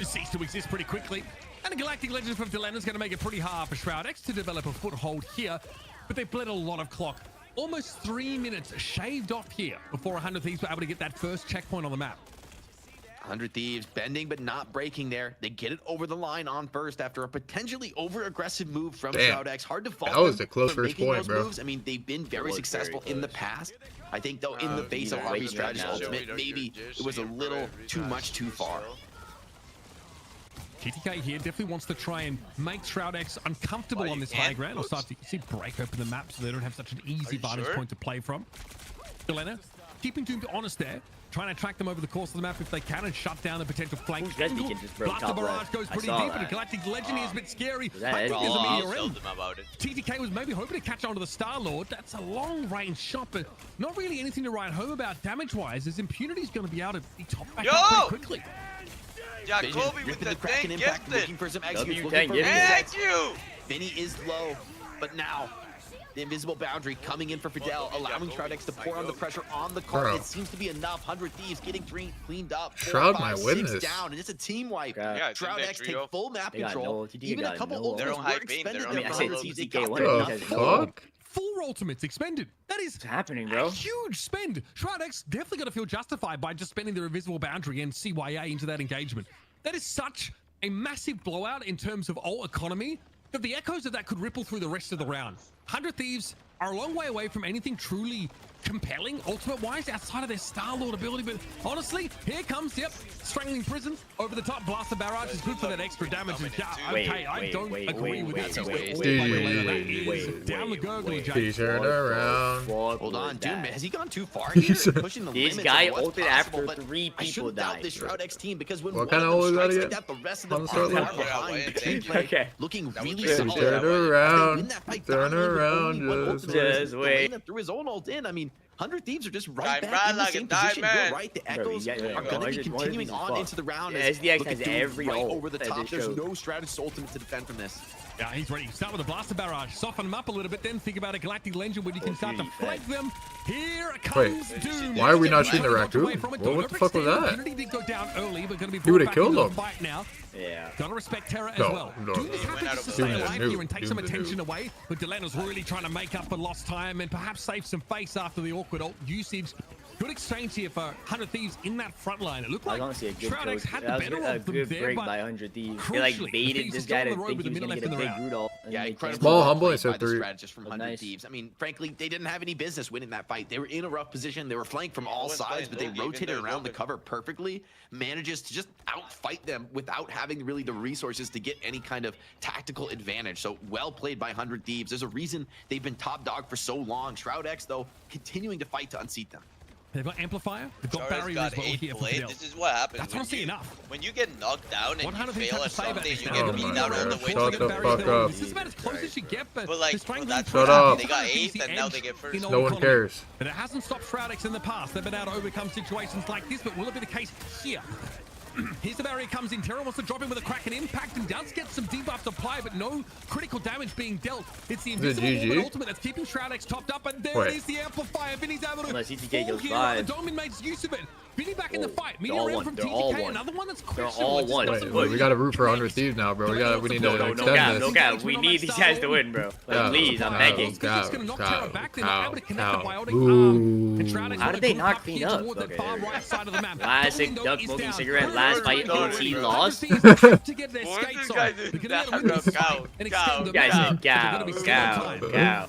ceased to exist pretty quickly. And a Galactic Legend from Delena is going to make it pretty hard for Shroud X to develop a foothold here. But they've bled a lot of clock. Almost 3 minutes shaved off here before 100 Thieves were able to get that first checkpoint on the map. 100 Thieves bending but not breaking there. They get it over the line on first after a potentially over-aggressive move from Shroud X. Hard to fault That was them a close for first making point, those bro. moves. I mean, they've been very successful in the past. I think though in the face of Harvey's strategy ultimate, maybe it was a little too much too far. TTK here definitely wants to try and make Shroud X uncomfortable on this high ground, or start to break open the map so they don't have such an easy vantage point to play from. Delena keeping Doom honest there, trying to track them over the course of the map if they can and shut down the potential flank. Blaster Barrage goes pretty deep, and a Galactic Legend is a bit scary. TTK was maybe hoping to catch onto the Star-Lord. That's a long-range shot, but not really anything to write home about damage-wise, as Impunity's going to be able to be top back up pretty quickly. Jacoby with the cracking thing impact, gifted. looking for some executes, W10 looking for gifted. Thank you. Vinny is low, but now the invisible boundary coming in for Fidel, allowing Shroud X to pour on the pressure on the cart. Bro. It seems to be enough. 100 Thieves getting cleaned up. 4, Shroud 5, my 6 witness. down, and it's a team wipe. Yeah, Shroud X take full map They got control. no- TTK Even a got couple no- Their ultimates own were high beam, expended their there own for I said 100 Thieves. They TTK got one their of own these The has fuck? 4 ultimates expended. That is What's happening, a bro? huge spend. Shroud X definitely going to feel justified by just spending their invisible boundary and CYA into that engagement. That is such a massive blowout in terms of ult economy that the echoes of that could ripple through the rest of the round. 100 Thieves are a long way away from anything truly compelling ultimate-wise outside of their Star-Lord ability, but honestly, here comes, Strangling Prison over the top. Blaster Barrage is good for that extra damage. And I don't agree with that. Down the gurgly, Jake. He turned around. Hold on, Doom, has he gone too far here? Pushing the This limits guy of what's ulted possible, after but 3 I people shouldn't doubt died. this Shroud X team because when What one kind of of them ult was that strikes like again? that, the rest of On them the are start far behind. The team play Okay. looking really He solid. turned They around. win that fight Turn dominantly with around, only one just ultimate. wait. Delena threw his own ult in. I mean, 100 Thieves are just right Time back in the like a same position. You're diamond. right. The Bro, echoes yeah, are going to be 100 continuing is on fucked. into the round. Yeah, as SDX look has at Doom every right ult over the that top. just There's showed. no strategist ultimate to defend from this. Yeah, he's ready. Start with a Blaster Barrage. Soften him up a little bit, then think about a Galactic Legend where you can start to flank them. Here comes Doom. why are we not shooting the Got raccoon? away from it. What the fuck was that? Impunity did go down early, but going to be He would've brought back killed into the him. fight now. Yeah. Gotta respect Terra as No, well. no, Doom is no. happy just to Doom stay is alive new. here and take Doom some is new. attention away, but Delena's really trying to make up for lost time and perhaps save some face after the awkward ult usage. Good exchange here for 100 Thieves in that front line. It looked I was like honestly a good Shroud X coach. had the That was better a of them good there, break but by 100 Thieves. They like crucially, baited Thieves this is still guy on to the road think with he a was minute gonna left get a in the big round. root ult. Yeah, and incredible. Small play humble, I by said the 3. strategist from 100 Nice. Thieves. I mean, frankly, they didn't have any business winning that fight. They were in a rough position. They were flanked from all one's sides, playing but they Loki, even rotated though around the Loki- cover perfectly. Manages to just outfight them without having really the resources to get any kind of tactical advantage. So well played by 100 Thieves. There's a reason they've been top dog for so long. Shroud X, though, continuing to fight to unseat them. They've got Amplifier, they've got Shroud X Barrier got as well 8 here for blade. Fidel. This is what happens. That's when honestly you- enough. When you get knocked down and 100 you Thieves fail have at to save something, it. you Oh get my beat down all the God. way Shut to the the fuck up. This is about as close as you get, but But like, the Strangling that's Prison Shut up. They got gives 8th the and now edge they get first. in No all one economy. cares. But it hasn't stopped Shroud X in the past. They've been able to overcome situations like this, but will it be the case here? Here's the barrier comes in. Terra wants to drop in with a Kraken impact and does get some debuff to apply, but no critical damage being dealt. It's the invisible GG? Orbit ultimate that's keeping Shroud X topped up, and there Wait. it is, the amplifier. Vinny's able to Unless TTK fall goes here. five. The Domin makes use of it. Vinny back in the fight. Meteor all round one. from They're all TTK. one. Another one that's They're questionable. all It just one. doesn't Wait, work. we gotta root for 100 Thieves now, bro. We need to No extend cap, no this. cap. We need these guys to win, bro. Like, Cow, please, I'm cow, begging. cow, It's gonna knock cow, Terra back. They're not able to connect the cow. biotic Ooh. arm. And Shroud X How wanna did they go knock up me here up? towards the far right side of the map. Classic Domin duck is smoking down. cigarette. Last fight, Don't LT worry, lost. To get their What skates is on. guy They're doing? gonna be able to win this Cow, fight and extend the Guys map. said They're gonna cow, be still cow, on time. cow.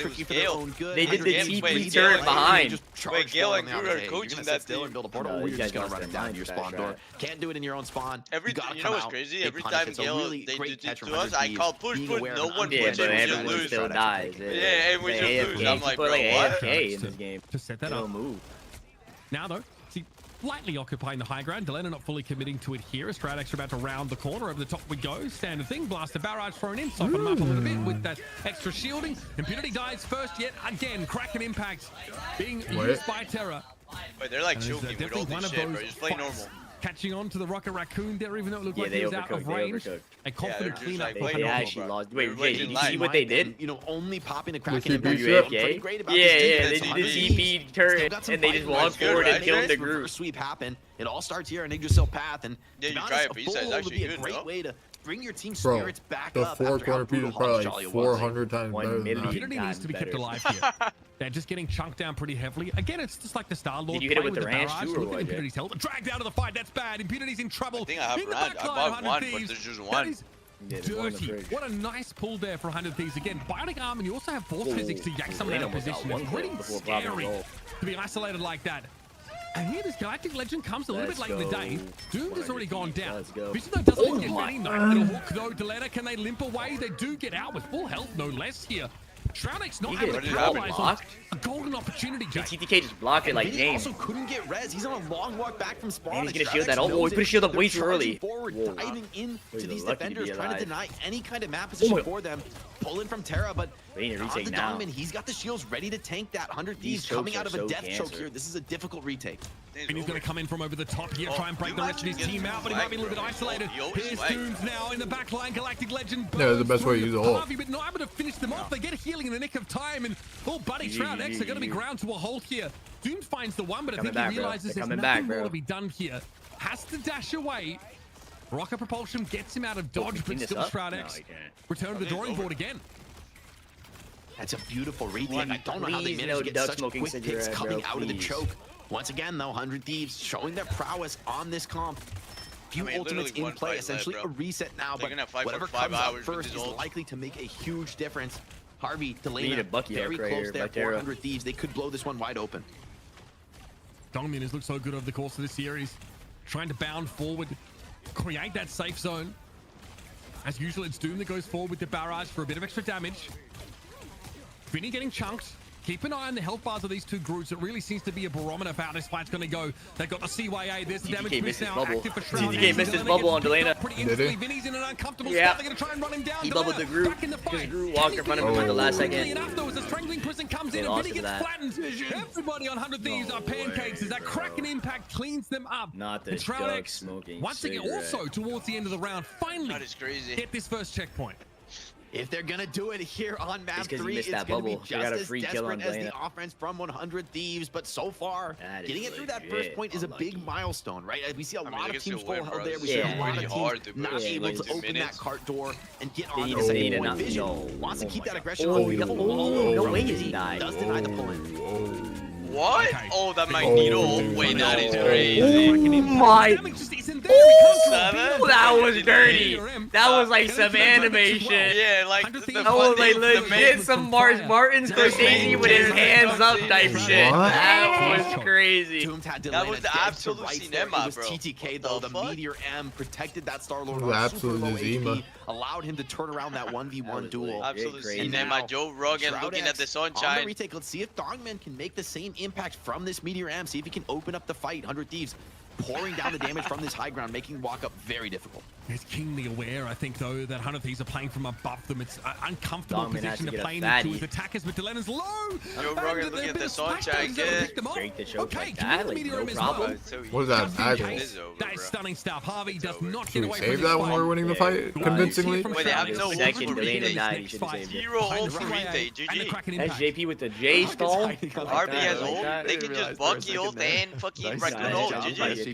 it was tricky for their Gale. own good. They did the Wait, TP Gale turret and- behind. Wait, Gale and Guru are coaching You're gonna that sit still team. and build a portal, No, or these you're just guys gonna lost run it their down to your mind spawn for door. that Can't do it in your own spawn. Every You gotta you know come what's out. crazy? They Every punish time it. So Gale really they great did catch it from to us, 100 I Thieves, call push, being push. aware No of one an Yeah, pushes, but we just everyone lose. still dies. Yeah, and we just lose. I'm like, People bro, are like what? AFK in this game. To set that They up. don't move. Now though, See, lightly occupying the high ground. Delena not fully committing to it here. Shroud X are about to round the corner. Over the top we go. Standard thing. Blaster barrage thrown in. Soften them up a little bit with that extra shielding. Impunity dies first yet again. Kraken impact being used by Terra. Wait, they're like choking with all this shit, bro. Just play normal. Catching on to the Rocket Raccoon there, even though it looked like he was out of range. A confident cleanup. They actually lost. Wait, did you see what they did? You know, only popping the Kraken Yeah, they did TP turret and they just walked forward and killed the group. Sweep happen. It all starts here in Yggdrasil Path, and yeah, you try it, but would be a great way to bring your team spirits back up. The 4-corner piece is probably like 400 times better than that. Impunity needs to be kept alive here. They're just getting chunked down pretty heavily. Again, it's just like the Star-Lord. Did you hit it with the ranch too, or look at what? Impunity's health. Dragged out of the fight. That's bad. Impunity's in trouble. I think I have ranch. I bought one, but there's just one. Dirty. What a nice pull there for 100 Thieves. Again, bionic arm, and you also have force physics to yank someone out of position. It's pretty scary to be isolated like that. And here, this Galactic Legend comes a little bit late in the day. Doom has already gone down. Vision, though, doesn't get any nice little hook, though. Delena, can they limp away? They do get out with full health, no less here. Shroud X not able to capitalize on a golden opportunity. TTK just blocked it like James. Also couldn't get res. He's on a long walk back from spawn. And he's gonna shield that. Oh, he put a shield up way too early. Forward, diving into these defenders, trying to deny any kind of map position for them. Pulling from Terra, but Donovan, he's got the shields ready to tank that. 100 Thieves coming out of a death choke here. This is a difficult retake. And he's going to come in from over the top here, try and break the rest of his team out, but he might be a little bit isolated. Here's Dooms now in the back line. Galactic Legend. Yeah, the best way to use a ult. But not able to finish them off. They get healing in the nick of time, and buddy, Shroud X are going to be ground to a halt here. Dooms finds the one, but I think he realizes there's nothing more to be done here. Has to dash away. Rocket propulsion gets him out of dodge, but still Shroud X return to the drawing board again. That's a beautiful retake. I don't know how they managed to get such quick picks coming out of the choke. Once again, though, 100 Thieves showing their prowess on this comp. Few ultimates in play, essentially a reset now, but whatever comes out first is likely to make a huge difference. Harvey, Delena, very close there for 100 Thieves. They could blow this one wide open. Dongmin has looked so good over the course of this series. Trying to bound forward, create that safe zone. As usual, it's Doom that goes forward with the barrage for a bit of extra damage. Vinny getting chunked. Keep an eye on the health bars of these two groups. It really seems to be a barometer for how this fight's going to go. They've got the CYA. There's the damage boost now active for Shroud. TTK missed his bubble on Delena. Vinny's in an uncomfortable spot. They're going to try and run him down. He bubbled the group. Drew walked in front of him at the last second. Enough, though, as the strangling prison comes in and Vinny gets flattened. Everybody on 100 Thieves are pancakes as that Kraken impact cleans them up. Not the Shroud X smoking. once again, also towards the end of the round, finally get this first checkpoint. If they're gonna do it here on map 3, it's gonna be just as desperate as the offense from 100 Thieves. But so far, getting it through that first point is a big milestone, right? We see a lot of teams full held there. We see a lot of teams not able to open that cart door and get on the second point. Vision wants to keep that aggression. No way is he died. Does deny the pull-in. What? Oh, that Magneto. Wait, that is crazy. Oh my. That was dirty. That was like some animation. Yeah, like that was like legit some Mars Martin Scorsese with his hands up type shit. That was crazy. That was the absolute cinema, bro. TTK though, the Meteor M protected that Star-Lord. Absolute Zima. Allowed him to turn around that 1v1 duel. Absolute cinema. Joe Rogan looking at the sunshine. On the retake, let's see if Dongman can make the same impact from this Meteor M. See if he can open up the fight. 100 Thieves pouring down the damage from this high ground, making walk up very difficult. He's keenly aware, I think, though, that 100 Thieves are playing from above them. It's an uncomfortable position to play into with attackers, but Delena's low. Joe Rogan looking at the sunshine, kid. Break the choke like that, like no problem. What is that? That is stunning stuff. Harvey does not get away from save that when we're winning the fight convincingly. Wait, they have no second Delena died. He should have saved it. Zero ult for retake. GG. SJP with the J stall. RB has ult. They can just Bucky ult and fucking Raccoon ult. GG.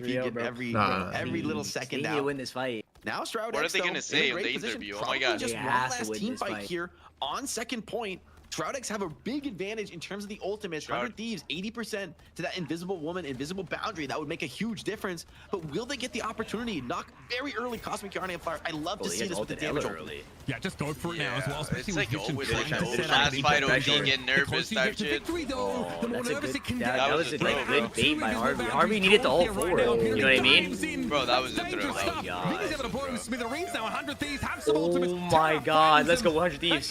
Every little second out. Win this fight. Now Shroud X, what are they gonna say in the interview? Oh my god. Just one last team fight here on second point. Shroud X have a big advantage in terms of the ultimates. 100 Thieves, 80% to that invisible woman, invisible boundary. That would make a huge difference. But will they get the opportunity? Knock very early Cosmic Yarn Amplifier. I love to see this with the damage early. Yeah, just go for it now as well. It's like always like last fight OG getting nervous type shit. That was a good bait by Harvey. Harvey needed the ult forward. You know what I mean? Bro, that was a throw. Oh my god, let's go 100 Thieves.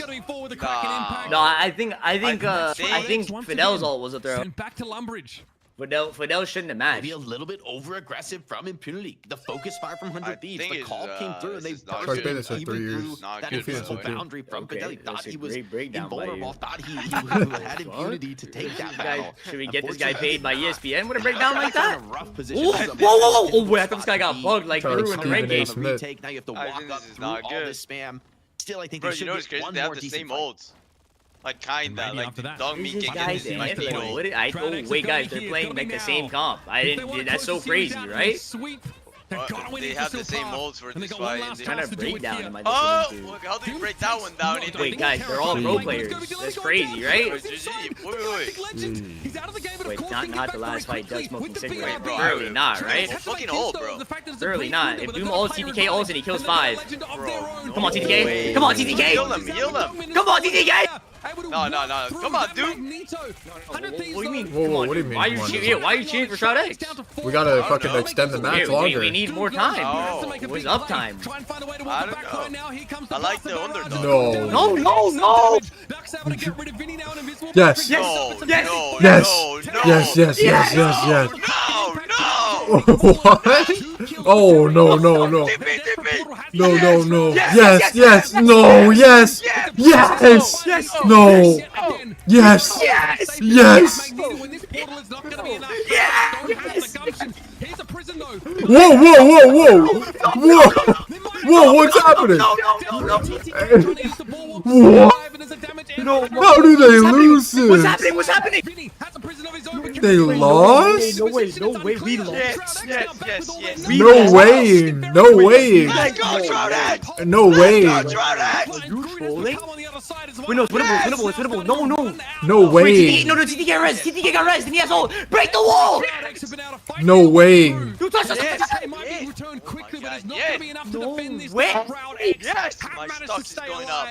No, I think Fidel's ult was a throw. Send back to Lumbridge. Fidel shouldn't have matched. Maybe a little bit over aggressive from Impunity. The focus fire from 100 Thieves. The call came through and they I've been this for 3 years. that Good feeling, invisible so too. boundary from Okay, Fidel. He that's thought a he was great breakdown by invulnerable. you. Thought he had impunity to take that battle. Should we get this guy paid by ESPN with a breakdown like that? Rough Whoa, position. whoa! Oh, wait, I thought this guy got bugged like Charlie through in the Stephen rank A. game. Smith. Retake. Now you have to I walk think up this is through not all good. this spam. Still, I think Bro, they you should know what's get crazy? one They more have the same decent fight. molds. Like kinda, Maybe like after that. dog Who's meat this can guy get this Dan? beat Like, what did I? Shroud Oh, X wait, is guys, gonna be they're playing here, like the gonna same be comp. I If they didn't. wanna That's close so the series crazy, out in right? a sweep, they've Well, gotta win they it have to the still same pass. molds for And they this got one fight, last and Kind chance of to do it breakdown here. am I Oh, listening to? look how they Doom break that takes one down. no, Into I Wait, think guys, they're all pro Like, players. let's go, That's let's go, crazy, let's right? go, let's go. Wait. Legend. He's out of the game, but of Wait, course, not can get the back last very fight. Doug quickly smoking with the cigarette. BRB. Surely not, Shroud right? X has to Fucking make hold, use bro. of the fact that it's a Surely great not. window, If but Doom they've got all a player TTK ults and he advantage, kills and they've got a 5. legend of Bro, their own. no Come on, TTK. way. Come on, TTK. Heal him, heal him. Come on, TTK. No. Come on, dude. What do you mean? Whoa, Come whoa, on, what do you dude. mean? Why are you Come on, cheering? dude. Why are you cheering for Shroud X? We gotta I don't fucking know. extend the match We longer. need more time. Oh. What's uptime? I don't know. I like the underdog. No. No. Yes. No, Yes. no, Yes. no, Yes. no, What? Oh no. Dip it. No. Yes. No. Yes. No. Yes. Yes. Whoa, what's happening? What? How do they lose this? What's happening? They lost? No way, we lost. Yes. No way. Let's go, Shroud X. No way. Shroud X. Trolling? Wait, no, it's winnable. No. No way. No, TTK got res. TTK got res. And he has ult. Break the wall. No way. You touched us. Yes, my stock is going up.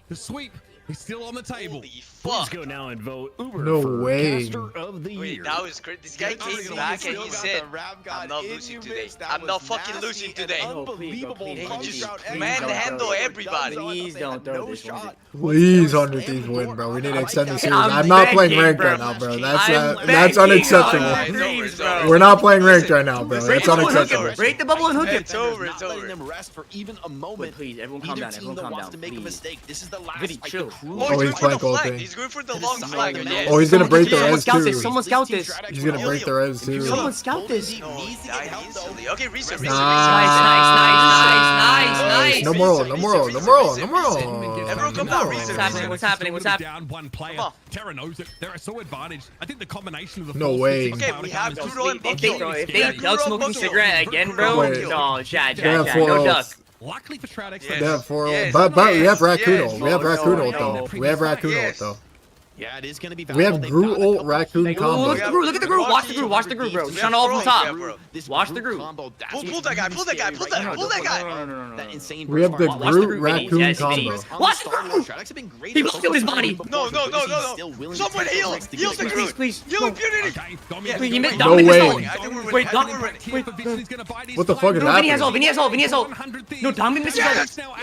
The sweep is still on the table. Holy Please fuck. go now and vote Uber No for way. caster of the Wait, year. that was crazy. This guy came back and he said, I'm not losing today. I'm not fucking losing today. Unbelievable. He from just Shroud X. manhandle everybody. Please don't throw this one. Please, Under Thieves win, bro. We need to extend the series. I'm I'm not playing begging, ranked bro. right now, bro. I'm That's begging unacceptable. on Thieves, bro. We're not playing ranked right now, bro. Break That's the bubble and hook unacceptable. him. Break the bubble and hook him. It's over. Not letting them rest for even a moment. Please, everyone calm Neither down. team Everyone that calm wants down. to make a Please. mistake. This is the last Vinny, fight. chill. The cruise Oh, Oh, he's he's going for the flank ulting. flank. He's going for the long flank again. Oh, he's gonna break the Someone res scout this. too. Someone scout this. He's gonna break the res too. Someone scout this. No, he died instantly. Okay, reset. Nice. No more. Everyone come down, reset. What's happening? Down one player. Come on. Terra knows it. They're so advantaged. I think the combination of the No forces way. is Okay, about we to have come Kuro and If Bucky. they duck smoking cigarette again, bro. Wait. No, chat. have No 4 duck. ults. Luckily for Shroud X, Yes. They have 4 Yes. ult. But we have Yes. Raccoon Yes. ult. We have No, Raccoon no, ult though. no. We have Raccoon ult Yes. though. Yeah, it is going to be We have valuable. They've Groot got a ult, couple Raccoon Like, combo. look at the group. Look at the group. Watch the group. Watch the group, bro. He's trying to all from top. This Watch the Groot group. combo, that's Pull what's that guy, really pull that guy, scary pull right that- now. pull that guy. No. That insane We have the burst. Watch the Groot group, Vinny. Raccoon Yes, Vinny. combo. Watch the group. Shroud X have been great He at lost to his focusing body. on the No. before, but he's still willing to Someone take heal those him. risks to Heal get the back. Groot. Please. Heal Impunity. Okay, Yes. Wait, he missed. No Dominic missed way. ult. I think we're winning. Wait, I think we're winning. What the fuck is No, Vinny has happening? ult. Vinny has ult. No, Dominic missed Yes. ult.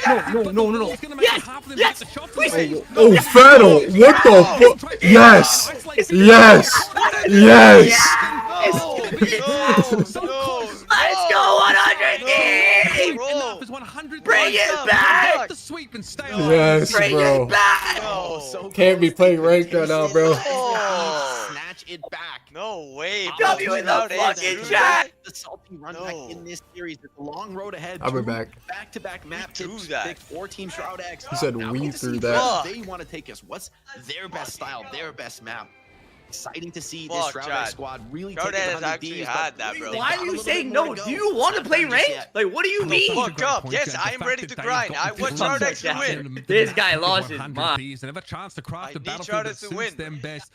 No. Yes. Please. Oh, Fatal! What the fuck? Yes! Let's go 100 Thieves! Bring it back! The sweep and stay Yes, Bring bro. it back! Can't be playing ranked right now, bro. Oh. Snatch it back. No way. W in the fucking chat! The salty run back in this series. It's a long road ahead. I'll be back. Back-to-back map threw tips that. pick for Team Shroud X. He said Now we get to threw see that. where they want to take us. What's their best style, their best map? Exciting to see this Fuck, Shroud Chad. X squad really Shroud take it X behind the actually D's, had but that, bro. they've Why got are a you little saying bit more no? to Do go. you want to play Not just ranked? yet. Like, what do you mean? Fuck up. Yes, I'm ready to grind. I want Shroud X to win. This guy lost his mind. And have a chance to craft I a need battlefield Shroud that X to suits win. them best.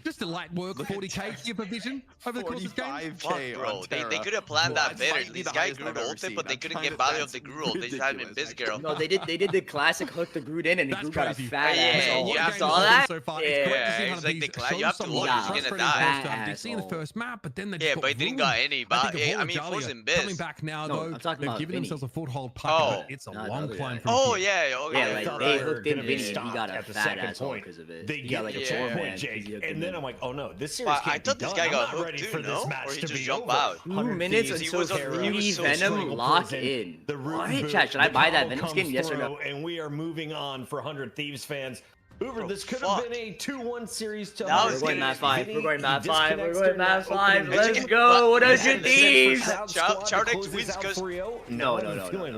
Just a light work, 40k give a vision over the course of the game. 45K Fuck, bro. on They Terra. could have planned Well, that better. that's These the guys highest grew I've ever ulted, seen. but they I couldn't find get value of the that's grew ult. They just had him in ridiculous, Biscarrow. No, they did the classic hook the Groot in, and the That's Groot got a crazy. fat Yeah, ass. yeah, ult. you You have saw to- that? So far, Yeah. it's great to see It's how like the these cla- show you have to some look, light. he's gonna Frustrating die. first, They've seen the Asshole. first map, but then they Yeah, just got but he didn't ruined. got any, but I think I of mean, Horde Force Dahlia and Biz. coming back now, No, though. I'm talking They've about given Vinny. themselves a foothold Oh. puck, but it's a Not the long other climb guy. from Oh here. yeah, Yeah, okay. like thought they they were hooked in gonna be Vinny, and he stopped got a at the fat second ass ult point. because of it. They He got like a get the 4 point, man. Jake. He hooked And then I'm like, oh no, this series I can't thought be this done. guy I'm got not hooked ready too, for no? this match Or he to just be jumped over. out? 2 100 minutes Thieves, until was a Terra, Rudy so Venom Strangle lock Prison, in. the root What? and boot, Chat, should I the buy that combo Venom skin? comes Yes or no? through, and we are moving on for 100 Thieves fans. Uber, Bro, this could fuck. have been a 2-1 series to Now 100 it's We're going gonna map Thieves. 5. Vinny, We're going he map 5. We're disconnects going during map that 5. opening Let's game. go. 100 Listen, Thieves. Shroud X wins because No.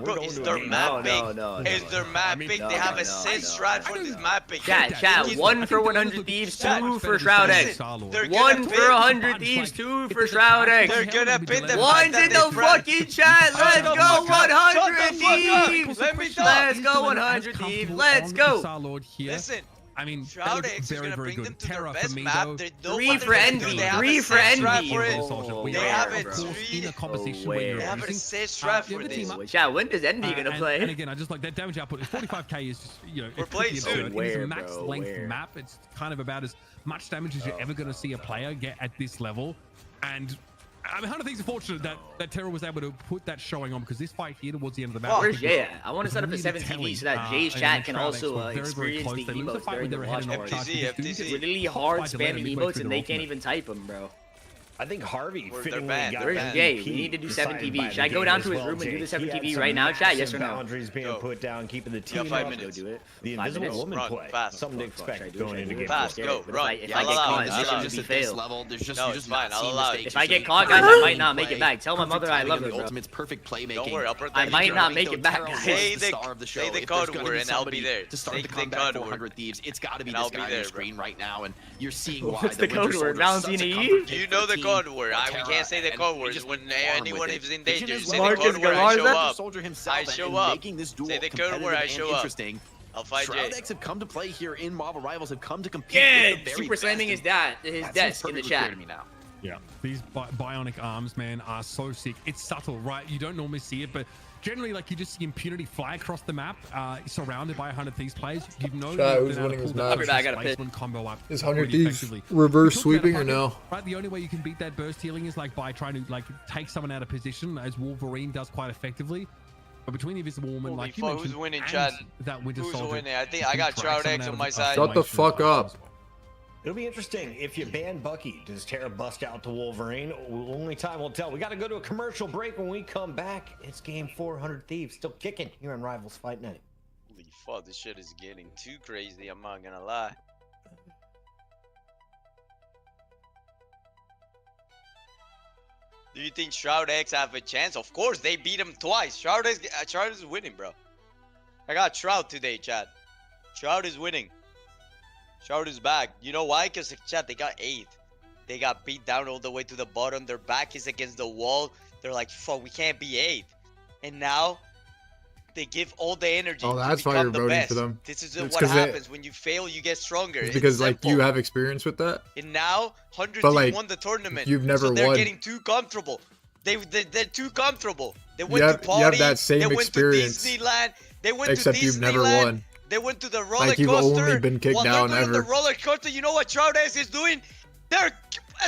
bro, is their map big? Is their map big? They have a set strat for this map big. Chat, 1 for 100 Thieves, 2 for Shroud X. They're 1 gonna for pin. 100 Thieves, 2 for Shroud X. They're gonna pin the One's in the fucking chat. Let's go 100 Thieves. Let me talk. Let's go 100 Thieves. Let's go. Listen, I mean, Shroud that X looks is very, gonna very bring them good. to their Terra best for me, map. though. They know 3 what for they're gonna do. Envy. They have 3 a for set strat Envy. for it. Oh, They have wow, a bro. three- In a composition Oh, where you're They have a losing. set strat the for other this. team up- Chat, when does Envy gonna and play? again, I just like that damage output. 45k is just, you know, We're it's playing pretty soon. absurd. It is a Where, max bro? length Where? map. It's kind of about as much damage as you're ever going to see a player get at this level. And I mean, 100 Thieves are fortunate that Terra was able to put that showing on, because this fight here towards the end of the match. Where's I think Jay was- at? I want to was set up a really 7 TV telling. so that Jay's And chat can Shroud X also were very, very experience close. the They lose the emotes fight during when the they were heading watch off party. charge, FTZ, because FTZ. Doom Really gets hard quite delayed spamming midway emotes through and the they can't ultimate. even type them, bro. I think Harvey They're fittingly banned. got They're Where's banned. Jay? MVP We need to do 7 decided TV. by Should the I go game down as to his well, room and do Jake. the 7 He had TV some right now? Chat, yes or massive no? boundaries being Go. put down, keeping the You got team 5 up. minutes. Do it. The 5 invisible minutes? woman Run, play. fast. Something to Fuck, expect should I do? going Should I into do game it? Fast, Yeah, go, but run. if Yeah, I get allow caught, it, this allow shit it. would Just be at this fail. level, there's just No, you're it's just fine. not I'll seeing allow it. mistakes. If I You're get seeing caught, guys, I perfect might not make play, it back. Tell my perfect mother I timing love of her, the bro. Ultimate's perfect playmaking. Don't worry, I'll protect I you. might not Right, make though, it back, Terrell guys. was Say the the- star of the show. say the If there's code gonna word be and I'll somebody be there. to start Say the the comeback code for word. 100 Thieves, it's got to be And this I'll be guy on there, your bro. screen right now, and you're seeing why What's the the code Winter word? Soldier is Valentine such a Eve? comfort pick You for know the the team. code word. We Terra, can't say the and code we words just when farm with anyone it. is in Vision danger. as Say well. the Marcus code word, I Galarza? show Winter up. Soldier himself, I show and up. making this duel Say the code word, I competitive show and up. interesting. I'll fight Shroud Jay. X have come to play here in Marvel Rivals, have come to compete. Yeah, with the very super slamming his best, dad, his and that seems desk in the perfectly chat. clear to me now. Yeah, these bionic arms, man, are so sick. It's subtle, right? You don't normally see it, but generally, like, you just see impunity fly across the map, surrounded by 100 Thieves players. You've known Chat, they've who's been able winning to this pull that match? burst I gotta piss. displacement combo up Is 100 pretty Thieves effectively. reverse We talked about sweeping it, or no? Right, the only way you can beat that burst healing is like by trying to like take someone out of position, as Wolverine does quite effectively. But between the Invisible Woman, Holy like you fuck, mentioned, who's winning, and Chad? that Winter Who's Soldier, winning? I think you I can got drag Shroud someone X out on of my the side. Shut the fuck up. It'll be interesting if you ban Bucky. Does Terra bust out to Wolverine? Only time will tell. We got to go to a commercial break. When we come back, it's game 400 Thieves still kicking here on Rivals Fight Night. Holy fuck, this shit is getting too crazy. I'm not gonna lie. Do you think Shroud X have a chance? Of course, they beat him twice. Shroud is winning, bro. I got Shroud today, chat. Shroud is winning. Shroud is back. You know why? Because, chat, they got 8th. They got beat down all the way to the bottom. Their back is against the wall. They're like, fuck, we can't be 8th. And now, they give all the energy Oh, to that's why become you're the voting best. for them. This is It's what 'cause happens. When you fail, you get stronger. It's It's because like simple. you have experience with that. And now, 100 But, Thieves like, won the tournament. you've never so they're won. getting too comfortable. They're too comfortable. They You went have to party. that same they went experience, to Disneyland. They went except to you've never Disneyland. won. They went to the roller Like you've coaster. only been kicked While down they're doing ever. the roller coaster, you know what Shroud X is doing? They're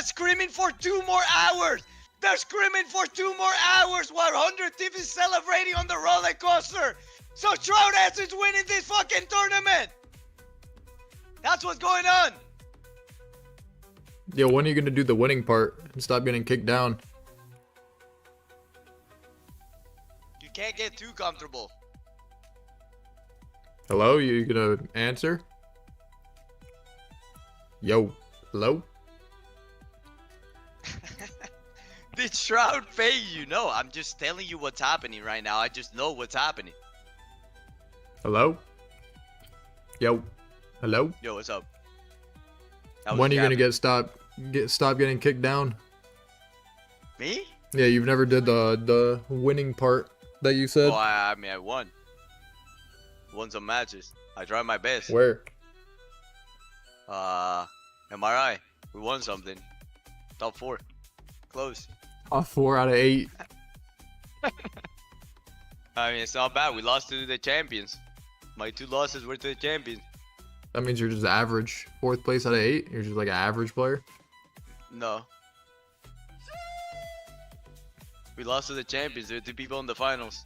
screaming for 2 more hours. They're screaming for 2 more hours while 100 Thieves is celebrating on the roller coaster. So Shroud X is winning this fucking tournament. That's what's going on. Yo, when are you gonna do the winning part and stop getting kicked down? You can't get too comfortable. Hello, you gonna answer? Yo, hello? Did Shroud pay you? No, I'm just telling you what's happening right now. I just know what's happening. Hello? Yo, hello? Yo, what's up? When are you gonna stop getting kicked down? Me? Yeah, you've never did the winning part that you said. Oh, I mean, I won. Won some matches. I tried my best. Where? MRI. We won something. Top 4. Close. 4 out of 8. I mean, it's not bad. We lost to the champions. My 2 losses were to the champions. That means you're just average. 4th place out of 8. You're just like an average player. No. We lost to the champions. There were 2 people in the finals.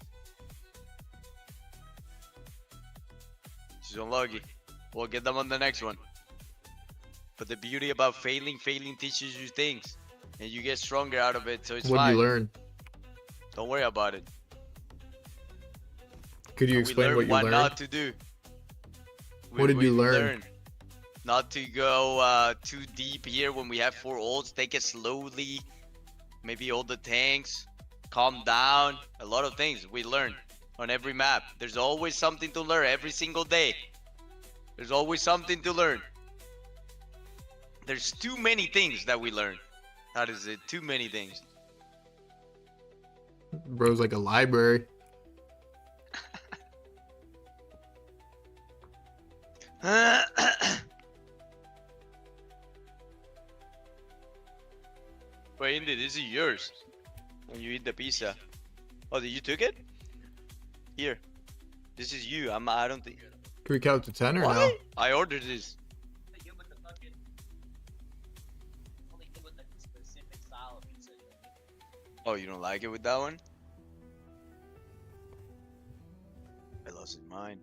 She's unlucky. We'll get them on the next one. But the beauty about failing teaches you things, and you get stronger out of it. So it's What fine. did you learn? Don't worry about it. Could you explain what you learned? Not to do. What did you learn? Not to go too deep here when we have 4 ults. Take it slowly. Maybe hold the tanks. Calm down. A lot of things we learn on every map. There's always something to learn every single day. There's always something to learn. There's too many things that we learn. That is it. Too many things. Bro's like a library. Wait, Indy, this is yours. When you eat the pizza. Oh, you took it? Here. This is you. I don't think. Can we count to 10 or What? no? I ordered this. Oh, you don't like it with that one? I lost in mine.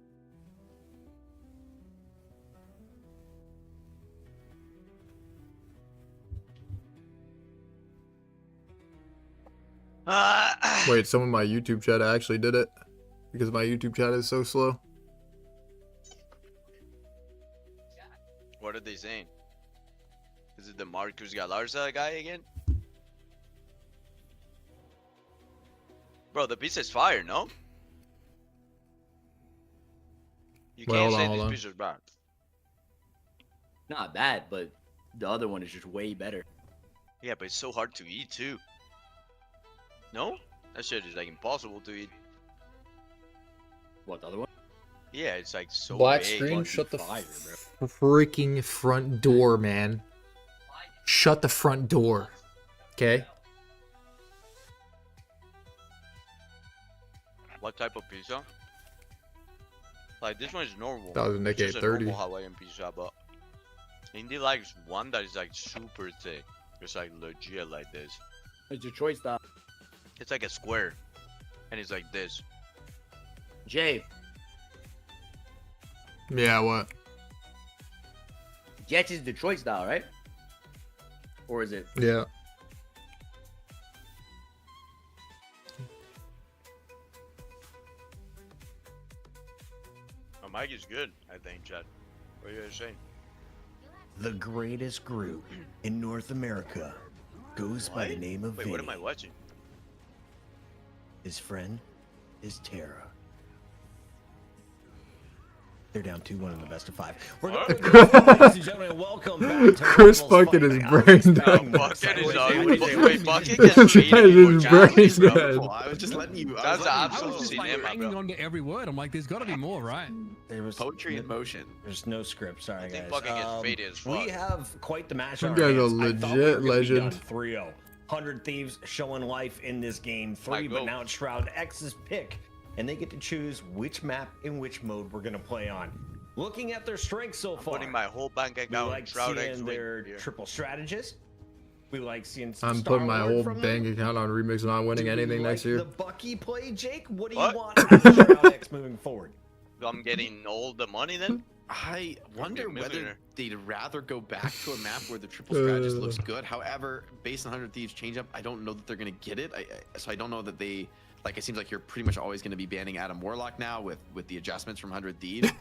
Wait, some of my YouTube chat actually did it because my YouTube chat is so slow. What are they saying? Is it the Marcus Galarza guy again? Bro, the pizza is fire, no? You can't say this pizza is bad. Not bad, but the other one is just way better. Yeah, but it's so hard to eat too. No? That shit is like impossible to eat. What, the other one? Yeah, it's like so Black big. screen, shut the freaking front door, man. Shut the front door. Okay? What type of pizza? Like this one is normal. That was a Nick It's just 830. a normal Hawaiian pizza, but Indy likes one that is like super thick. It's like legit like this. It's your choice, though. It's like a square, and it's like this. Jay, Yeah, what? Jets is Detroit style, right? Or is it? Yeah. My mic is good, I think, Chad. What are you guys saying? The greatest group in North America goes by the name of Wait, Vinny. what am I watching? His friend is Tara. They're down 2-1 in the best of 5. We're going to ladies and gentlemen, welcome back to Chris Ronald's fucking his Fight brain Night. dead. Bucket is Wait, Wait, Bucket This gets guy traded is for Jack, brain bro. dead. I was just letting you. That's I absolute was just like cinema, hanging bro. on to every word. I'm like, there's got to be more, right? There was Poetry in motion. There's no script. Sorry, I think guys. Bucket gets faded as fuck. We have quite the match. You on guys our are hands. I thought we legit were gonna be legend. done 3-0. 100 Thieves showing life in this game 3, My but goat. now it's Shroud X's pick, and they get to choose which map in which mode we're gonna play on. Looking at their strengths so I'm far, putting my whole bank we account like in Shroud X seeing their here. triple strategist. We like seeing some I'm putting my Star-Lord whole from bank them. account on Remix not winning Do we anything like next year. The Bucky play, Jake. What do What? you want out of Shroud X moving forward? I'm getting all the money then? I wonder whether millionaire. they'd rather go back to a map where the triple strategist looks good. However, based on 100 Thieves change up, I don't know that they're going to get it. So I don't know that they like. It seems like you're pretty much always going to be banning Adam Warlock now with the adjustments from 100 Thieves.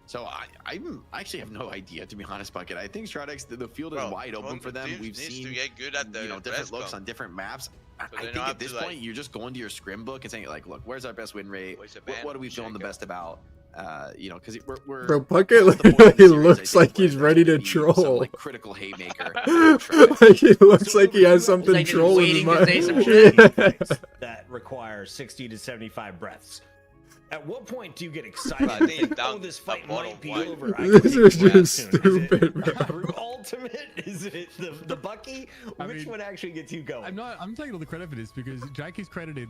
So I actually have no idea, to be honest, Bucket. I think Shroud X, the field is Bro, wide open 100 for them. Thieves We've needs seen to get good at the different looks rescom. on different maps. I they think don't have at this to, like, point you're just going to your scrim book and saying like, look, where's our best win rate? Voice a What band, are we feeling the check best about? Because we're Bro, Bucket past the point in literally the series, I looks think, like where he's there's ready to gonna be some, troll. like, critical haymaker. Like, he looks like he has something like he's trolling in waiting his to say some mind. shit. Yeah. That require 60 to 75 breaths. At what point do you get excited I and think think, down oh, this a fight bottle might be of wine. over? I This can is take a breath just soon. stupid, Is it bro. Brew Ultimate? Is it the Bucky? I Which mean, one actually gets you going? I'm taking all the credit for this because Jake is credited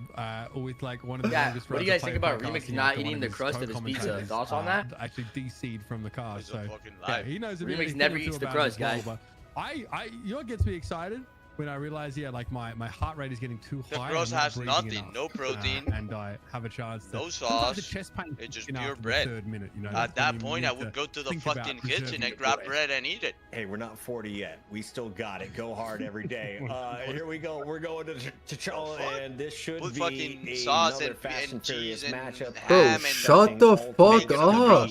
with like one of the Yeah, longest what do runs you guys of think player about Remix podcasting not after one eating of the his crust of his pizza? co-commentators, Thoughts on that? Actually DC'd from the cast. He's a So fucking yeah, liar. he knows a Remix bit, never thing or eats two the about it crust, as well, guys. but you know what gets me excited? when I realize, yeah, like my heart rate is getting too The high. bros I'm not has breathing nothing, enough, no protein, and I have a chance to. no Sometimes the sauce. chest pain It's just kicks in pure after the bread. third minute, you know. At that's that when you point, need I would to go to the think about fucking preserving kitchen the and grab bread. bread and eat it. Hey, we're not 40 yet. We still got it. Go hard every day. Here we go. We're going to T'Challa, and this should Put be fucking sauce another and- Fast and and Furious cheese and matchup. Bro, ham and shut the fuck up.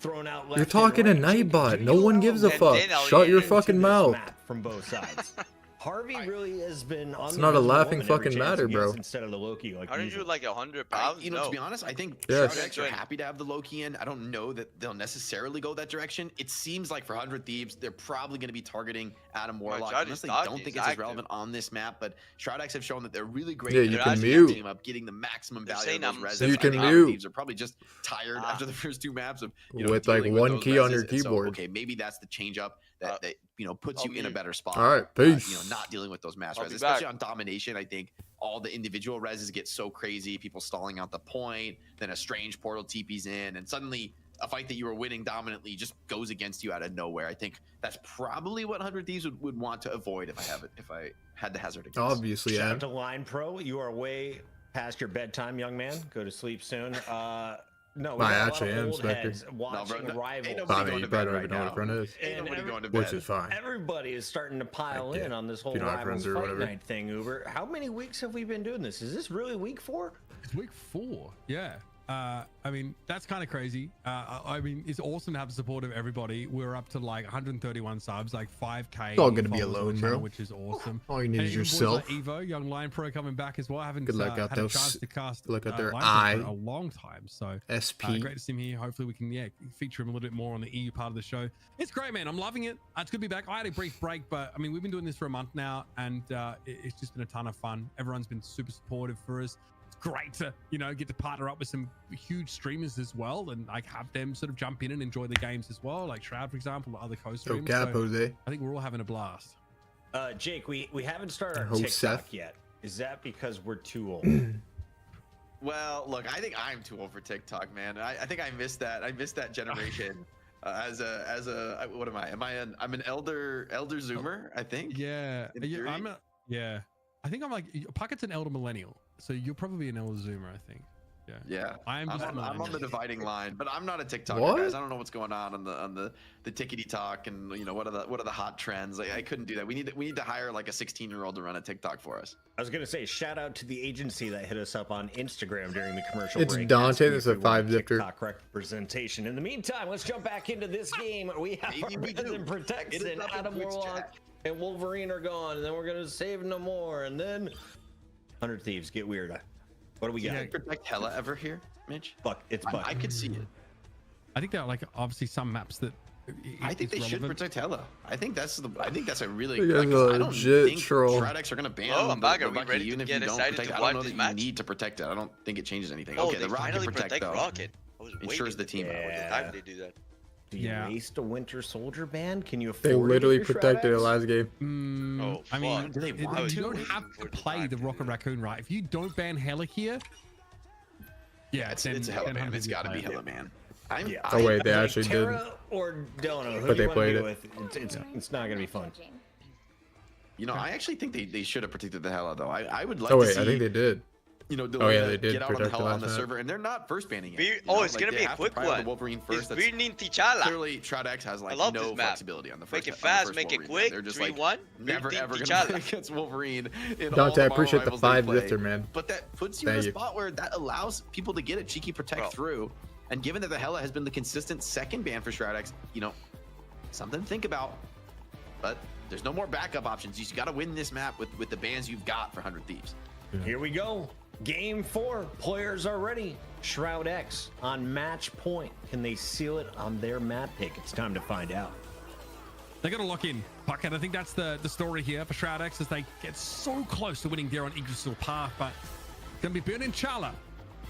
Thrown out You're left talking to and right. Nightbot. Do No you one allow gives a And fuck. then I'll Shut eat your it. fucking into this mouth. map from both sides? Harvey really has been on It's the not a Invisible laughing Woman every fucking chance matter, he bro. gets instead of the Loki, like Aren't you usual. like 100 pounds? You know, No. to be honest, I think Yes. Shroud X are happy to have the Loki in. I don't know that they'll necessarily go that direction. It seems like for 100 Thieves, they're probably going to be targeting Adam Warlock. Shroud Unless is they don't dodgy, think he's it's as active. relevant on this map, but Shroud X have shown that they're really great Yeah, at you can mixing mute. the team up, getting the maximum They're value saying of those I'm- reses. You I can think 100 mute. Thieves are probably just tired after the first two maps of With, like, dealing one those key on your reses, and so, keyboard. okay, maybe that's the change up that puts I'll you in a mute. better spot. All right, peace. Not dealing with those mass I'll reses, be especially back. on domination. I think all the individual reses get so crazy, people stalling out the point, then a strange portal TP's in, and suddenly a fight that you were winning dominantly just goes against you out of nowhere. I think that's probably what 100 Thieves would want to avoid if I had to hazard a guess. Obviously, Shout yeah. out to Line Pro. You are way past your bedtime, young man. Go to sleep soon. No, we I got a lot actually of am, old Spectre. heads watching No, bro, Rivals. ain't I nobody mean, going you to probably bed don't right even know what now. a friend is. Ain't And nobody going to Which bed. is fine. Everybody is starting to pile Yeah. in on this whole you don't have Rivals friends or Fight whatever. Night thing, Uber. How many weeks have we been doing this? Is this really week 4? It's week 4. Yeah. I mean, that's kind of crazy. I mean, it's awesome to have the support of everybody. We're up to like 131 subs, like 5K. It's all gonna be followers on the alone, channel, bro. which is awesome. All you need And is even boys yourself. like Evo, young Lion Pro coming back as well. I haven't Good luck out had a those- chance to cast look at their Lion Pro eye. for a long time. So SP. great to see him here. Hopefully we can feature him a little bit more on the EU part of the show. It's great, man. I'm loving it. It's good to be back. I had a brief break, but I mean, we've been doing this for a month now, and it's just been a ton of fun. Everyone's been super supportive for us. Great to get to partner up with some huge streamers as well, and like have them sort of jump in and enjoy the games as well, like Shroud, for example, or other Oh, co-streamers. cap, So Jose. I think we're all having a blast. Jake, we haven't started our Host TikTok Seth. yet. Is that because we're too old? Well, look, I think I'm too old for TikTok, man. I think I missed that. I missed that generation. What am I? I'm an elder zoomer, I think. Yeah, In theory. I think I'm like Puckett's an elder millennial, so you're probably an elder zoomer, I think. Yeah, I'm just a I'm on the millennial. dividing line, but I'm not a TikToker, What? guys. I don't know what's going on the tickety talk and what are the hot trends. Like, I couldn't do that. We need to hire like a 16-year-old to run a TikTok for us. I was gonna say shout out to the agency that hit us up on Instagram during the commercial It's break. Dante, asking this if is a we wanted 5-zifter. TikTok representation. In the meantime, let's jump back into this game. We have Maybe our we Beth do. and Protects It is and up in Adam Twitch Warlock chat. and Wolverine are gone, and then we're gonna save no more, and then 100 Thieves get weird. What do we got? Can Protect Hella ever here, Mitch? Buck, it's Buck. I could see it. I think there are like obviously some maps that I think they is should relevant. protect Hella. I think that's a really You guys like, are I don't legit think troll. Shroud X are gonna ban Oh, I'm back. the Are we Rocket, ready to even if get you don't excited protect to it. I watch don't know this that match? you need to protect it. I don't think it changes anything. Oh, Okay, they the Rocket finally protect protect though Rocket. I was ensures waiting. the team. Yeah. How did they do that? Do you Yeah. waste a Winter Soldier ban? Can you afford They it if literally you're Shroud protected it X? last game. Oh, I mean, fuck. Do they want you to? don't have to play the Rocket Raccoon, right? If you don't ban Hella here, It's a Hella man. It's got to be Hella man. Oh wait, they Like actually did. Terra or Dono, who But do you they wanna played be it. with? It's not gonna be fun. I actually think they should have protected the Hella though. I would like Oh to wait, see. I think they did. Delena they did get out on the protect the Hella on last the map. server, and they're not first banning it. Beer- you know? it's Like, gonna they be a have to quick prioritize one. The Wolverine It's first. That's Birnin T'Challa. clearly Shroud X has like love no this map. flexibility on the first. Make it on the fast, first make it Wolverine. quick. They're just 3-1. like never Birnin ever gonna T'Challa. play against Wolverine in all Dante, I the appreciate the rivals they 5 play. zifter, man. But that puts you Thank in a you. spot where that allows people to get a cheeky protect Bro. through. And given that the Hella has been the consistent second ban for Shroud X, something to think about. But there's no more backup options. You just got to win this map with the bans you've got for 100 Thieves. Here we go. Game 4. Players are ready. Shroud X on match point. Can they seal it on their map pick? It's time to find out. they got to lock in. Bucket, I think that's the story here for Shroud X as they get so close to winning there on Yggdrasil Path, but it's going to be Birnin T'Challa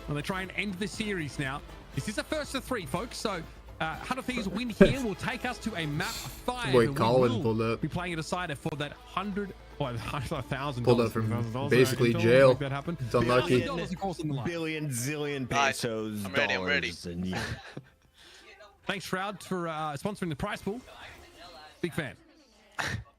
when they try and end the series now. This is a first of 3, folks, so 100 Thieves win here will take us to a map 5. Boy, and we Colin will pulled up. be playing a decider for that $1,000. Pulled up from $1,000 basically $1,000 jail. Make that happen. It's unlucky. $1,000, of course, on the line. Billion zillion Alright, pesos. I'm ready, I'm ready. dollars, and yeah. Thanks, Shroud, for sponsoring the prize pool. Big fan.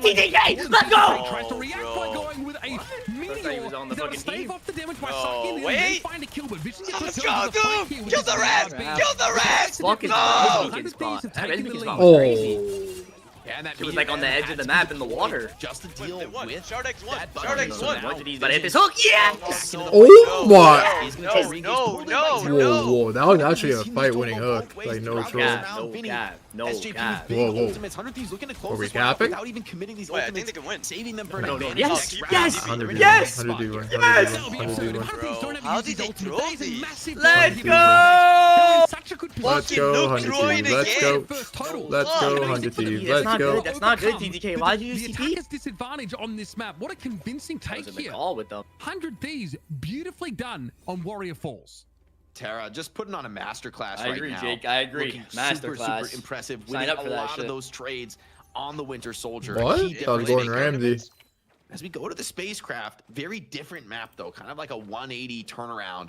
TTK! Let's go! Tries to react by going with a meteor. he was on the He's gonna fucking stave team. off the damage by No, sucking in wait. and then find a kill, but Vision gets Let's himself go, into the fight dude! here with Kill this the rest! advantage. Kill the rest! Fuck is No! the Hundred spot. Thieves That have taken enemy the spot lead. was Oh. crazy. And that It was like on the edge of the map in the water. Just to Wait, deal they won. with Shroud X won. that Shroud X button. won. So now He's about to hit this hook. Yes! Oh my! He's gonna No, try to re-engage. no, Pulled in no, by Whoa, Shroud. whoa, that was actually a His team fight-winning total hook. both Like, ways no throughout troll. this cap, round. no Vinny, cap, no SJP cap. big Whoa, whoa. ultimates. 100 Thieves looking to close Are we this round capping? without even committing these Wait, I ultimates. think they can win. Saving them for an No, advantage. yes, next round. yes, They're in a yes, good spot here. yes. That'll be absurd. 100 Thieves don't have How to use did these they ultimates. throw That is a these? massive Let's advantage. go! They're in such a good Let's position. go, Nuke 100 Troy Thieves. Let's again. go. First total. Let's go, Look. 100 Thieves. That's Let's not go. good. That's not good, Overcome TTK. Why'd you the use TP? attacker's disadvantage on this map. What a convincing I take was in the here. call with them. 100 Thieves, beautifully done on Warrior Falls. Tara just putting on a masterclass I right agree, now. Jake. I agree. Looking Masterclass. super impressive. Sign Winning up for a that lot shit. of those trades on the Winter Soldier. What? Key That was Gordon differentiating Ramsay. elements. As we go to the spacecraft, very different map though, kind of like a 180 turnaround.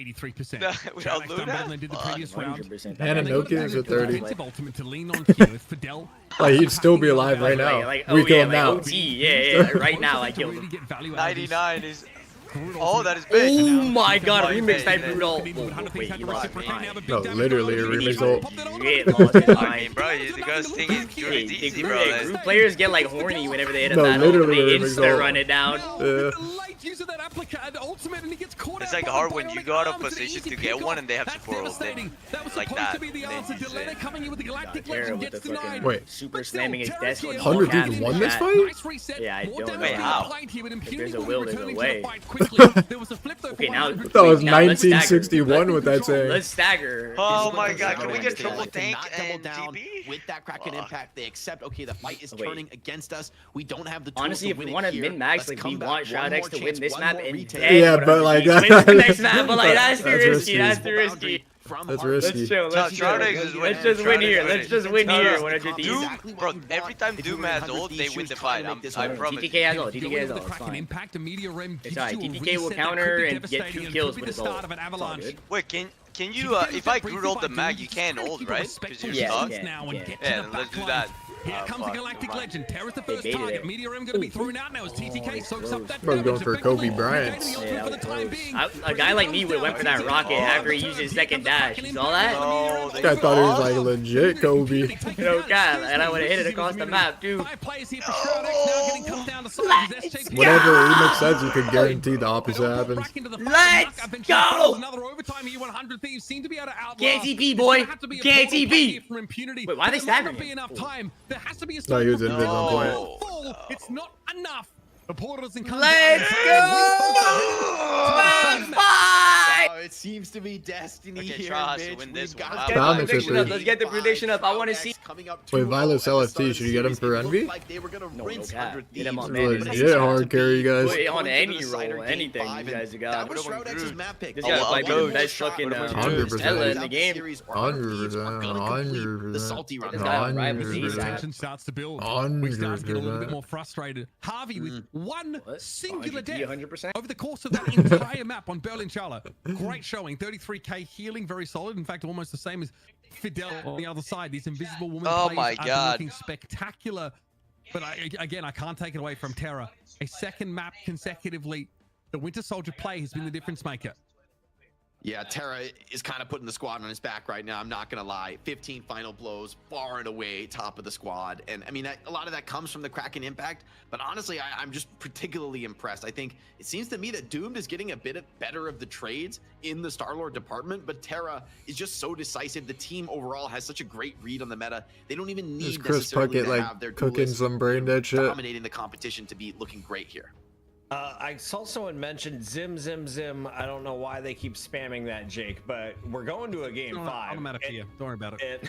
83%. Without Shroud X Luna? done better than they did the previous round. 100%. And And they got Nokia is at 30. defensive ultimate to lean on here with Fidel. Like, he'd still be alive right now. We kill him now. OT, yeah, right now I killed him. 99 is. Oh, that is big. Oh my god, My remix bad, type man. Rudolph. Oh, wait, he lost his mind. No, literally a remix ult. Shit, lost his I mean, mind. bro, you guys think it's Hey, easy, the bro. group, group players get like horny whenever they hit a No, battle. literally They a remix insta ult. run it down. It's like hard when you go out of position to get one and they have support ult in. Like that. Then you just say, Terra with the fucking Wait. super slamming his desk. 100 v1 this fight? Yeah, I don't know. Wait, how? If there's a will, there's a way. quickly. There was a flip though. Okay, now That was 1961 with that saying. Let's stagger. Oh my god, can we get triple triple tank Not double and down TP? with that Kraken impact. They accept, okay, the fight is Wait. turning against us. We don't have the tools Honestly, to if win we it want to here. min-max, Let's like come we back. want One Shroud X more to win chance, this one map more and retake. then Yeah, win but, like, win the next map, but like that's too That's risky. risky. That's too risky. That's Let's risky. chill. Let's chill. Shroud X is winning. Let's just win Shroud X here. is Let's winning. just win No, here. no. 100 Doom, bro, every time Doom has ult, they win the fight. I promise. TTK has ult. If TTK you go has into the ult. It's Kraken fine. impact, a meteor rim It's gives alright. you a TTK will reset that counter could be and get 2 devastating and kills could be with the his start ult. of an It's all avalanche. good. Wait, can you, get if I that group ult the briefing mag, by you Doom, can't just ult, keep a right? respectful Because you're Yeah, stuck? you can. now and get Yeah, to the let's do back that. line. Here comes the fuck, Galactic never mind. Legend. Terra's the They first baited target. it. Meteor rim gonna be thrown out now as TTK soaks up that Bro's damage. going for Kobe effectively Bryant. negating the Yeah, ultimate that for the was time close. being. A guy like me would have went for that rocket after he used his second dash. You saw that? No, This guy thought he was like legit Kobe. No god, and I would have hit it across the map, dude. 5 players here for Shroud X now getting cut down to size. as SJP Whatever Remix says, you could guarantee the opposite happens. Let's go! Another overtime here. 100 Thieves seem to be able to outlast. Can't TP, boy. Can't TP. Wait, why are they staggering be him? enough time. There has to be a No, he was stop. invisible on point. No. It's not enough. The portal doesn't come Let's down. go! Fight! Oh, it seems to be destiny Okay, here, Shroud has to Mitch. win We've this got one. to Let's get Down the is prediction for up. Let's get the prediction up. I want to see. Wait, Violet's LFT. Should you get him for Envy? Like they were gonna No, rinse no cap. 100 Get him Thieves, on man, man. but it's Yeah, set hard to carry, be guys. Put it on going to any the decider roll, game anything 5, you guys and got. that was Put him on Shroud X's Groot. map pick. This Oh, guy well, might be Groot. the best fucking 100%. Ella in the game. 100%. The salty run. This guy on rivals The ASAP. tension starts to build. We start to get a little bit more frustrated. Harvey with one What? singular death 100%? over the course of that entire map on Berlin Charlotte. Great showing. 33k healing, very solid. In fact, almost the same as Fidel on the other side. These invisible woman Oh plays my are God. looking spectacular. But again, I can't take it away from Terra. A second map consecutively. The Winter Soldier play has been the difference maker. Yeah, Terra is kind of putting the squad on his back right now. I'm not going to lie. 15 final blows, far and away top of the squad. And I mean, a lot of that comes from the Kraken impact. But honestly, I'm just particularly impressed. I think it seems to me that Doomed is getting a bit better of the trades in the Star-Lord department. But Terra is just so decisive. The team overall has such a great read on the meta. They don't even Is need Chris necessarily Puckett to have like their cooking duelists some brain dead shit? dominating the competition to be looking great here. I saw someone mention Zim. I don't know why they keep spamming that, Jake, but we're going to a game 5. I'm out of here. Don't worry about it.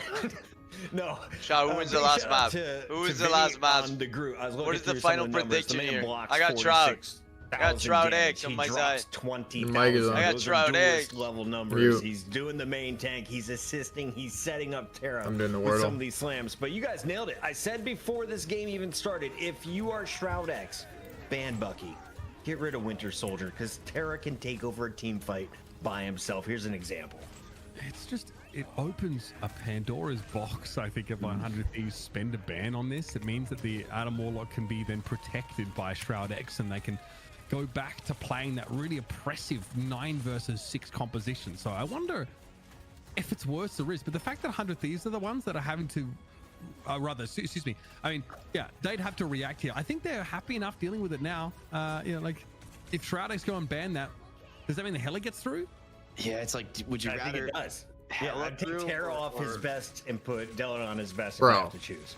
No. Shroud, who wins the big last shout map? out to- Who wins to the last Vinny match? on the group. I was What looking is the through some final of the numbers. The prediction man here? blocks I got Shroud. 46,000 X on damage. my He side. drops 20,000. The mic is on. I got Those are Shroud duelist X. level numbers. Mute. He's doing the main tank. He's assisting. He's setting up Terra I'm doing the with Wordle. some of these slams. But you guys nailed it. I said before this game even started, if you are Shroud X, ban Bucky. Get rid of Winter Soldier because Terra can take over a team fight by himself. Here's an example. It's just, it opens a Pandora's box, I think, if 100 Thieves spend a ban on this. It means that the Adam Warlock can be then protected by Shroud X and they can go back to playing that really oppressive 9 versus 6 composition. So I wonder if it's worth the risk. But the fact that 100 Thieves are the ones that are having to, excuse me. I mean, yeah, they'd have to react here. I think they're happy enough dealing with it now. You know, like, if Shroud X go and ban that, does that mean the Hela gets through? Yeah, it's like, would you I rather... think it does. Yeah, Hela I'd take through Terra off his or- best and put Dylan on his best if Bro. I have to choose.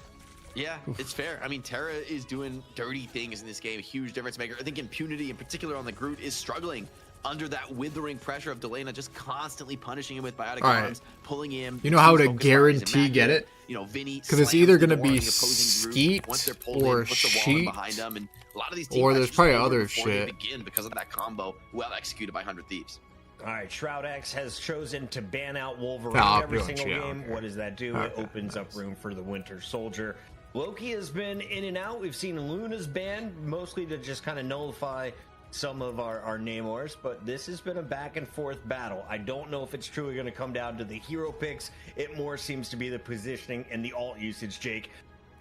Yeah, it's fair. I mean, Terra is doing dirty things in this game, a huge difference maker. I think Impunity, in particular on the Groot, is struggling under that withering pressure of Delena, just constantly punishing him with biotic All right. bombs, pulling him. You know how to Focus bodies, guarantee and get Matt, it? You know, Vinny, Because it's slams either the going to door on be the opposing group. Skeet Once they're pulled or in, puts the wall in Sheet, behind them, and a lot of these or teams there's actually probably struggle other before they shit. begin because of that combo, well executed by 100 Thieves. All right, Shroud X has chosen to ban out Wolverine Oh, every pretty much, single yeah, game. okay. What does that do? Okay, It opens up room for the Winter Soldier. Loki has been in and out. We've seen Luna's banned, mostly to just kind of nullify some of our Namors, but this has been a back and forth battle. I don't know if it's truly going to come down to the hero picks. It more seems to be the positioning and the alt usage, Jake.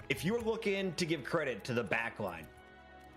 If you're looking to give credit to the backline,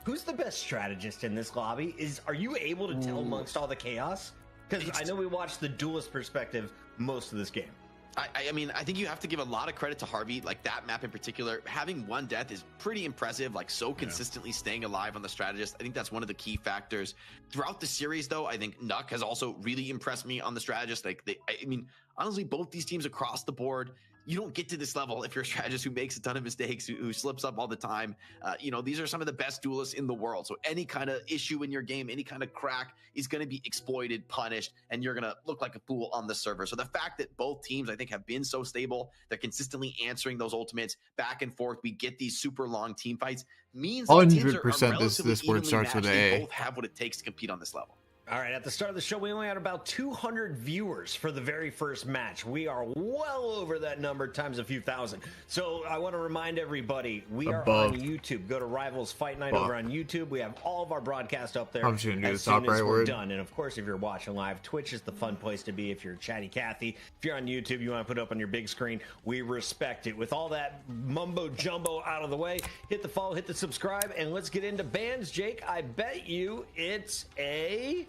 who's the best strategist in this lobby? Are you able to tell amongst all the chaos? Because I know we watched the duelist perspective most of this game. I mean, I think you have to give a lot of credit to Harvey, like that map in particular. Having one death is pretty impressive, like so consistently staying alive on the strategist. I think that's one of the key factors. Throughout the series, though, I think Nuck has also really impressed me on the strategist. Like, I mean, honestly, both these teams across the board you don't get to this level if you're a strategist who makes a ton of mistakes, who slips up all the time. You know, these are some of the best duelists in the world. So any kind of issue in your game, any kind of crack is going to be exploited, punished, and you're going to look like a fool on the server. So the fact that both teams, I think, have been so stable, they're consistently answering those ultimates back and forth. We get these super long team fights means that the teams are 100% relatively this word evenly starts with matched. They A. both have what it takes to compete on this level. All right, at the start of the show, we only had about 200 viewers for the very first match. We are well over that number times a few thousand. So I want to remind everybody, we are on YouTube. Go to Rivals Fight Night over on YouTube. We have all of our broadcasts up there I'm just gonna do as the top soon as right we're word. done. And of course, if you're watching live, Twitch is the fun place to be. If you're Chatty Cathy, if you're on YouTube, you want to put it up on your big screen, we respect it. With all that mumbo jumbo out of the way, hit the follow, hit the subscribe, and let's get into bans. Jake, I bet you it's a...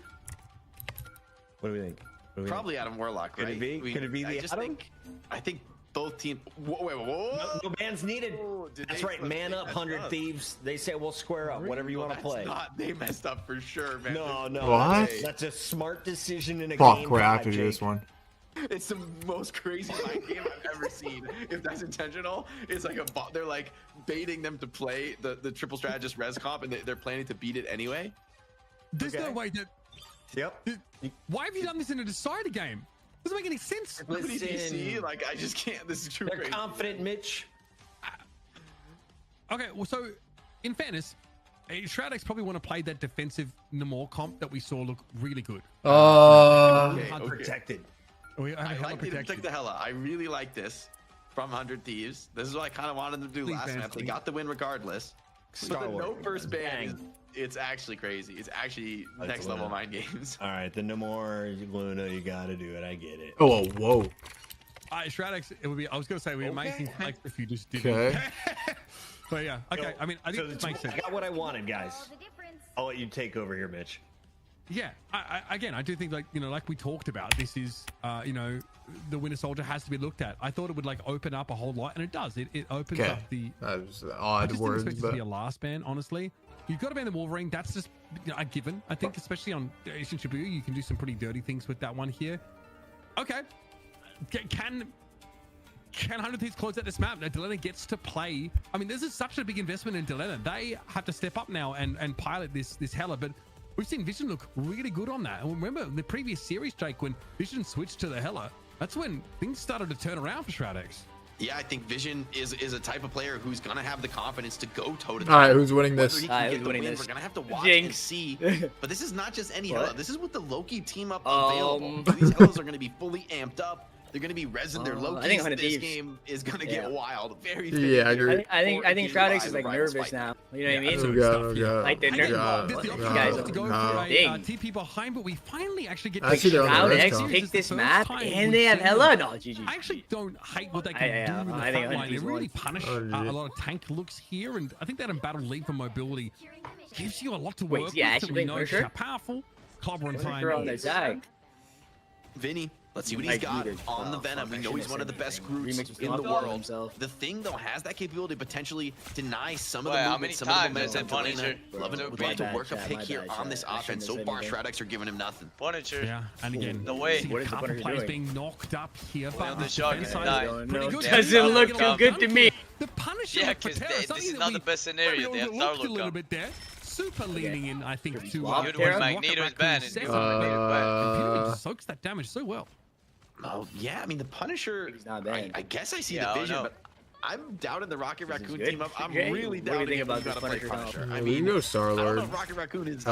What do we think? Probably Adam Warlock, right? Could it be? Could it be the Adam? I think both teams. Whoa. No bans needed. That's right. Man up, 100 Thieves. They say we'll square up. Whatever you want to play. They messed up for sure, man. No. What? That's a smart decision in a Fuck, game. we're after this one. It's the most crazy mind game I've ever seen. If that's intentional, it's like they're like baiting them to play the triple strategist res comp, and they're planning to beat it anyway. There's no way that. Yep. Why have you done this in a decider game? Doesn't make any sense. Nobody DC, like I just can't. This is too They're crazy. confident, Mitch. Okay, well, so in fairness, Shroud X probably want to play that defensive Namor comp that we saw look really good. Unprotected. I like you to protect the Hella. I really like this from 100 Thieves. This is what I kind of wanted them to do last match. They got the win regardless. But the no first ban it's actually crazy. It's actually next level mind games. All right, the no more Luna, you got to do it. I get it. Oh, whoa. Shroud X, it would be. I was gonna say it would be amazing like, if you just did. Okay. But yeah, okay. I mean, I think it makes sense. I got what I wanted, guys. I'll let you take over here, Mitch. Yeah, again, I do think like like we talked about, this is the Winter Soldier has to be looked at. I thought it would like open up a whole lot, and it does. It opens up the. That was I odd just words, didn't expect it but to be a last ban, honestly. You've got to ban the Wolverine. That's just a given. I think, especially on Asian Shibuya, you can do some pretty dirty things with that one here. Okay, can 100 Thieves close out this map? Now Delena gets to play. I mean, this is such a big investment in Delena. They have to step up now and pilot this Hella, but we've seen Vision look really good on that. And remember the previous series, Jake, when Vision switched to the Hella, that's when things started to turn around for Shroud X. Yeah, I think Vision is a type of player who's gonna have the confidence to go toe to toe. All right, who's winning this? Who's winning this? We're gonna have to watch and see. But this is not just any Hella. This is with the Loki team up available. So these Hellas are gonna be fully amped up. They're going to be resin their Lokis. I think this game is going to get wild. Very I agree. I think Shroud X is like nervous now. You know what I mean? Oh god. Like they're nervous. There's the option guys to go for a TP behind, but we finally actually get I see they're on the Shroud res X comp. pick this map and they have Hella. No, GG. I actually don't hate what they can do in the front line. They really punish a lot of tank looks here, and I think that embattled lead for mobility gives you a lot to work with. Yeah, So we know how powerful Clobber and Time on their side. Vinny, let's see what he's got on the Venom. We know he's one of the best Groots in the world. The Thing, though, has that capability to potentially deny some of the movement, some of the momentum. Delena would like to work a pick here on this offense. So far, Shroud X are giving him nothing. Punisher. Yeah, and again, the way a couple players being knocked up here, but the shot defense is side pretty good. Doesn't look too good to me. The Punisher, yeah, because this is not the best scenario. They have a little bit there. Super leaning in, I think, to Magneto's ban. Just soaks that damage so well. Oh yeah, I mean the Punisher. I guess I see the vision, but I'm doubting the Rocket Raccoon team up. I'm really doubting about this Punisher. I mean, no Star I don't know Lord. if Rocket Raccoon has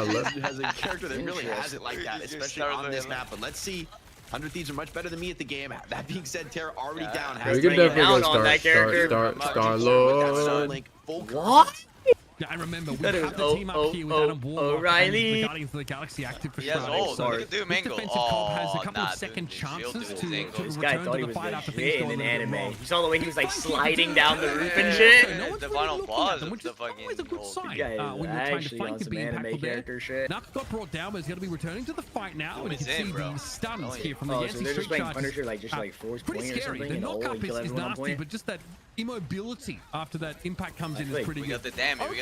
a character that really has it like that, especially on this map. But let's see. 100 Thieves are much better than me at the game. That being said, Terra already down. We can definitely go Star Lord. What? Yeah, I remember we have the team up here with Adam Warlock O'Reilly. and the Guardians of the Galaxy active for Yes, Shroud. look at Doom Angle. Defensive comp has a couple of second chances to This guy return thought to he the was fight the after shit things in go an a little bit anime. wrong. You saw the way he was like sliding down the roof and No shit. one's The really final looking boss at them, of which the is always a fucking good sign Yeah, when you're trying to actually fight on to some be anime impactful there. character shit. Nuck got brought down, but he's going to be returning to the fight now, and you he's can see in, bro. the stuns here from the Oh, Yancy so they're just Street playing Punisher Chargers. like just like force Pretty point or scary. something. The And knockup kill is everyone on nasty, point. but just that immobility after that impact comes in is pretty We good. got the damage. We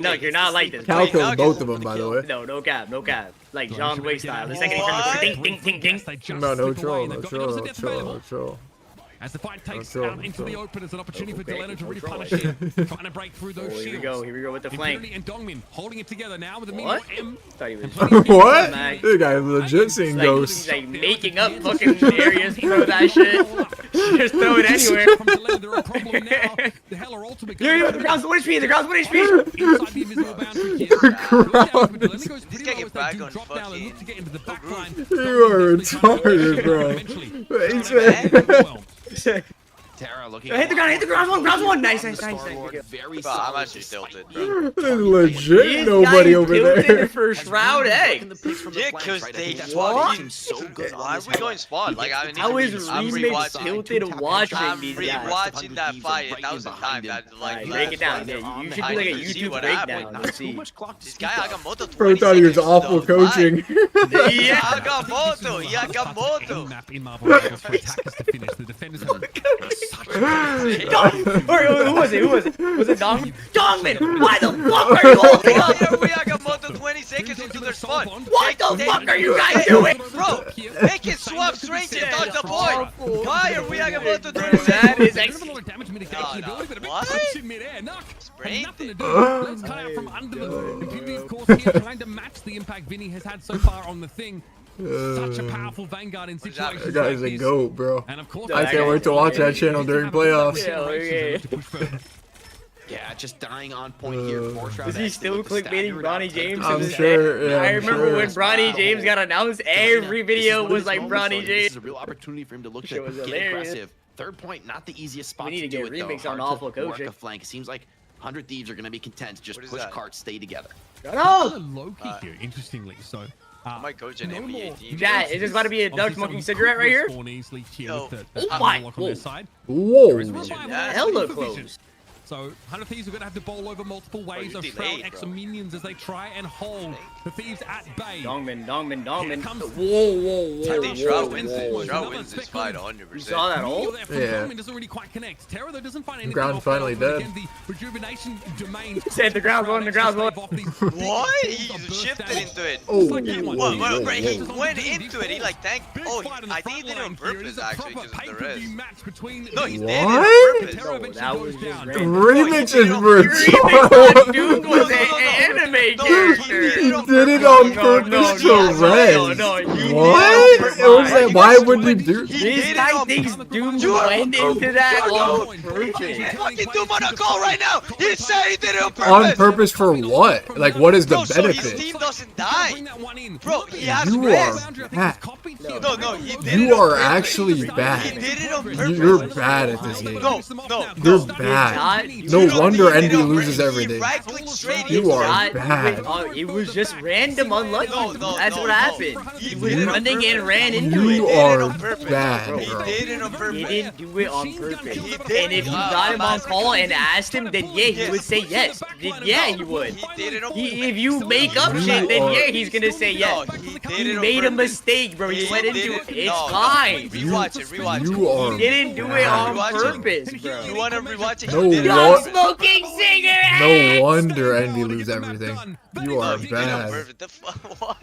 no, you're not like this. Cal killed both of them, by the way. No, no cap, no cap. Like John Wick style. The second he What? turned ding, ding, ding, ding. No, no troll, no troll, no troll, no troll. As the fight takes Control, out into the control. open, it's an opportunity for Okay, Delano to really control. punish him, trying to break through those Oh, shields. here we go with the flank. Infinity and Dongmin holding it together now with the What? medium M. Thought he was What? Man. This guy legit seeing Like, ghosts. he's like making up fucking areas, throw that shit. Just throw it anywhere. From Delano, they're a problem now. The the Hella ultimate. Yeah, the ground's 1 HP. The ground's 1 HP. Inside the invisible boundary here. This guy get back on fucking You are retarded, bro. Tara looking. Hit the ground. Hit the ground. Ground one. Nice. Very Bro, I'm actually tilted, bro. There's legit nobody over there. For Shroud X. Yeah, because they What? Why are we going spawn? Like, I mean, How is Remix tilted watching I'm these guys? rewatching that fight 1,000 times. That's like, Break it down. Yeah, you should do like a YouTube breakdown. Let's see. this guy Agamotto 20 Bro thought he was seconds awful though. Why? coaching. Yeah, Agamotto. Yagamoto. Map in Marvel Rivals for attackers to finish. The defenders have Who was it? Was it Dongman? Dongman! Why the fuck are you holding up? Why are we Agamotto 20 seconds into their spawn? What the fuck are you guys doing? Bro, they can swap straight and dodge the point. Why are we Agamotto 20 That seconds? is excellent. a little damage mitigation No, ability, but a bit what? punch in midair. Nothing Sprained to it. do. Let's cut out from under them. Impunity, of course, here trying to match the impact Vinny has had so far on the thing. Such a powerful Vanguard in situations That guy's like a this. goat, bro. And of course, I can't wait to watch that channel during playoffs. Yeah, just dying on point here for Shroud Is he X. still clickbaiting Bronny James? I'm sure, yeah, I I'm remember sure. when Bronny James got announced, every video was like Bronny This James. is a real opportunity for him to look Shit to was get hilarious. aggressive. Third point, not the easiest spot We need to do get it, though. remix on Hard to awful work coaching. a flank. It seems like 100 Thieves are going to be content to just What is push that? carts, stay together. Oh! Low-key here, interestingly. So, I might coach an NBA team. Chat, is this about to be a Doug smoking cigarette right here? Spawn easily here Yo. with Oh the my- lock on their side. Whoa. Hella close. So, 100 Thieves are going to have to bowl over multiple waves you of delayed, Shroud X bro. and minions as they try and hold the Thieves at bay. Dongman. Here comes- Whoa. I think Shroud wins whoa. this. Shroud wins this fight 100%. You saw that ult? Yeah. Dongman doesn't really quite connect. Terra, though, doesn't find anything Ground off finally that, but dead. again, the rejuvenation domain. Said the ground's one, the ground's one. What? He shifted into it. Oh, Like that one. Well, whoa, bro, he whoa. went into it. He like tanked. Big Oh, fight in the I think he front did it on line here. It purpose is a actually, proper because of the pay-per-view rest. match between No, he these- did it on What? purpose. Terra No, eventually that goes was just down. random. Remix is Remix retarded. on Duke was an anime No, character. he He did it on purpose to res. What? It was like, why would he do? This did it guy on thinks purpose. Doom You are- went into that on He's purpose. fucking Doom on a call right now. He said he did it on purpose. On purpose for what? Like, what is the No, so his benefit? team doesn't die. Bro, he has You rest. are bad. No, he did it You on are purpose. actually He bad. did it on purpose. You're bad at this game. No. You're bad. No wonder Envy loses everything. Right click straight You into are it. bad. It was just random unlucky. No, That's what happened. He was did it on running and purpose. ran into You it. did it are on purpose. bad, He bro. did it on He purpose. didn't do it on purpose. He did. And if you got him on call and asked him, then yeah, he would say yes. Yeah, he would. He did it on If you make up shit, then yeah, he's gonna say yes. No, he did He it on made a purpose. mistake, bro. He He went did into it. it. It's No, fine. Rewatch it. You are He didn't do it on Rewatch it. purpose, You bro. wanna rewatch it? No, He did it on what? purpose. Smoking cigarette! No wonder Envy lose everything. You are He did it on bad. purpose. The fuck? Why?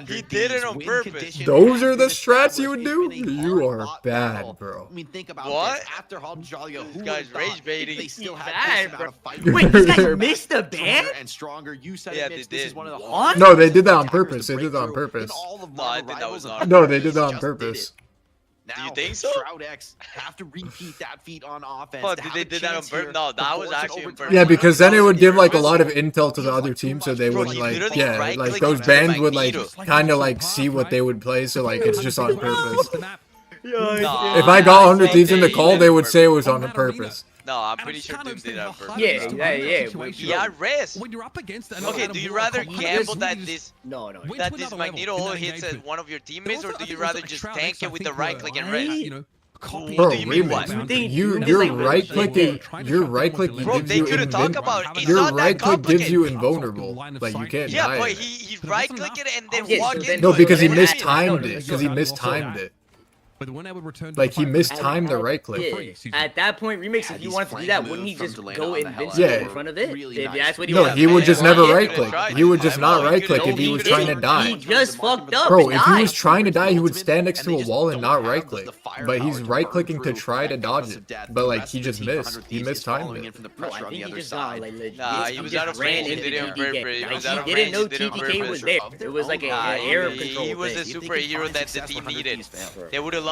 He did it on purpose. Those are the strats you would do? You are bad, bro. I mean, think about What? this. After Haujalia, who This guy's would've thought rage baiting. They still He's had bad, this bro. amount of fight. Wait, this guy missed the ban? Stronger and stronger. You said Yeah, it, Mitch. they This is did. one of the What? No, they did that on purpose. They did that on purpose. No, I think that was not. No, they did that on purpose. Now, you think so? Shroud X have to repeat that feat on offense. Oh, to did have they a did that on chance purpose? here No, to that was force it actually on over purpose. Yeah, because then it would give like a lot of intel to the other team, so they Bro, wouldn't he like, literally yeah, like right-clicked those on bands would like Magneto. kind of like see what they would play, so like it's just on purpose. Nah, If I got 100 Thieves in the they call, did they it would on say it was on purpose. No, I'm pretty sure Doom did that on purpose. Yeah. He had rest. When you're up against Okay, do you rather gamble that this No. that this Magneto ult hits at one of your teammates, or do you rather just tank it with the right click and rest? Bro, do you mean what? You're right clicking. Your right click Bro, gives they you couldn't talk about it. It's Your not that right click gives you complicated. invulnerable. Like you can't Yeah, die. but it. he right click it and then Yeah, walk so into then- it. No, because he What do you mean? mistimed it. Because he mistimed it. Like he mistimed the right click. Yeah. At that point, Remix, if he he's wanted to do flank that, move wouldn't he from just Delana go on the hell invincible out of in it. front of it? Really If nice. that's what he No, wanted he to would do. just Why never not? right click. He would just not right click No, if he was didn't. trying to He die. just fucked up. Bro, and if he was died. trying to die, he would stand next to a wall and not right click. But he's right clicking to try to dodge it. But like he just missed. He mistimed it. No, I think he just got like legit. Nah, he was out of range. He did it on purpose. He was out of He range. didn't know He did it on TTK was purpose. there. It was like an Nah, air he control was the thing. superhero that the team needed. They would have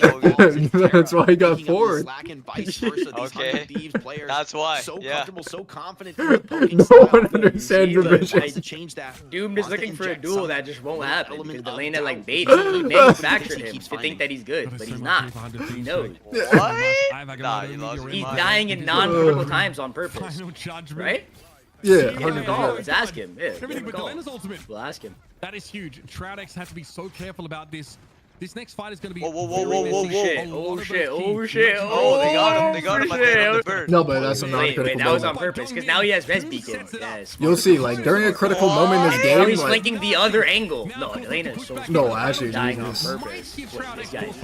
That's why he got forward. Okay. That's why. So Yeah. comfortable, so confident in the poking No style. one understands the But vision. to change that. Doom is wants to looking for a inject duel some that just won't happen element because the of lane that like doubt. bait he manufactured He him keeps to think finding that he's good, That is but so he's much not. more behind the He scenes, knows. Jake. What? Nah, you lost your He's mind. dying in non-critical times on purpose, Final judgment. right? Yeah, Give him a call. Let's ask him. Yeah, give Everything him a but call. Galena's ultimate. We'll ask him. That is huge. Shroud X had to be so careful about this. This next fight is going to be. Whoa. Oh shit. Oh, they got him at the end of the bird. No, but that's a Wait, non-critical that was on moment. purpose because now he has res beacon. Yes. You'll see, like during a critical moment in this Now game, he's like flanking the other angle. No, Elena is so no, actually, dying on Jesus. purpose. This guy is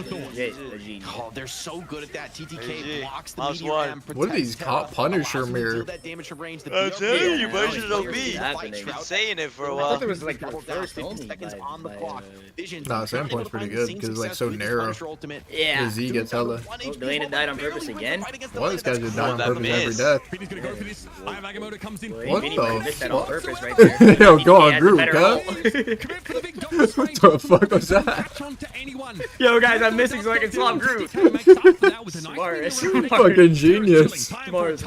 a genius. Oh, they're so good at that. TTK GG. blocks the Mouse meteor one. and What are these protects caught Terra. Punisher Allows him to mirror? deal that damage from range. The I'm BRB telling you, allows version players of to me. fight Happening. Shroud Been saying it for a I while. thought there was like Down, first 50 only seconds on the clock. Vision. Nah, Sandpoint's pretty good because it's like so narrow. Yeah. The Z gets hella. Oh, Delana died on purpose again? Well, this guy's just dying on that purpose every miss. death. Vinny's gonna go for this. I have Agamotto comes in. What Vinny the might have missed that on fuck? purpose right there. Yo, go on He has a group, better cuz. ult. Commit for the big double What the fuck was that? Catch on to anyone. Yo, guys, I'm missing so I can swap group. Smart. Fucking genius. Smart.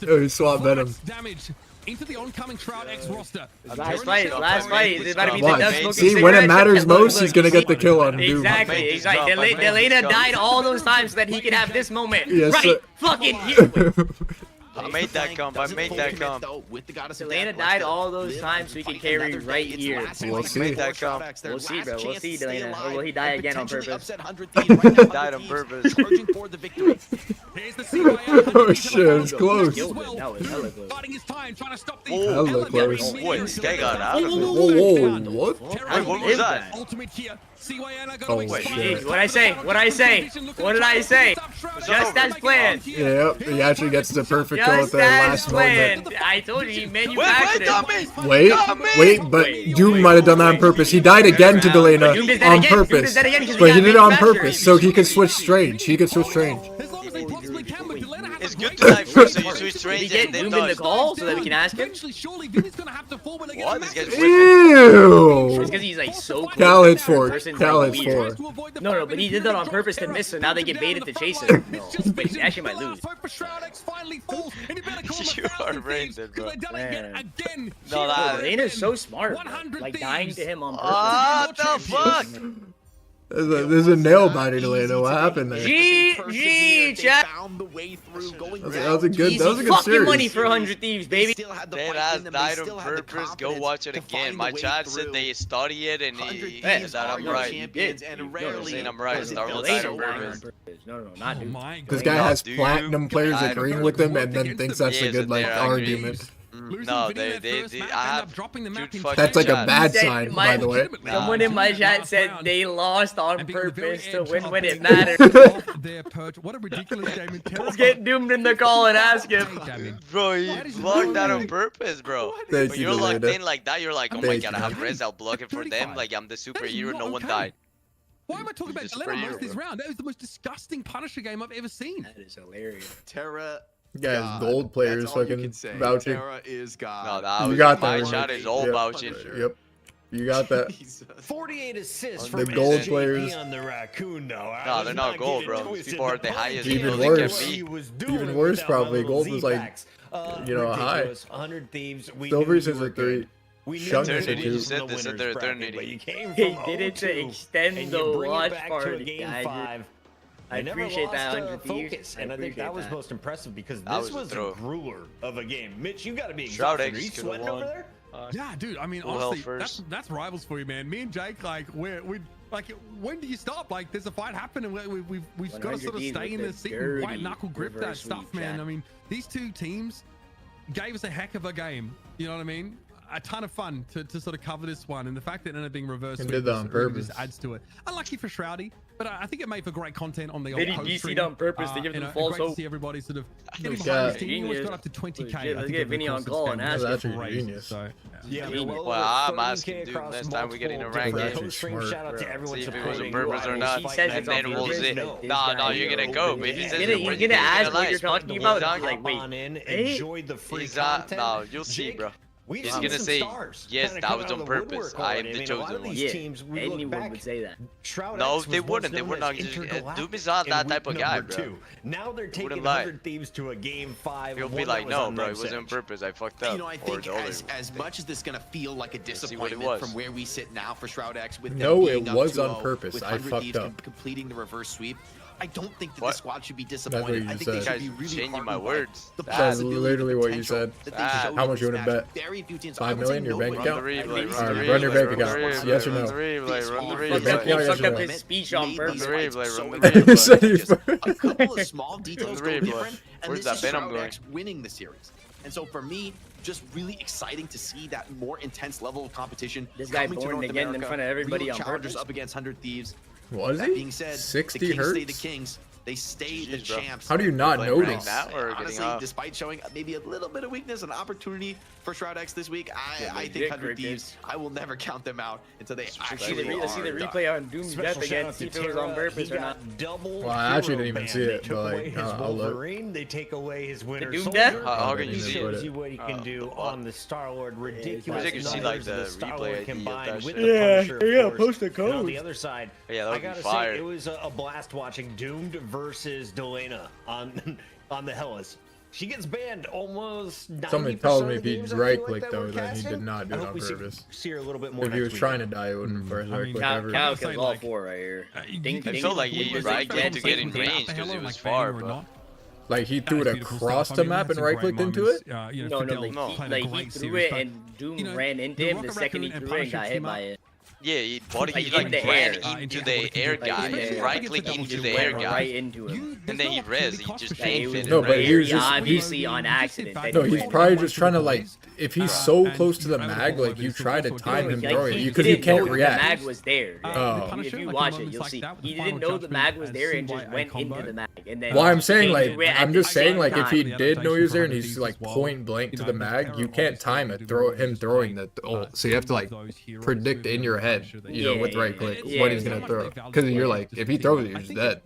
Yo, he swapped Venom. Damage into the oncoming Shroud X roster. Last fight. It's about to be the Watch. dust smoking See, when it cigarettes. matters Look, most, he's gonna get the look. kill on Doom. Exactly. Delana died all those times so that he could have this moment. Yes, Right. sir. Fucking here. I made that comp. Delana died all those times so he could carry right here. We'll see. Made that comp. We'll see, bro. We'll see, Delana. Or will he die again on purpose? Died on purpose. Charging for the victory. Oh shit, it's close. That was hella close. Fighting his time, trying to stop the Hella close. What? This guy got out of it. Whoa, what? Wait, what was that? Ultimate here. Oh, Jeez, shit. what'd I say? What did I say? Just as planned. Yep, he actually gets the perfect kill at Just the as last moment. planned. I told you he manufactured it. Wait, but Doom might have done that on purpose. He died again to Delana Doom did that on again. Doom purpose. did that again 'cause But he got did it on manufactured. purpose, so he could switch strange. As long as they possibly can, but Delana has It's a good great to die first, so you start. switch Did strange he get and then Doom in the dodge. call so that we can ask him? Eventually, surely Vinny's gonna have to fall, but they get What? a This massive- guy's Ew. It's because he's like so close. Cal hits four. Person's Cal like hits weird. four. No, but he did that on purpose to miss, so now they get baited to chase him. No, but he actually might lose. You are braindead, bro. Man. No, that. Delena's so smart, bro. Like dying to him on purpose. What the fuck? There's a nail biter Delana. What happened there? GG, chat. Found the way through, going That was a good. Easy That was a good fucking series. money for 100 Thieves, baby. Dead ass died on purpose. Go watch it again. My chat said they study it and he said that I'm right. Champions and rarely saying I'm right. Star Wars Delana died on dying purpose. No, not dude. This guy has Dude, platinum players I agreeing don't with him and then thinks that's a Yes, good like they're agreeing. argument. No, they I have dude fucking That's like a chat. bad Said sign, my- by the way. Someone in my chat said they lost on purpose to win when it mattered. What a ridiculous game. Let's get doomed in the call and ask him. Bro, he blocked that on purpose, bro. Thank When you, you're locked Delana. in like that, you're like, oh my Thank god, I you. have res, I'll block it for them. Like, I'm the superhero, no one died. Why am I talking about Just Delana for most you, this round? That was the most disgusting Punisher game I've ever seen. That is hilarious. Terra. Guys, God. gold players That's all you fucking can say. vouching. Terra is God. No, that You was got my that. chat is all Yep. vouching. Yep. You got that. 48 assists The from gold SJP players. on the Raccoon, though. No, they're not gold, bro. These people are the highest Even people they can worse. be. Even worse, probably. Gold was like, you know, high. 100 Thieves. We Silver's knew is you a were good. 3. We knew Shun you is a were 2. good said in the this in winners their bracket, eternity. but you came He from did it to 0-2, extend and the you bring it watch back party, to a game guys. 5. I never appreciate that, lost, 100 Thieves. focus, I and I think appreciate that was that. most impressive because That this was was a a throw. grueler of a game. Mitch, you got to be Shroud exhausted. Are X you could've sweating over won. there? Yeah, dude. I mean, Who held honestly, first? that's rivals for you, man. Me and Jake, like, we like, when do you stop? Like, there's a fight happening. We've got to 100 sort of Thieves stay in with the the seat and white dirty knuckle grip that reverse stuff, sweep, man. chat. I mean, these two teams gave us a heck of a game. You know what I mean? A ton of fun to sort of cover this one, and the fact that it ended up being reversed And did that on purpose. just adds to it. Unlucky for Shroudy, but I think it made for great content on the They old did post DC'd on purpose to give them false great hope. to see everybody sort of getting Yeah. behind this team. We almost Genius. got up to 20k. Legit, I let's think, get over the Vinny course on of this call game. and That's ask That's just a crazy. genius. So, Yeah, Well, I'm asking, dude, next time we get in a ranked game. Post stream, Smart, shout out to bro. everyone See if it was supporting. on purpose or Rivals not, He fight says back it's and on then and we'll purpose. see. no. No, you're gonna go. But if he says You're it's gonna ask what you're talking The about. ones that Like, hop wait, on in, eh? enjoy the free He's content. no, you'll see, Jake, bro. we've He's seen gonna some say, stars yes, kinda that come was out on of the purpose. woodwork I am already. the I mean, a lot chosen of one. these yeah, teams, we look anyone back, would say that. Shroud No, X they was wouldn't. They once would known not as just. Intergalactic Doom is not that in type of week guy, number bro. 2. Now they're taking Wouldn't lie. 100 Thieves to a game 5. He'll be one like, that was no, on bro, it Nub's wasn't on Edge. purpose. I fucked up. You know, I Or think the other. as much as this gonna feel like a see what it disappointment was. from where we sit now for Shroud X with them No, being it up was 2-0, on purpose. with I 100 fucked Thieves up. completing the reverse sweep. I don't think that What? the squad should be what disappointed. you I think said. they You should guys be really changing heartened my by words. the That's possibility, literally the what you potential said. that they showed How in much you this wanna match. bet? Very few teams. 5 I would say million, your bank nobody. account? Maybe Alright, run your bank account. Yes or no? Run the He Bank account, yes fucked or up no? his speech on Made purpose. these Run the fights replay, so run the exciting. replay. Said he- Just a couple of small details Run the go replay. different, and Where's this is that Venom Shroud going? X winning the series. And so for me, just really exciting to see that more intense level of competition. This guy coming to born North again in America, front of everybody real on challengers purpose. up against 100 Thieves. Was That he? being said, 60 the Kings stay the hertz? Kings. They stay the GG's, bro. champs. How do you not Playing right notice? now or getting Honestly, off? despite showing maybe a little bit of weakness, an opportunity for Shroud X this week, I think 100 Thieves, I will never count them out until they actually Let's see the are done. replay on Doom's Special death shout again. out See to if it was on Tara. purpose He or got not. double Well, I actually hero didn't even ban. see They it, took but, away like, his I'll look. Wolverine. They take away his winter Doom soldier. death? How can you He see shows it? you what he can do on the Star-Lord. Ridiculous. wish I could see, like, numbers the of Star-Lord replay ID of combined that with shit. the Yeah, Punisher, of yeah, course. post the And on code. the other side, Yeah, that I would be gotta fire. say, it was a blast watching Doomed versus Delana on the Hellas. She gets banned almost 90% Somebody told me of if the he games, I feel right like, clicked that though, we're then he casting. did not do I it hope on we purpose. see her a little bit more If he next was trying to weekend. die, it wouldn't first right click Cal ever. kills all four right here. Dink, I dink, felt like dink, he dink, right dink, clicked to get in dink, range dink. because it was far, bro. Like he threw it across the map and right clicked into it? No, he threw it and Doom ran into him the second he threw it and got hit by it. Yeah, he body Like, he in like the ran air. into the air guy, in the air. right click He into just the went air guy, right into him. and then he res. He just It was tanked No, it. but he very was just- obviously on accident. that No, he he's ran probably into just trying to like, if he's so close to the mag, like you try to time him Like, throwing it, he because you didn't know can't the react. mag was there. Oh. If you watch it, you'll see. He didn't know the mag was there and just went into the mag. And then Well, I'm saying they like, threw it at I'm the just saying same like, if he time. did know he was there and he's like point blank to the mag, you can't time it. Him throwing the ult, so you have to like predict in your head, you know, with right click what he's gonna throw. Because you're like, if he throws it, you're just dead.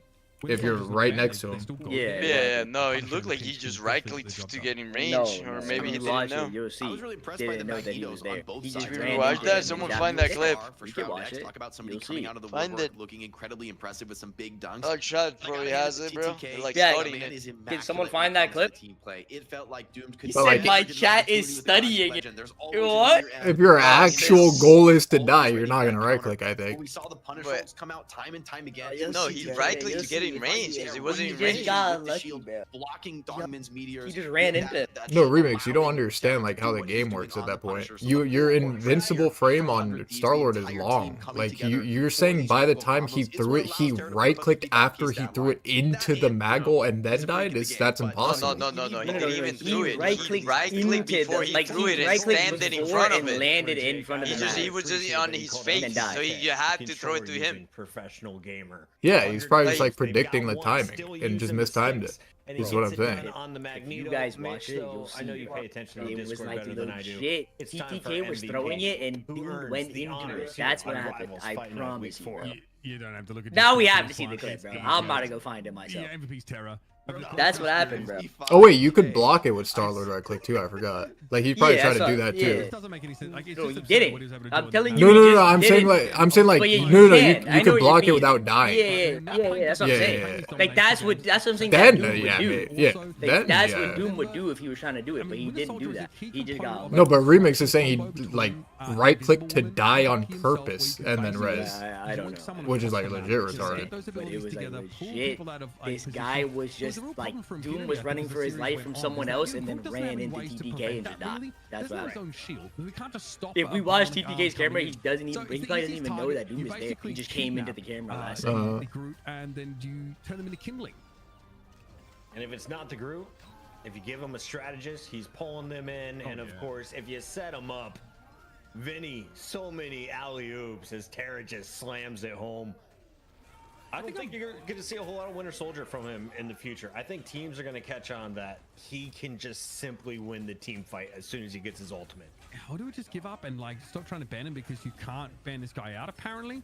If you're right next to him. Yeah, no, it looked like he just right clicked to get in range, or maybe he didn't watch know. it, you'll see. I was really impressed by the Didn't know that he was Magnetos there. on both He just sides. ran Watch into that, him someone and find got that hit. clip. For You can Shroud watch X, it. talk about somebody You'll coming see. out of the Find woodwork it. looking incredibly impressive with some big dunks. Oh, shot Like, probably I mean, has this it, bro. TTK, They're like Yeah. scouting man it. is Did immaculate someone when find it that comes to clip? team play. It felt like Doomed could He said, stand "My against chat the is opportunity studying with the it." Clash Legend. There's always What? a clear If your end. actual There's goal is to always die, ready you're for not that gonna right counter. click, I But think. we saw the punish But- rolls come out time and time again. No, he right clicked to get in range because he wasn't in He just range. got With the lucky, shield bro. blocking Dogman's meteors. He just ran with into it. that No, shield Remix, you don't allowing understand Jeff like to how do the what he's game doing works on at the that point. Punisher. So Your the invincible frame on Star-Lord is long. Like you're saying by the time he threw it, he right clicked after he threw it into the maggle and then died. That's impossible. No, he didn't even He do it. He right-clicked right clicked before he threw it and right-clicked standing in before front of and it. landed in front of He the just mag. he was just on his face, died. so you had to throw it to him. Professional gamer. Yeah, he's probably just like They've got predicting the one timing still and just using mistimed the it. six, and he Is what gets I'm it saying. done on the If you Magneto guys mix, watch it, you'll though, see. I know you pay attention to It was Discord like better than I no do. shit. It's time for TTK was MVP. throwing it and Who Doom earns went the into honor it. of That's seeing what our happened. rivals I fight in promise week you. 4. You don't have to look at Now we this have to this see the one. clip, It's bro. easy. I'm about to go find it myself. Yeah, MVP's Terra. That's what happened, bro. Oh wait, you could block it with Star-Lord right click too. I forgot. Like he'd probably Yeah, try to that's do what- that yeah. too. This doesn't make any sense. Like, it's No, just he absurd did what he was able to it. do I'm on telling that. you. No, he no, no, just I'm did saying it. like But you no, can. I you know could what block it mean. without dying. Yeah, that's what I'm Yeah, saying. yeah, Like that's what I'm saying. Then, that Doom yeah, would do. maybe. Yeah, Like, then, that's yeah. what Doom would do if he was trying to do it, but he didn't do that. He just got. No, but Remix is saying he like right click to die on purpose and then res, I don't know. which is like legit retarded. But it was like legit. This guy was just like Doom was running for his life from someone else and then ran into TTK and just died. That's what happened. If we watch TTK's camera, he probably doesn't even know that Doom is there. He just came into the camera last second. And then you turn them into kindling. And if it's not the group, if you give him a strategist, he's pulling them in. And of course, if you set him up, Vinny, so many alley-oops as Tara just slams it home. I don't think you're going to see a whole lot of Winter Soldier from him in the future. I think teams are going to catch on that he can just simply win the team fight as soon as he gets his ultimate. How do we just give up and like stop trying to ban him because you can't ban this guy out apparently?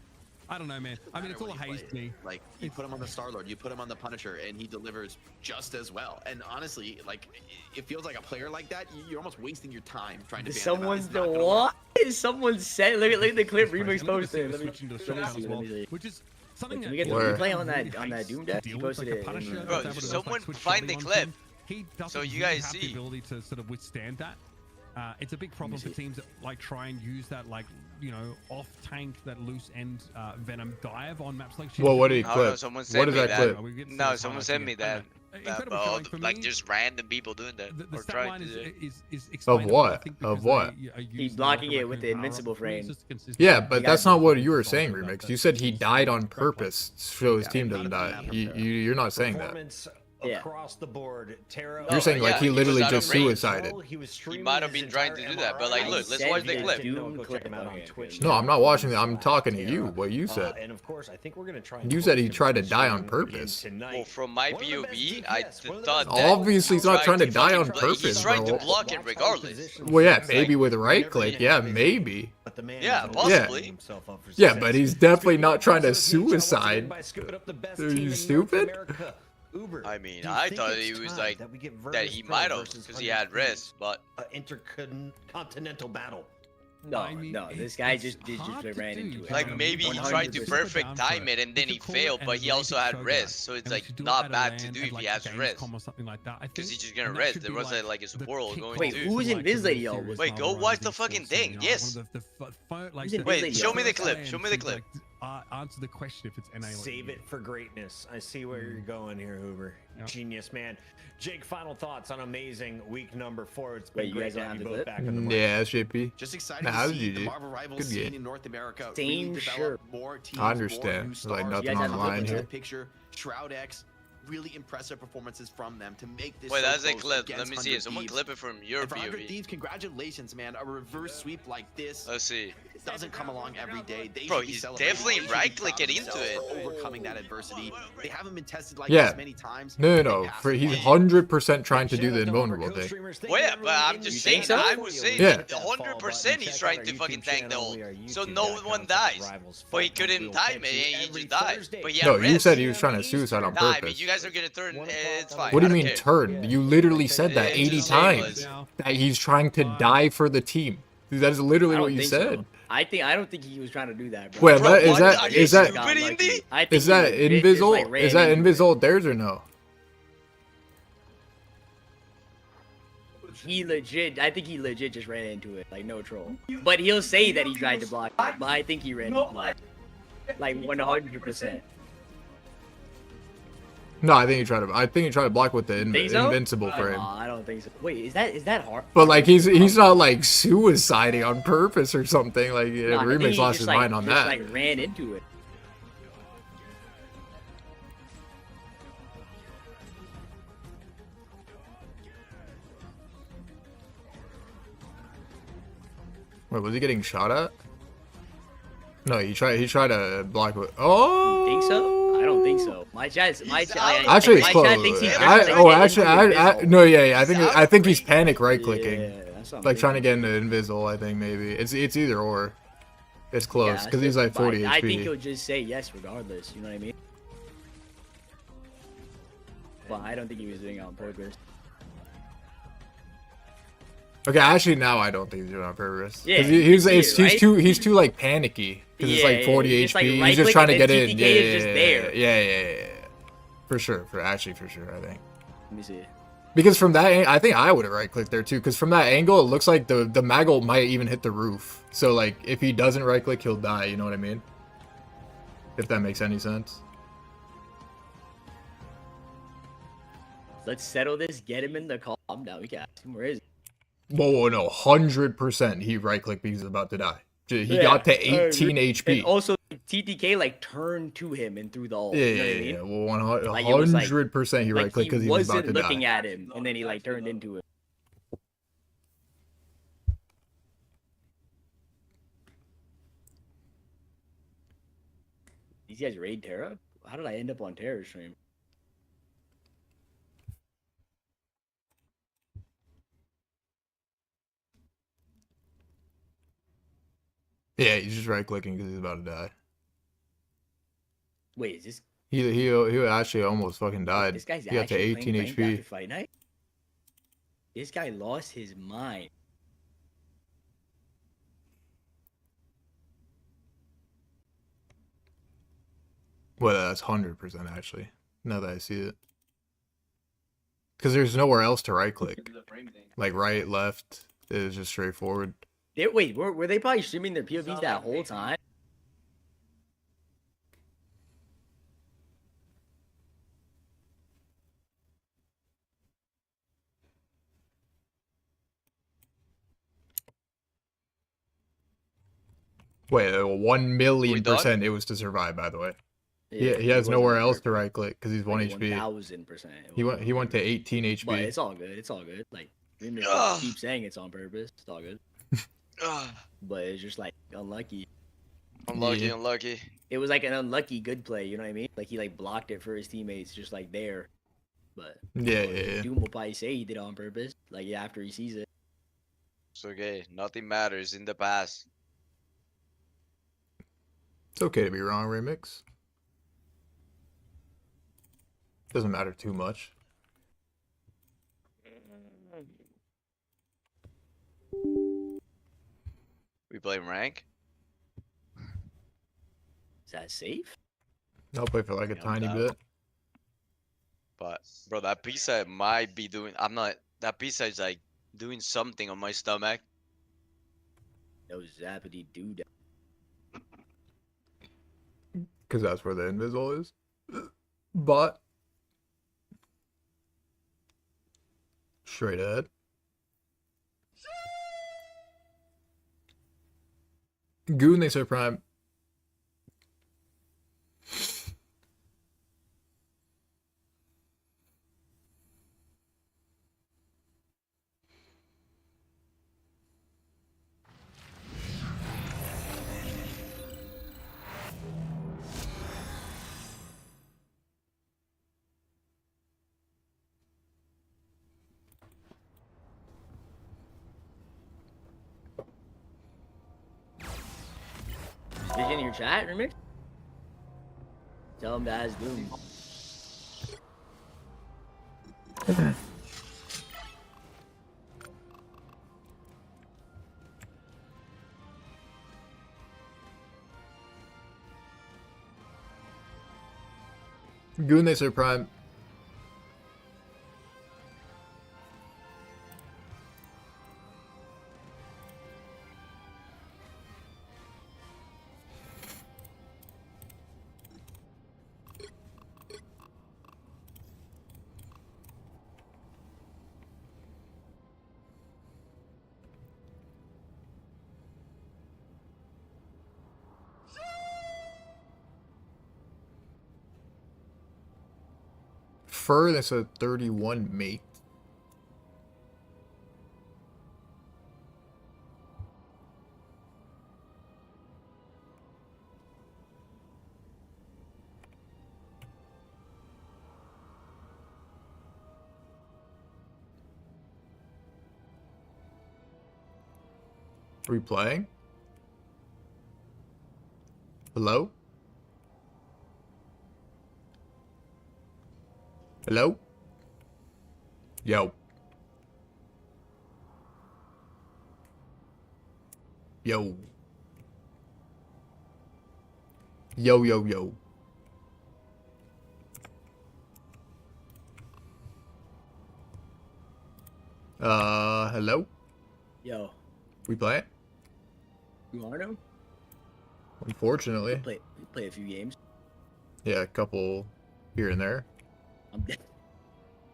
I don't know, man. I mean, it's all haze to me. Like, you put him on the Star-Lord, you put him on the Punisher, and he delivers just as well. And honestly, like, it feels like a player like that, you're almost wasting your time trying to ban him out. It's not gonna work. Someone said, look at the clip Remix posted. Let me see. Which is something Can we get the Where? replay on that Doom deck? He Deal posted like it. a Punisher, in, Bro, that's able to, someone switch find the body clip onto him. He doesn't so you really guys have see. the ability to sort of withstand that. It's a big problem for teams that like try and use that like, you know, off tank, that loose end venom dive on maps like. Well, what did he clip? No, someone sent me that that. clip? No, someone sent me that. Incredible All, feeling for like me. just random people doing that The or stat trying line to do it. is Of explainable, what? I think, Of because what? they are He's using blocking like a it with the raccoon invincible power. frame. It's just consistent. Yeah, but You that's gotta not do what it. you were saying, Remix. You said he died on purpose, so his team doesn't die. You're not saying that. Performance Yeah. across the board. Terra. You're saying like yeah, he he was literally out of just range. suicided. He might have been trying to do that, but like, look, let's watch the clip. No, I'm not watching it. I'm talking to you. What you said. And of course, I think we're gonna try. You said he tried to die on purpose. Well, from my POV, I thought that Obviously, he's not trying to die on fucking- purpose, He's trying bro. to block it regardless. Well, yeah, maybe with right click. Yeah, maybe. Yeah, possibly. Yeah, but he's definitely not trying to suicide. Are you stupid? I mean, I thought he was like that he might have because he had rest, but intercontinental battle. No, I mean, no, this guy just hard to ran do. into it. like maybe he tried to 100%. perfect time it and then he failed, but he also had rest, so it's like not bad to do if he has rest. Because he's just gonna rest. There wasn't like a support going Wait, to. who was in Viz Lady, yo? Wait, go watch the fucking thing. Yes. Wait, show me the clip. Show me the clip. Answer the question if it's NA. Save it for greatness. I see where you're going here, Hoover. Yep. Genius, man. Jake, final thoughts on amazing week number 4. It's Wait, been you great guys to don't have you have the both clip? back in the mic. Yeah, SJP. Just excited Nah, to see GG. the Marvel Rivals Good scene game. in North America Same really develop shirt. more teams, I understand. more new There's, like, stars. nothing You guys have online the Into here. the picture, Shroud X, really impressive performances from them to make this. Wait, so that's a close clip. Let against me see 100 it. Someone Thieves. clip it from your And for 100 POV. Thieves, congratulations, man. A reverse sweep like this Let's see. doesn't come along every day. They Bro, should be he's celebrating. definitely They should be right-clicking proud of into themselves it. for overcoming that adversity. They haven't been tested like Yeah. this many times. No. He's 100% trying to do the invulnerable thing. Well, yeah, but I'm just saying, so? I would say Yeah. that 100% he's trying to fucking tank the ult, so no one dies. But he couldn't time it, and he just died. But he had No, you rest. said he was trying to suicide on Nah, I mean, purpose. you guys are gonna turn. It's fine. What do you I mean don't care. turn? You literally said that Yeah, 80 just say it times. was. That he's trying to die for the team. Dude, that is literally I what don't you think said. so. I don't think he was trying to do that, bro. Wait, Bro, that, is what? that Are you is that stupid, Indy? I think is that he legit just, Invisible? like, ran Is that into it. Invisible theirs or no? I think he legit just ran into it, like no troll. But he'll say that he tried to block it, but I think he ran into it. Like 100%. No, I think he tried to block with the Think so? invincible frame. I don't think so. Wait, is that hard? But like he's not like suiciding on purpose or something. Like Nah, I think Remix he lost just, his like, mind on just, that. like ran into it. Wait, was he getting shot at? No, he tried to block with. Oh. Think so? I don't think so. My chat. Actually, it's my close. chat thinks he's No, yeah. I think he's panic right clicking, Yeah, that's what I'm like trying to thinking. get into invisible. I think maybe it's either or. It's close Yeah, because he's like 40 but I think he'll HP. just say yes regardless. You know what I mean? But I don't think he was doing it on purpose. Okay, actually now I don't think he's doing it on purpose. Yeah, Because you can see it, right? he's too like panicky because it's like 40 yeah, HP. just, like, He's right just trying to click get and in. TTK Yeah, is just there. yeah. For sure, I think. Let me see. Because from that, I think I would have right clicked there too. Because from that angle, it looks like the Maggle might even hit the roof. So like, if he doesn't right click, he'll die. You know what I mean? If that makes any sense. Let's settle this. Get him in the call. I'm down. We can ask him. Where is he? Whoa, no, 100% he right clicked because he's about to die. He got to 18 HP. And also, TTK like turned to him and threw the ult. Yeah, You know what I yeah. mean? Well, Like, it was, like- 100% he right Like clicked because he he was about wasn't to looking die. at him, and then he like turned into it. These guys raid Terra? How did I end up on Terra stream? Yeah, he's just right clicking because he's about to die. Wait, is this He actually almost fucking died. this guy's He got to actually 18 playing ranked after HP. Fight Night? This guy lost his mind. Well, that's 100% actually. Now that I see it. Because there's nowhere else to right click. Like right, left. It was just straightforward. Wait, were they probably streaming their POVs that whole time? Wait, 1,000,000% it was to survive. By the way, yeah, he has nowhere else to right click because he's 1 HP. 1000%. He went to 18 HP. But it's all good. It's all good. Like we keep saying it's on purpose. It's all good. But it's just like unlucky. Unlucky. It was like an unlucky good play. You know what I mean? Like he like blocked it for his teammates, just like there. But yeah. Doom will probably say he did it on purpose. Like after he sees it. It's okay. Nothing matters in the past. It's okay to be wrong, Remix. Doesn't matter too much. We play rank. Is that safe? I'll play for like a tiny bit. But bro, that pizza might be doing. That pizza is like doing something on my stomach. No zappity doo. Because that's where the invisible is. But straight ahead. Goon, they say prime. Is in your chat, Remix? Tell him that has Doom. Goon, they say prime. Fur, that's a 31 mate. Are we playing? Hello? Hello? Yo. Yo. Yo, yo, yo. Hello? Yo. We play it? You are no? Unfortunately. We play a few games. Yeah, a couple here and there. I'm dead.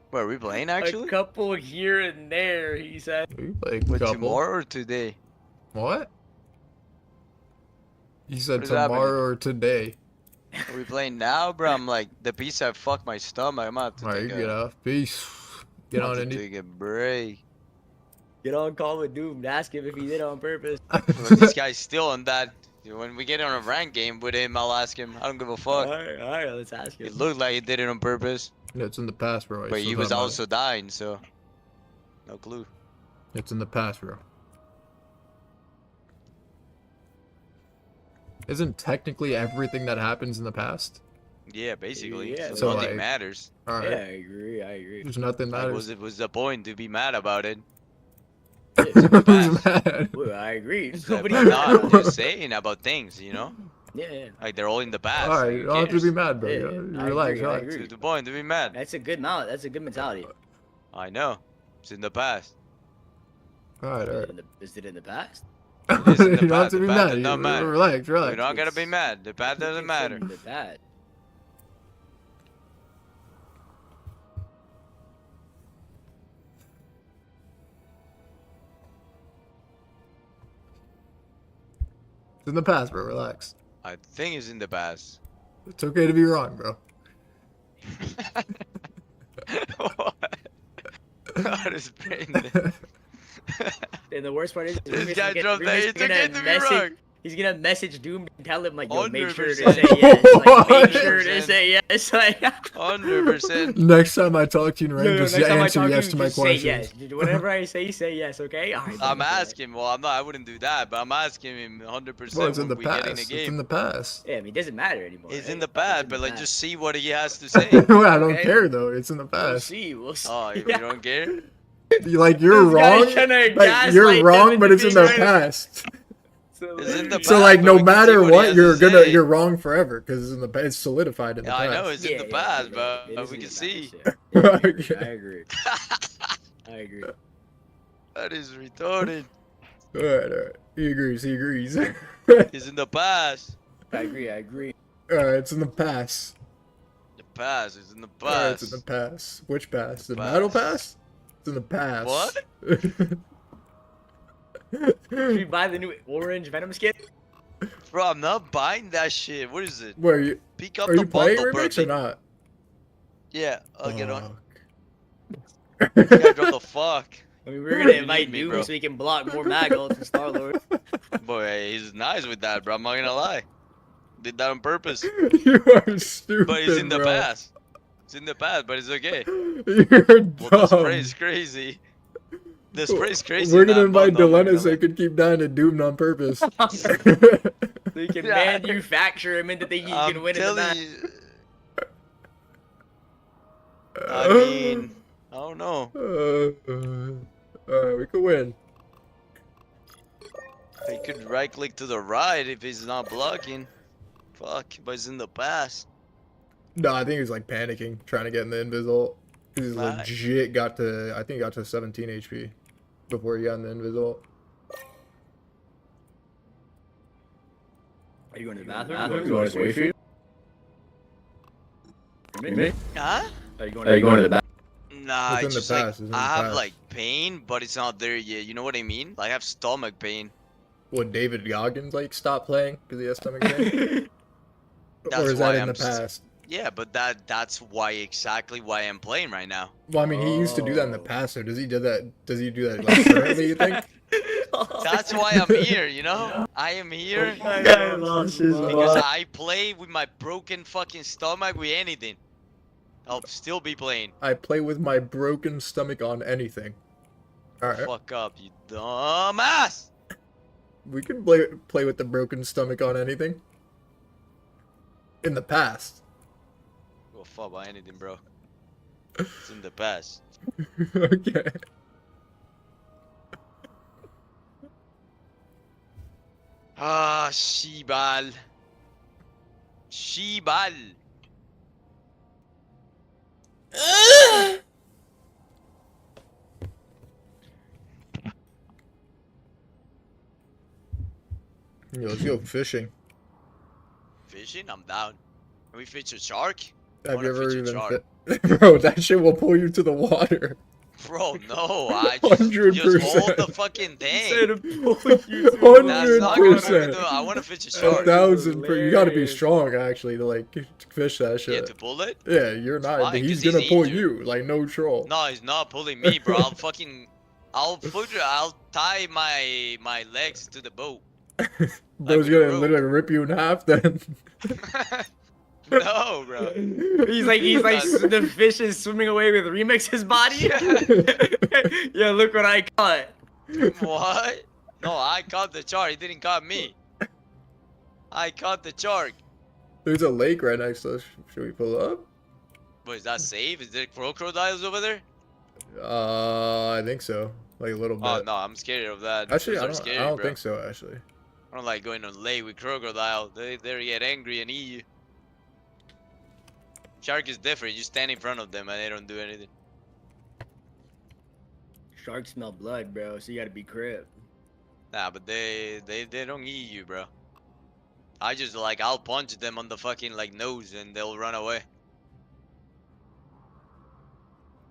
Where are we playing actually? A couple here and there, he said. We play a What, couple. tomorrow or today? What? You said What is tomorrow happening? or today. Are we playing now, bro? I'm like, the pizza fucked my stomach. I'm about to Alright, you take get off. Peace. Get on, Indy. Take a break. Get on call with Doom. Ask him if he did it on purpose. Bro, this guy's still on that. When we get on a rank game with him, I'll ask him. I don't give a fuck. Alright, let's ask him. It looked like he did it on purpose. Yeah, it's in the past, bro. But he was also dying, so no clue. It's in the past, bro. Isn't technically everything that happens in the past? Yeah, basically. Yeah, so so, nothing like, matters. Alright. Yeah, I agree. There's nothing Like, matters. was the point to be mad about it? Who's mad? Well, I agree. But Nobody not just saying about things, you know? Yeah. Like they're all in the past. Alright, Who you don't have to cares? be mad, bro. Yeah, I Relax, agree, I relax. agree. To the point to be mad. That's a good mentality. I know. It's in the past. Alright, alright. Is it in the past? You don't have to be mad. Relax, relax. You don't gotta be mad. The past doesn't matter. The bad. It's in the past, bro. Relax. I think it's in the past. It's okay to be wrong, bro. What is Brandon? And the worst part is, This guy dropped that. It's okay to be wrong. He's gonna message Doom and tell him like, yo, make sure to 100%. say yes. Like, make sure to say yes. Like, 100%. Next time I talk to you, Ryan, just next time I answer talk to yes you, to my just say questions. yes. Whatever I say yes, okay? All right, I'm asking. Well, I'm not. I wouldn't do that, but I'm asking him 100% Well, it's in when the we get in past. the It's in game. the past. Yeah, I mean, it doesn't matter anymore. It's right? in the It's past, in but the like, past. just see what he has to say. Well, I don't Okay. care though. It's in the We'll past. see. We'll see. Oh, you Yeah. don't care? Like you're This guy wrong. tryna Like you're gaslight wrong, them but it's in into the being past. It's in the past. So like, but no we can see matter what he what, has you're to say. you're wrong forever because it's in the it's solidified in the Yeah, past. I know it's in the past, but it is we in can the see. past, yeah. Okay. I agree. I agree. That is retarded. All right. He agrees. He agrees. All It's in the past. I agree. I agree. right, it's in the past. The past. It's in the All right, it's past. in the past. Which past? The Past. battle pass? It's in the past. What? Should we buy the new orange Venom skin? Bro, I'm not buying that shit. What is it? Where are you? Pick up Are the you playing bundle, bro. remix or not? Yeah, I'll get on. Fuck. This guy dropped the fuck. I mean, we're gonna You invite need me, Doom bro. so he can block more Maggots and Star Lord. Boy, he's nice with that, bro. I'm not gonna lie. Did that on purpose. You are stupid, But it's in the bro. past. It's in the past, but it's okay. You're Well, the dumb. spray is crazy. The spray is crazy. We're in gonna that invite bundle, I'm not Delena so gonna he could keep dying and Doom on purpose. So you can Yeah. manufacture him into thinking he lie. can I'm win in the match. telling you. I mean, I don't know. Alright, we could win. He could right click to the right if he's not blocking. Fuck, but it's in the past. No, I think he was like panicking, trying to get in the invis ult. Because he Right. legit got to, I think he got to 17 HP before he got in the invis ult. Are you going to the bathroom? You want us to wait for you? Huh? Are you going to the bathroom? Nah, It's in it's the just past, like it's in the I have past. like pain, but it's not there yet. You know what I mean? Like I have stomach pain. Would David Goggins like stop playing because he has stomach pain? That's Or is why that in I'm the past? Yeah, but that's why exactly why I'm playing right now. Well, I mean, he used to do that in the Oh. past, so does he do that? Does he do that like currently? You think? That's why I'm here, you know? I am here I lost his because I play with my broken fucking stomach with anything. I'll still be playing. I play with my broken stomach on anything. All right, Fuck up, you dumbass! we can play with the broken stomach on anything. In the past. Go fuck about anything, bro. It's in the past. Okay. Ah, Shibal. Shibal. Yeah, let's go fishing. Fishing? I'm down. Can we fish a shark? I Have you wanna ever fish a even shark. Bro, that shit will pull you to the water. Bro, no, I just hold the 100%. fucking thing. Instead That's not gonna make me 100%. do it. I want to fish a A shark. 1000%. You gotta be hilarious. strong actually to like fish that Yeah, shit. to pull it? Yeah, you're not. fine, He's 'cause gonna he's pull injured. you like no troll. No, he's not pulling me, bro. I'll tie my legs to the boat. Bro's with a gonna rope. literally rip you in half then. No, bro. He's like the fish is swimming away with Remix's body. Yeah, look what I caught. What? No, I caught the shark. He didn't caught me. I caught the shark. There's a lake right next to us. Should we pull up? But is that safe? Is there crocodiles over there? I think so. Like a little bit. Oh no, I'm scared of that. Actually, Those I are don't. scary, I don't bro. think so. Actually. I don't like going on lake with crocodile. They get angry and eat you. Shark is different. You stand in front of them and they don't do anything. Sharks smell blood, bro. So you gotta be crip. Nah, but they don't eat you, bro. I just like I'll punch them on the fucking like nose and they'll run away.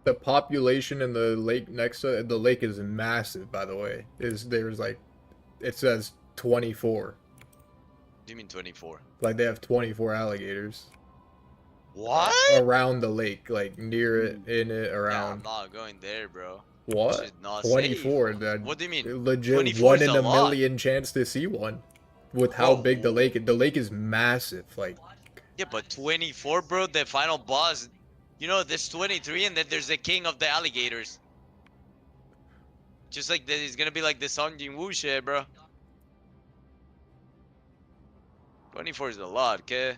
The population in the lake next to the lake is massive, by the way. There's like, it says 24. What do you mean 24? Like they have 24 alligators. What? Around the lake, like near it, in it, Nah, around. I'm not going there, bro. What? It's not 24. safe. What do you mean? Legit 24 1 is in a a lot. million chance to see one. With how big the lake is. The lake is massive. Like. Yeah, but 24, bro. The final boss. You know, there's 23, and then there's the king of the alligators. Just like it's gonna be like the Song Jin-woo shit, bro. 24 is a lot, okay?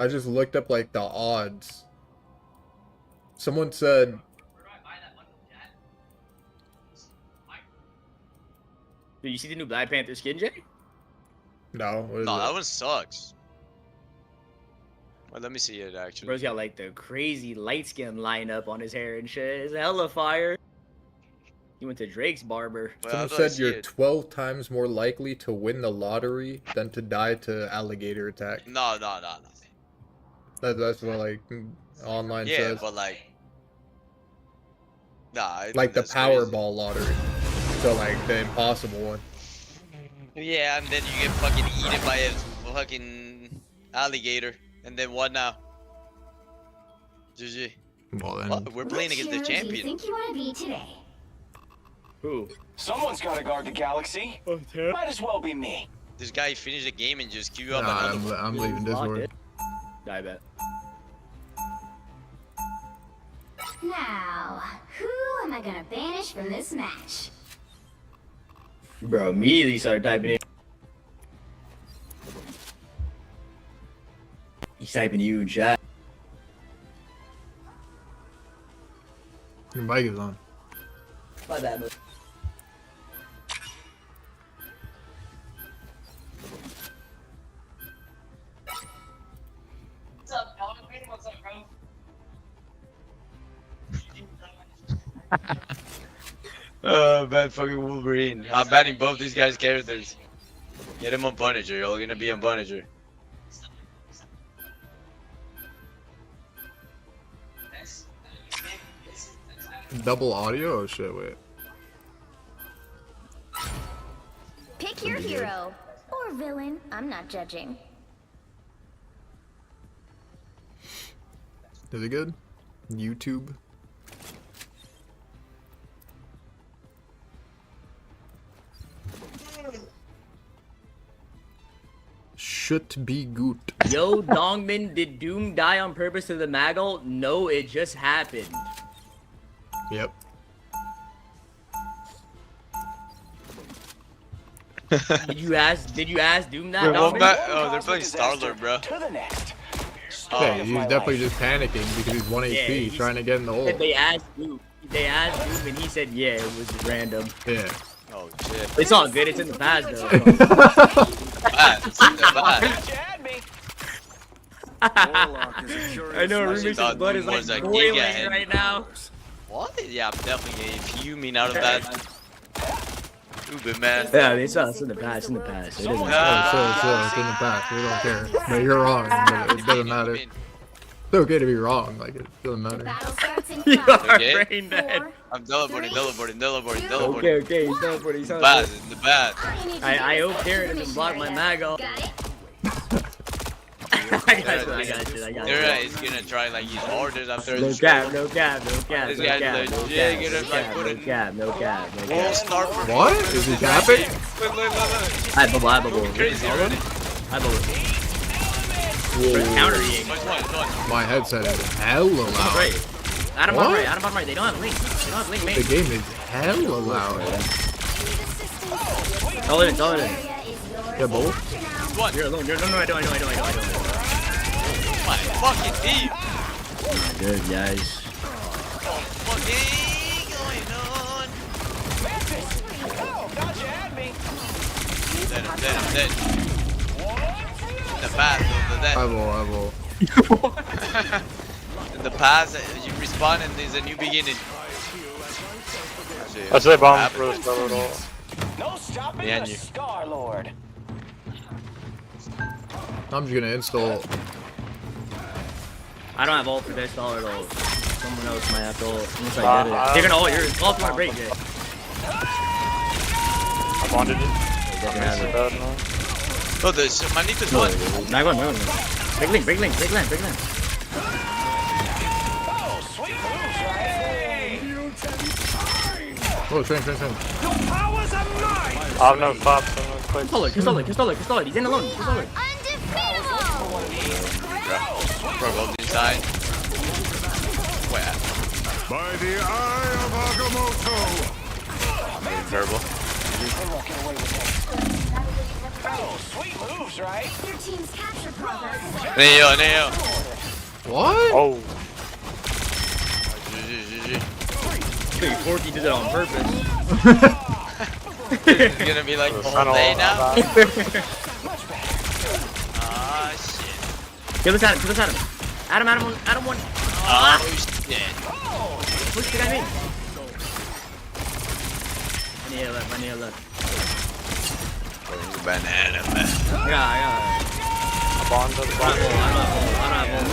I just looked up like the odds. Someone said Did you see the new Black Panther skin, Jay? no. What is No, it? that one sucks. Well, let me see it actually. Bro's got like the crazy light skin lineup on his hair and shit. It's hella fire. He went to Drake's barber. Well, Someone how do I said see you're it? 12 times more likely to win the lottery than to die to alligator attack. No. That's what like online Yeah, says. but like. Nah, I think Like the that's crazy. Powerball lottery. So like the impossible one. Yeah, and then you get fucking eaten by a fucking alligator. And then what now? GG. Well then. What? We're playing against the Which hero champion. do you think you want to be today? Who? Someone's got to guard the galaxy. Might as well be me. This guy finished the game and just queue up Nah, another one. I'm leaving Discord. I bet. Now, who am I gonna banish from this match? Bro, immediately started typing in. He's typing you, chat. Your mic is on. My bad, bro. What's up, Elvin? What's up, bro? Oh, man, fucking Wolverine. I'm banning both these guys' characters. Get him on Punisher. You're gonna be on Punisher. Double audio? Oh shit, wait. Pick your hero or villain. I'm not judging. Is it good? YouTube? Should be good. Yo, Dongmin, did Doom die on purpose to the Maggle? No, it just happened. Yep. Did you ask Doom that? Wait, what Dongmin? Oh, they're playing Star-Lord, bro. To the next. Yeah, he's definitely just panicking because he's 1 HP he's- trying to get in the hole. They asked Doom and he said, yeah, it was random. Yeah. Oh, shit. It's all good, it's in the past though. Bad. It's bad. Got you had me. I know, Actually, Remix's thought blood Doom is like was a boiling giga right now. What? Yeah, I'm definitely fuming out of that. Stupid, man. Yeah, it's in the past, It doesn't So, it's in the past. We don't care. But you're wrong. But it doesn't matter. It's okay to be wrong. Like, it doesn't matter. Battle starts in You 5, are Okay. brain dead. 4, I'm teleporting. Okay, he's teleporting. He's The bad, teleporting. the bad. all you need to I do is hope hold Karen the doesn't block my mission Maggle. area. Got it? I got you. You're right, he's gonna try like use orders after No this. cap. This guy's legit gonna put it. No cap. Won't start for What? Is he capping? Look. Hi, bubble. Crazy already. Hi, bubble. Counter E. One. My headset is hella loud. Right. Adam What? on right. They don't have link. The Mate. game is hella loud. All in. Area is yours Yeah, both. after now. One. You're alone. No, I don't. My fucking team. Good, guys. Fucking going on. Oh, got you had me. Dead. The past. I will. In the past, you respawn and there's a new beginning. I say bomb really slow at all. No stopping Yeah, the you. Star Lord. I'm just gonna install. I don't have ult for this dollar though. Someone else might have to ult. Unless I get it. They're gonna ult yours. Ult want to break it. I bonded it. Oh, there's Manito's one. Mag one. Break lane. Oh, sweet moves, right? Oh, train. Your powers are mine. I have no pops, so no quick. Crystal. He's in alone. Crystal. Bro, go inside. Where? By the eye of Agamotto. Verbal. Oh, sweet moves, right? Your team's capture progress. Neo. What? Oh. GG. Forky did that on purpose. It's gonna be like all day now. Ah, shit. Kill this Adam. Adam one. Oh, shit. Push the guy in. I need a left. Banana, man. I got it. I bond. I don't have ult.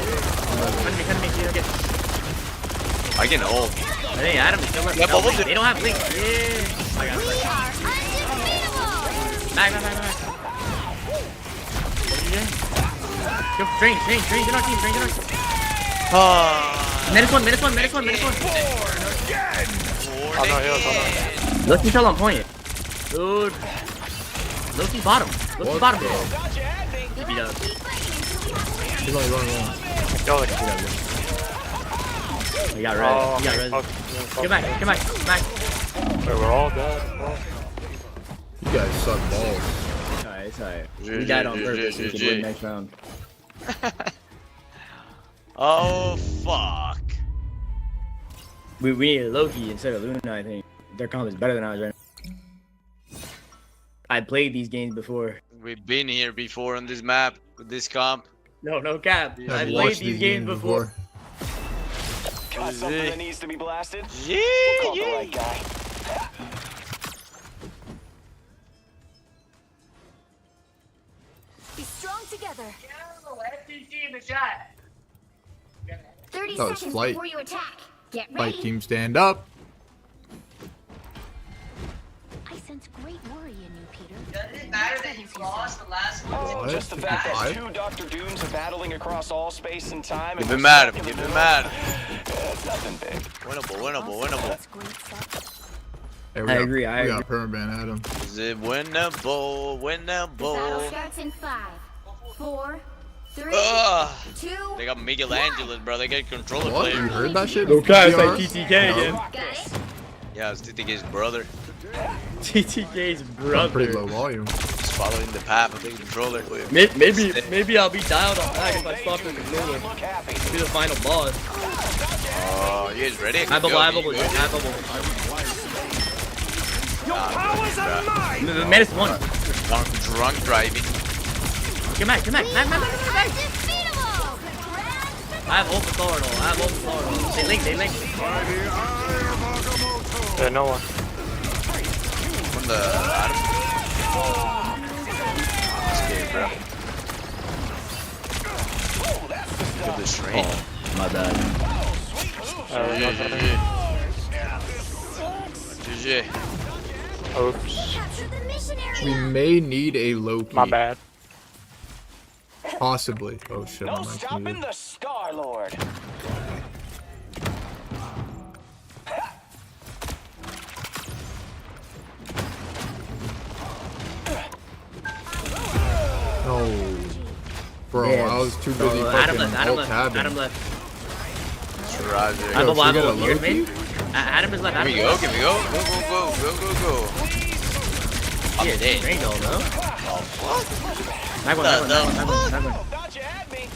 I can ult. Hey, Adam is still left. Yeah, bubble They don't have link. Yeah. I got it. Back. Yo, train in our team. Menace one. Oh no, heals. Look, he's on point. Dude. Loki's bottom. What? Beat up. He's only running. Yo, like, He got res. Get back. Wait, we're all dead. You guys suck balls. It's alright. We died on purpose. We can win next round. Oh, fuck. We needed Loki instead of Luna, I think. Their comp is better than ours right now. I played these games before. We've been here before on this map with this comp. No cap. I've I played watched these games before. Got something that needs to be blasted? Yeah. Call the right guy. Be strong together. 30 That was seconds flight. before you attack. Get Fight ready. team, stand up. I sense great worry in you, Peter. Doesn't it matter that you lost the last one? Oh, What? just the fact that 55? two Dr. Dooms are battling across all space and time. Give and him we're Adam. stuck in Give the him middle. Adam. It's nothing big. Winnable. That's great stuff. Hey, I agree, I we got permaban Adam. Is it winnable? The battle starts in 5, 4, 3, Ugh. 2. They got Michelangelo, bro. They got controller What? You players. heard that shit? Okay, it's PR? like TTK again. Got it? Yeah, it's TTK's brother. TTK's Pretty low brother. volume. Just following the path of the controller. Maybe I'll be dialed on that if I stop the controller. Look happy. Be the final boss. Oh, you guys ready? I bubble. Your powers are mine. The menace one. Drunk driving. Get back. Undefeatable! I have ult for Thornal. They link. By the eye of Agamotto. Yeah, no one. From the Adam. Escape, bro. To the shrine. My bad. GG. Oops. Capture the missionary! We may need a Loki. My bad. Possibly. Oh shit, No I'm not stopping muted. the Star Lord. No. Bro, Yeah. I was too busy Adam fucking left. alt-tabbing. Roger. I Yo, bubble. should we get a You heard me? Loki? Adam is left. Here we go. Go. I'm Yeah, dead. Range all, bro. Oh, Mag one. Thought you had me.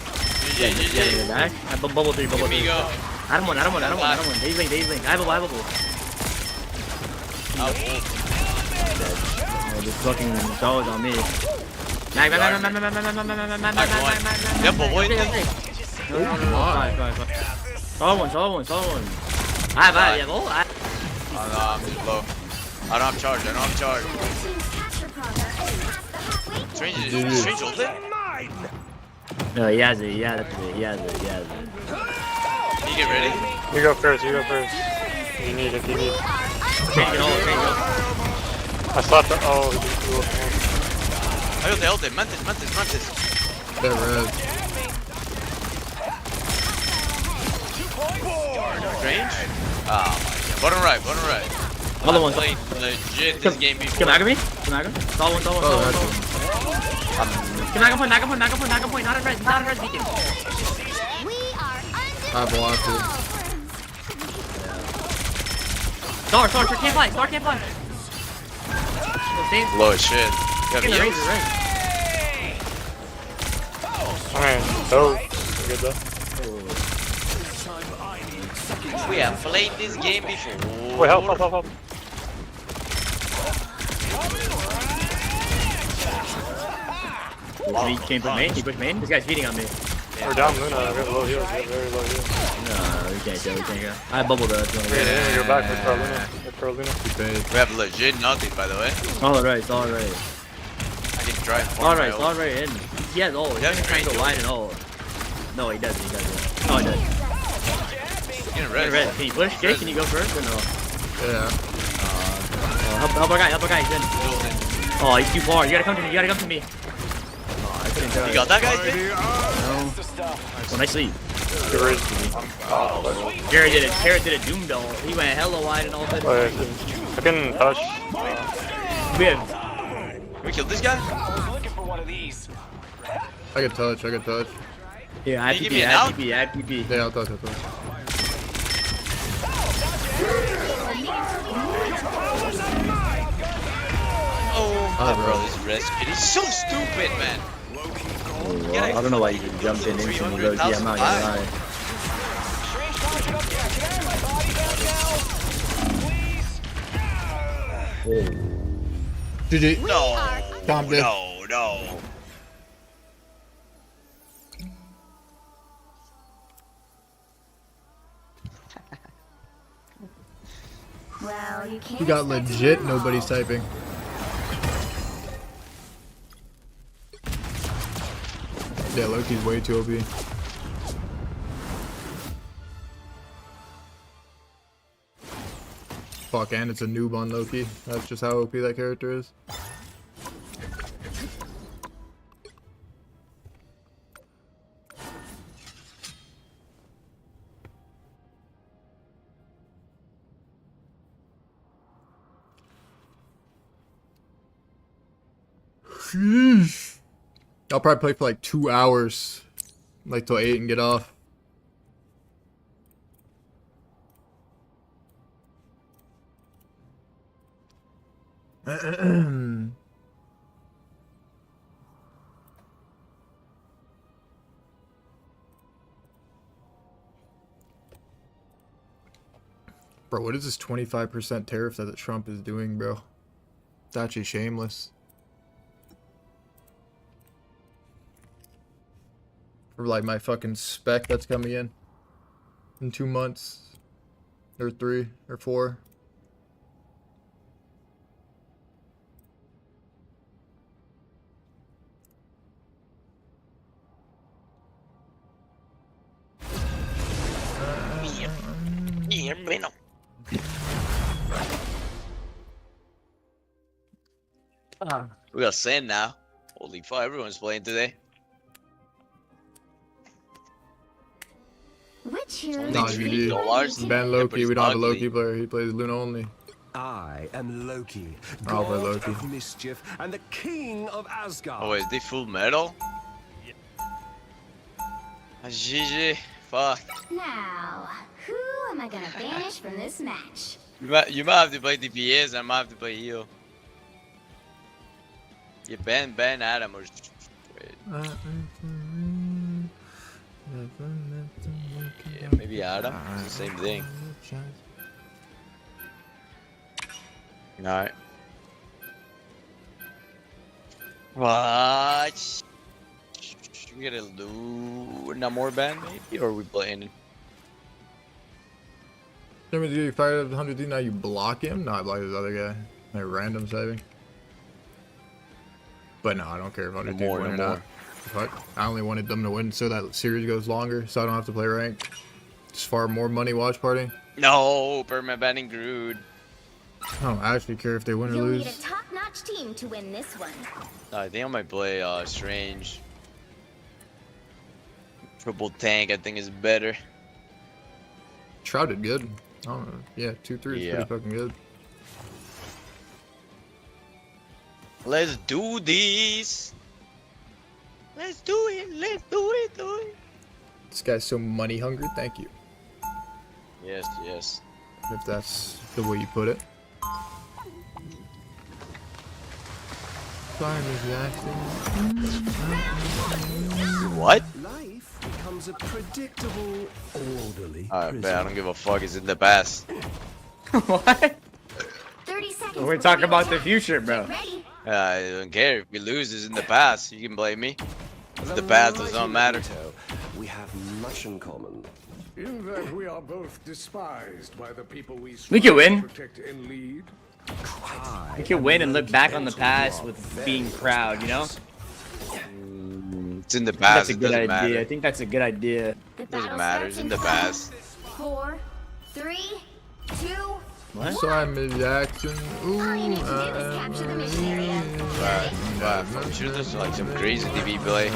GG. Back. I bubble three. Here we go. Adam one. Days link. I bubble. Oh, This fucking dog on me. Yep, avoid. Solo one. Yeah, go. I'm just low. I don't have charge. Strange ulted? No, he has it. You get ready. You go first. You need it. I slapped the. Oh, I got the ulti. Mantis. They're red. Strange? Oh my god. Bottom right. Another one. Played legit this game before. Shikagami? Solo one. Naga point. Not a res beacon. I blocked it. Star can't fly. Low as shit. You have heals? man. Oh, good though. We have played this game before. Wait, help. He came from main. He pushed main. This guy's feeding on me. We're down Luna. We have low heals. We have very low heals. No, we can't go. I have bubble though. You're back with Luna. We have legit nothing, by the way. All right. I can try and farm All my ult. right. And he has ult. He's gonna try and go wide and ult. No, he doesn't. Oh, he does. Get red. Can you push? Jay, can you go first or no? Yeah. Help our guy. He's in. Oh, he's too far. You gotta come to me. Oh, I couldn't tell. You got that guy? No. Well, nice lead. Jared did a doom doll. He went hella wide and all that. I can touch. Can we kill this guy? I can touch. Yeah, add Can you give me an TP. Yeah, I'll touch. Oh, bro, this res kid is so stupid, man. Well, I don't know why you jumped in instantly, low key. I'm not gonna lie. GG. No. Well, you can't. You got legit. Nobody's typing. Yeah, Loki's way too OP. Fuck, and it's a noob on Loki. That's just how OP that character is. Sheesh. I'll probably play for like 2 hours. Like till 8 and get off. Bro, what is this 25% tariff that Trump is doing, bro? It's actually shameless. For like my fucking spec that's coming in 2 months. Or 3 or 4. We got sand now. Holy fuck, everyone's playing today. Which hero? Nah, GG. Ban Loki, we don't have a Loki player. He plays Luna only. I am Loki, I'll play god Loki. of mischief and the king of Asgard. Oh, is they full metal? GG. Fuck. Now, who am I gonna banish from this match? You might have to play DPS, I might have to play heal. You ban Adam or wait. Yeah, maybe Adam. It's the same thing. Alright. What? We gotta do no more ban maybe, or are we playing? Remember you fired up 100D, now you block him? Not like this other guy. Like random saving. But no, I don't care if 100D win or not. Fuck. I only wanted them to win so that series goes longer, so I don't have to play ranked. It's far more money watch party. No, perma banning Grood. I don't actually care if they win or You'll lose. need a top-notch team to win this one. I think I might play Strange. Triple tank, I think is better. Shroud did good. I don't know. Yeah, 2-3 is Yeah. pretty fucking good. Let's do this. Let's do it. Let's do it. Do it. This guy's so money hungry. Thank you. Yes, yes. If that's the way you put it. What? Life becomes a predictable, orderly Alright, man, I don't give a fuck. It's in the past. What? 30 seconds. We're talking about the future, bro. I don't care. If we lose, it's in the past. You can blame me. It's the past. Does not matter. We have much in common. In that we are both despised by the people we We can win. protect and lead. We can win and look back on the past with being proud, you know? It's in the past. That's a It good doesn't idea. matter. I think that's a good idea. It doesn't matter. It's in the past. 4, 3, 2. What? Simon Jackson. Ooh, Capture the mission area. Wow, I'm sure there's like some crazy TV play.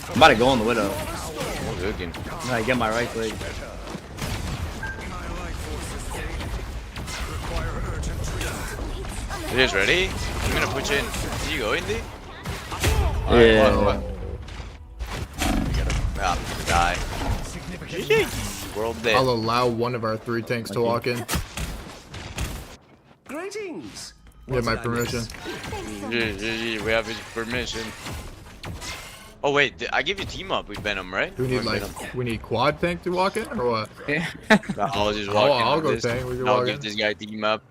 I'm about to go on the Widow. I'm looking. I'm gonna get my right click. It is ready. I'm gonna put you in. Did you go in there? Yeah. Die. World dead. I'll allow one of our 3 tanks to walk in. Greetings. Get my permission. We have his permission. Oh wait, I give you team up with Venom, right? We need like we need quad tank to walk in or what? I'll just walk in. I'll on go this. tank. We can I'll walk give in. this guy team up.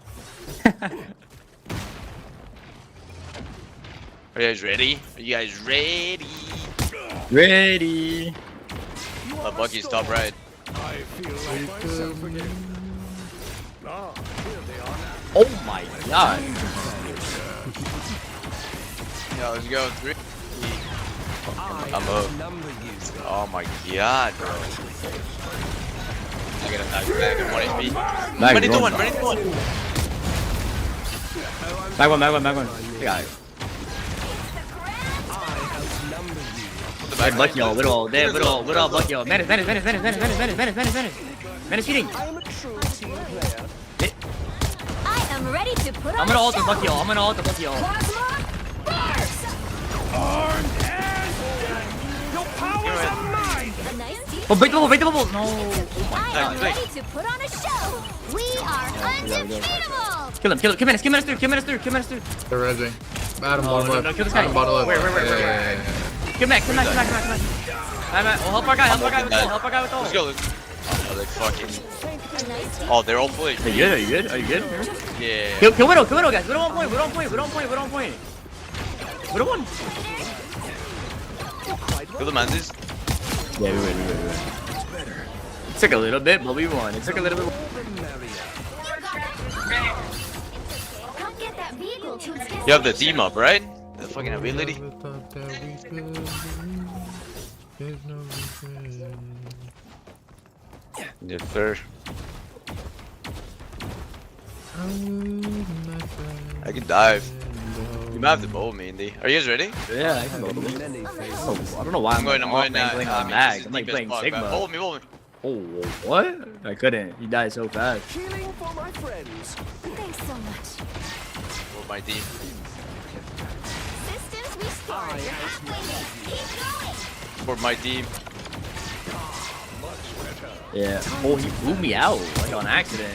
Are you guys ready? Are you guys ready? Ready. Bucky's top right. I feel like myself again. Ah, here they are. Oh my god. Yeah, let's go. 3. I'm up. Oh my god, bro. I gotta knock you back at 1 HP. Run into one, run into one. Back one. Yeah. I'd luck y'all, Widow, luck y'all. Menace shooting. I am ready to put on I'm gonna ult the fuck y'all. Break the bubble. No. I am ready to put on a show. We are undefeatable. Kill him. Kill minutes through. They're rezzing. Adam bottom left. No, kill this guy. Adam bottom left. Where? Come back. We'll help our guy with ult. Let's go. Oh, they fucking. Oh, they're all fully. Are you good? Yeah. Kill Widow, guys. Widow on point. Widow one. Kill the Mantis. Yeah, we win. It took a little bit, but we won. Come get that vehicle to its You have the team up, right? The fucking ability. Yes, sir. I can dive. You might have to bowl me, Indy. Are you guys ready? Yeah, I can go. I don't know why I'm going on mag. I'm like playing Sigma. Bowl me. Oh, what? I couldn't. He died so fast. Healing for my friends. Thanks so much. For my team. Systems restored. You're halfway there. Keep going. For my team. Yeah. Oh, he blew me out like on accident.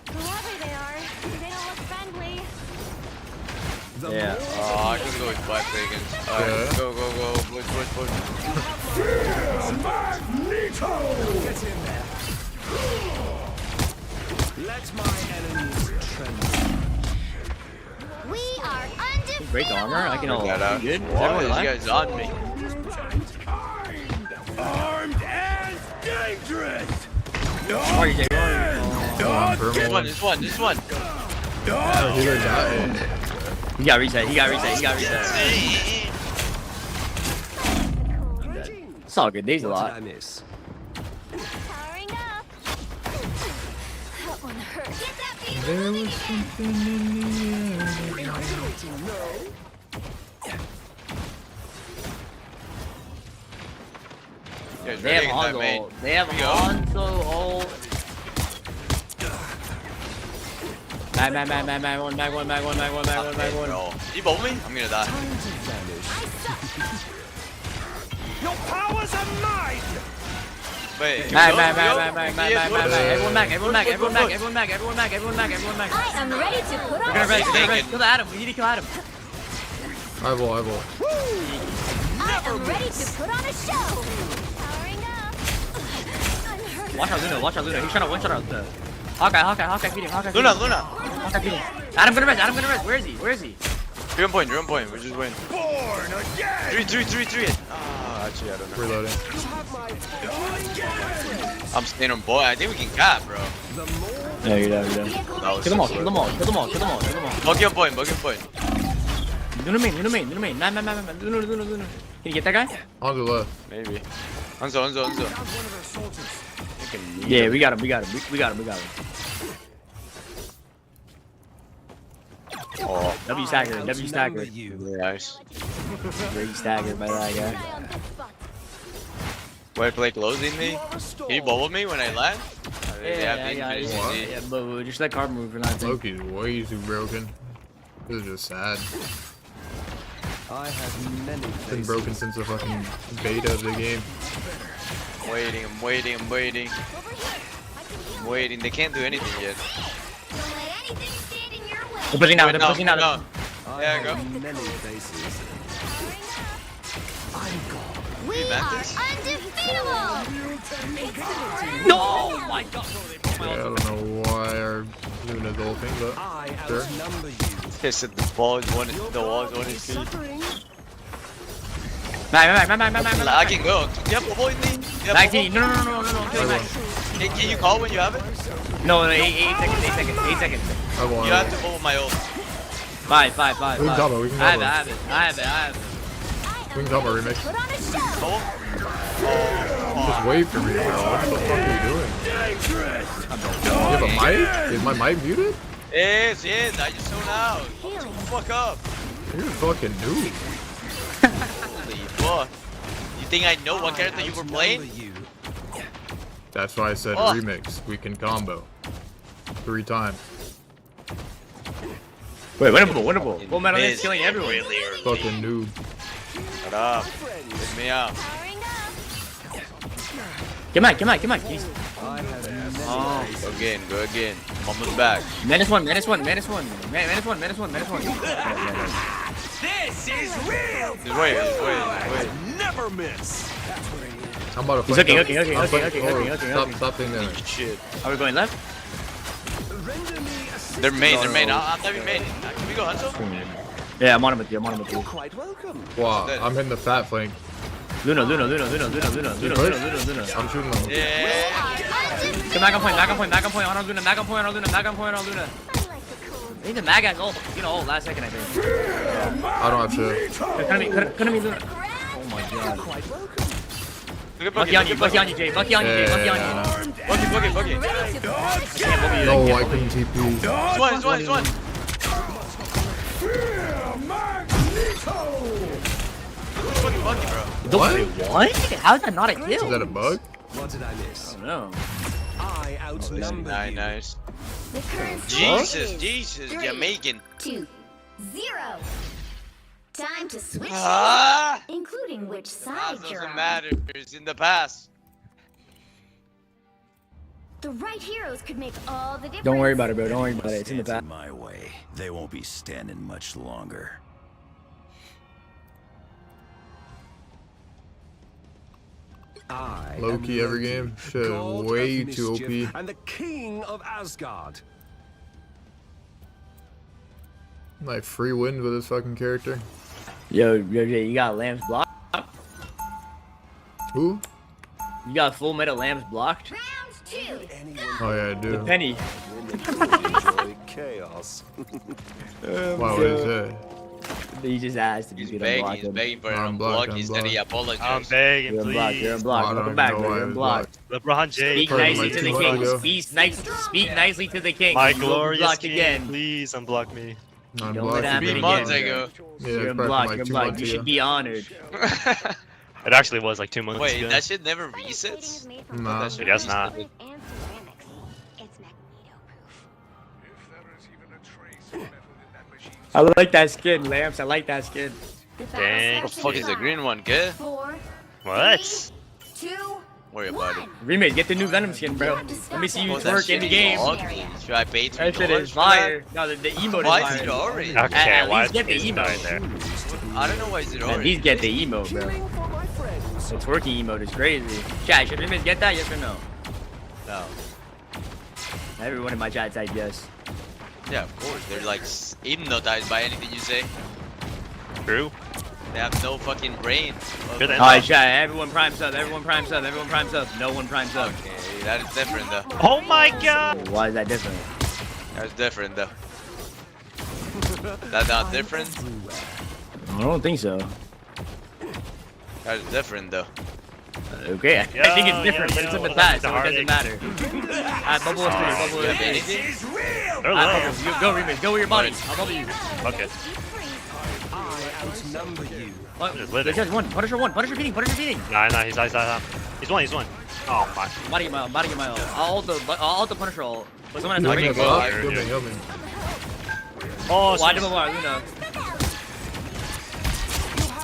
Whoever they are, they don't look friendly. Yeah. Oh, I can go with 5 seconds. Alright, go. Push. Magneto! Get in there. Let my enemies tremble. We are undefeated. Break the armor. I can all that out. good. Is Why everyone are you alive? guys on me? Armed and dangerous. Why are you taking This one. Oh, he would die. He got reset. He got reset. It's all good. There's a What lot. did I miss? Powering up. That one hurt. Get that beat. There was something in the air. They have Hanzo. They have Hanzo ult. Mag one. Bro, you bolt me? I'm gonna die. Your powers are mine. Wait. Mag. Everyone mag. I am ready to put We're on gonna a show. res. Kill the Adam. We need to kill Adam. I will. I am ready to put on a show. Powering up. I'm hurt. Watch out, Luna. He's trying to one-shot out the Hawkeye, feed him. Luna. Hawkeye, feed him. Adam gonna res. Where is he? You're on point. We just win. Born again. 3. Ah, actually, I don't know. Reloading. I'm staying on boy. I think we can cap, bro. Yeah, you're down. Kill them all. Buggy on point. Luna main. Man. Luna. Can you get that guy? On the left. Maybe. Hanzo. Yeah, we got him. Oh, W stagger. nice. Great stagger by that guy. Wait, play closing me? Can you bubble me when I land? Yeah, but just let card move for that thing. Loki's way too broken. This is just sad. I have many Been broken since the fucking beta of the game. I'm waiting. They can't do anything yet. Don't let anything stand in your way. They're pushing out. No. I Yeah, go. have many faces. We are Mantis? undefeatable. No! My God. Yeah, I don't know why our Luna's ulting, but I sure. outnumber you. They said the wall is one his feet. Suffering. Mag. I can go. You have bubble in me? You have Mag bubble? TD. No. Kill Mag. Can you call when you have it? No, 8 seconds. I won. You have to bubble my ult. 5. We can combo. I have it. We can combo remix. Put on a show. Bubble? Just wait for me, bro. What the fuck are you doing? You have a mic? Is my mic muted? Yes. I just zoned out. Shut the fuck up. You're a fucking noob. Holy fuck. You think I know what character you were playing? That's why I said remix. We can combo. 3 times. Wait, winnable. Full metal is killing everyone. Fucking noob. Shut up. Get me out. Powering up. Get Mag. Jeez. Go again. Almost back. Menace one. This is real. Just wait. Never miss. I'm about to He's flank hooking. up. Stop thinking that. Shit. Are we going left? They're main. I'll have you main. Can we go Hanzo? Yeah, I'm on him with you. Quite welcome. Wow, I'm hitting the fat flank. Luna. I'm shooting them. Yeah. Get Mag on point. On Luna. Mag on point. I like the cold. I think the Mag has ult. Last second, I think. I don't have shit. Couldn't be Luna. Oh my God. Quite welcome. Look at Bucky on you, Jay. Bucky on you. Buggy. No, I couldn't TP. This one. Fucking Buggy, bro. What? How's that not a kill? Is that a bug? What did I miss? No. I outnumber you. Nice. The current score is Jesus, 3, Jamaican. 2, 0. Time to switch, Ah! including which side you're Doesn't on. matter. It's in the past. The right heroes could make all the difference. Don't worry about it, bro. Don't worry about it. It's in the back. My way. They won't be standing much longer. Low key every game. Shit, way too OP. And the king of Asgard. Like free wins with his fucking character. Yo, you got Lambs blocked? Who? You got Full Metal Lambs blocked? Oh yeah, I do. The penny. Chaos. Wow, what is that? He just asked if you could unblock He's him. begging for an unblock. He said he apologized. I'm begging, You're unblocked, please. you're unblocked. Welcome back, bro. You're unblocked. LeBron James. Speak nicely to the king. Speak nicely to the king. My You will be glorious blocked king, again. please unblock me. Don't let it happen 3 months again. ago. Yeah, You're probably unblocked. like You're 2 unblocked. months You should ago. be honored. It actually was like 2 months Wait, ago. that shit never resets? Nah. That shit I guess not. I like that skin, Lamps. I like that skin. Dang. What the fuck is the green one? Good? What? Worry about it. Remake, get the new Venom skin, bro. Let me see you Oh, that twerk in the shit game. is ugly. Should I pay $3 That shit is for that? fire. No, the emote Why is is it fire. orange? Okay, At why least get the is it emote. there? I don't know why is it At orange. least get the emote, bro. The twerking emote is crazy. Chat, should Remake get that? Yes or no? No. Everyone in my chat said yes. Yeah, of course. They're like hypnotized by anything you say. True. They have no fucking brain. Good Alright, chat, everyone prime sub, everyone prime sub, everyone prime sub. No one prime sub. Okay, that is different though. Oh my god! Why is that different? That's different though. That's not different? I don't think so. That's different though. Okay, I think it's different, but it's in the past, so it doesn't matter. Bubble us through, bubble us through. They're low. Go, Remix, go with your body. I'll bubble you. Okay. Outnumber you. What? Just lit it. There's one. Punisher one. Punisher beating. Punisher beating. Nah, he's one. Oh my. Body get my ult. Body get my ult. I'll ult the Punisher ult. But someone has to Help bring me, it. bro. Here, Help me, here. help me. Oh, Why did I Luna?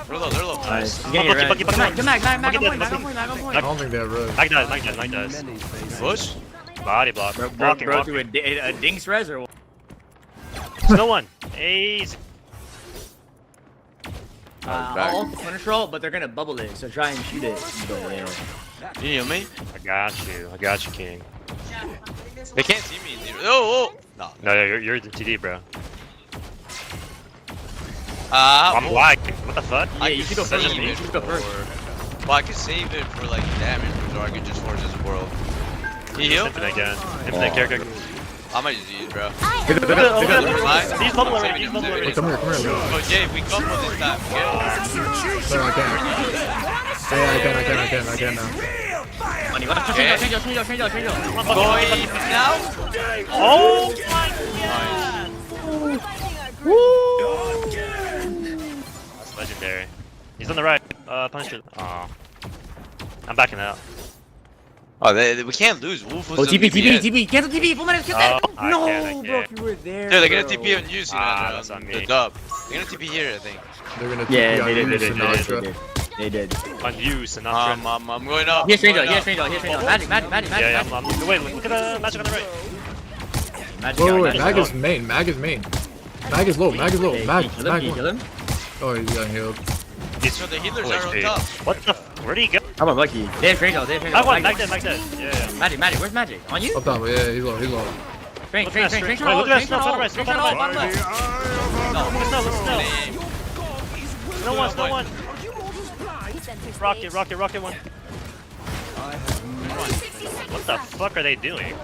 They're low. Nice. Bucky. Come back, come back, back on point, back on point, back on I point. don't think they have res. Mike does. Push? Body block. Bro, Walking. through a Dinks res or what? No one. Easy. I'll ult the Punisher ult, but they're gonna bubble it, so try and shoot it. But, yeah. You hear me? I got you, King. They can't see me. Oh! No. No, you're the TD, bro. I'm I'm black. What the fuck? Yeah, you should go first. You should go first. Well, I could save it for like damage, or I could just force this world. He heal? Infinite again. Infinite character. I might just use it, bro. He's bubble already. Wait, come here. Oh, Jay, we come for this time, okay? No, I can't. Yeah, I can now. Money, what? Change out. Going now? Oh my god! That's legendary. He's on the right. Punisher. Oh. I'm backing out. Oh, we can't lose. Wolf was Oh, on TP. DPS. Cancel TP. Full minutes, kill that. I No, can't. bro, if you were there. Dude, they're gonna bro. TP on you, Sinatraa. That's on me. The dub. They're gonna TP here, I think. They're gonna Yeah, TP they on you, did. Sinatraa. They did. On you, Sinatraa. I'm going up. Here's Strange I'm out. going up. Magic. Yeah, wait, look at the magic on the right. Wait, Mag is main. Mag is low. Mag. Kill him. Oh, he's got healed. So the healers are on HP. top. What the? Where'd he go? How about Lucky? They have Strange out. I want Mag dead. Yeah. Magic. Where's Magic? On you? Up top, yeah, he's low. Strange. Wait, look at that snow, bottom right. No one. Rocket one. What the fuck are they doing?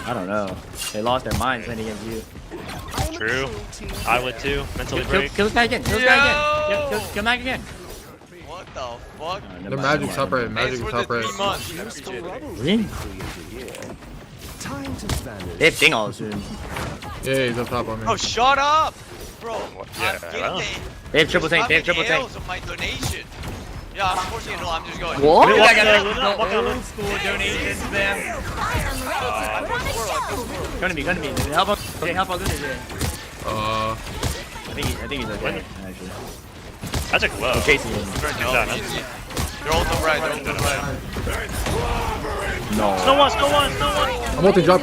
I don't know. They lost their minds playing against you. True. I would too. Mentally break. Kill this guy again. Kill Mag again. What the fuck? Their Magic's top right. Thanks Magic's for the top right. 3 months. Appreciate it. Really? They have Ding all soon. Yeah, he's up top on me. Oh, shut up! Bro, Yeah, I'm getting They have triple tank. of my donation. Yeah, unfortunately, no, I'm just going. What? Walk I got on. old school donations, man. Come to me. Help out Luna here. Uh, I think he's okay, actually. That's a glow. I'm chasing him. They're on the right. No. No one. I'm ulting drop.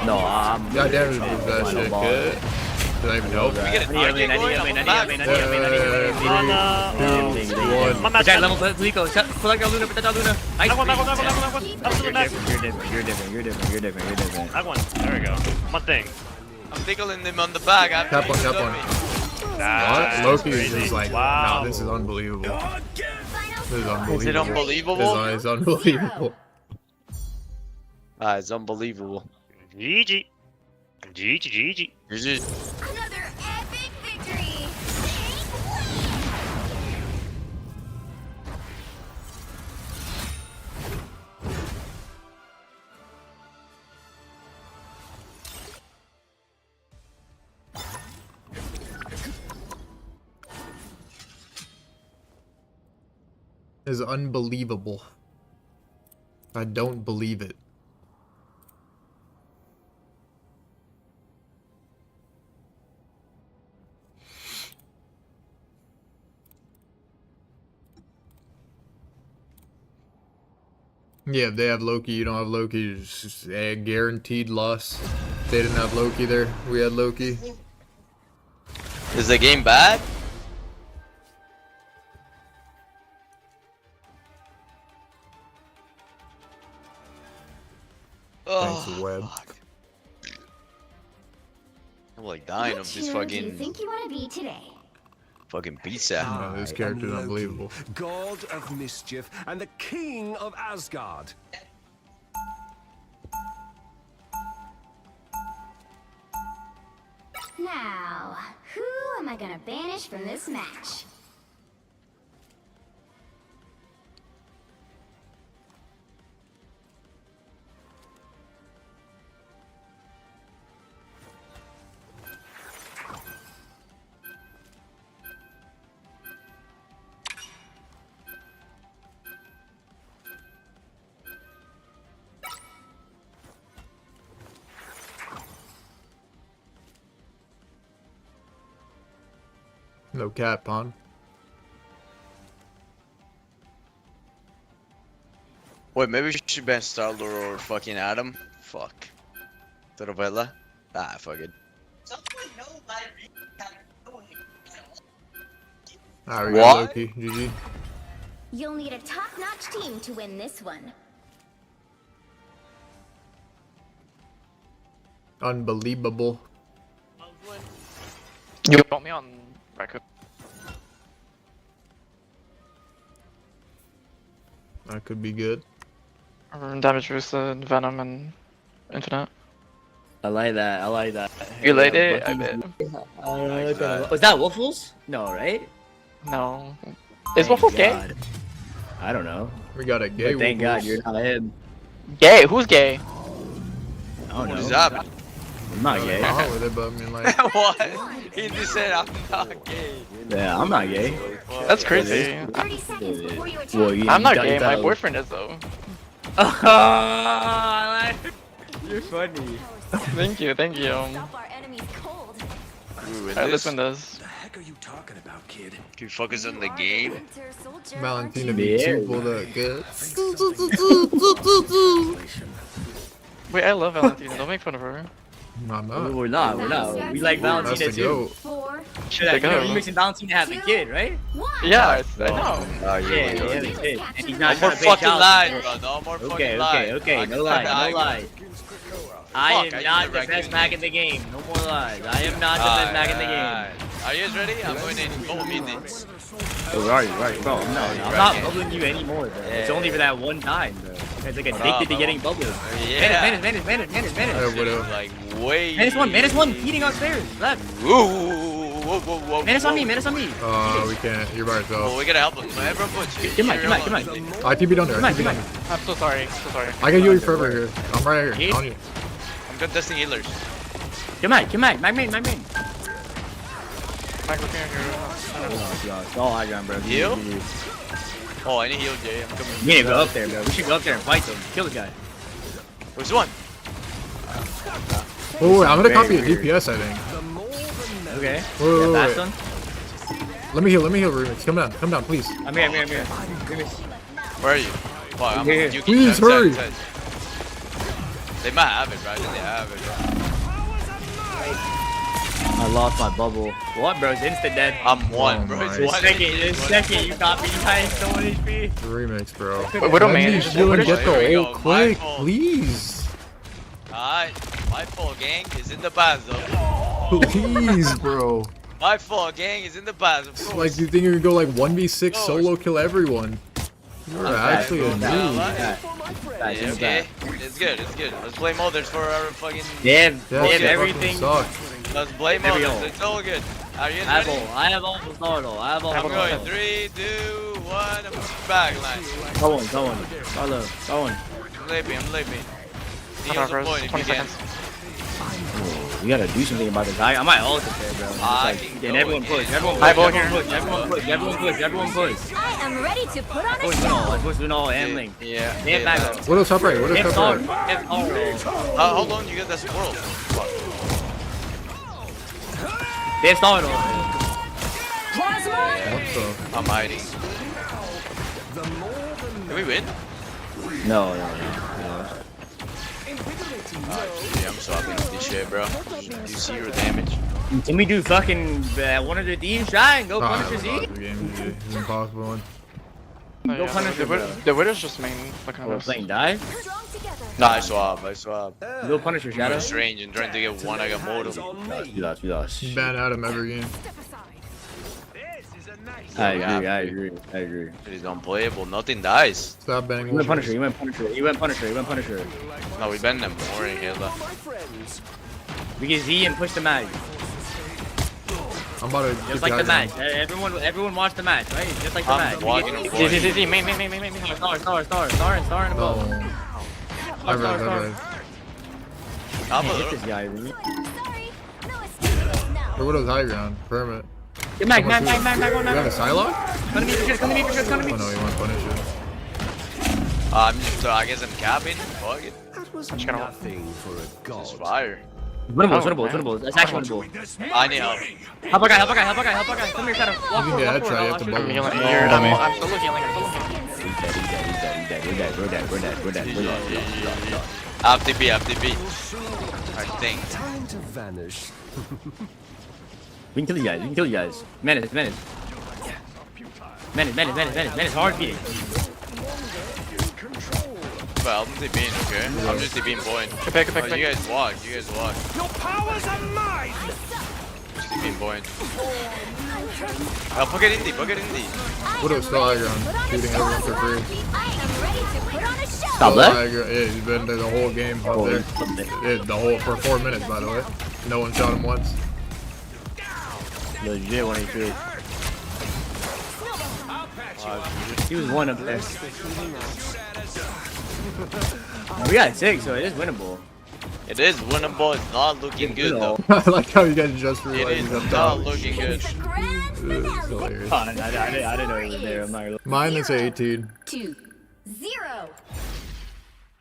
No, I'm... God damn it, that shit, kid. Did that even help? We get an arcade going on the back. My match. Level, Nico. Pull out your Luna, put that down Luna. Nice. Knock one. You're different. Knock one. There we go. One thing. I'm tickling him on the back. Tap one. What? Loki is just like, wow. no, this is unbelievable. This is unbelievable. Is it unbelievable? It's unbelievable. It's unbelievable. GG. Another epic victory. Is unbelievable. I don't believe it. Yeah, if they have Loki, you don't have Loki. It's just a guaranteed loss. If they didn't have Loki there, we had Loki. Is the game bad? Thanks, Web. Fuck. I'm like dying of this What hero do you fucking think you want to be today? fucking pizza. No, this character is unbelievable. God of mischief and the king of Asgard. Now, who am I gonna banish from this match? No cap, Pon. Wait, maybe we should ban Starlord or fucking Adam. Fuck. Torovella? Ah, fuck it. Ah, we got Loki. GG. You'll need a top-notch team to win this one. Unbelievable. You got me on record. That could be good. Damage Rooster, Venom, and Infinite. I like that. You like it? I bet. bet. Was that Waffles? No, right? No. Is Waffles gay? I don't know. We got a gay. But thank God you're not him. Gay? Who's gay? I don't know. What is up? I'm not gay. With it, but I mean, like, What? He just said I'm not gay. Yeah, I'm not gay. That's crazy. 30 seconds before you attack. Well, I'm not gay, my boyfriend is though. You're funny. Thank you. Stop our enemies cold. This one does. What the heck are you talking about, kid? Can you focus on the game? Winter Soldier, Valentina be simple that good. Wait, I love Valentina. Don't make fun of her. No, I'm not. We're not. We like Valentina That's the too. goat. 4, Should I you mixing Valentina have a kid, right? 1. Yeah, I know. Oh, Yeah, he has a kid. And he's not No more trying to pay fucking child lies, support. bro. No more fucking lies. Okay. No lie. I Fuck, am not the I best use Mac in the game. No more lies. I am not the best Mac in the game. Are you guys ready? I'm going in. Go with me. Oh, where are you? Bro, no, I'm not bubbling you anymore, bro. It's only for that one time, bro. It's like addicted to getting bubbled. Yeah. Manus. Like, way. Manus one, eating upstairs, left. Whoa. Manus on me. We can't. You're by yourself. Oh, we gotta help him. Everyone push. Come on. I TP'd on there. I'm so sorry. I got you forever here. I'm right here. On you. I'm contesting healers. Come on. My main. Michael, can It's all high ground, bro. Heal? Oh, I need heal, Jay. I'm coming. We need to go up there, bro. We should go up there and fight them. Kill the guy. Which one? Oh, I'm gonna copy a DPS, I think. Okay. Wait. Fast one. Let me heal, Remix. Come down, please. I'm here. Where are you? Well, I'm here. Yuki. Please hurry. They might have it, right? They have it. I lost my bubble. What, bro? It's instant dead. I'm one, bro. It's one. Second, you got me. You guys so much HP. Remix, bro. Widow Let man. me chill and get the There we ult go. quick, My fault. please. Alright, my fault, gang is in the past, though. Please, bro. My fault, gang is in the past, of course. Like, you think you can go like 1v6 solo kill everyone? You're actually a noob. Okay, it's good, it's good. Let's blame others for our fucking... Damn, That shit everything. fucking sucks. Let's blame There we others, go. it's all good. Are you I have ready? all. I have all the startle. I have all I'm the going. startle. 3, 2, 1, I'm back line. Go on, go on. Follow, go on. I'm leaping. Hold on, Rose. 20 seconds. We gotta do something about this. I might ult it there, bro. And everyone push. Everyone push. Eyeball Everyone here. push. Everyone push. Everyone push. Everyone push. I am ready to put on a Push show. Winnow. Push Winnow and Link. Yeah. Damn back up. What else top right? What else If top all. right? If all. Hold on, you get that squirrel. They started. Plasma. I'm hiding. Can we win? No. Yeah, I'm swapping this shit, bro. Do 0 damage. Can we do fucking one of the teams try and go punish the Z? It's an impossible one. Go punish the The Widow's just main. Looking at We're us. playing dive? Strong together. Nah, I swap. Go punish your shadow? I'm strange and trying to get one, I got modem. We lost. Ban Adam every game. I agree. It is unplayable. Nothing dies. Stop banning You went Wilshire. Punisher. No, we banned them more in here, though. We get Z and push the match. I'm about to Just like the match. Everyone watch the match, right? Just like the match. I'm walking on Z. Main. Star and above. I read. Get this guy, really. Sorry. No escape now. But what was high ground? Permit. Get Mag. You have a Psylocke? Gonna be. Oh no, you want to punish it. I guess I'm capping. Fuck it. That was just gonna- nothing for a god. It's fire. Winnable. That's actually winnable. I need help. Help a guy. Come here, Shadow. Walk You can get that try, you have to I'm bubble. healing. Oh, You're dummy. I'm still healing. We're dead. FTP. I think. Time to vanish. We can kill you guys. Menace. Hard beating. Well, I'm TPing, okay? I'm just TPing point. Go back. You guys walk. Your powers are mine. Just TPing point. Pocket indie. Widow's still high ground. Shooting everyone for free. I am ready to put on a show. Stop that. High ground. Yeah, he's been there the whole game out there. Yeah, for 4 minutes, by the way. No one shot him once. Legit 183. He was one up there. We got 6, so it is winnable. It is winnable. It's not looking good, though. I like how you guys just It realized is he's up not top. looking good. Grand finale. It's hilarious. I didn't know he was there. I'm not gonna Minus 18. 2-0.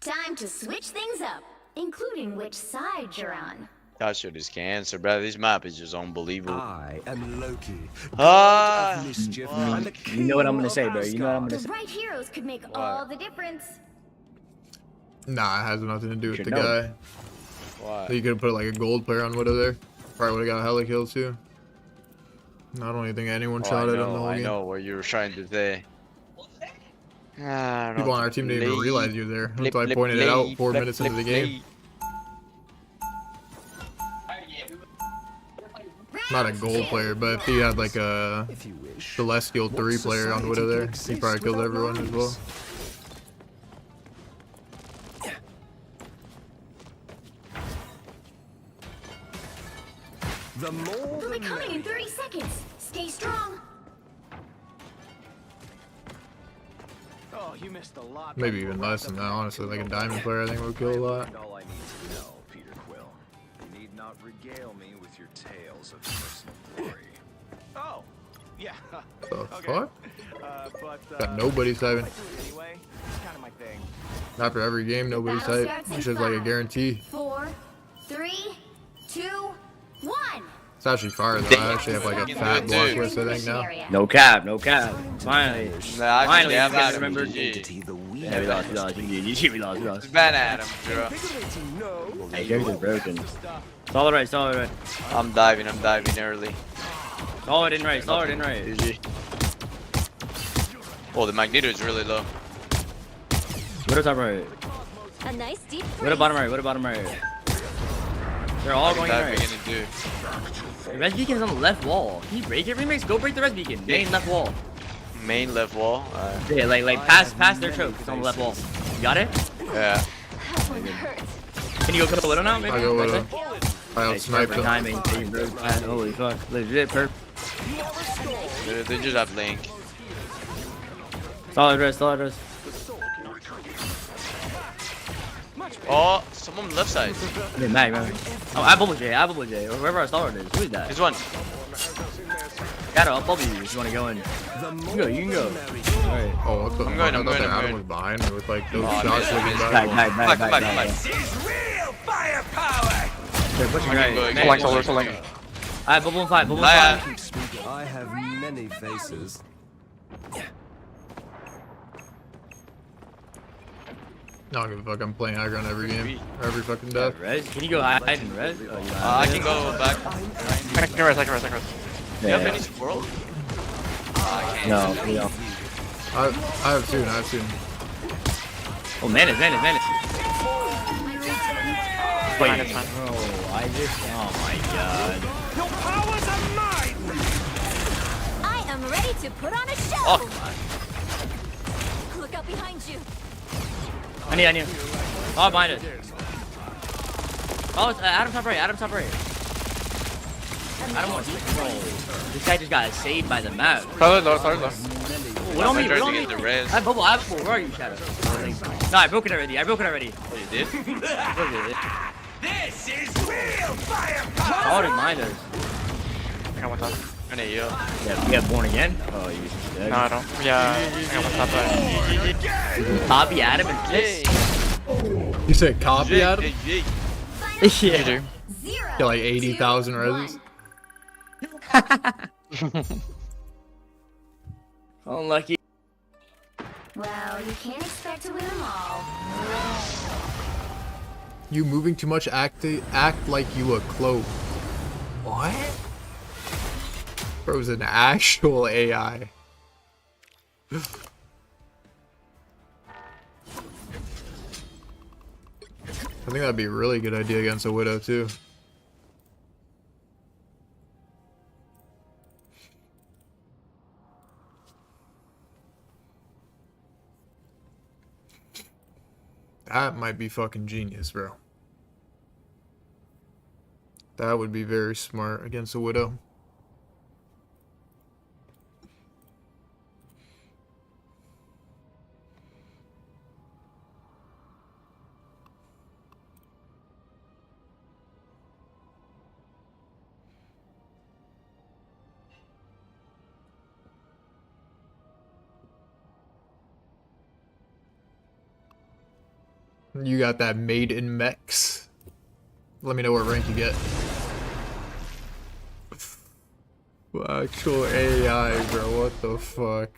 Time to switch things up, including which side you're on. That shit is cancer, bro. This map is just unbelievable. I am Loki. Ah, God of mischief and the You know what I'm gonna king say, of bro. You know what I'm The gonna say. right heroes could make all the difference. Nah, it has nothing to do with Should the know. guy. Why? You could have put like a gold player on Widow there. Probably would have got hella kills too. I don't even think anyone shot at him the whole I game. know what you were trying to say. People on our team didn't even realize you were there until I pointed it out 4 minutes into the game. Not a gold player, but if he had like a Celestial 3 player on Widow there, he probably killed everyone as well. The more They'll be coming in 30 seconds. Stay strong. Oh, you missed a lot. Maybe even less than that, honestly. Like a diamond player, I think would kill a lot. All I need to know, Peter Quill. You need not regale me with your tales of personal glory. Oh, yeah. The fuck? But Got nobody's typing. anyway, it's kind of my thing. After every game, nobody's Battle type. starts in It's just like a 5, guarantee. 4, 3, 2, 1. It's actually fire though. I actually have like a fat block list, I think now. No cap. Finally. Nah, Finally, I you guys remember. remembered. Yeah, we lost. We lost. Ban Adam, bro. Hey, character's broken. Solid right, solid right. I'm diving early. Solid in right, solid in right. GG. Oh, the Magneto is really low. Widow top right. A nice deep Widow bottom right, Widow bottom right. They're all going What are right. we gonna do? The res beacon is on the left wall. Can you break it, Remix? Go break the res beacon. Main left wall. Main left wall. Yeah, like past their choke. It's on the left wall. You got it? Yeah. That one hurts. Can you go kill the Widow now? Maybe? I go Widow. I outsniped him. Timing. Holy fuck. Legit perp. They just have Link. Solid res, solid res. Oh, someone left side. Yeah, Mag. Oh, I bubble J, or whoever our solid is. Who is that? This one. Shadow, I'll bubble you if you want to go in. You can go. Alright. Oh, what the fuck? I'm going. I thought that Adam was behind me with like those shots looking back. Back. This is real firepower. They're pushing right. Solar. Alright, bubble 5, bubble 5. I have many faces. I don't give a fuck. I'm playing high ground every game, every fucking death. Res? Can you go hide in res? I can go back. I can res. Do you have any squirrel? No, we don't. I have soon. Oh, Manus. My Wait, It's fine. bro, oh my god. Your powers are mine. I am ready to put on a show. Oh, Look out behind you. I need. Oh, behind us. Oh, it's Adam top right. Adam wants to bro. This guy just got saved by the map. Solid low. What on me? trying to get the res. I have bubble. Where are you, Shadow? No, I broke it already. Oh, you did? This is real firepower. Oh, didn't mind us. I got one top. I need you. Yeah, we have born again. Oh, you dead. No, I don't. Yeah, I got one top. Copy Adam and this. You said copy Adam? Yeah. Zero. Get like 80,000 reses. Unlucky. Well, you can't expect to win them all. You moving too much. Act like you a clone. What? Bro's an actual AI. I think that'd be a really good idea against a Widow too. That might be fucking genius, bro. That would be very smart against a Widow. You got that made in mechs. Let me know what rank you get. Actual AI, bro. What the fuck?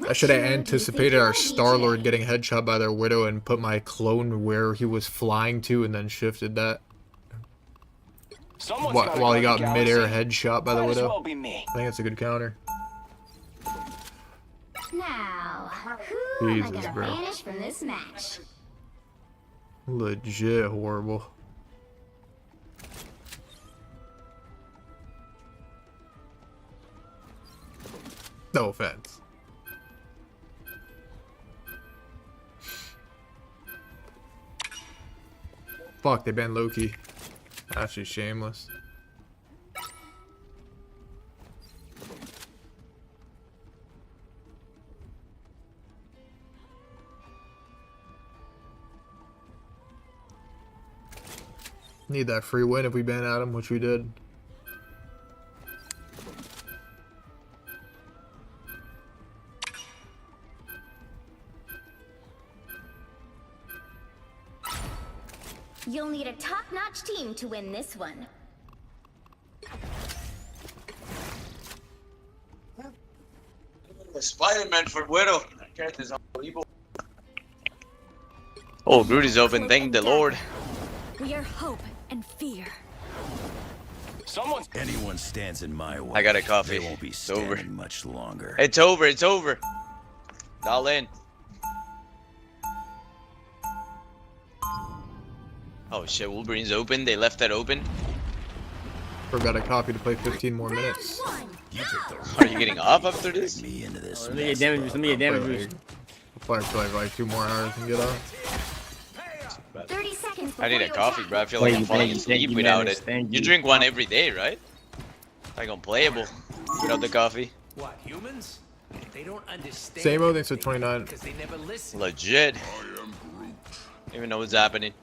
I should have anticipated our Star-Lord getting headshot by their Widow and put my clone where he was flying to and then shifted that. While he got mid-air headshot by the Widow. I think that's a good counter. Now, who am I Jesus, gonna bro. banish from this match? Legit horrible. No offense. Fuck, they banned Loki. Actually shameless. Need that free win if we ban Adam, which we did. You'll need a top-notch team to win this one. Spider-Man for Widow. That character is unbelievable. Oh, Groot is open. Thank the Lord. We are hope and fear. Anyone stands in my way. I got a coffee. They won't be It's over. standing much longer. It's over. It's over. All in. Oh shit, Wolverine's open. They left that open. Forgot a copy to play 15 more minutes. Are you getting off after this? Let me get damage boost. Let me get damage boost. I'll play for like 2 more hours and get off. 30 seconds. I need a coffee, bro. I feel like I'm falling asleep without it. You drink one every day, right? Like unplayable without the coffee. What, humans? They don't understand. Same old things for 29. They never listen. Legit. Don't even know what's happening.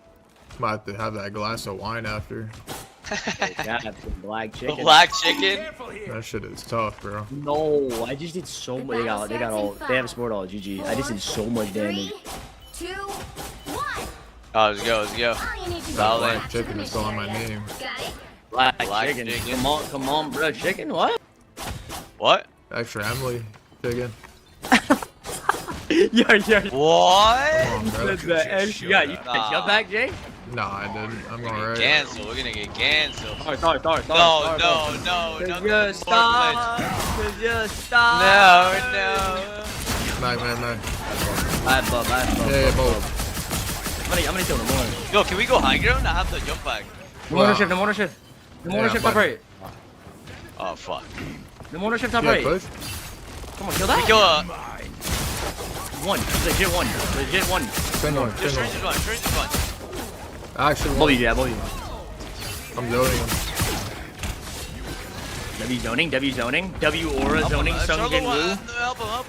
Might have to have that glass of wine after. Black chicken. Black chicken? That shit is tough, bro. No, I just did so much. They have sport all. GG. I just did so much damage. 2, 1. Oh, let's go, let's go. Black chicken is still on my name. Black chicken. Come on, bro. Chicken? What? What? Extra Emily chicken. Yeah. What? Come on, bro. You got jump back, Jay? No, I didn't. I'm going right. Cancel. We're gonna get canceled. Sorry. No. Just stop. No. Back. Bad bub. Yeah, both. I'm gonna kill the more. Yo, can we go high ground? I have the jump back. The motor shift. The motor shift top right. Oh, fuck. The motor shift top Yeah, right. push. Come on, kill that. We kill One. Legit one. Spin one. Strange is one. Actually, Bully you. I'm zoning him. W zoning. W aura zoning. Sung Jin Woo. Help him.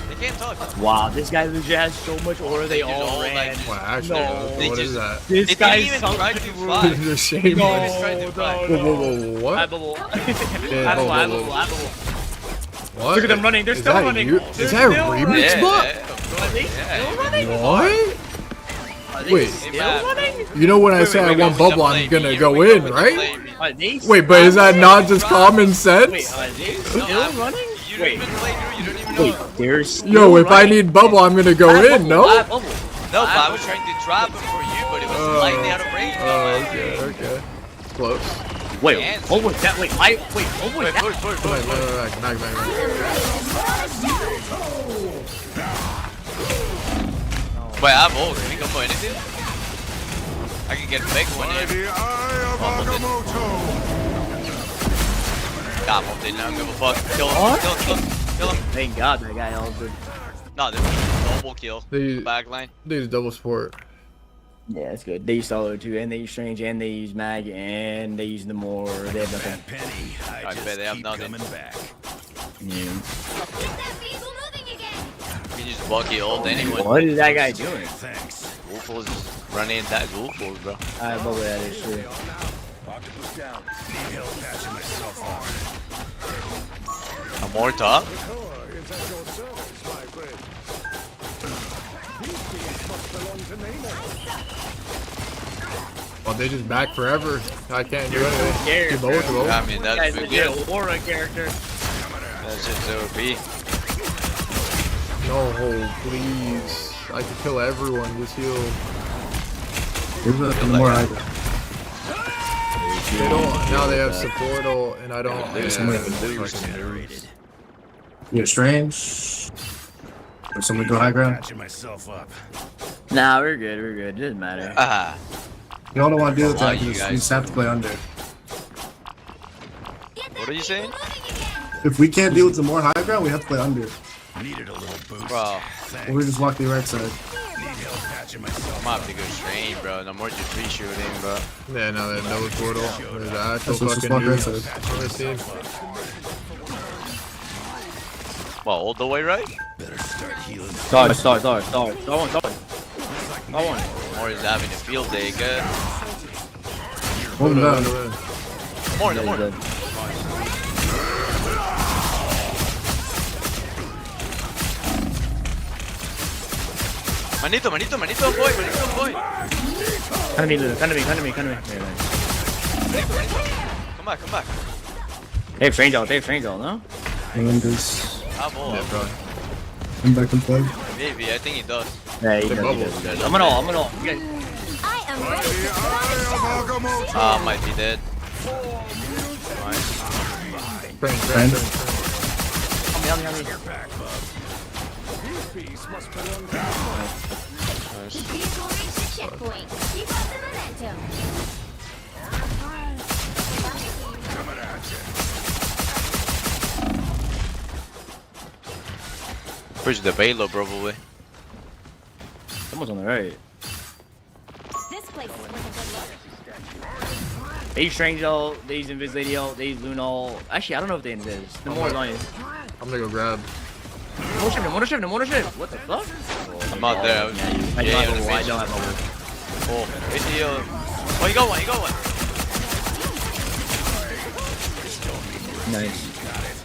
They can't talk. Wow, this guy legit has so much aura. They all ran. Well, actually, what is that? This They guy's didn't even try to fight. It's a shame. No. Whoa, what? I bubble. What? Look at them running. They're still running. Is that a remix bot? Are they still running? What? Wait, Still running? you know when I say I want bubble, I'm gonna go in, right? Are they Wait, but is that not just common Wait, sense? are they still running? Wait, there's still Yo, if I running. need bubble, I'm gonna go in, no? No, but I was trying to trap him for you, but it was slightly out of range. Okay. Close. Wait, what was that? What was that? Back. Wait, I have ult. Can we go for anything? I can get a big one here. God, I didn't give a fuck. Kill him. Thank God that guy ulted. No, this is a double kill. Backline. They use double support. Yeah, that's good. They use solo too, and they use strange, and they use mag, and they use the more. They have nothing. I bet they have nothing. Yeah. You can just Bucky ult anyone. What is that guy doing? Wolf's running that Wolf, bro. I believe that is true. I'm more top. Well, they just back forever. I can't do anything. Do both of them. I mean, that's Guy's good. legit aura character. That's just OP. No, please. I can kill everyone. Just heal. There's nothing more either. They don't. Now they have support ult, and I don't. You're strange. Or someone go high ground. Nah, we're good. Doesn't matter. You all don't want to do it. Oh, You you guys. just have to play under. What are you saying? If we can't deal with the more high ground, we have to play under. Needed a little boost. Bro, Or we just walk the right side. I'm gonna have to go strange, bro. No more just free shooting, bro. Yeah, no, they have double support ult. There's the actual That's what's fucking fucking dude right side. on this team. Well, all the way right? Start one. More is having a field day, good. Hold him down. More. Manito, boy. Kind of me. Come back. They have strange ult, no? And this. I'm all. Yeah, probably. I'm back and play. Maybe, I think he does. Yeah, he does. I'm gonna ult. You guys. I am ready to put on a show. Might be dead. Nice. Bang. Help me. Nice. Vehicle reached the checkpoint. Keep up the momentum. Push the payload probably. Someone's on the right. This place is worth a good look. They use Strange ult, they use Invis Lady ult, they use Luna ult. Actually, I don't know if they Invis. The more is on you. I'm gonna go grab. Motor shift. What the fuck? I'm not there. I don't have bubble. Oh, oh, you got one. Nice.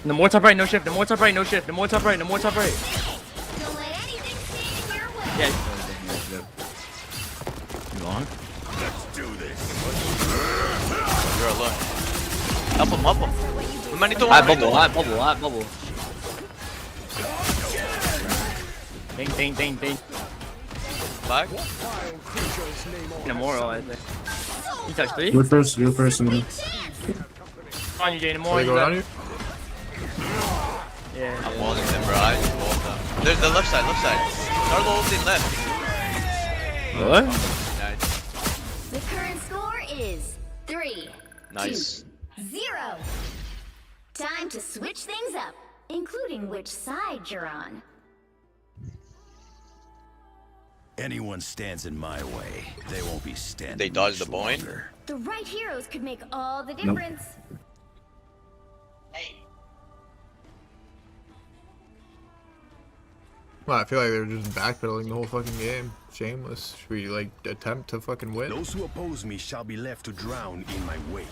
The more top right, no shift. Don't let anything stand in your way. Yeah. You on? You're alone. Help him. We might need to Hot bubble. Ding. Back. No more, I think. You touched 3? You first. On you, Jay. No more. They go down here? Yeah. I'm holding them, bro. I just hold them. There's the left side. Starlo holding left. What? Nice. The current score is 3, Nice. 0. Time to switch things up, including which side you're on. Anyone stands in my way, they won't be standing. They dodged the point. The right heroes could make all the difference. Well, I feel like they're just backpedaling the whole fucking game. Shameless. Should we like attempt to fucking win? Those who oppose me shall be left to drown in my wake.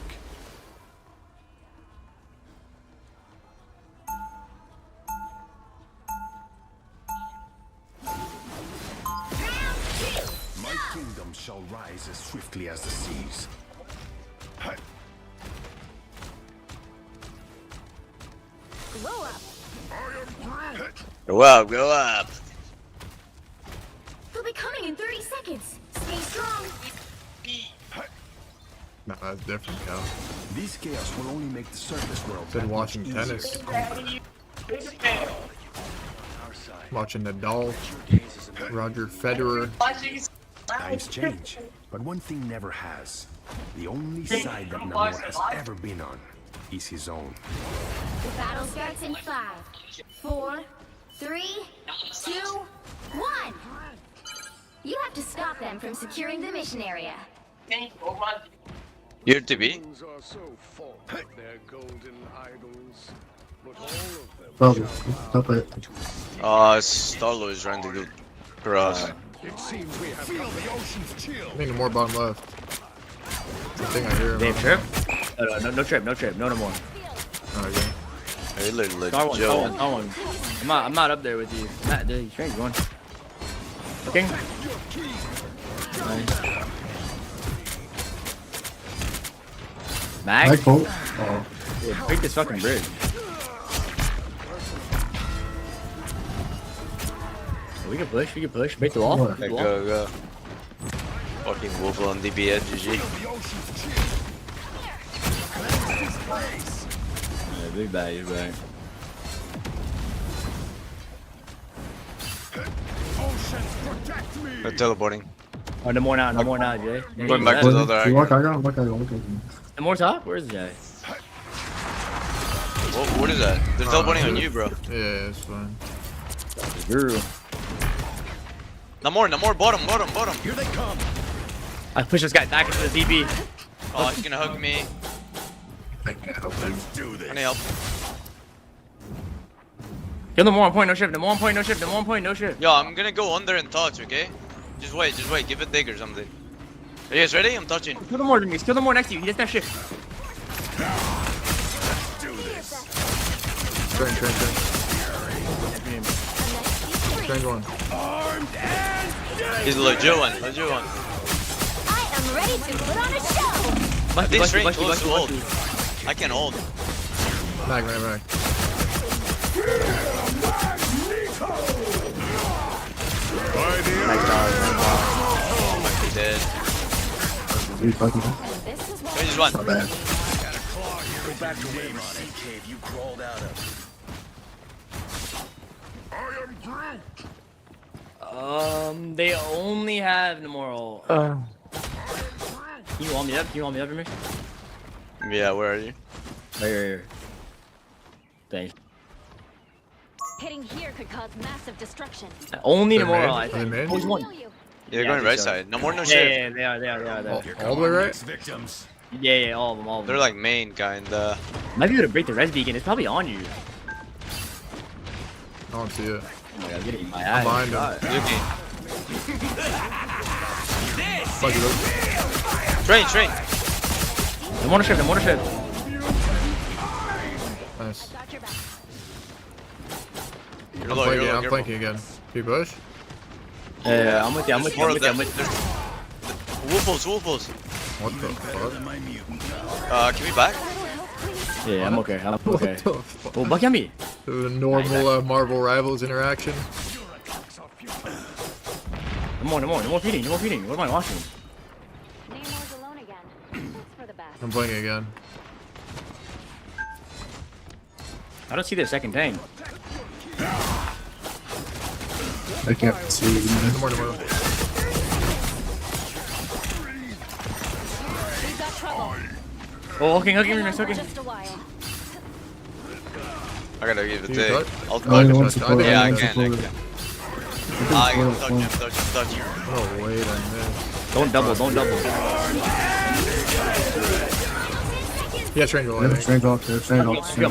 My kingdom shall rise as swiftly as the seas. Glow up. Go up. They'll be coming in 30 seconds. Stay strong. Nah, that's different, Cal. These chaos will only make the surface world. Been watching tennis. Watching Nadal, Roger Federer. Times change, but one thing never has. The only side that Namor has ever been on is his own. The battle starts in 5, 4, 3, 2, 1. You have to stop them from securing the mission area. You're to be. Starlo is trying to do cross. I think more bottom left. I think I hear him. They have trip? No trip. No more. Okay. Hey, literally, Star Joe. one. I'm not up there with you. Not the strange one. Okay. Nice. Mag? Oh. Yeah, break this fucking bridge. We can push. Break the wall. Okay, go. Fucking wolf on DB, GG. Yeah, big bag, you're back. They're teleporting. Oh, no more now, Jay. Going back to the other area. No more top? Where's the guy? What is that? They're teleporting on you, bro. Yeah, it's fine. Girl. No more, bottom. Here they come. I push this guy back into the DB. Oh, he's gonna hug me. Let's do this. I need help. Kill them more on point, no shift. No shift. Yo, I'm gonna go under and touch, okay? Just wait. Give it dig or something. Are you guys ready? I'm touching. Kill them more than me. Kill them more next to you. He doesn't have shift. Let's do this. Train. Train going. Armed and He's a legit one. I am ready to put on a show. This range close to hold. I can hold. Mag. by the Nice dog. He's dead. This is He just won. Go back to whatever sea cave you crawled out of. They only have Nemoro. You want me up? You want me up, Remish? Yeah, where are you? Right here. Thanks. hitting here could cause massive destruction. Only They're Nemoro, mid? I Are they think. mid? Who's one? Yeah, they're Yeah, I going think right so. side. No more, no Yeah, shit. yeah, they are. All the way right? Victims. Yeah, all of them, all of them. They're like main, kinda. Might be able to break the res beacon. It's probably on you. I don't see it. Oh my god, getting my I'm ass. behind him. Looking. Fuck it up. Train. I'm on a ship. Nice. Got your back. You're low, you're low, I'm careful. flanking again. Can you push? Yeah, I'm with you. More of them. Wolfos. What the fuck? Can we back? Yeah, I'm okay. What the fuck? Oh, back at me. The normal Marvel Rivals interaction. No more feeding. What am I watching? Namor's alone again. That's for the best. I'm playing again. I don't see the second tank. I can't see. No more. We've got trouble. Oh, hooking, Remish, hooking. Just a while. I gotta give it Can you a touch? I'll Oh, you touch. want support? Yeah, I want can. support. I can touch you. Oh wait, I missed. Don't double. Yeah, strange roll. I Yeah, think. strange off. Strange off. Bucky.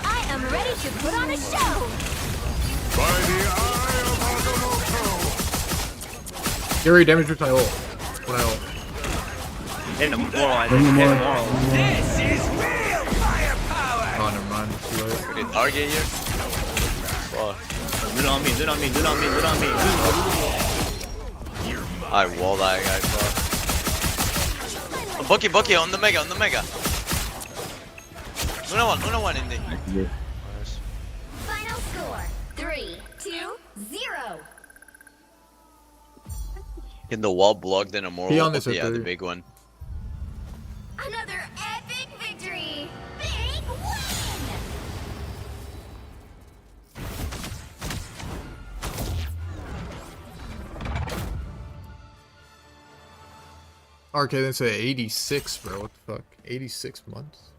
I am ready to put on a show. Gary, damage with my ult. When I ult. Hit him more, I Bring think. him Hit more. him more. Oh, never mind. Too late. We need target here. Fuck. Do it on me. I wall that guy, fuck. Bucky on the mega. Luna one in there. Final score: 3-2-0. In the wall blocked in a more. He on this Yeah, at the 30. big one. Another epic victory. Big win. RK then say 86, bro. What the fuck? 86 months?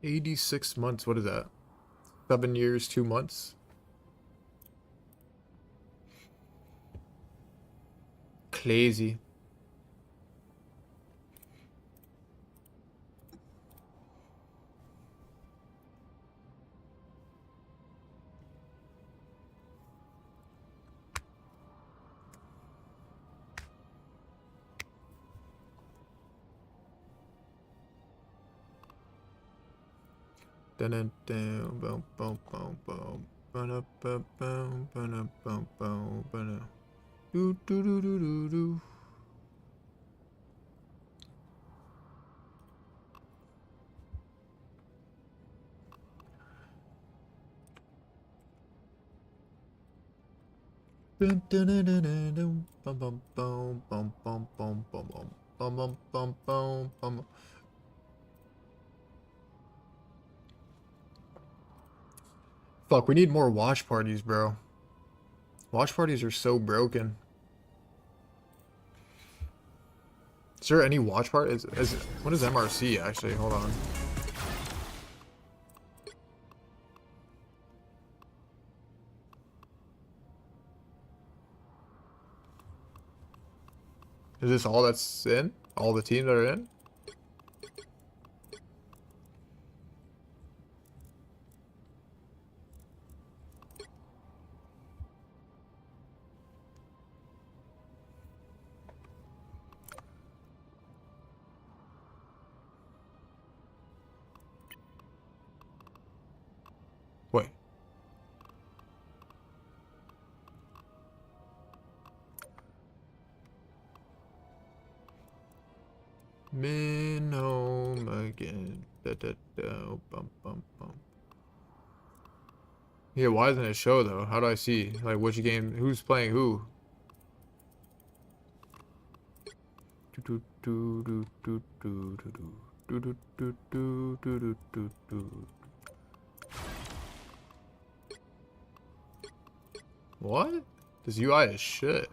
$86 months. What is that? 7 years, 2 months? Crazy. Dun dun dun boom boom boom boom ba ba boom ba boom boom ba do do do do do do. Dun dun dun dun dun dun bum bum bum bum bum bum bum bum bum bum bum bum. Fuck, we need more watch parties, bro. Watch parties are so broken. Is there any watch part? What is MRC actually? Hold on. Is this all that's in? All the teams that are in? Wait. Been home again. Da, da, da, bum, bum, bum. Yeah, why isn't it show though? How do I see like which game? Who's playing who? Do, do, do, do, do, do, do. Do, do, do, do, do, do, do. What? This UI is shit.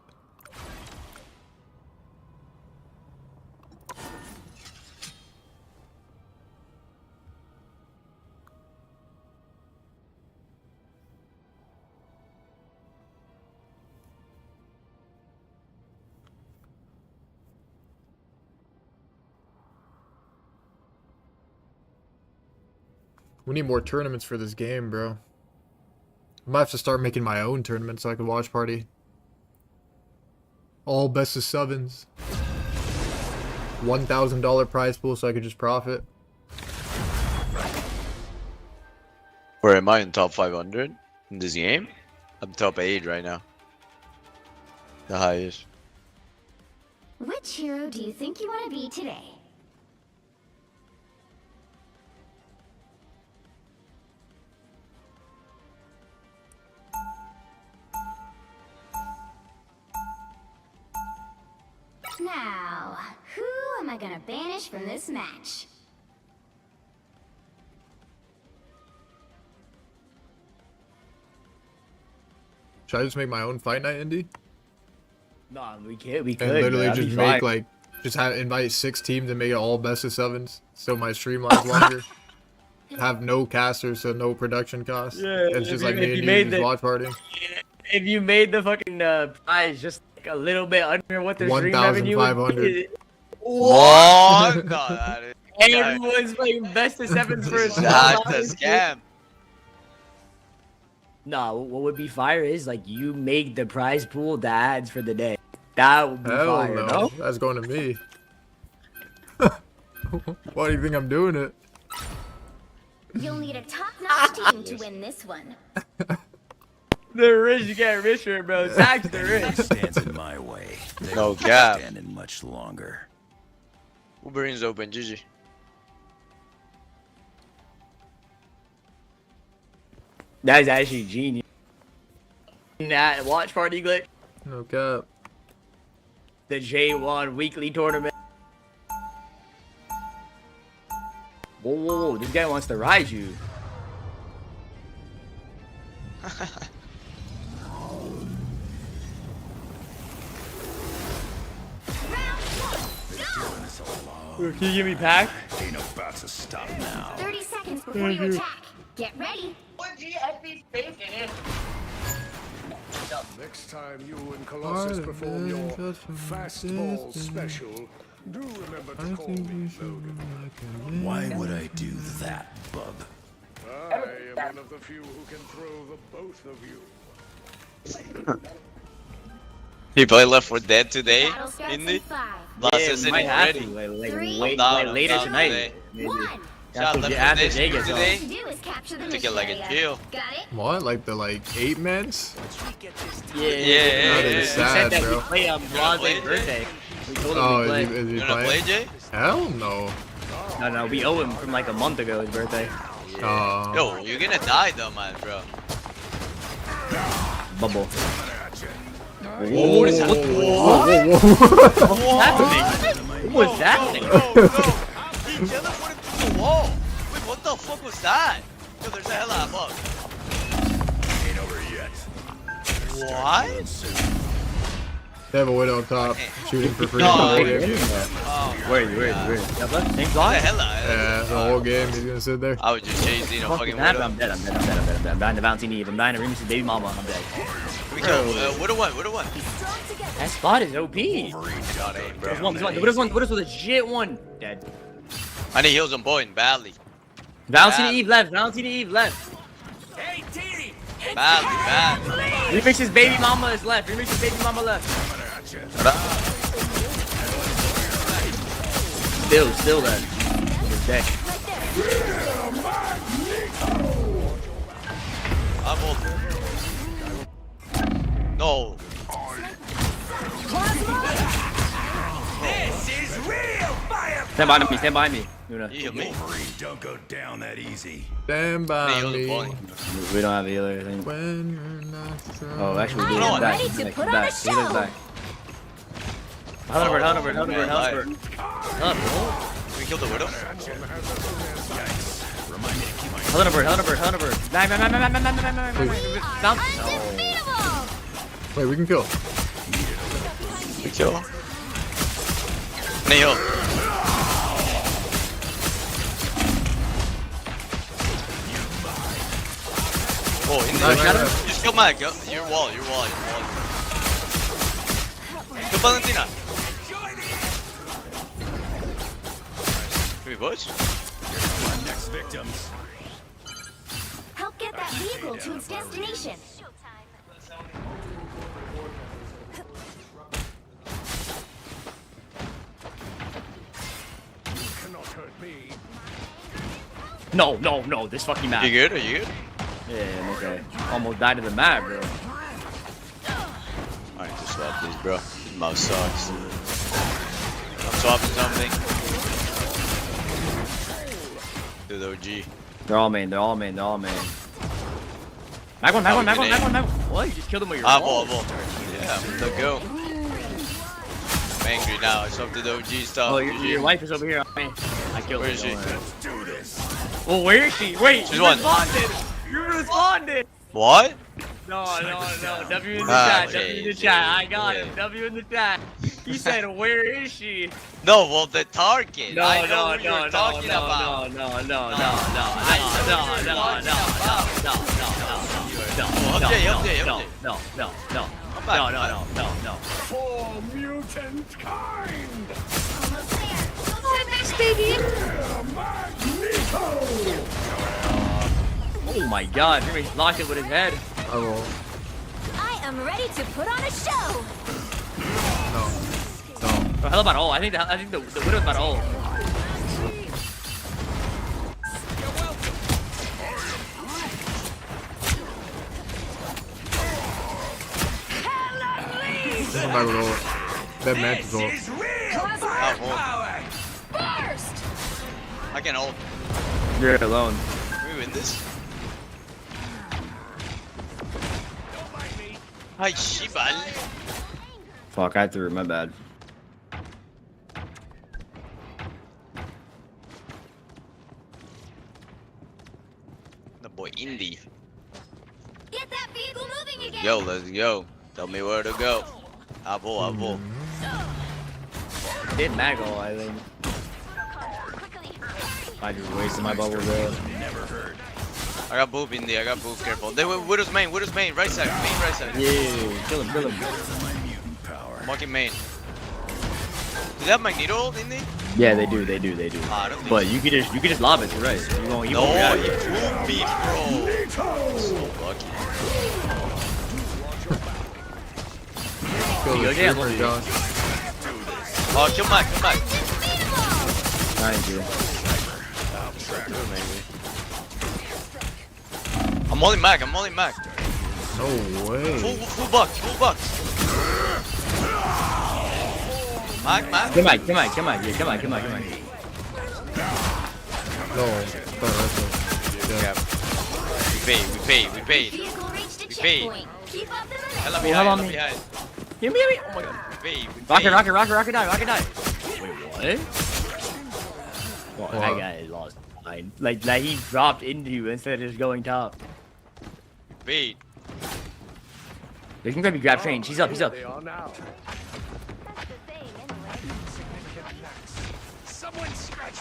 We need more tournaments for this game, bro. I might have to start making my own tournament so I can watch party. All best of sevens. $1,000 prize pool so I could just profit. Where am I in top 500 in this game? I'm top 8 right now. The highest. Which hero do you think you want to be today? Now, who am I gonna banish from this match? Should I just make my own fight night, Indy? Nah, we can't. We could. And literally bro. just That'd make be fine. like, just have invite 6 teams and make it all best of sevens. So my stream lasts longer. Have no casters, so no production costs. Yeah, it's just if like you- me if and you you made just the- watch party. If you made the fucking prize just like a little bit under what the stream revenue would 1,500. be. What? No, that is, Everyone's playing best of sevens for a that's a scam. Nah, what would be fire is like you make the prize pool the ads for the day. That would be Hell fire, no. no? That's going to me. Why do you think I'm doing it? You'll need a top-notch team to win this one. The rich get richer, bro. Tax the rich. Stands in my way. They No won't cap. stand in much longer. Wolverine's open, GG. That's actually genius. That watch party glitch. No cap. The J1 weekly tournament. Whoa, whoa, whoa. This guy wants to ride you. Can you give me pack? Ain't about to stop now. 30 seconds before you attack. Get ready. Next time you and Colossus perform your fastball special, do remember to call me Logan. Why would I do that, bub? I am one of the few who can throw the both of you. He played Left 4 Dead today, Battle starts Indy. in 5. Last Yeah, season might is have ready. to, like Three, later I'm down tonight. today. Maybe. 1. Shout out After, Left 4 after Dead Jay stream gets All today. you do is capture the To mission get like a area. kill. Got it? What? Like the 8 mans? Yeah, Yeah, That He is said sad, that bro. we play on play, Bronze's Jay? birthday. We told him Oh, we play. is he You wanna play, playing? Jay? Hell no. No, we owe him from like a month ago his birthday. Yo, you're gonna die though, man, bro. Bubble. Whoa, what is that? What was happening? What was happening? He teleported through the wall. Wait, what the fuck was that? Yo, there's a hella above. Ain't over yet. What? They have a widow up top, shooting for free. No, the whole I- game. Where? Same What the hella? Yeah, the whole game he's gonna sit there. I was just chasing a fucking I'm widow. dead. I'm dying to Valentini Eve. I'm dying to Remix's baby mama. I'm dead. We go, widow one. That spot is OP. God, ain't, bro. What is a legit one? Dead. I need heals on point, badly. Valentini Eve left. Hey, T! Badly. Remix's baby mama is left. Still dead. He's dead. I'm old. No. This is real firepower! Stand behind me. Stand behind me. You heal me. Don't go down that easy. Stand by me. We don't have a healer, I think. When you're not strong. Oh, actually, we do. He's back. He's back. Healer's back. Hunter. We killed the widow. Hunter. Back. Stop. Wait, we can kill. We kill. Nail. Oh, in there. Just kill Mike. Your wall. Kill Valentina. Can we push? Next victims. Help get that vehicle to its destination. No, this fucking map. You good? Are you good? Yeah, I'm okay. Almost died in the map, bro. Alright, just swap this, bro. This mouse sucks. I'm swapping something. Dude, OG. They're all main. Mag one. What? You just killed him with your wall. Yeah, let's go. I'm angry now. I swapped the OG stuff. Oh, your wife is over here. I killed her. Where is she? Well, where is she? Wait, she's one. You responded. What? No. W in the chat. W in the chat. I got him. W in the chat. He said, "Where is she?" No, well, the target. No. I know what you're talking about. No. For mutant kind. Oh my God! Jimmy locked it with his head. I am ready to put on a show. Oh, hell about all. I think the widow's about all. That match is all. Burst. I can ult. You're alone. Can we win this? Hi, Shibal. Fuck, I threw it. My bad. The boy Indy. Get that vehicle moving again. Let's go. Tell me where to go. Abo. Did Maggle, I think. I just wasted my bubble there. I got boop Indy. I got boop. Careful. They were Widow's main. Right side. Right side. Yeah. Kill him. I'm walking main. Do they have Magneto ult, Indy? Yeah, they do. But you could just lob it. You're right. You won't he fooled me, bro. So lucky. Kill Mike. Thank you. I'm only Mac. No way. Full bucks. Mac. Come on. No. Yeah. We paid. Vehicle reached a checkpoint. Keep up the momentum. Hella behind. Hear me. Oh my God. We Rocket die. Wait, what? Well, that guy lost mine. Like he dropped into you instead of just going top. Wait. They can grab train. He's up. They are now.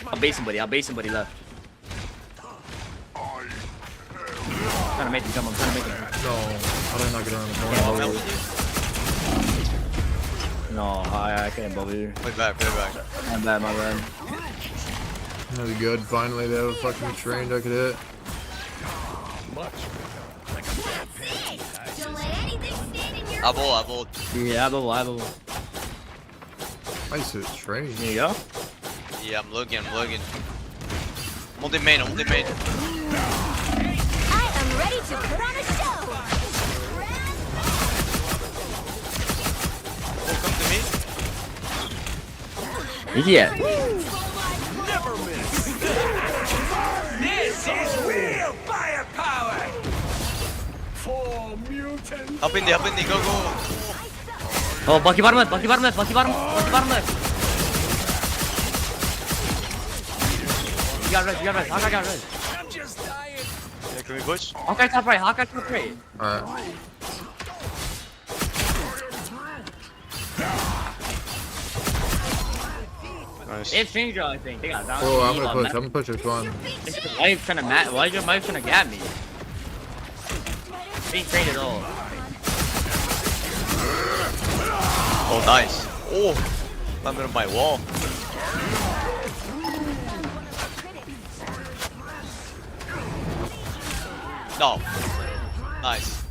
I'll base somebody left. Trying to make him come. No, how did I not get around the corner? No, I can't believe you. Play back. I'm bad, my bad. That was good. Finally, they have a fucking train I could hit. Don't let anything stand in your Abo. Yeah, abo. Nice hit train. There you go. Yeah, I'm looking. Multi main. I am ready to put on a show. Oh, come to me. Yeah. Up in there, go, go. Oh, Bucky bottom left, Bucky bottom left, Bucky bottom left. You got red, Hawkeye got red. I'm just dying. Yeah, can we push? Hawkeye top right, Hawkeye top right. Alright. Nice. They have Stranger, I think. They got down. Oh, I'm gonna push this one. Why is your wife trying to gap me? Ain't trained at all. Oh, nice. Oh, landed on my wall. No. Nice.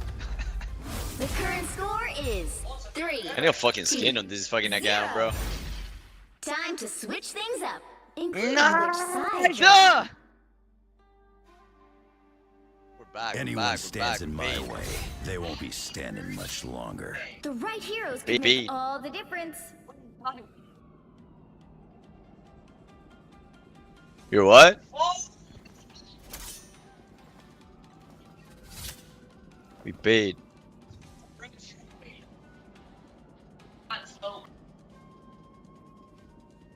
The current score is 3. I need a fucking skin on this fucking account, bro. Time to switch things up, including Nice. which side. We're back. Anyone stands in my way, they won't be standing much longer. The right heroes can Baby. make all the difference. You're what? We paid.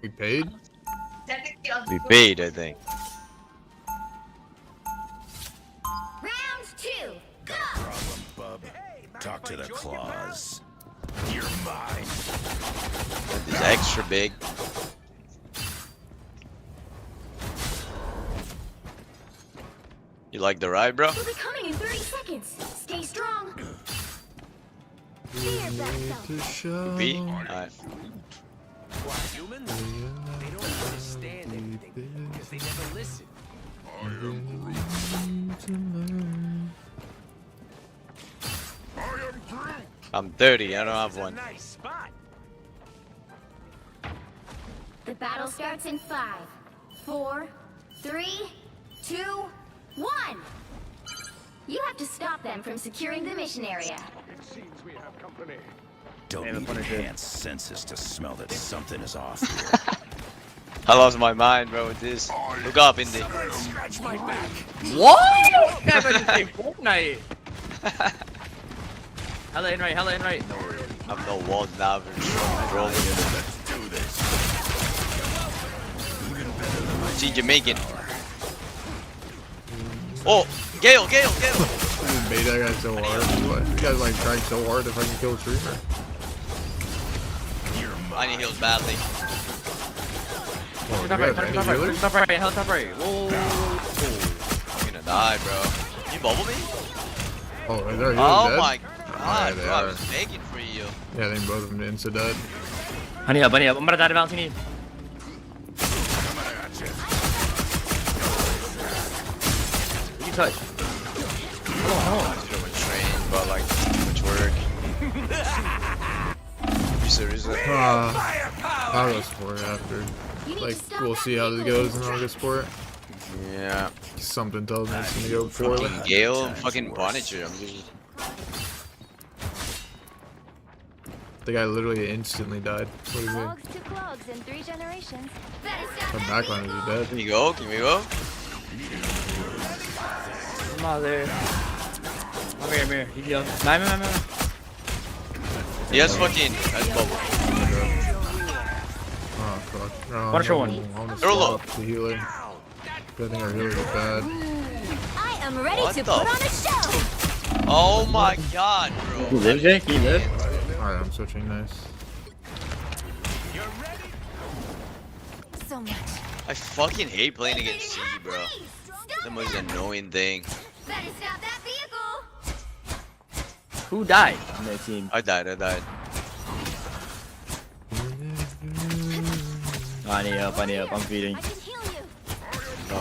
We paid? We paid, I think. Round 2, go! Problem, bub. Talk to the claws. You're mine. This extra big. You like the ride, bro? We'll be coming in 30 seconds. Stay strong. Be your best self. B? Alright. Humans? They don't understand anything because they never listen. I'm 30, I don't have one. Nice spot. The battle starts in 5, 4, 3, 2, 1. You have to stop them from securing the mission area. It seems we have company. Don't need enhanced senses to smell that something is off here. I lost my mind, bro, with this. Look up, Indy. Scratch my back. What? Guys, I just say Fortnite. Hella in right. No, I have no walls now, bro. See Jamaican. Oh, Gale. I just made that guy so hard. You guys like trying so hard if I can kill a streamer. I need heals badly. Oh, Top right, hella top right. Whoa. I'm gonna die, bro. You bubble me? Oh, are they Oh dead? my Yeah, god, they bro, I are. was begging for you. Yeah, I think both of them insta dead. Honey up. I'm about to die to Valentini. You touch. I feel my train, but like, too much work. You serious? I'll go sport after. Like, we'll see how this goes and I'll go sport. Yeah. Something tells me it's gonna go poorly. Fucking Gale and fucking Punisher. I'm just... The guy literally instantly died. What do you mean? Clogs to clogs in 3 generations. The backline is dead. Can we go? Can we go? Come on there. I'm here. He's young. Man. He has fucking... That's bubble. Oh, fuck. Punisher one. I want to They're low. swap the healer. I think our healer's bad. I am ready What to the put on a show. Oh my god, bro. He lives, Jake? He lives? Alright, I'm switching nice. So much. I fucking hate playing against C, bro. The most annoying thing. Better stop that vehicle. Who died on that team? I died. I need help. I'm feeding. I can heal you. No.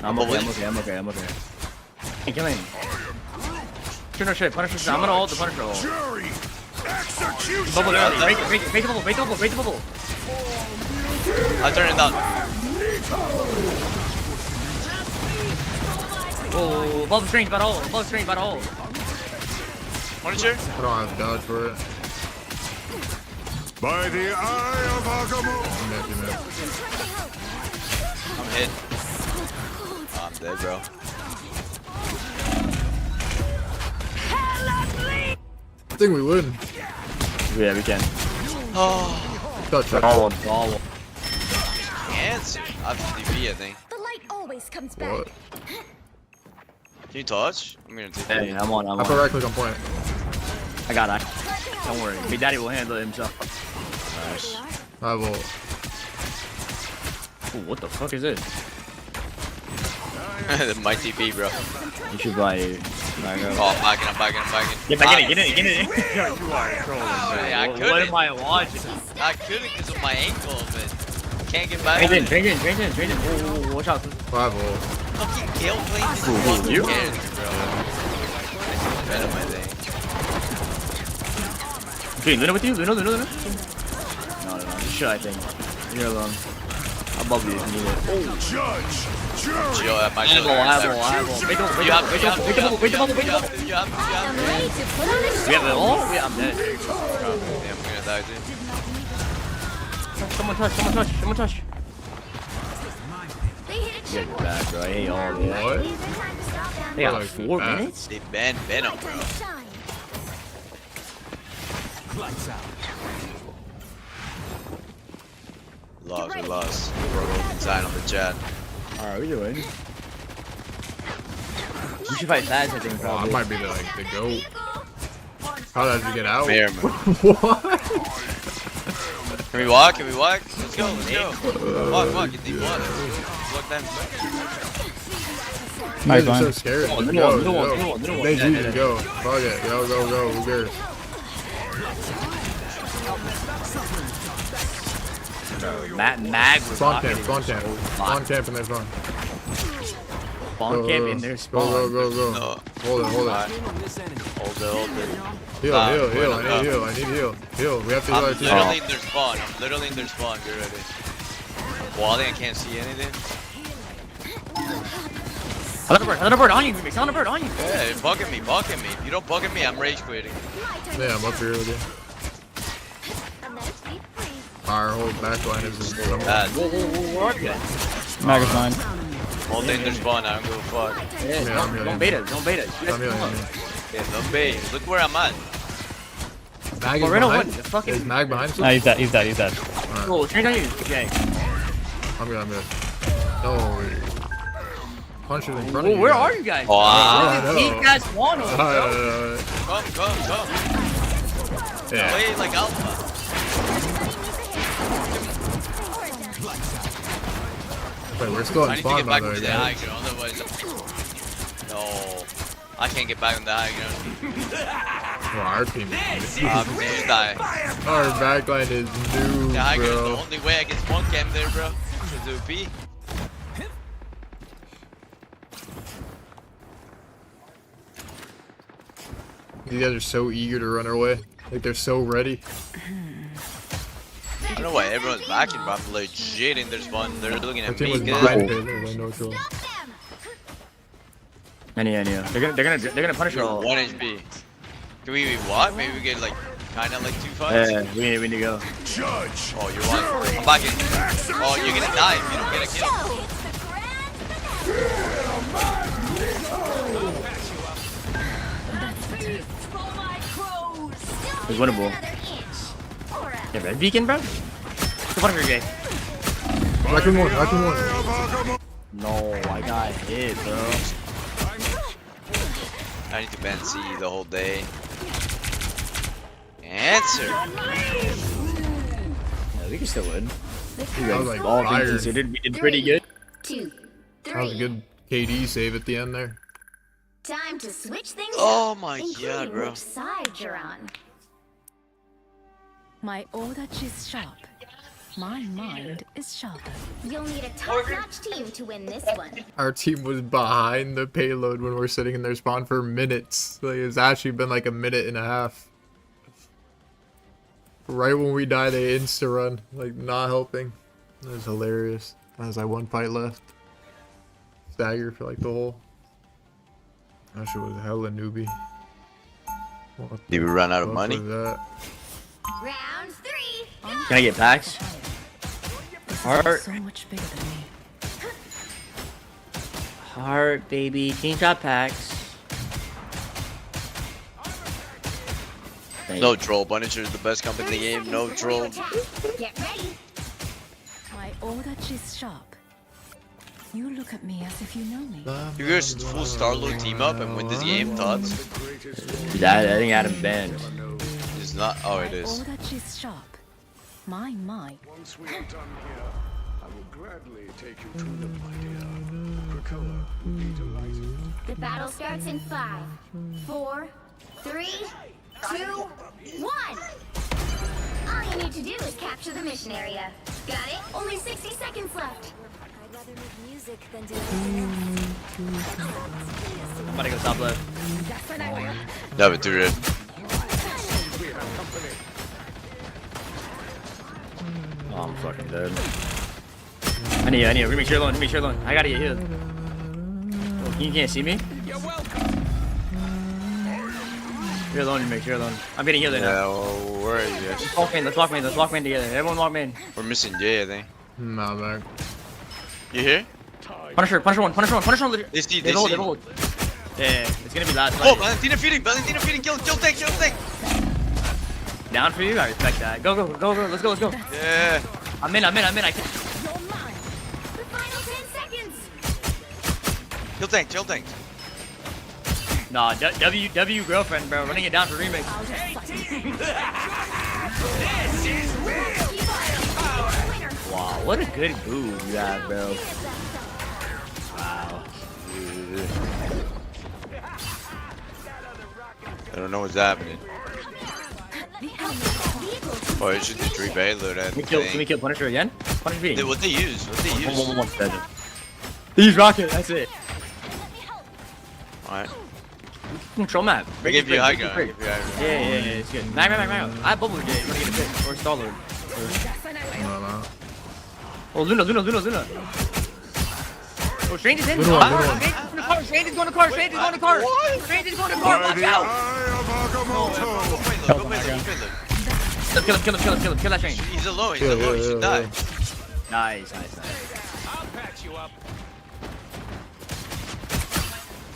I'm okay. Hey, kill him. No shit. Punisher. I'm gonna hold the Punisher ult. Bubble early. Break the bubble. I'll turn it down. Oh, bubble strange about all. Punisher? I don't have dodge for it. By the eye of Agamo. I'm hit. Oh, I'm dead, bro. Hella bleed! think we win. Yeah, we can. Oh. Touch. All. Answer. After DP, I think. The light always comes back. What? Can you touch? I'm gonna take Hey, I'm on. I put right click on point. I got it. Don't worry. Big Daddy will handle it himself. Nice. I will. Ooh, what the fuck is this? My TP, bro. You should buy. Oh, I'm backing. Get back in it. You are trolling. Yeah, I couldn't. What am I watching? I couldn't because of my ankle, but can't get back. Drink in. Oh, watch out. 5 ult. Fucking Gale playing this fucking you? character, bro. That's better, my thing. Okay, Luna with you? Luna? No. Just shit, I think. You're alone. I'll bubble you if you need it. Chill at my shoulder. I have. Wait the bubble. You have. We have it all? Yeah, I'm dead. Yeah, I'm gonna die, dude. Someone touch. Yeah, you're bad, bro. I hate all of it. What? They got 4 minutes? They banned Venom, bro. We lost. We're sign on the chat. Alright, we doing. We should fight fast, I think, Oh, probably. I might be the GOAT. How did you get out? Here, man. What? Can we walk? Let's go. Walk. Get deep water. Look them. You guys are so scary. No one. They choose go. Fuck it. Go. Who cares? Mag was Spawn camp in their spawn. Spawn camp in their spawn. Go. No. Hold it. Hold it. Heal. I need heal. We have to heal our team. I'm literally in their spawn. Get ready. Walling, I can't see anything. Another bird on you. Yeah, bugging me. If you don't bug at me, I'm rage quitting. Yeah, I'm up here with you. Our whole backline is just somewhere. Bad. Where are you guys? Mag is mine. All day in their spawn, I don't give a fuck. Yeah, I'm Don't bait us. I'm healing. Yeah, no bait. Look where I'm at. Mag is behind. Is Mag behind? No, he's dead. Oh, turn on you. Okay. I'm good. No. Punch it in front of you. Where are you guys? You guys want him, bro. Come. Yeah. Play like alpha. Wait, we're still I in need to spawn, get by back the way, to the high ground, otherwise. No. I can't get back on the high ground. Well, our team is Die. Our backline is new, The high ground is bro. the only way I get spawn camp there, bro. Is OP. These guys are so eager to run away. Like, they're so ready. I don't know why everyone's backing, but I'm legit in their spawn. They're looking Our at team me. was behind it. I know it's wrong. I know. They're gonna punish her all. 1 HP. Can we what? Maybe we get like kinda like 2 fights? Yeah, we need to go. Oh, you're one. I'm back in. Oh, you're gonna die if you don't get a kill. It's winnable. Yeah, red beacon, bro? Get the fuck out of here, Raccoon one. No, I got hit, bro. I need to ban C the whole day. Answer. Yeah, we can still win. That was like All things fire. considered, we did pretty good. 2, That was a 3. good KD save at the end there. Time to switch things Oh up, my including god, bro. which side you're on. My audach is sharp. My mind is sharper. You'll need a top-notch team to win this one. Our team was behind the payload when we're sitting in their spawn for minutes. Like, it's actually been like a minute and a half. Right when we die, they insta-run. Like, not helping. That was hilarious. That was like 1 fight left. Stagger for like the whole. That shit was hella newbie. Did we run out of What money? was that? Round 3. Can I get packs? Heart. So much bigger than me. Heart, baby. Team shot packs. No troll. Punisher is the best comp in the game. No troll. Get ready. My order is sharp. You look at me as if you know me. If you guys full Starlord team up and win this game, thoughts? I think Adam's banned. It's not. Oh, it is. My order is sharp. My mind. Once we are done here, I will gladly take you to them, my dear. Krakoa will be delighted. The battle starts in 5, 4, 3, 2, 1. All you need to do is capture the mission area. Got it? Only 60 seconds left. I'd rather make music than do anything else. I'm about to go top left. Yeah, but do it. Oh, I'm fucking dead. I need you. Make sure alone. I gotta get healed. Oh, you can't see me? You're welcome. You're alone, make sure you're alone. I'm getting healed right now. Yeah, well, where are you guys? Let's walk in together. Everyone walk in. We're missing Jay, I think. Nah, man. You here? Punisher one. They see. Hold. Yeah, it's gonna be last. Oh, Valentina feeding. Kill tank. Down for you? I respect that. Go. Let's go. Yeah. I'm in. I can't. The final 10 seconds. Kill tank. Nah, W girlfriend, bro. Running it down for remix. Wow, what a good move you got, bro. Wow. I don't know what's happening. Oh, it's just a 3 payload. Can we kill Punisher again? Punisher beating. What they use? One. He's rocking. That's it. Alright. Control map. I give you high ground. Yeah, it's good. Mag. I have bubble gate. You wanna get a pick? Or Starlord. No. Oh, Luna. Oh, Strange is in. Strange is going to car. Strange is going to car. Watch out. Kill him. Kill that Strange. He's alone. He should die. Nice. I'll patch you up.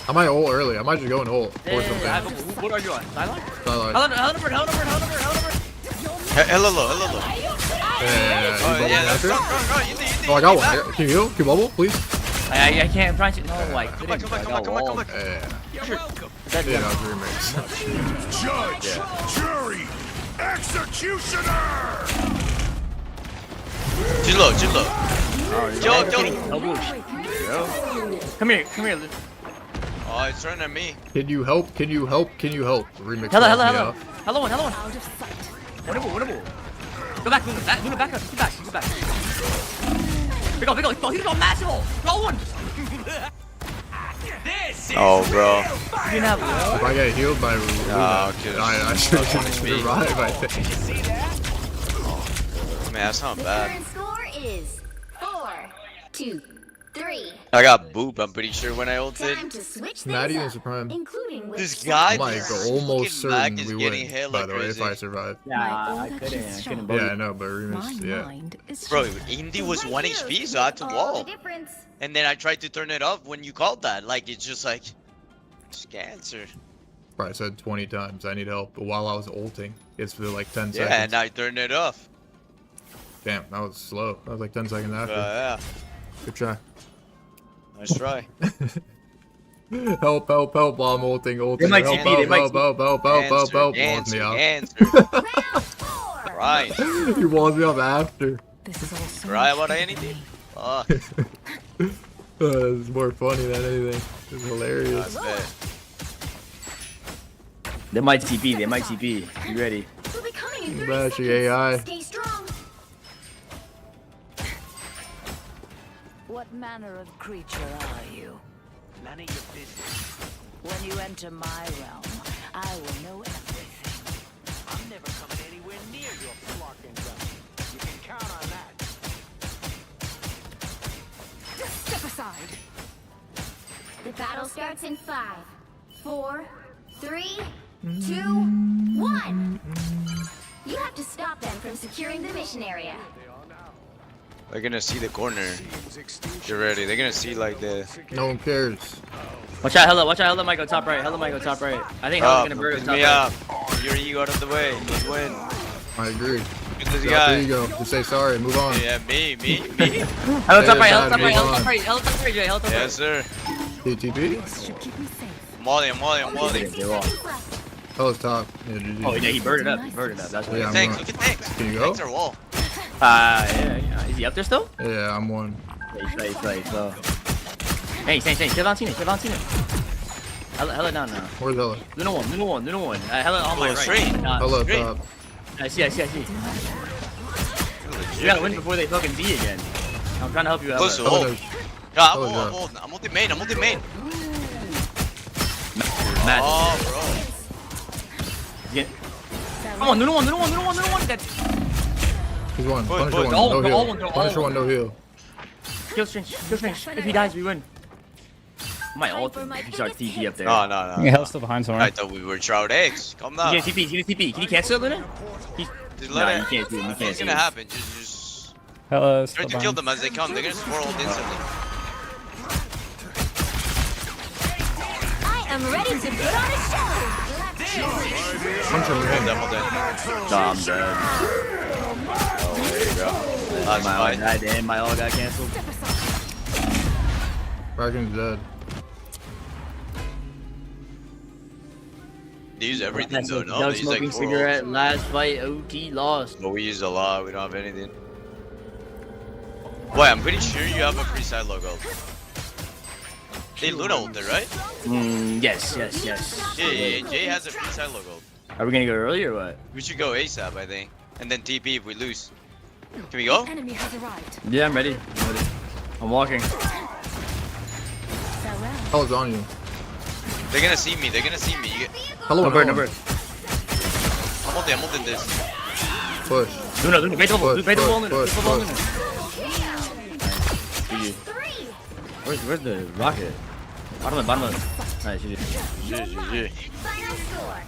I might ult early. I might just go and ult. What are you on? Sideline? Sideline. Hella low. Yeah. Oh, I got one. Can you heal? Can you bubble, please? I can't. I'm trying to. No, I couldn't. Come on. You're welcome. Judge, jury, executioner. Too low. Come here. Oh, it's running at me. Can you help? Remix. Hello. Winnable. Go back, Luna, back up. Get back. Big ol'. He's on massive. Roll one. Oh, bro. If I get healed by Luna, I should revive, I think. Man, that's not bad. Current score is 4, 2, 3. I got boop, I'm pretty sure, when I ulted. Time to switch Not things even up, surprised. including with This guy, Like, almost certain we win, by the way, if I survive. Yeah, I couldn't. Yeah, I know, but Remix, yeah. Bro, Indy was 1 HP, so I had to wall. And then I tried to turn it off when you called that. Like, it's just like, just answer. Probably said 20 times, I need help. But while I was ulting, it's for like 10 seconds. Yeah, and I turned it off. Damn, that was slow. That was like 10 seconds after. Yeah. Good try. Nice try. Help, while I'm ulting. They might help, Help. Walls me up. Answer. Right. He walls me up after. Cry about anything? Fuck. It's more funny than anything. It's hilarious. They might TP. You ready? Bashing AI. Stay strong. What manner of creature are you? None of your business. When you enter my realm, I will know everything. I'm never coming anywhere near your flocking realm. You can count on that. Just step aside. The battle starts in 5, 4, 3, 2, 1. You have to stop them from securing the mission area. They're gonna see the corner. Get ready. They're gonna see like the. No one cares. Watch out, Hella might go top right. I think Hella's gonna burn top right. Get your ego out of the way. Let's win. I agree. Get this There guy. you go. Just say sorry. Move on. Yeah, me. Health up right, health up right, health up right, health up right, health up right. Yes, sir. TTP. I'm walling. Oh, it's top. Yeah, GG. Oh yeah, he burned it up. He burned it up. That's what. Yeah, I'm Thanks. one. Look at thanks. Can you go? Thanks are wall. Yeah. Is he up there still? Yeah, I'm one. Yeah, he's right. Hey, stay Valentina. Hella down now. Where's Hella? Luna one. Hella on my right. Straight. Hella Straight. top. I see. You gotta win before they fucking beat again. I'm trying to help you out. Close to Hella hold. knows. Yeah, Hella I'm drop. holding. I'm ulti main. Mad. Oh, bro. Yeah. Come on, Luna one. That's He's one. Push, Punisher push. one. All No one, heal. they're all Punisher one. one. No heal. kill Strange. If he dies, we win. My ult if he starts TP up there. No. Yeah, Hell's still behind somewhere. I thought we were Shroud X. Calm down. He can TP. Can you cancel it, Luna? Just Nah, let you it. can't do it. You can't It's do gonna it. happen. Just Hella try still to kill behind. them as they come. They're gonna swirl instantly. I am ready to put on a show. Punisher one. Double dead. Nah, I'm dead. Oh, there you go. That's My fine. ult died and my ult got cancelled. Kraken's dead. They use everything though. No, Doug they use like smoking 4 cigarette. ults. Last fight, OT lost. But we use a lot. We don't have anything. Wait, I'm pretty sure you have a free side logo. They Luna ulted, right? Yes. Yeah. Jay has a free side logo. Are we gonna go early or what? We should go ASAP, I think. And then TP if we lose. Can we go? Enemy has arrived. Yeah, I'm ready. I'm walking. Hella's on you. They're gonna see me. You get... Hello, No bird. I'm ulting this. Push. Luna, bait the ball, Push, bait the ball, push, Luna. push, Bait the ball, push. Luna. Where's the rocket? Bottom of it. Nice, GG. GG. Final score: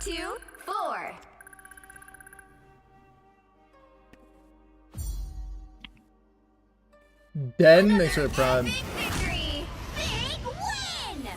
5-2-4. Den, thanks for the prime. Victory! Big win!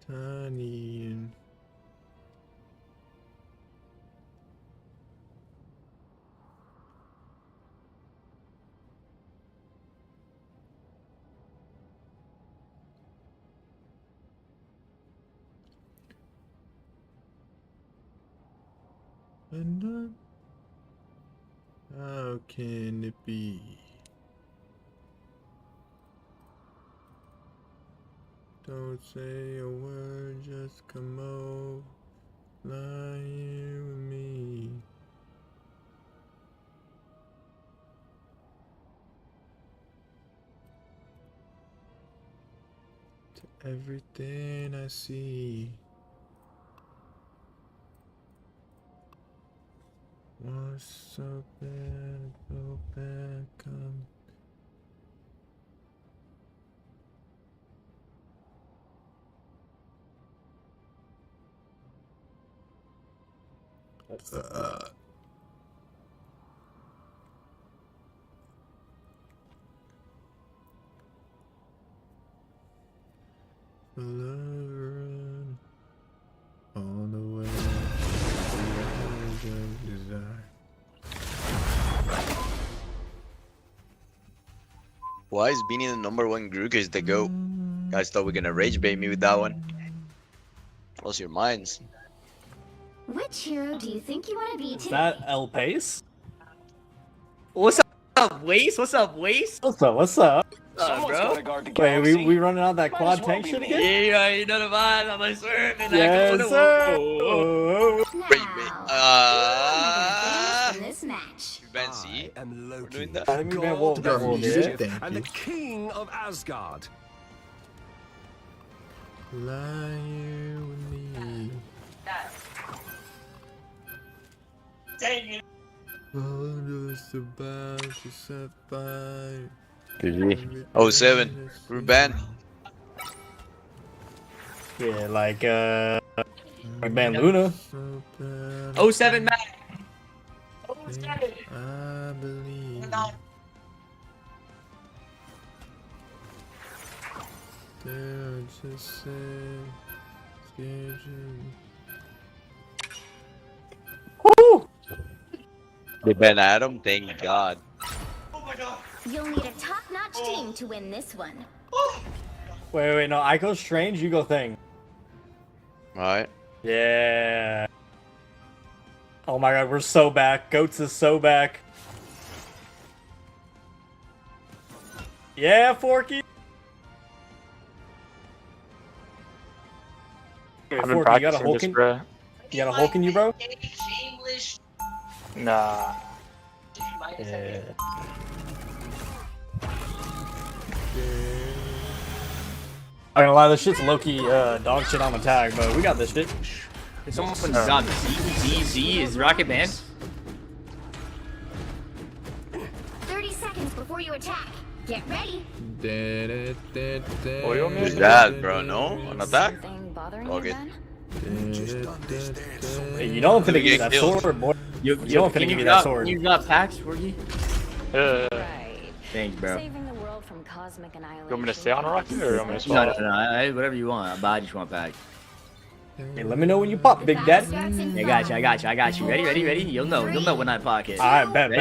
Tiny. And how can it be? Don't say a word, just come over, lie here with me. To everything I see. What's so bad, go back, come. Run all the way to the edge of desire. Why is Beanie the #1 Grook is the GOAT? Guys thought we were gonna rage bait me with that one. Close your minds. Which hero do you think you want to be Is today? that El Pace? What's up, Waste? What's up, Waste? What's up? What's up? Bro? Wait, we running out that quad tank shit again? Yeah, you know the vibe. I'm a surf and Yes, I go sir. In this match. Ben C. We're doing that. I think Ben will and the king of Asgard. Lie here with me. Dang it. Oh, just about to set fire. GG. 07. Ruben. Yeah, like Ben Luna. 07 Matt. I believe. They're just scared. Woo! They ban Adam. Thank God. You'll need a top-notch team to win this one. Wait, no, I go Strange, you go Thing. Alright. Yeah. Oh my god, we're so back. Goats is so back. Yeah, Forky. Wait, I've been Forky, you got a practicing Hulk this, in bro. You got a Hulk in you, bro? Nah. Yeah. I'm gonna lie, this shit's low-key dog shit on the tag, but we got this shit. Someone got Z is Rocket Man. 30 seconds before you attack. Get ready. Who's that, bro? No? An attack? Okay. Hey, you know I'm finna give you that sword, boy. You know I'm finna give you that sword. You got packs, Forky? Right. Thanks, bro. Saving the world from cosmic annihilation. You want me to stay on a rocket or you want me to swap? No, whatever you want. But I just want back. Hey, let me know when you pop, Big Dad. I got you. Ready? You'll know when I pocket. Alright, bet.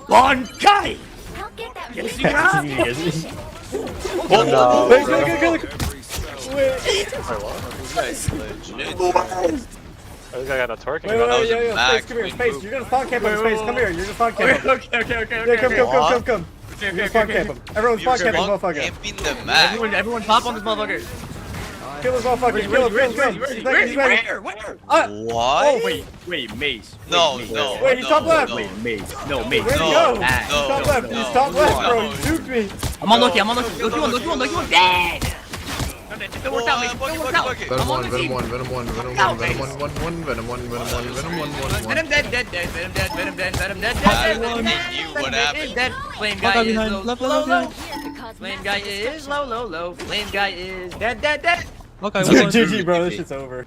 One guy! Help get that Yes, really Oh no! This guy got a torque. Wait, Space, come here, Space. You're gonna spawn camp him, Space. Come here, you're gonna spawn camp him. Okay. Come. You're gonna spawn camp him. Everyone spawn camp this motherfucker. Everyone pop on this motherfucker. Kill this motherfucker. Kill him. Where? What? Oh, wait, Mace. No. Wait, he's top left. Wait, Mace. No, Mace. Where'd he go? He's top left. He's top left, bro. He duped me. I'm on Loki. Loki one. Dead! Don't work out, Mace. Don't work out. I'm on the team. Venom 1. Venom dead. What happened? Flame guy is low. Flame guy is low. Flame guy is dead. Okay, GG, bro. This shit's over.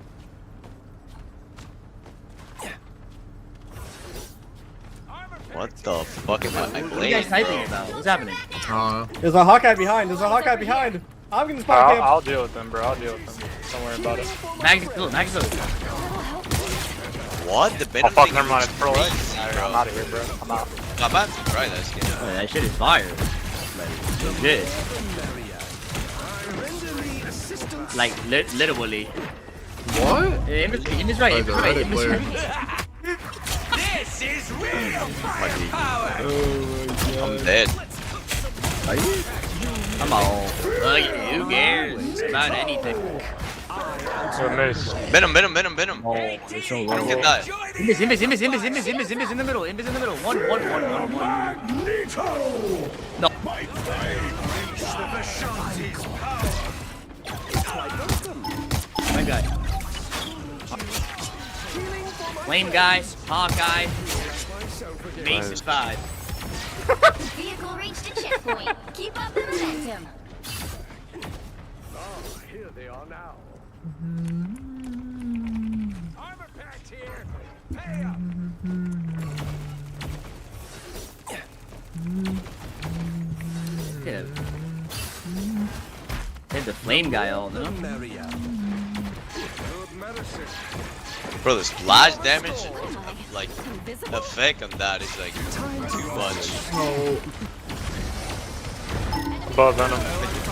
What the fuck am I What are you playing, guys typing bro? about? What's happening? There's a Hawkeye behind. I'm gonna spawn camp. I'll deal with them, bro. Don't worry about it. Max is kill. What? The Oh Venom fuck, thing never mind. is It's Pro X. crazy, bro. I'm out of here, bro. I'm out. I'm about to try that skin. Oh, that shit is fire. Like, legit. Like, literally. What? Aim is right. This is real firepower. I'm dead. Are you? Come on. Who cares about anything? Venom. Oh, it's so I don't low. get that. Invis in the middle. One. No. Flame guys, Hawkeye, Mace is 5. Vehicle reached a checkpoint. Keep up the momentum. Here they are now. Armor packed here. Pay up. Yeah. Hit the flame guy all though. Bro, the splash damage, like, the effect on that is like too much. Above Venom.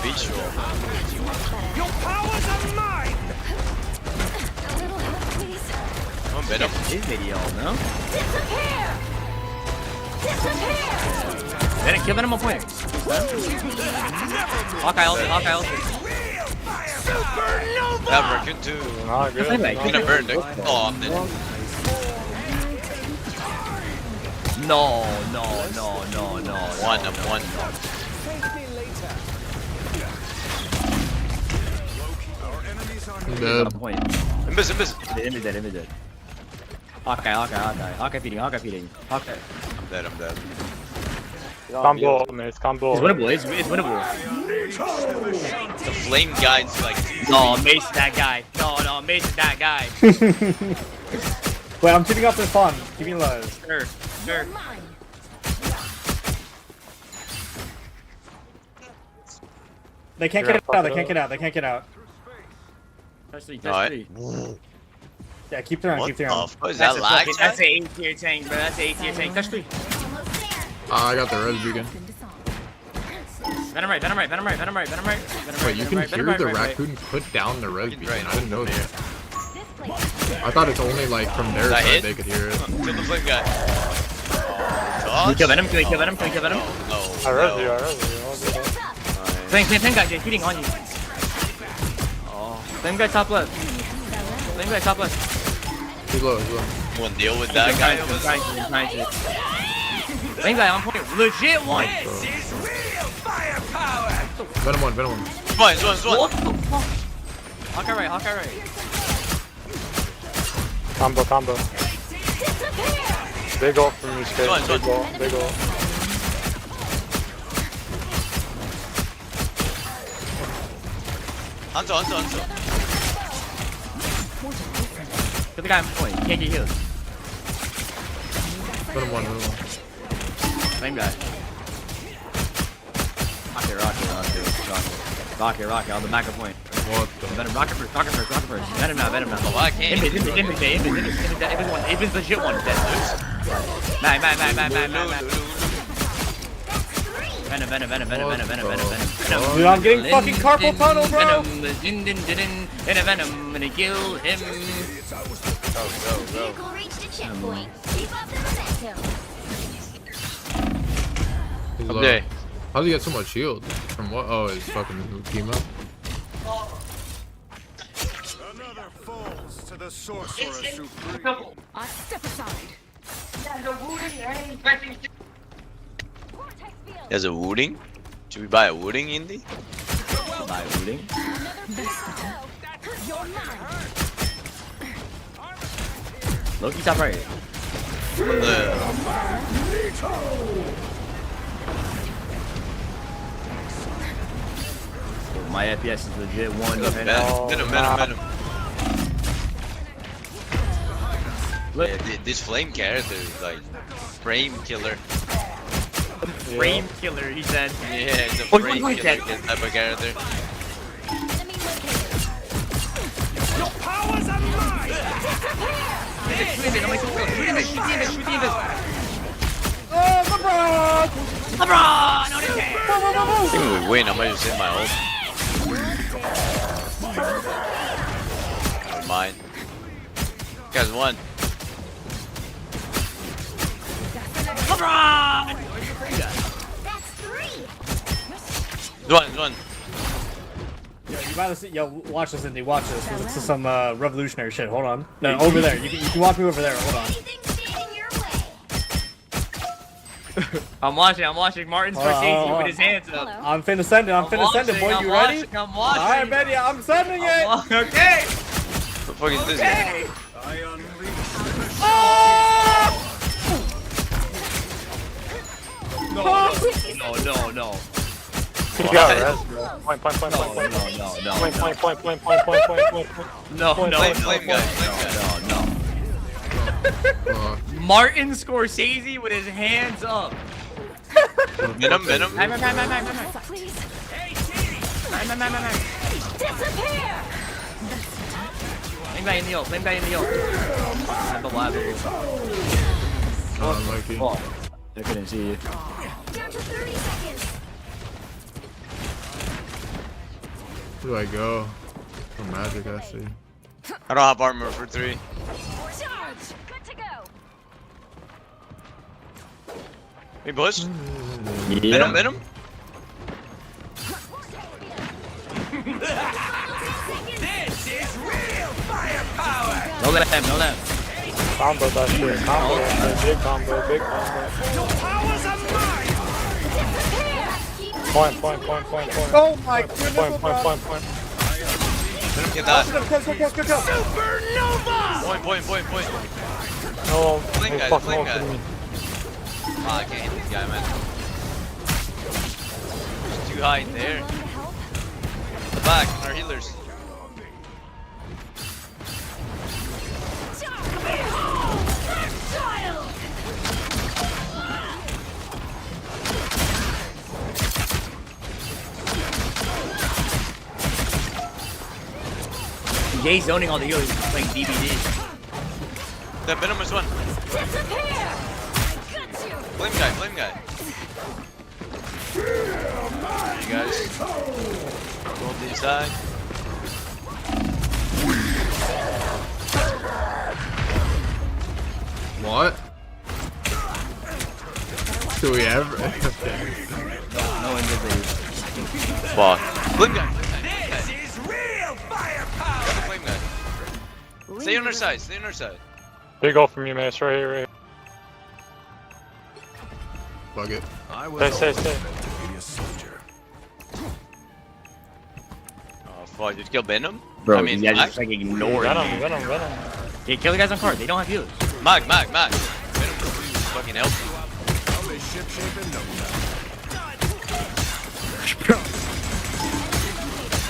Visual. Your powers are mine. Oh, Venom. His video, no? Disappear! Disappear! Venom, kill Venom on point. Hawkeye ulti, Hawkeye ulti. That Raccoon too. Not good. He's gonna burn it. Oh, I'm dead. No. One. Dead. Point. Invis. Enemy dead. Hawkeye feeding. Hawkeye. I'm dead. Combo, man. It's combo. It's winnable. It's winnable. The flame guide's like. No, Mace that guy. No, Mace is that guy. Wait, I'm shooting off their spawn. Keep me low. Sure. They can't get out. They can't get out. Touch three. Yeah, keep throwing. What the fuck? Is That's that lag? That's an 8-tier tank, bro. That's an 8-tier tank. Touch three. I got the res beacon. Venom right. Wait, you can hear the raccoon put down the res beacon. I didn't know that. I thought it's only like from their side they could hear it. Kill the flame guy. Can we kill Venom? No. I res you. Flame guy, they're feeding on you. Oh. Flame guy top left. He's low. One deal with that guy. Flame guy on point. Legit one. Venom one. One. What the fuck? Hawkeye right. Combo. Big ult from you, Skate. Big ult. Hanzo. Kill the guy on point. Can't get healed. Venom one. Flame guy. Rocket on the back of point. What the? Venom, rocket first. Venom now. Oh, I can't. Invis legit one. Dead. Man. Venom. Dude, I'm getting fucking carpal tunnel, bro. Venom, gonna kill him. Go. Vehicle reached a checkpoint. Keep up the momentum. He's low. Okay. How'd he get so much shield? From what? Oh, his fucking chemo. Another falls to the sorcerer supreme. I step aside. There's a wooding? Should we buy a wooding, Indy? Buy wooding? Loki top right. My FPS is legit one. Venom. Look. Yeah, this flame character is like frame killer. Frame killer, he said. Yeah, it's a frame killer type of character. Your powers are mine! LeBron! I think we win. I might just hit my ult. Never mind. You guys won. LeBron! That's three. One. Yo, watch this, Indy. Watch this. This is some revolutionary shit. Hold on. No, over there. You can walk me over there. Hold on. I'm watching Martin Scorsese with his hands up. I'm finna send it. Boy, you ready? I'm watching. Alright, Betty, I'm sending it. Okay. What the fuck is this guy? No. You got res, bro. Point. No. Flame guy. Martin Scorsese with his hands up. Venom. Please. Disappear. Flame guy in the ult. Mikey. Oh, I couldn't see you. Down to 30 seconds. Where do I go? For magic, I see. I don't have armor for 3. We push. Yeah. Venom. This is real firepower. No left, no left. Combo that shit. Combo. Big combo. Big combo. Your powers are mine. Point. Oh my goodness. Point. Get that. Supernova. Point. No, Flame he guy, fucking flame guy. ulted me. Oh, I can't hit this guy, man. He's too high in there. The back, our healers. Jay's zoning all the healers, he's playing DBD. The venomous one. Flame guy. There you guys. Go to the side. What? Do we ever? No one did it. Fuck. Flame guy. This is real firepower. Got the flame guy. Stay on our side. Big ult from you, Mace. Right here. Fuck it. Stay. Oh fuck, did you kill Venom? Bro, I mean, yeah, Mag? just like ignored me. Venom. Okay, kill the guys on card. They don't have healers. Mag. Venom fucking help you.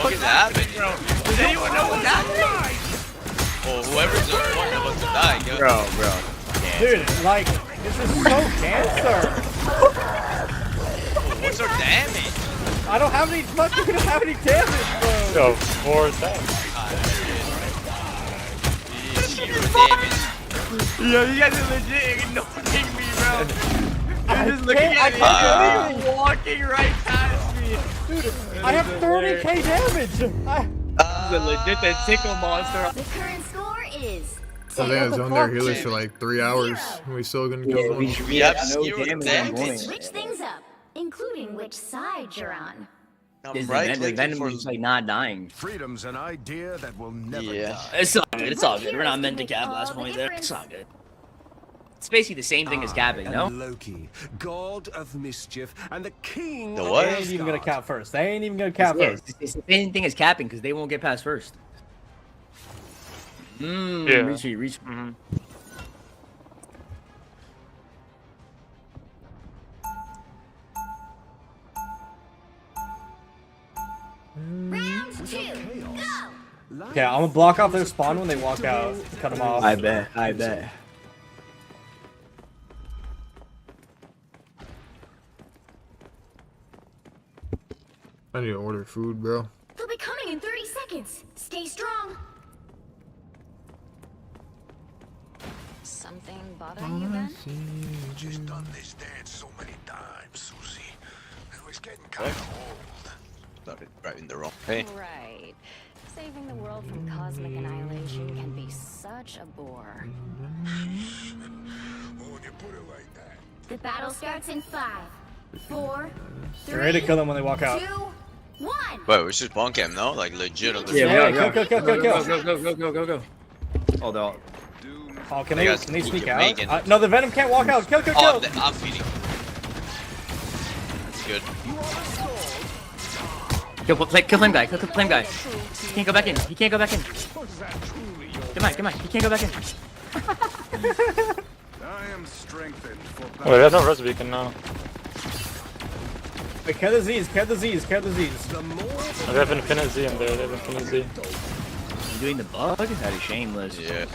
What is happening? Does anyone know what's happening? Oh, whoever's the one about to die, go. Bro. Dude, like, this is so cancer. What's our damage? I don't have any damage, bro. Yo, 4 attacks. Zero damage. Yo, you guys are legit ignoring me, bro. I'm just looking can't- at I me. can't You're walking right past me. Dude, I have 30k damage. This is a legit that tickle monster. The current score is I think I was on their healers for like 3 hours. And we still gonna kill them. We have no zero damage. damage. switch things up, including which side you're on. I'm This right the clicking Venom for... is like not dying. Freedom's an idea that will never Yeah. die. It's all good. It's all good. We're not meant to cap last point there. It's all good. It's basically the same thing as capping, no? Loki, god of mischief, and the king The of what? They ain't even gonna cap first. They ain't even gonna cap Yeah, first. it's the same thing as capping because they won't get past first. Yeah. Reach. Round 2, go! Okay, I'm gonna block off their spawn when they walk out. Cut them off. I bet. I need to order food, bro. They'll be coming in 30 seconds. Stay strong. Something bothering you, Ben? Just done this dance so many times, Susie. It was getting kind of old. Started driving the wrong way. Right. Saving the world from cosmic annihilation can be such a bore. When you put it like that. The battle starts in 5, 4, You're ready to kill them when they walk out. 2, 1. Wait, we should bonk him, no? Like legit on the Yeah, Go. kill. Oh, no. Oh, can They they got sneak Megan. out? No, the Venom can't walk out. Kill. Oh, I'm feeding. That's good. Kill flame guy. Kill flame guy. He can't go back in. Come on. He can't go back in. I am strengthened for Wait, they have no res beacon now. Wait, kill the Z's. They have infinite Z in there. I'm doing the bug? That is shameless. Yeah.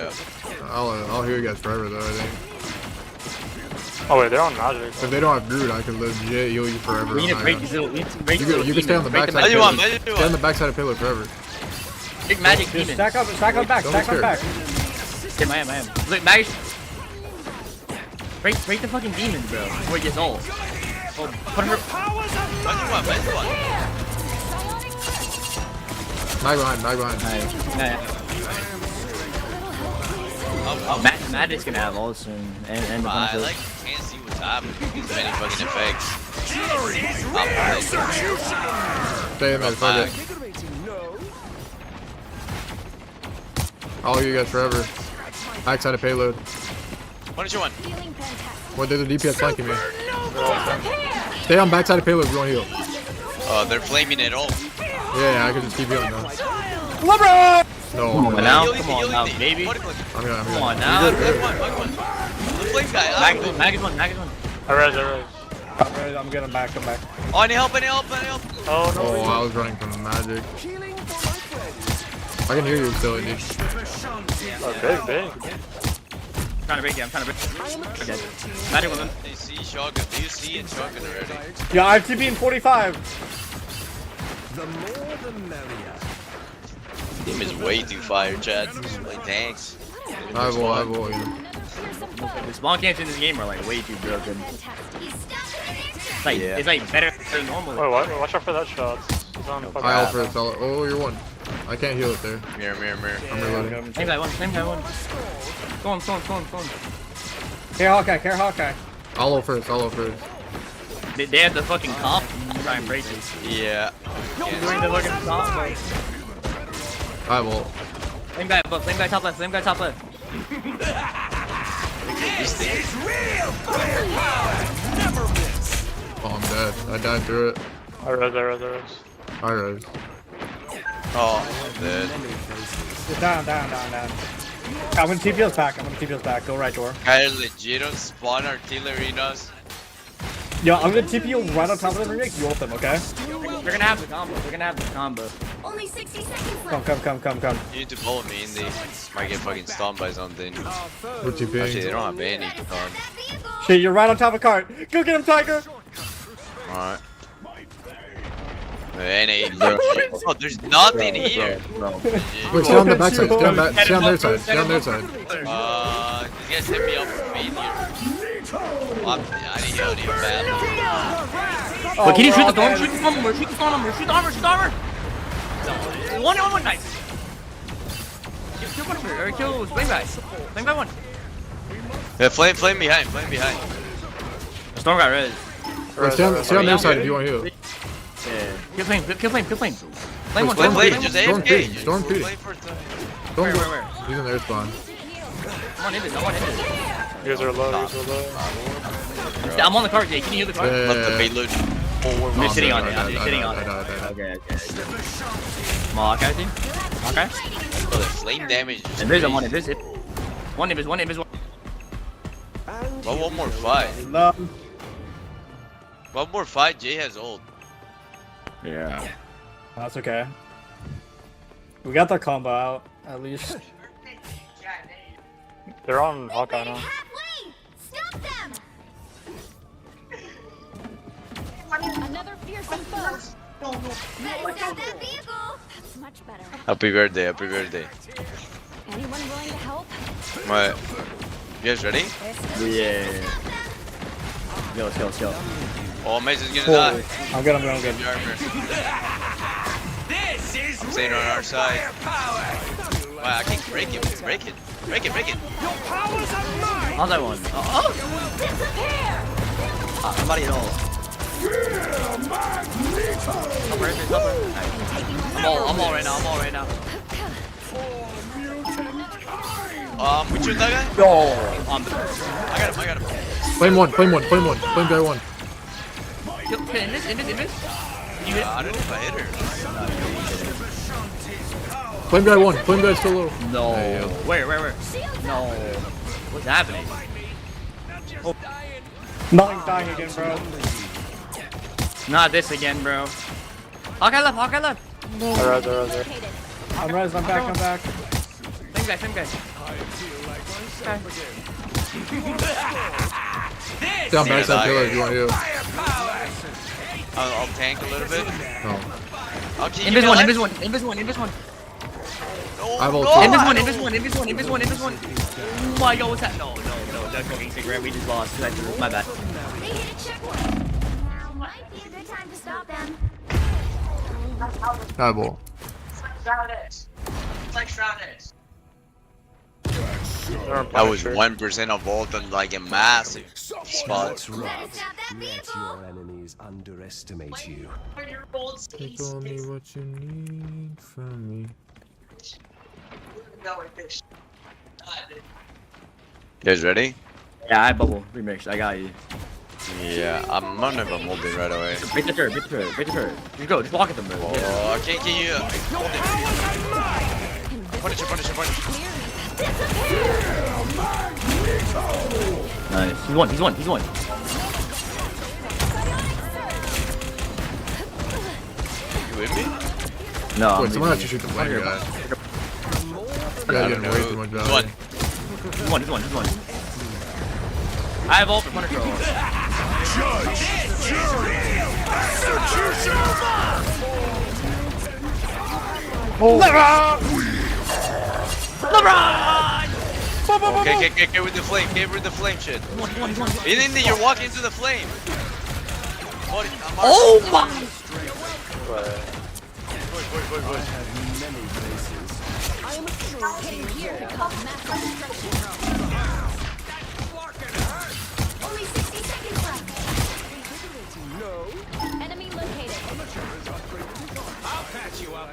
I'll heal you guys forever though, I think. Oh wait, they're on magic. If they don't have Groot, I can legit heal you forever. We need to break these little. You can stay on the backside. Stay on the backside of pillar forever. Big magic Just demon. stack up back. Don't Stack be up back. Yeah, I am. Look, magic. Break the fucking demons, bro. Before it gets old. Oh, put her. Mag behind. Magic's gonna have ult soon, and the I like can't see what's top. There's many fucking effects. Stay in there, fuck it. I'll you guys forever. Backside of payload. What did you want? What, there's a DPS flanking me. Stay on backside of payload if you want to heal. Oh, they're flaming it all. Yeah, I can just keep healing now. No, Come on man. now, come on now, baby. I'm gonna. Come on now. The flame guy. Mag is one. I res. I'm getting back, I'm back. Oh, I need help. Oh no. Oh, I was running from magic. I can hear you still, dude. Oh, big. I'm trying to break you. Magic woman. They see shotgun. Do you see in shotgun already? Yeah, I have TP in 45. The more the merrier. Team is way too fire, Chad. Like tanks. I will, yeah. The spawn camps in this game are like way too broken. It's like better than normal. Wait, what? Watch out for that shot. He's on fucking. I for oh, you're one. I can't heal it there. Mirror. I'm reloading. Same guy one. Go on. Care Hawkeye. Hollow first. They have the fucking comp to try and break this. Yeah. Doing the fucking comp. I will. Flame guy top left. Oh, I'm dead. I died through it. I res. I res. Oh, I'm dead. Down. I'm gonna TP us back. Go right door. Guys, legit on spawn artillery us. Yo, I'm gonna TP you right on top of them and make you ult them, okay? They're gonna have the combo. Only 60 seconds left. Come. You need to follow me in the. Might get fucking stunned by something. What's your Actually, they ping? don't have any. Shit, you're right on top of cart. Go get him, Tiger! Alright. Oh, there's nothing here. Wait, stay on the backside. Stay on their side. These guys hit me up for failure. I need heal, bad. Wait, can you shoot the storm? Shoot the armor. One, nice. Kill flame guy. Flame guy one. Yeah, flame behind. Storm guy res. Wait, stay on their side if you want to heal. Yeah. Kill flame. Flame one. Just AFK. Storm feeding. Where? He's in their spawn. No one ended. You guys are low. I'm on the card, Jay. Can you heal the card? Left the payload. I'm just sitting on it. Okay. Come on, okay, team. Okay. Oh, the flame damage. Invis, I'm on invis. One invis. Well, one more fight. One more fight, Jay has ult. Yeah. That's okay. We got the combo out, at least. They're on Hawkeye now. Stop them! Another fearsome foe. Better stop that vehicle! That's much better. Happy birthday. Anyone willing to help? What? You guys ready? Yeah. Let's go. Oh, Mason's gonna die. I'm good. I'm staying on our side. Wow, I can't break it. Break it. How's that one? I'm out of all. I'm all right now. Which one's that guy? No. I got him. Flame guy one. Invis. I don't know if I hit her. Flame guy one. Flame guy's still low. No. Where? No. What's happening? Oh. Nothing's dying again, bro. Not this again, bro. Hawkeye left. No. I'm res, I'm back. Same guy. Down backside pillar if you want to heal. I'll tank a little bit. No. I'll keep Invis one. Oh, I have ult. Invis one. Oh my god, what's that? No. That's fucking cigarette. We just lost. My bad. They hit a checkpoint. Now might be a good time to stop them. Eyeball. It's like Shroud X. That was 1% of all the like a massive spot. That's right. Let your enemies underestimate you. Take only what you need from me. You guys ready? Yeah, I bubble remix. I got you. Yeah, I'm not even moving right away. Bait the turret, bait the turret, bait the turret. You go, just walk at them, bro. Oh, can you hold it? Punish it, punish it, punish it. Nice. He's one, he's one, he's one. You with me? No, wait, someone has to shoot the flame guy. Yeah, you're getting way too much value. He's one, he's one, he's one. I have ult for Punisher. Judge, jury, execution. LeBron! Okay, get with the flame, get with the flame shit. In there, you're walking into the flame. Oh my! Only 60 seconds left. Enemy located. I'll patch you up.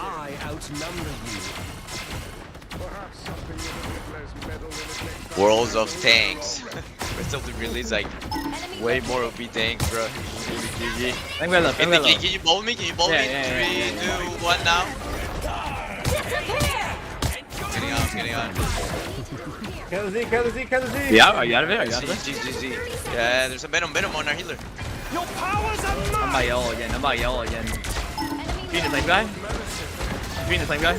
I outnumber you. Perhaps something with a bit less metal in it next time. Worlds of Tanks. We're still to release like way more OP tanks, bro. GG. Can you bowl me? Can you bowl me? 3, 2, 1 now. Getting on, getting on. Kill the Z, kill the Z, kill the Z. Yeah, are you out of it? Are you out of it? Z. Yeah, there's a venom on our healer. Your powers are mine. I'm by yellow again, I'm by yellow again. Being the same guy? Being the same guy?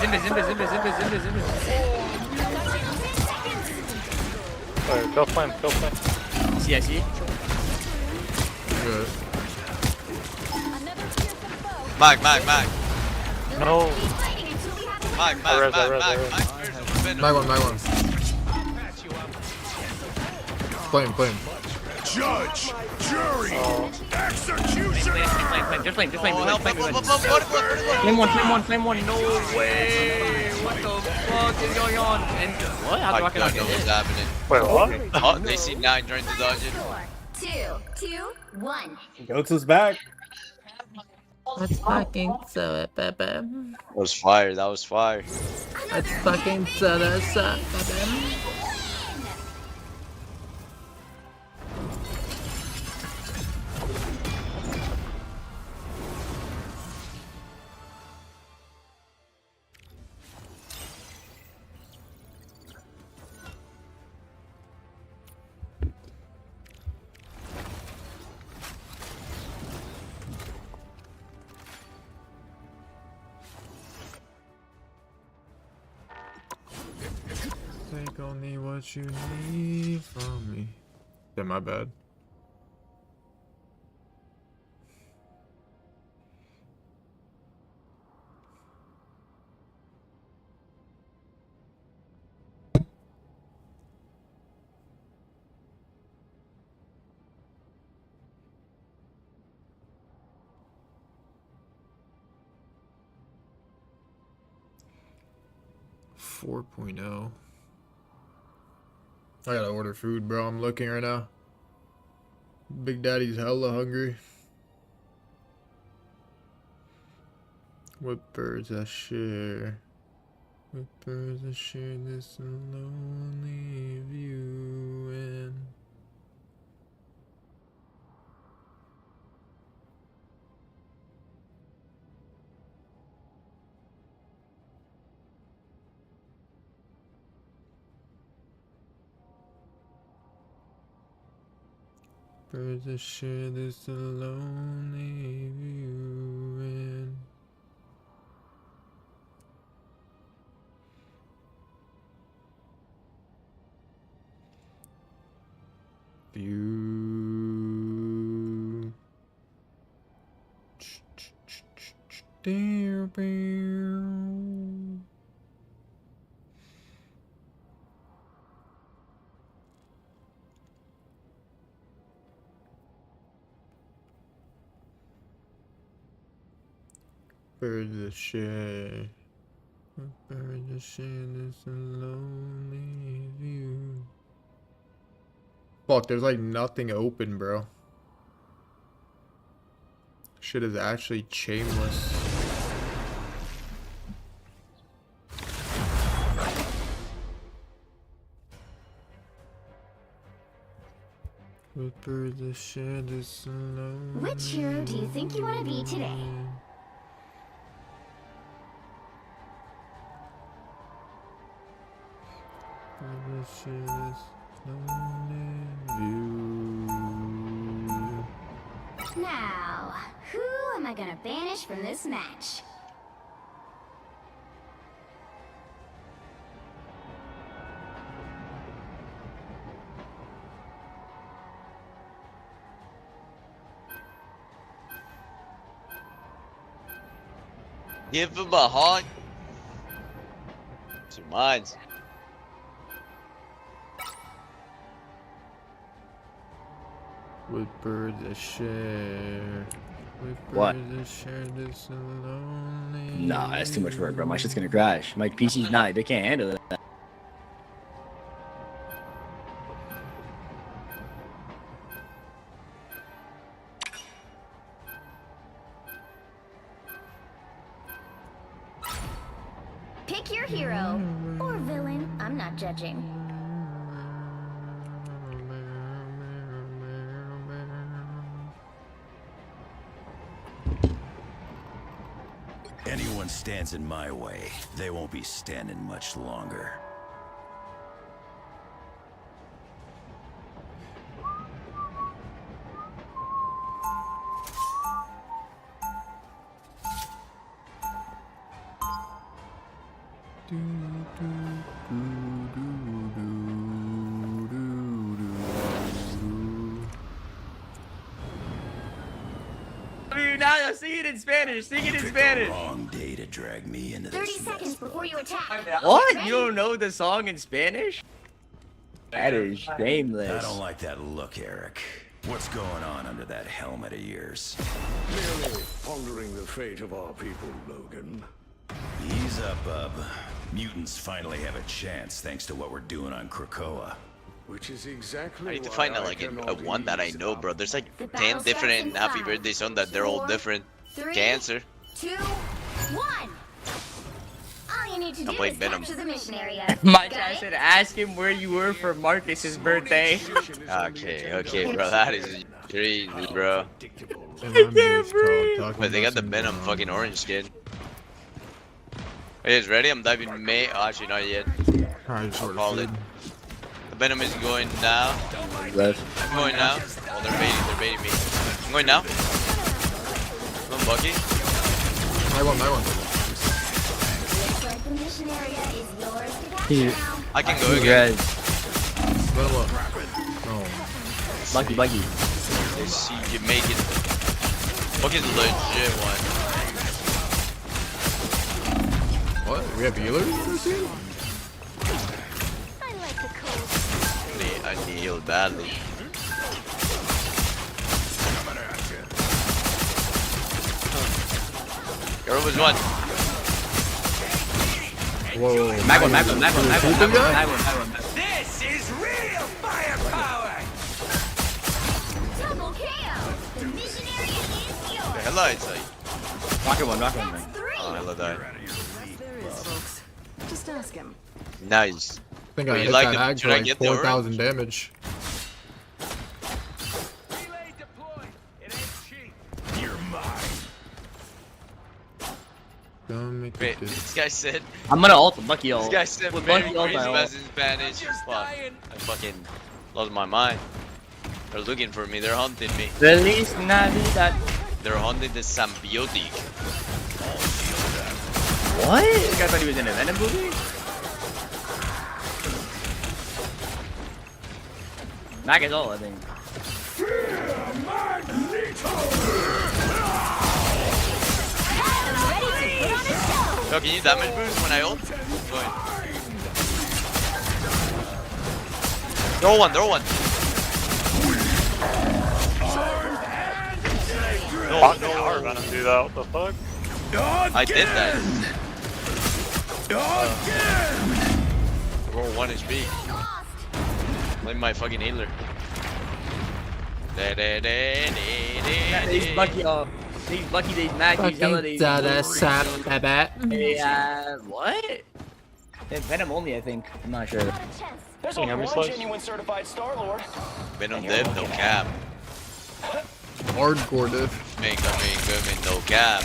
Invis. Alright, go flame. CIC? Good. Mag. No. Mag. Mag one. Flame. Judge, jury, execution. Flame. Just flame. Flame one. No way. What the fuck is going on? And what? How do I I don't know what's happening. Wait, what? Oh, they see 9 join the dungeon. 4, 2, 1. Goats is back. Let's fucking sew it, baby. That was fire. Let's fucking sew this up, baby. Take only what you need from me. Yeah, my bad. .0. I gotta order food, bro. I'm looking right now. Big Daddy's hella hungry. What birds I share? What birds I share this lonely view in? Birds that share this lonely view in. View. birds of share. With birds of share this lonely view. Fuck, there's like nothing open, bro. Shit is actually shameless. With birds of share this lonely. Which hero do you think you want to be today? Now, who am I gonna banish from this match? Give him a hug. Two minds. With birds that share. With What? birds that share this lonely. Nah, that's too much work, bro. My shit's gonna crash. My PC's not. They can't handle it. Pick your hero or villain. I'm not judging. Anyone stands in my way, they won't be standing much longer. Now sing it in Spanish. Sing it in Spanish. Wrong day to drag me into 30 this seconds mess. before you attack. What? Ready? You don't know the song in Spanish? That is shameless. I don't like that look, Eric. What's going on under that helmet of yours? Merely pondering the fate of our people, Logan. Ease up, bub. Mutants finally have a chance thanks to what we're doing on Krakoa. Which is exactly I need to why find I like a cannot one that I ease know, up. bro. There's like The 10 battle different starts in Happy 5, Birthday songs that they're all 4, different. 3, Can't answer. 2, 1. All you need to I'm do playing is Venom. capture the mission area. My Got dad it? said, ask him where you were for Marcus's birthday. Okay, bro. That is crazy, bro. can't breathe. But they got the Venom fucking orange skin. Are you guys ready? I'm diving May. Oh, actually, not yet. Alright, I'll call it. The Venom is going now. Left. I'm going now. Oh, they're baiting me. I'm going now. Come on, Bucky. I won. Looks like the mission area is yours to capture Here. now. I can go again. Let him up. Oh. Bucky. Let's see if you make it. Bucky's a legit one. What? We have healers in this team? I like the cold. I need heal badly. Hero was one. Whoa. Mag one. This is real firepower! Double KO. The mission area is yours. The hell is like. Rocket one. That's 3. Oh, hella died. There is, folks. Just ask him. Nice. I think I Would you hit like that it? ag Should for I like get the 4,000 damage. Relay deployed. It ain't cheap. You're mine. Don't make Wait, it good. this guy said. I'm gonna ult Bucky ult. This guy said With Merry Bucky ult, I ult. Christmas in Spanish. Fuck. I fucking lost my mind. They're looking for me. They're hunting me. Feliz Navidad. They're hunting the symbiotic. What? This guy thought he was in a Venom movie? Mag is all, I think. Yo, can you damage boost when I ult? Going. Throw one. No. Venom do that? What the fuck? I did that. Roll 1 HP. Blame my fucking healer. These Bucky, these Bucky, these Mac, these Hella, these. What? Venom only, I think. I'm not sure. There's only one genuine certified Star-Lord. Venom dev, no cap. Hardcore diff. Make no cap.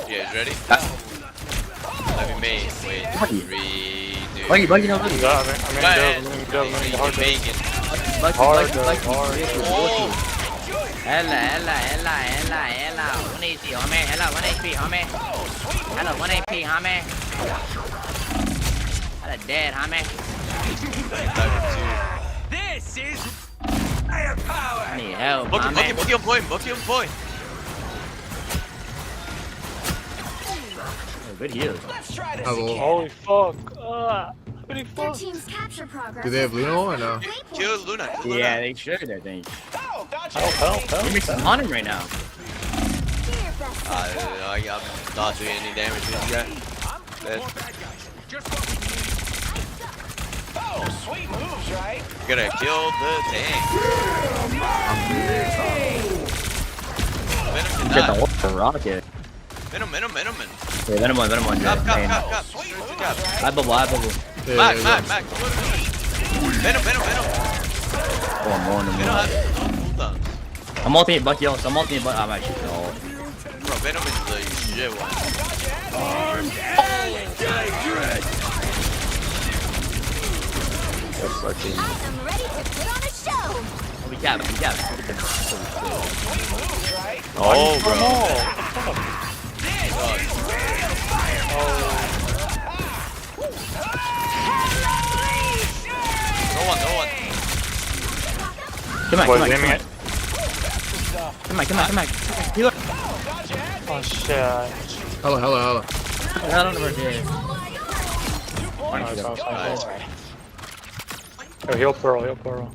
You guys ready? Let me make. Wait, 3, 2. Bucky, no, Bucky. Bacon. Ella. 1 HP, homie. Ella, 1 HP, homie. Ella, 1 HP, homie. Ella, dead, homie. This is firepower. I need help, Book homie. your point. Good heal. Let's try this Hello. again. Holy fuck. Their team's capture progress. Do they have Luna or no? Kill Luna. Yeah, they should, I think. Help. They're mixing on him right now. I'm not doing any damage to this guy. Oh, sweet moves, right? Gonna kill the tank. Venom did Get not. the rocket. Venom. Yeah, Venom 1. Cap. I bubble. Mac. Venom. Oh, I'm on him. Venom has no cooldowns. I'm ultimate Bucky also. I'm actually no. Bro, Venom is the shit one. I am ready to put on a show. We got it. Oh, bro. No one. Come on. Heal. Oh shit. Hello. I don't know where it is. Heal Pearl.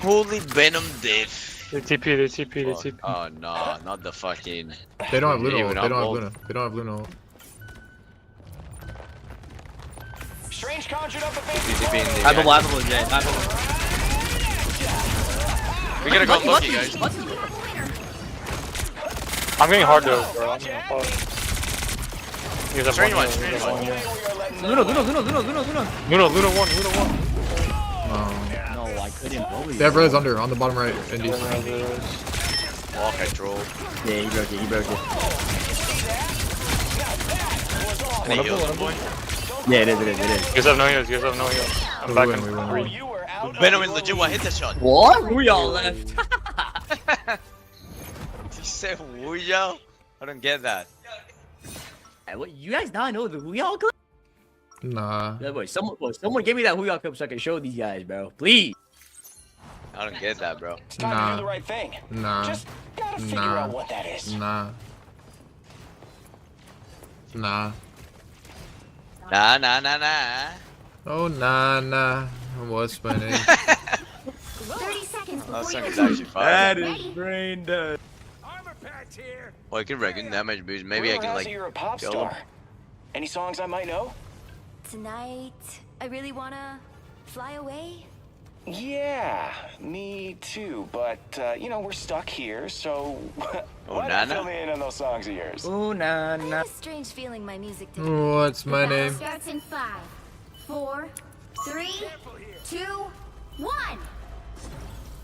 Holy Venom diff. They TP. Oh no, not the fucking. They don't have Luna. They don't have Luna. Strange conjured up a baby. I bubble, Jay. We gotta go Bucky, guys. I'm getting hard though, bro. I'm getting hard. You guys have Strange one. Luna. Luna 1. No, I couldn't bully. They have res under on the bottom right. Indy. Wall control. Yeah, he broke it. Any heals on point? Yeah, it is. You guys have no heals. I'm back in 3. Venom is legit one hit that shot. What? We all left. He said Wuyo? I don't get that. What, you guys now know the Huyao clip? Nah. Yeah, boy, someone give me that Huyao clip so I can show these guys, bro. Please. I don't get that, bro. It's time to do the right thing. Nah. Just gotta figure out what that is. Nah. Oh, nah. What's my name? 30 seconds before That song your is actually fire. That is brain dead. Oh, I can reckon damage boost. Maybe I can like. You're a pop kill star. him. Any songs I might know? Tonight, I really wanna fly away. Yeah, me too. But you know we're stuck here, so Oh, why Nana? not fill me in on those songs of yours? Oh, I nah. have a strange feeling my music did. What's my name? Starts in 5, 4, 3, 2, 1.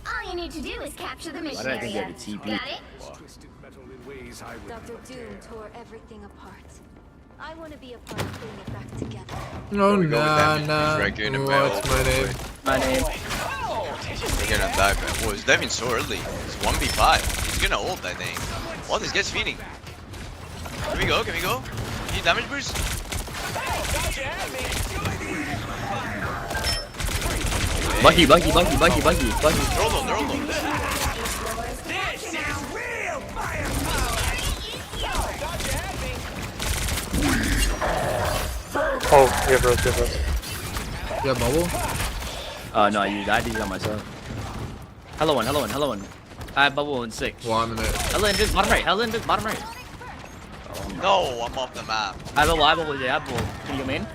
All you need to do is capture the mission Why did I think you area. had a TP? Got it? Dr. Doom tore everything apart. I want to be a part of putting it back together. Oh, we go with damage nah. boost right here in the What's middle. my name? My name. We're gonna die, man. Whoa, it's diving so early. It's 1v5. He's gonna ult, I think. Oh, this guy's feeding. Can we go? Need damage boost? Bucky. They're all low. Oh, yeah, bro. You have bubble? No, I did it on myself. Hello one. I bubble in 6. Well, I'm in it. Hella invis, bottom right. Hella invis, bottom right. No, I'm off the map. I bubble, yeah, bubble. Can you come in?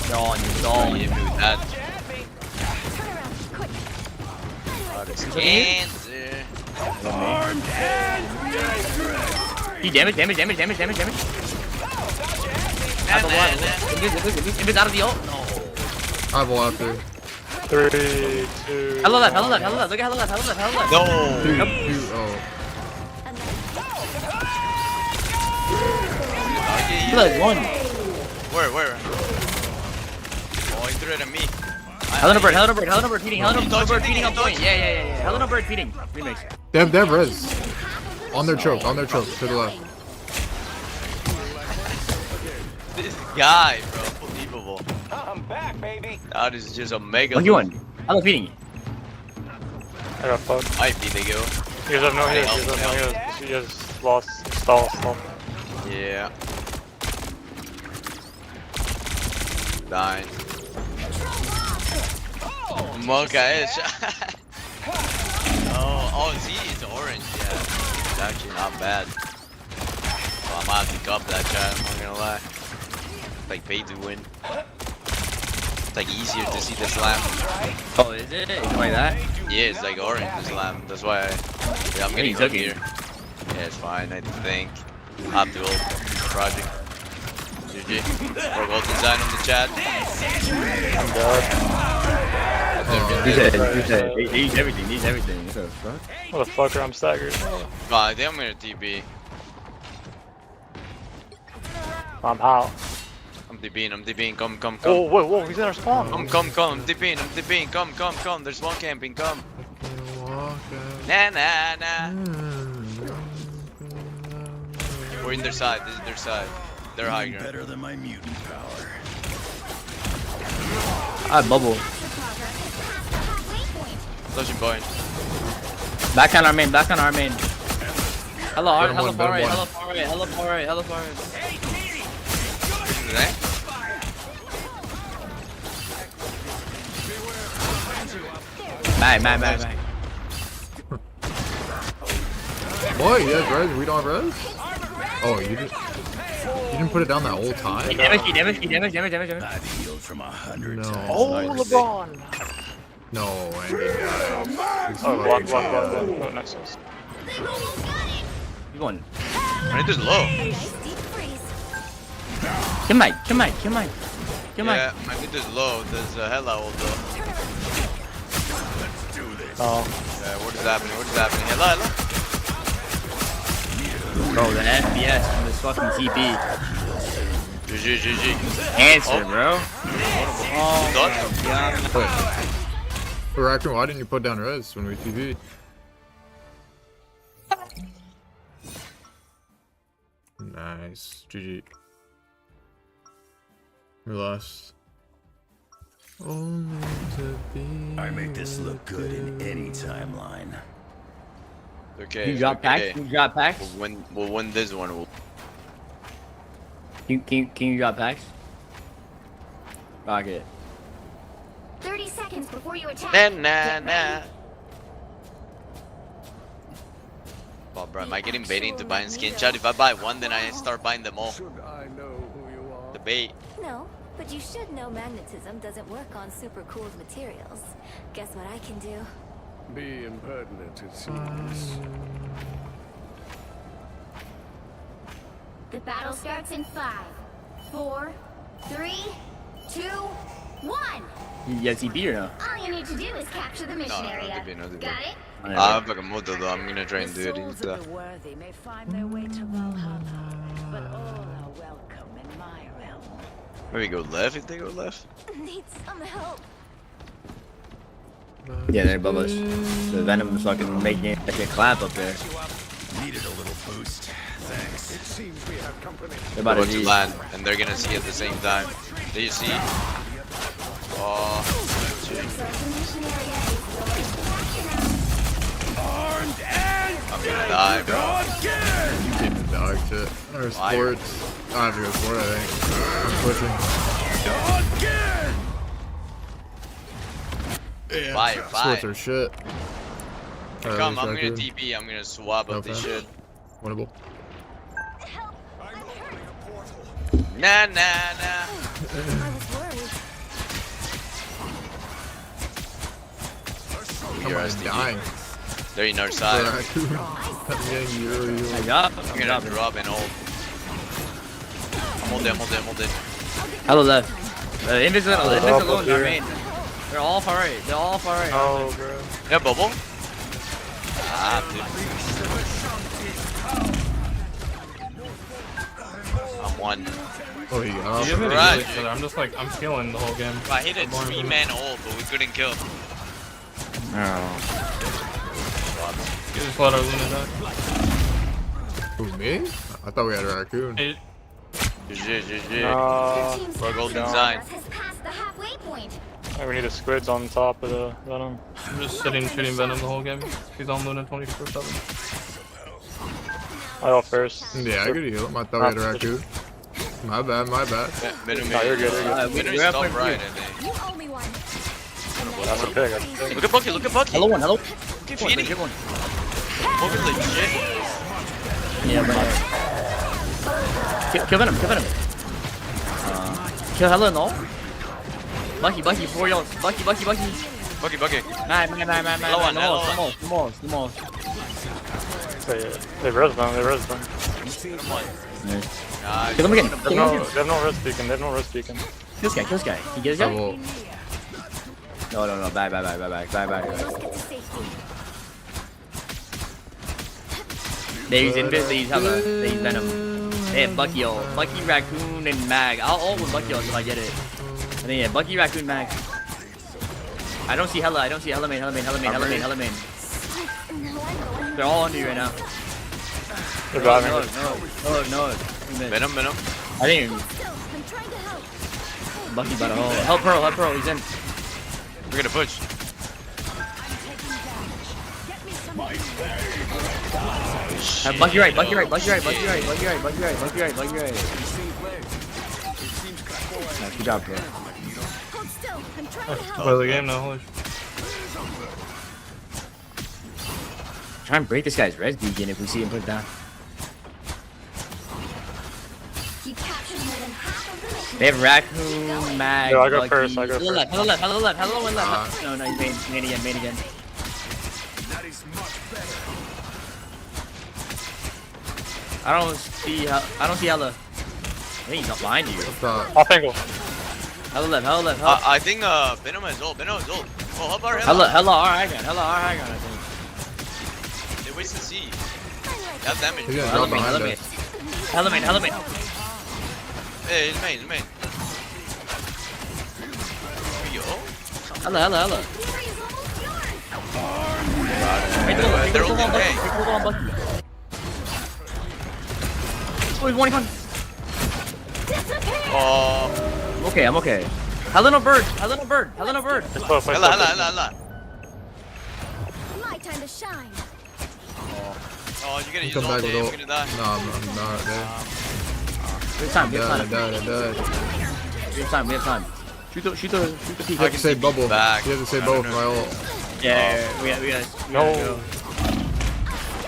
Dawn, you dawn. You do that. Cancer. He damage. I bubble out. Invis out of the ult. No. Eyeball after. 3, 2. Hella left. Look at hella left. No. Dude, oh. Blood, 1. Where? Oh, he threw it at me. Hella no bird feeding. Hella no bird feeding on point. Yeah. Hella no bird feeding. Remix. They have res. On their choke, to the left. This guy, bro, unbelievable. I'm back, baby. That is just a mega. 1v1. Hella feeding. I got fucked. Might be they go. You guys have no heals. You guys lost. Stall. Yeah. Dying. Okay. Oh, see, it's orange. Yeah, it's actually not bad. Well, I might have to cup that chat. I'm not gonna lie. It's like pay to win. It's like easier to see the slam. Oh, is it? Like that? Yeah, it's like orange the slam. That's why I'm getting hooked here. Yeah, it's fine. I think. Up to ult. Project. GG. Or gold design on the chat. I'm dead. He needs everything. What the fuck? Motherfucker, I'm staggered. I think I'm gonna TP. I'm out. I'm TPing. Come. Whoa, he's in our spawn. Come. I'm TPing. Come. There's one camping. Come. Nah. We're in their side. This is their side. They're high ground. Better than my mutant power. I bubble. Flushing point. Back on our main. Hella far right. Bye. Boy, you have res? We don't have res? Oh, you didn't put it down that whole time? He damage. I've healed from 100 No. times. Oh, LeBron. No, Andy. Block. Oh, nice. You going? I need this low. Kill Mike. Yeah, I need this low. There's a hella ult though. Oh. Yeah, what is happening? Hella. Bro, the FPS from this fucking TP. GG. Answer, bro. Oh my god. Raccoon, why didn't you put down res when we TV'd? Nice. GG. We lost. Only to be I make this look good in any timeline. Okay. You drop packs? We'll win this one. Can you drop packs? Rocket. 30 seconds before you attack. Nah. Oh, bro, am I getting baited into buying skin chat? If I buy one, then I start buying them all. The bait. No, but you should know magnetism doesn't work on super cooled materials. Guess what I can do? Be impertinent, it seems. The battle starts in 5, 4, 3, 2, 1. Yes, he beat or no? All you need to do is capture the mission area. No. Got it? I have like a moto though. I'm gonna try and do it instead. The worthy may find their way to Valhalla, but all are welcome in my realm. Maybe go left if they go left. Need some help. Yeah, they're above us. The Venom's fucking making it like a clap up there. Needed a little boost. Thanks. It seems we have company. They're about to land, and they're gonna see at the same time. Do you see? Oh, I'm gonna die, bro. You came to dog shit. Or sports. I have to go sport, I think. I'm pushing. Yeah. Fire, fire. Swords are shit. Come, I'm gonna TP. I'm gonna swap up this shit. Winnable. Nah. I'm dying. They're in our side. I'm gonna drop and hold. I'm hold them. Hello left. Invisible alone, our main. They're all far right. Oh, bro. Yeah, bubble. Ah, dude. I'm one. Oh, you got I'm just like, I'm killing the whole game. I hit a 3-man ult, but we couldn't kill. Oh. You just let our Luna die. Who, me? I thought we had a raccoon. GG. We're golden sign. We need a squids on top of the Venom. I'm just sitting shooting Venom the whole game. She's on Luna 24/7. I go first. Yeah, I could heal him. I thought we had a raccoon. My bad. Yeah, Venom, no, you're good. Venom is top right, I think. That's a pick. Look at Bucky. Hello. Keep feeding. Bucky legit. Yeah, but kill Venom. Kill Hello, no? Bucky, before y'all. Bucky. Bucky. Man. Low one. Small. They res them. Nice. Kill him again. They have no res beacon. Kill this guy. He gets guy? Double. No. Back. He's invisible. He's Venom. Hey, Bucky, Raccoon, and Mag. I'll ult with Bucky until I get it. I think, yeah, Bucky, Raccoon, Mag. I don't see Hella main. They're all under you right now. They're driving. No. Venom. I think Bucky about to hold. Help Pearl, he's in. We're gonna push. Bucky right. Good job, bro. Play the game now, holy shit. Try and break this guy's res beacon if we see him put it down. They have Raccoon, Mag, I go Bucky. first. Hello left. No, he's main again. I don't see Hella. I think he's not behind you. Off angle. Hella left. I think Venom is ult. Oh, help our Hella R high gun, I think. They wasted C. Got damage. Hella main. Hey, he's main. Yo. Hella. They're ulting A. Oh, he's 1 Oh. I'm okay. Hella no bird. Hella. My time to shine. Oh, you're gonna use Come all back day. with I'm ult. gonna die. No, I'm not there. We have time. I died. Shoot the peak. I can say bubble. Back. You have to say bubble for my ult. Yeah, we got No.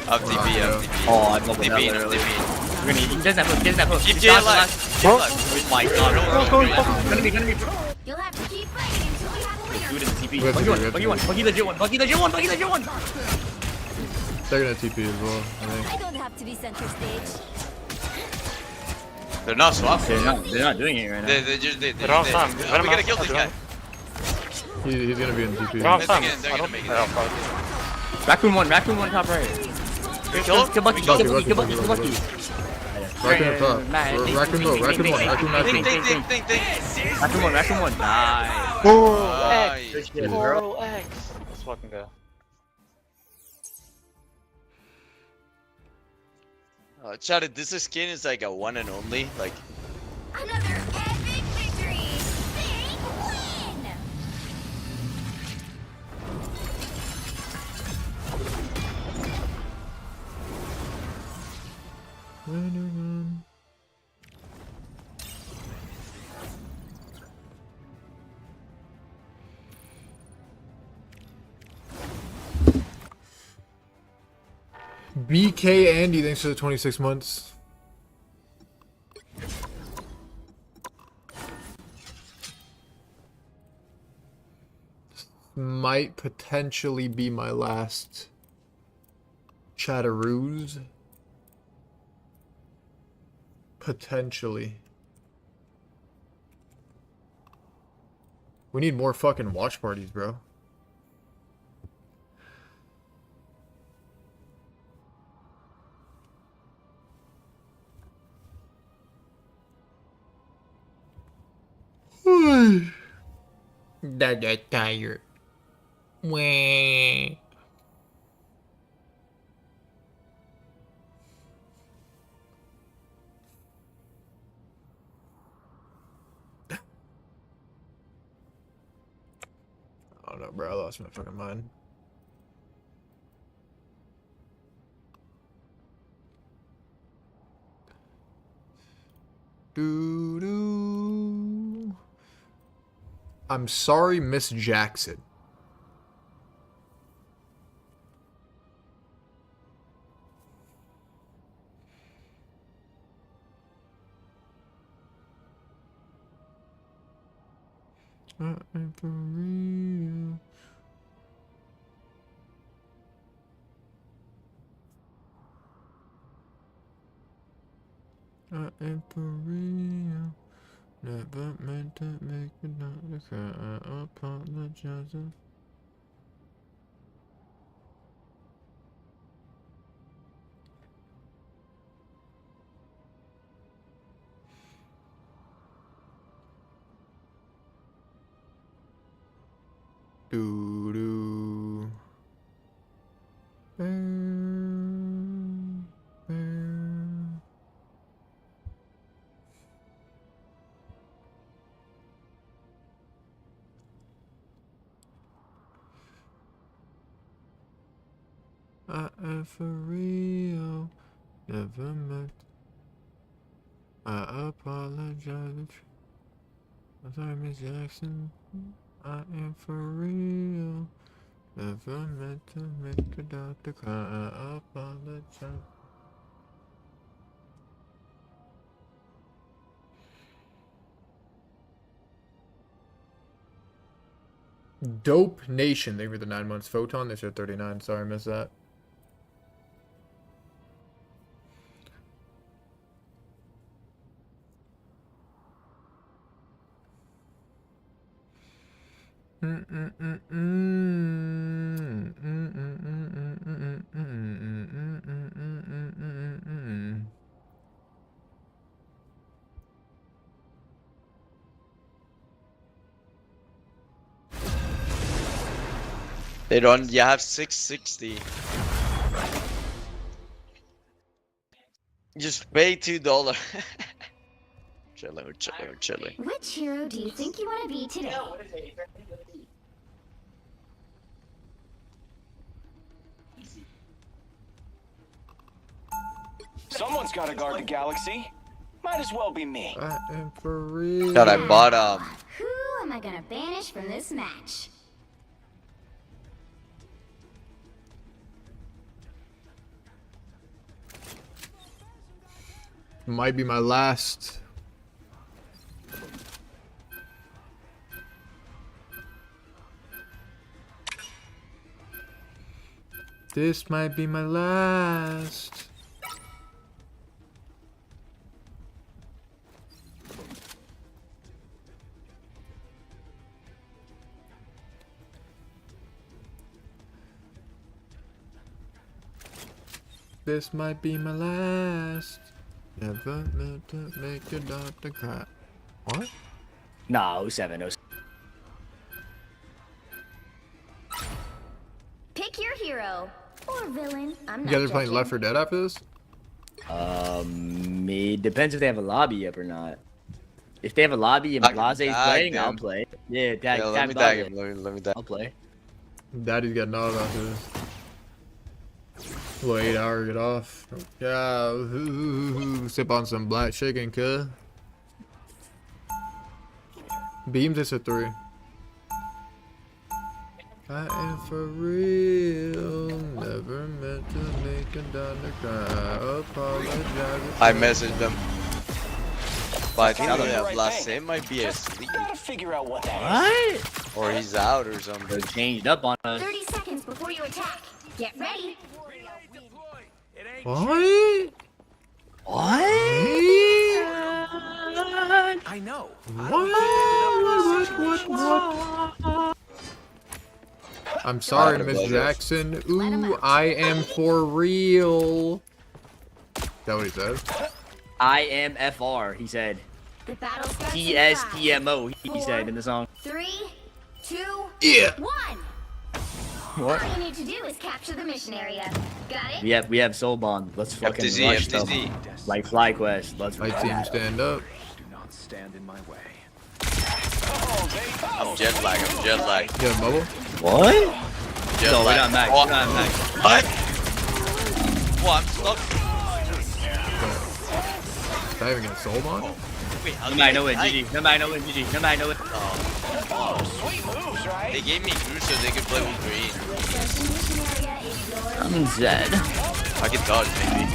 Up TP. Oh, I bubbled TP. that literally. He doesn't have hook. Keep J alive. Oh my god. Gonna be. You'll have to keep fighting until we have a winner. Do it in the TP. We have to do it. Bucky legit one. They're gonna TP as well, I think. I don't have to be center stage. They're not swapping. They're not doing it right now. They don't have time. We gotta kill this guy. He's gonna be in TP. They don't have time. They're gonna make it. Raccoon one top right. Kill Bucky. Raccoon up top. Raccoon low. Raccoon one. Think. Raccoon one. Nice. 4X. Let's fucking go. Chat, this skin is like a one and only. Like, Another epic victory. Big win. BK Andy, thanks for the 26 months. Might potentially be my last chatteroos. Potentially. We need more fucking watch parties, bro. That tired. Wah. I don't know, bro. I lost my fucking mind. Doo-doo. I'm sorry, Miss Jackson. I am for real. I am for real. Never meant to make another cry. I apologize. Doo doo. I am for real. Never meant. I apologize. I'm sorry, Miss Jackson. I am for real. Never meant to make a doctor cry. I apologize. Dope Nation. Thank you for the 9 months. Photon, they said 39. Sorry, I missed that. They don't. You have 660. Just pay $2. Chilling, we're chilling, we're chilling. Which hero do you think you want to be today? Someone's got to guard the galaxy. Might as well be me. I am for real. God, I bought Who am I gonna banish from this match? Might be my last. This might be my last. This might be my last. Never meant to make a doctor cry. What? Nah, 07, 07. Pick your hero or villain. I'm You not guys are playing judging. Left 4 Dead after this? It depends if they have a lobby up or not. If they have a lobby and Blaze's playing, I'll play. Yeah, let me tag him. Let me tag. I'll play. Daddy's got knocked after this. A little 8 hour get off. Yeah, sip on some black chicken, cuh. Beams is a 3. I am for real. Never meant to make a daughter cry. Apologize. I messaged them. But I think that Blase might be asleep. Gotta figure out what that is. What? Or he's out or something. They changed up on us. 30 seconds before you attack. Get ready. What? What? I know. What? I'm sorry, Miss Jackson. Ooh, I am for real. Is that what he says? I am FR, he said. The battle starts in TSTMO, he 5, said in the song. 3, 2, Yeah. 1. What? All you need to do is capture the mission area. Got it? We have Soul Bond. Let's fucking FTZ, rush them. FTZ. Like FlyQuest. Let's My team stand up. Do not stand in my way. I'm jet lag. I'm jet lag. Yeah, bubble. What? Jet No, we're lag. not max. Oh. We're not max. What? Well, I'm stuck. Is that even gonna soul on? Wait, how No did matter they- no win, GG. No matter no win, GG. No matter no win. Sweet moves, right? They gave me Gru so they could play with green. I'm dead. I can dodge maybe.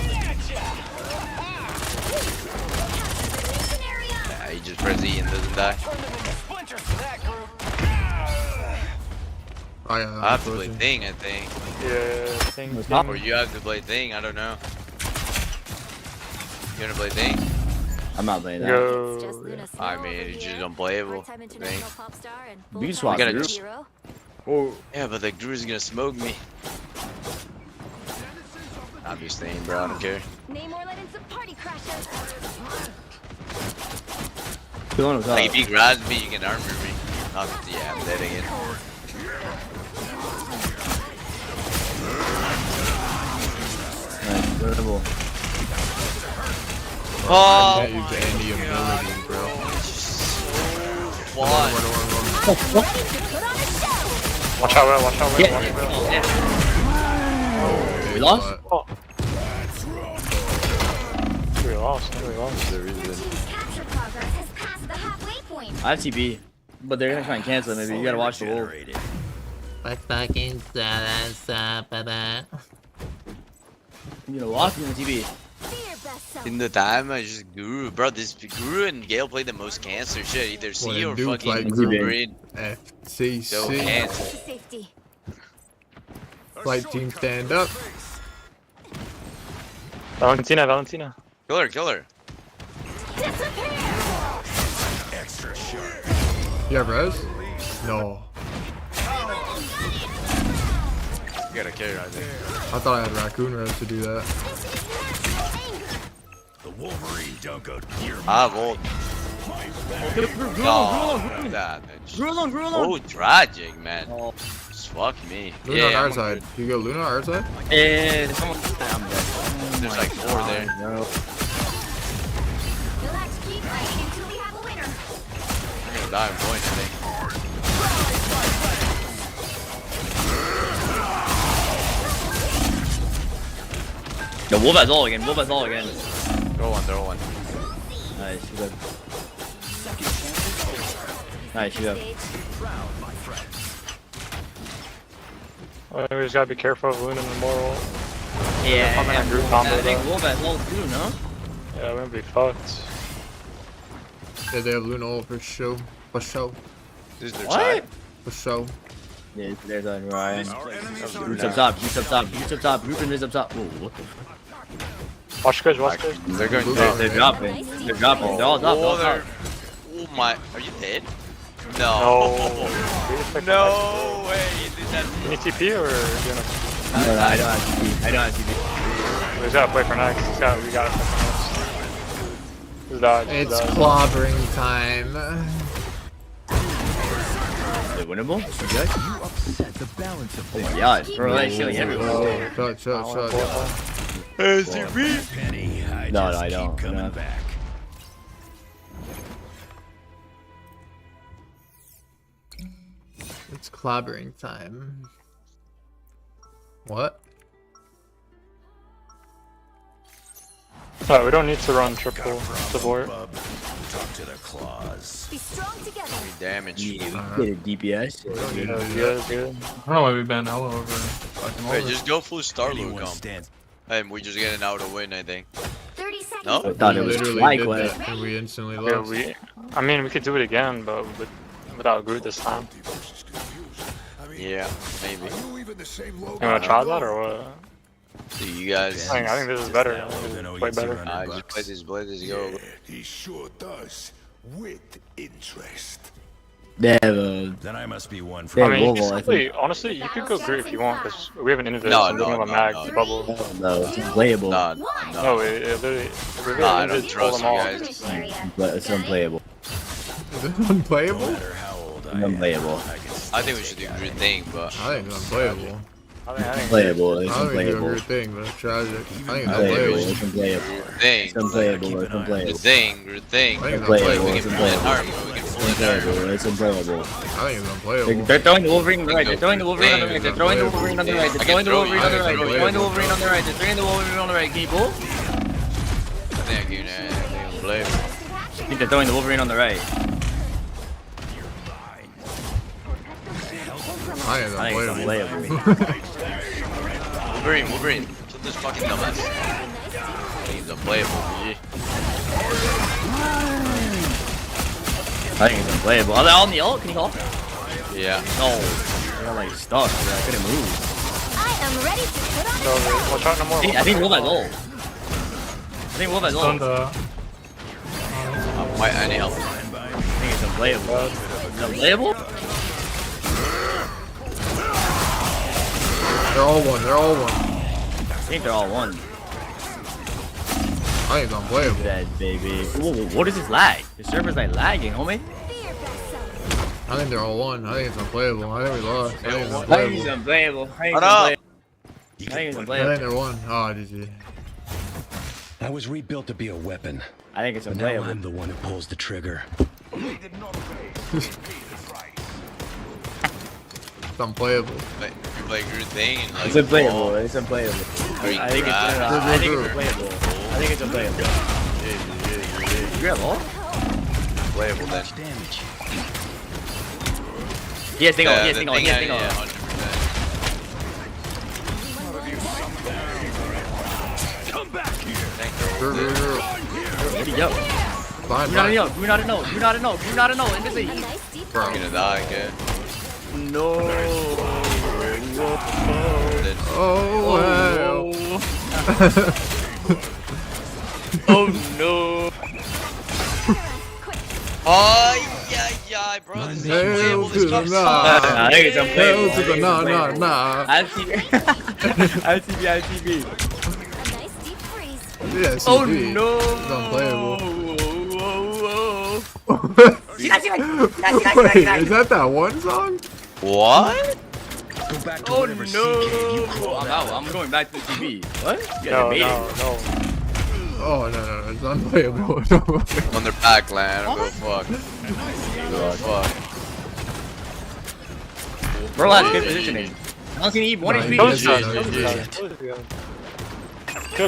Yeah, he just press E and doesn't die. I have to play Thing, I think. Yeah, Thing. Or you have to play Thing, I don't know. You wanna play Thing? I'm not playing that. Yo. I mean, it's just unplayable. Thing. We can swap gotta Gru. just- Oh. Yeah, but the Gru is gonna smoke me. I'm just Thing, bro, I don't care. Like, if he grabs me, you can armor me. Yeah, I'm dead again. Incredible. Oh, I can't use any abilities, bro. What? Watch out, Will. Watch out, Will. Yeah. Watch out, Will. Yeah. We lost? Oh. We lost. We lost. There is Capture progress has passed the halfway point. I have TP, but they're gonna try and cancel it. Maybe you gotta watch the wolf. What fucking You know, walk in the TV. In the time, I just Guru. Bro, this Guru and Gale play the most cancer shit. Either C or Duke fucking like Green. FCC. So cancer. Safety. Flight team stand up. Valentina. Kill her, kill her. Extra sharp. You have res? No. You gotta kill her, I think. I thought I had raccoon res to do that. The Wolverine don't go near me. Ah, Volt. Gru That alone. Oh, tragic, man. Just fuck me. Luna on our side. You go Luna on our side? And someone. I'm dead. There's like 4 there. No. Relax, keep fighting until we have a winner. I'm gonna die in point, I think. The wolf has all again. Wolf has all again. Throw one. Nice, you good. Nice, you good. We just gotta be careful of Luna and Immortal. Yeah, I'm in a and group Wolf, combo, I think though. Wolf has all too, no? Yeah, we're gonna be fucked. Yeah, they have Luna ult for show. For show. This is their What? side. For show. Yeah, there's a Ryan. Roots up top, Roots up top, Root and Riz up top. Oh, what the fuck? Watch Squish, watch Squish. They're going Blue. They're dropping. They're dropping. They're all top. They're all top. Oh my, are you dead? No. No way. You did that. You need TP or you know? I don't have TP. I don't have TP. We just gotta play for next. We gotta play for next. Just dodge. It's dodge. clobbering time. Is it winnable? You good? You upset the balance of Oh things. my god. Bro, that's shilling everywhere. Shut. Penny, I No, just I don't. keep coming No. back. It's clobbering time. What? Alright, we don't need to run triple support. Bub, talk to the claws. Be strong together. Damage. Yeah, we did a DPS. Good. I don't know why we banned Ella over fucking Wait, Ora. just go full star loot Anyone comp. stands. And we just get an out of win, I think. 30 seconds. No? I thought it was Literally like did what? that, and we instantly Yeah, lost. I mean, we could do it again, but without Groot this time. Yeah, maybe. You wanna try that or what? So you guys. I think this is better. I think this is way better. Just play this, go. He sure does. With interest. Yeah, Then I must be one for. I mean, Volvo, I think. honestly, you could go Groot if you want, because we have an innovator, No, so we don't have a mag bubble. No, it's unplayable. No, it literally. I don't trust you guys. But it's unplayable. Is it unplayable? Unplayable. I think we should do a good thing, but I think it's unplayable. Unplayable. It's I don't think it's a unplayable. good thing, but it's tragic. I think it's Unplayable. unplayable. It's unplayable. thing. It's unplayable. It's unplayable. Good thing. I think it's Unplayable. unplayable. It's unplayable. It's unplayable. I think it's unplayable. They're throwing the Wolverine on the right. They're throwing the Wolverine on the right. They're throwing the Wolverine on the right. They're throwing the Wolverine on the right. They're throwing the Wolverine on the right. They're throwing the Wolverine on the right. Can you pull? I think I can play. I think they're throwing the Wolverine on the right. I think it's unplayable. Wolverine, kill this fucking dumbass. He's unplayable, GG. I think it's unplayable. Are they on the ult? Can you hold? Yeah. No. They're like stuck. I couldn't move. I am ready to put on a Watch out, no more. I think Wolf has ult. I think Wolf has ult. Why any help? I think it's unplayable. It's unplayable? They're all one. They're all one. I think they're all one. I think it's unplayable. Dead, baby. Whoa, what is this lag? The server's like lagging, homie. I think they're all one. I think it's unplayable. I think we lost. I think it's I think it's unplayable. unplayable. I think it's unplayable. I think it's I unplayable. think they're one. Oh, GG. I was rebuilt to be a weapon. I think it's But now unplayable. I'm the one who pulls the trigger. It's unplayable. Like, you play good thing and like. It's unplayable. It's unplayable. Green I think it's unplayable. I think it's unplayable. You have all? Playable then. Damage. Yes, thing on. Yes, the thing on. thing, Yes, thing yeah, on. 100%. Come back here. Where'd he go? Fine, Do not know. Do not know. Do not know. Do not know. In this league. I'm gonna die again. No. Oh, Oh no. Oh, yeah, bro. This is unplayable. This game's I think it's unplayable. Hell to the nah. ITV. nice deep freeze. Yeah, Oh CP. no. It's unplayable. Wait, is that one song? What? Go back to Oh whatever CK you no. crawled I'm out. out. I'm going back to the TV. What? You guys No, are baiting. no. Oh, no. It's unplayable. On their back land. Go fuck. Go fuck. Bro has good positioning. I don't see one HP.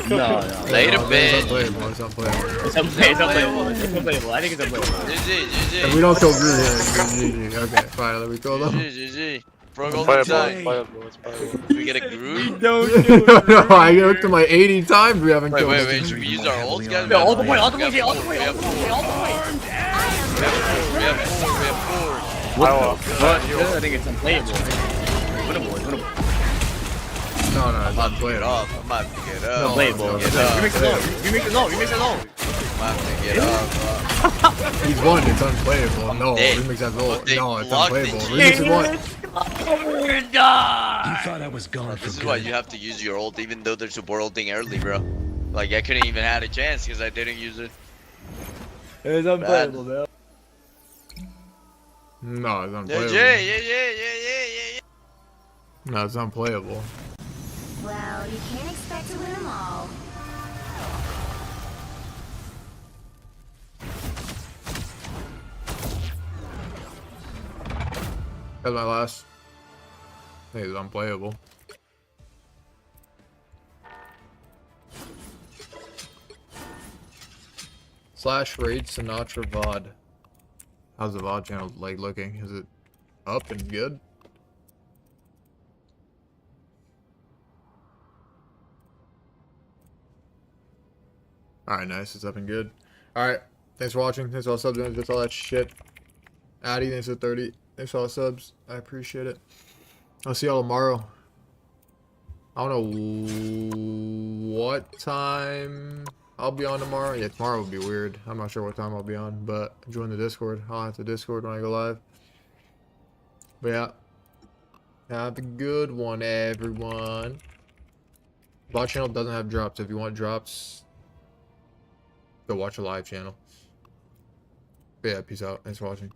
No. Later, It's bitch. unplayable. It's unplayable. It's unplayable. It's unplayable. I think it's unplayable. GG, If we don't kill Groot here, GG. Okay, fine. Let me kill them. GG. Pro golden time. We get a Groot? Don't No, I hooked him like 80 times. We haven't killed him. Wait. Should we use our ult, guys? No, all the way. We have four. What? I think it's unplayable. Winnable. No, it's I'm about to get unplayable. off. I'm about to get up. Unplayable. Get up. You make it low. I'm about to get up. He's one. It's unplayable. No, Dead. remix has ult. They No, it's blocked unplayable. it. Remix is one. You thought I was gone This is for why good. you have to use your ult, even though they're support ulting early, bro. Like, I couldn't even had a chance because I didn't use it. It's unplayable, man. No, it's unplayable. Yeah. No, it's unplayable. Well, you can't expect to win them all. That's my last. I think it's unplayable. /raid Sinatraa VOD. How's the VOD channel like looking? Is it up and good? Alright, nice. It's up and good. Alright. Thanks for watching. Thanks for all the subs. Thanks for all that shit. Addy, thanks for 30. Thanks for all the subs. I appreciate it. I'll see y'all tomorrow. I don't know what time I'll be on tomorrow. Yeah, tomorrow will be weird. I'm not sure what time I'll be on, but join the Discord. I'll have the Discord when I go live. But yeah. Have a good one, everyone. Bot channel doesn't have drops. If you want drops, go watch a live channel. But yeah, peace out. Thanks for watching.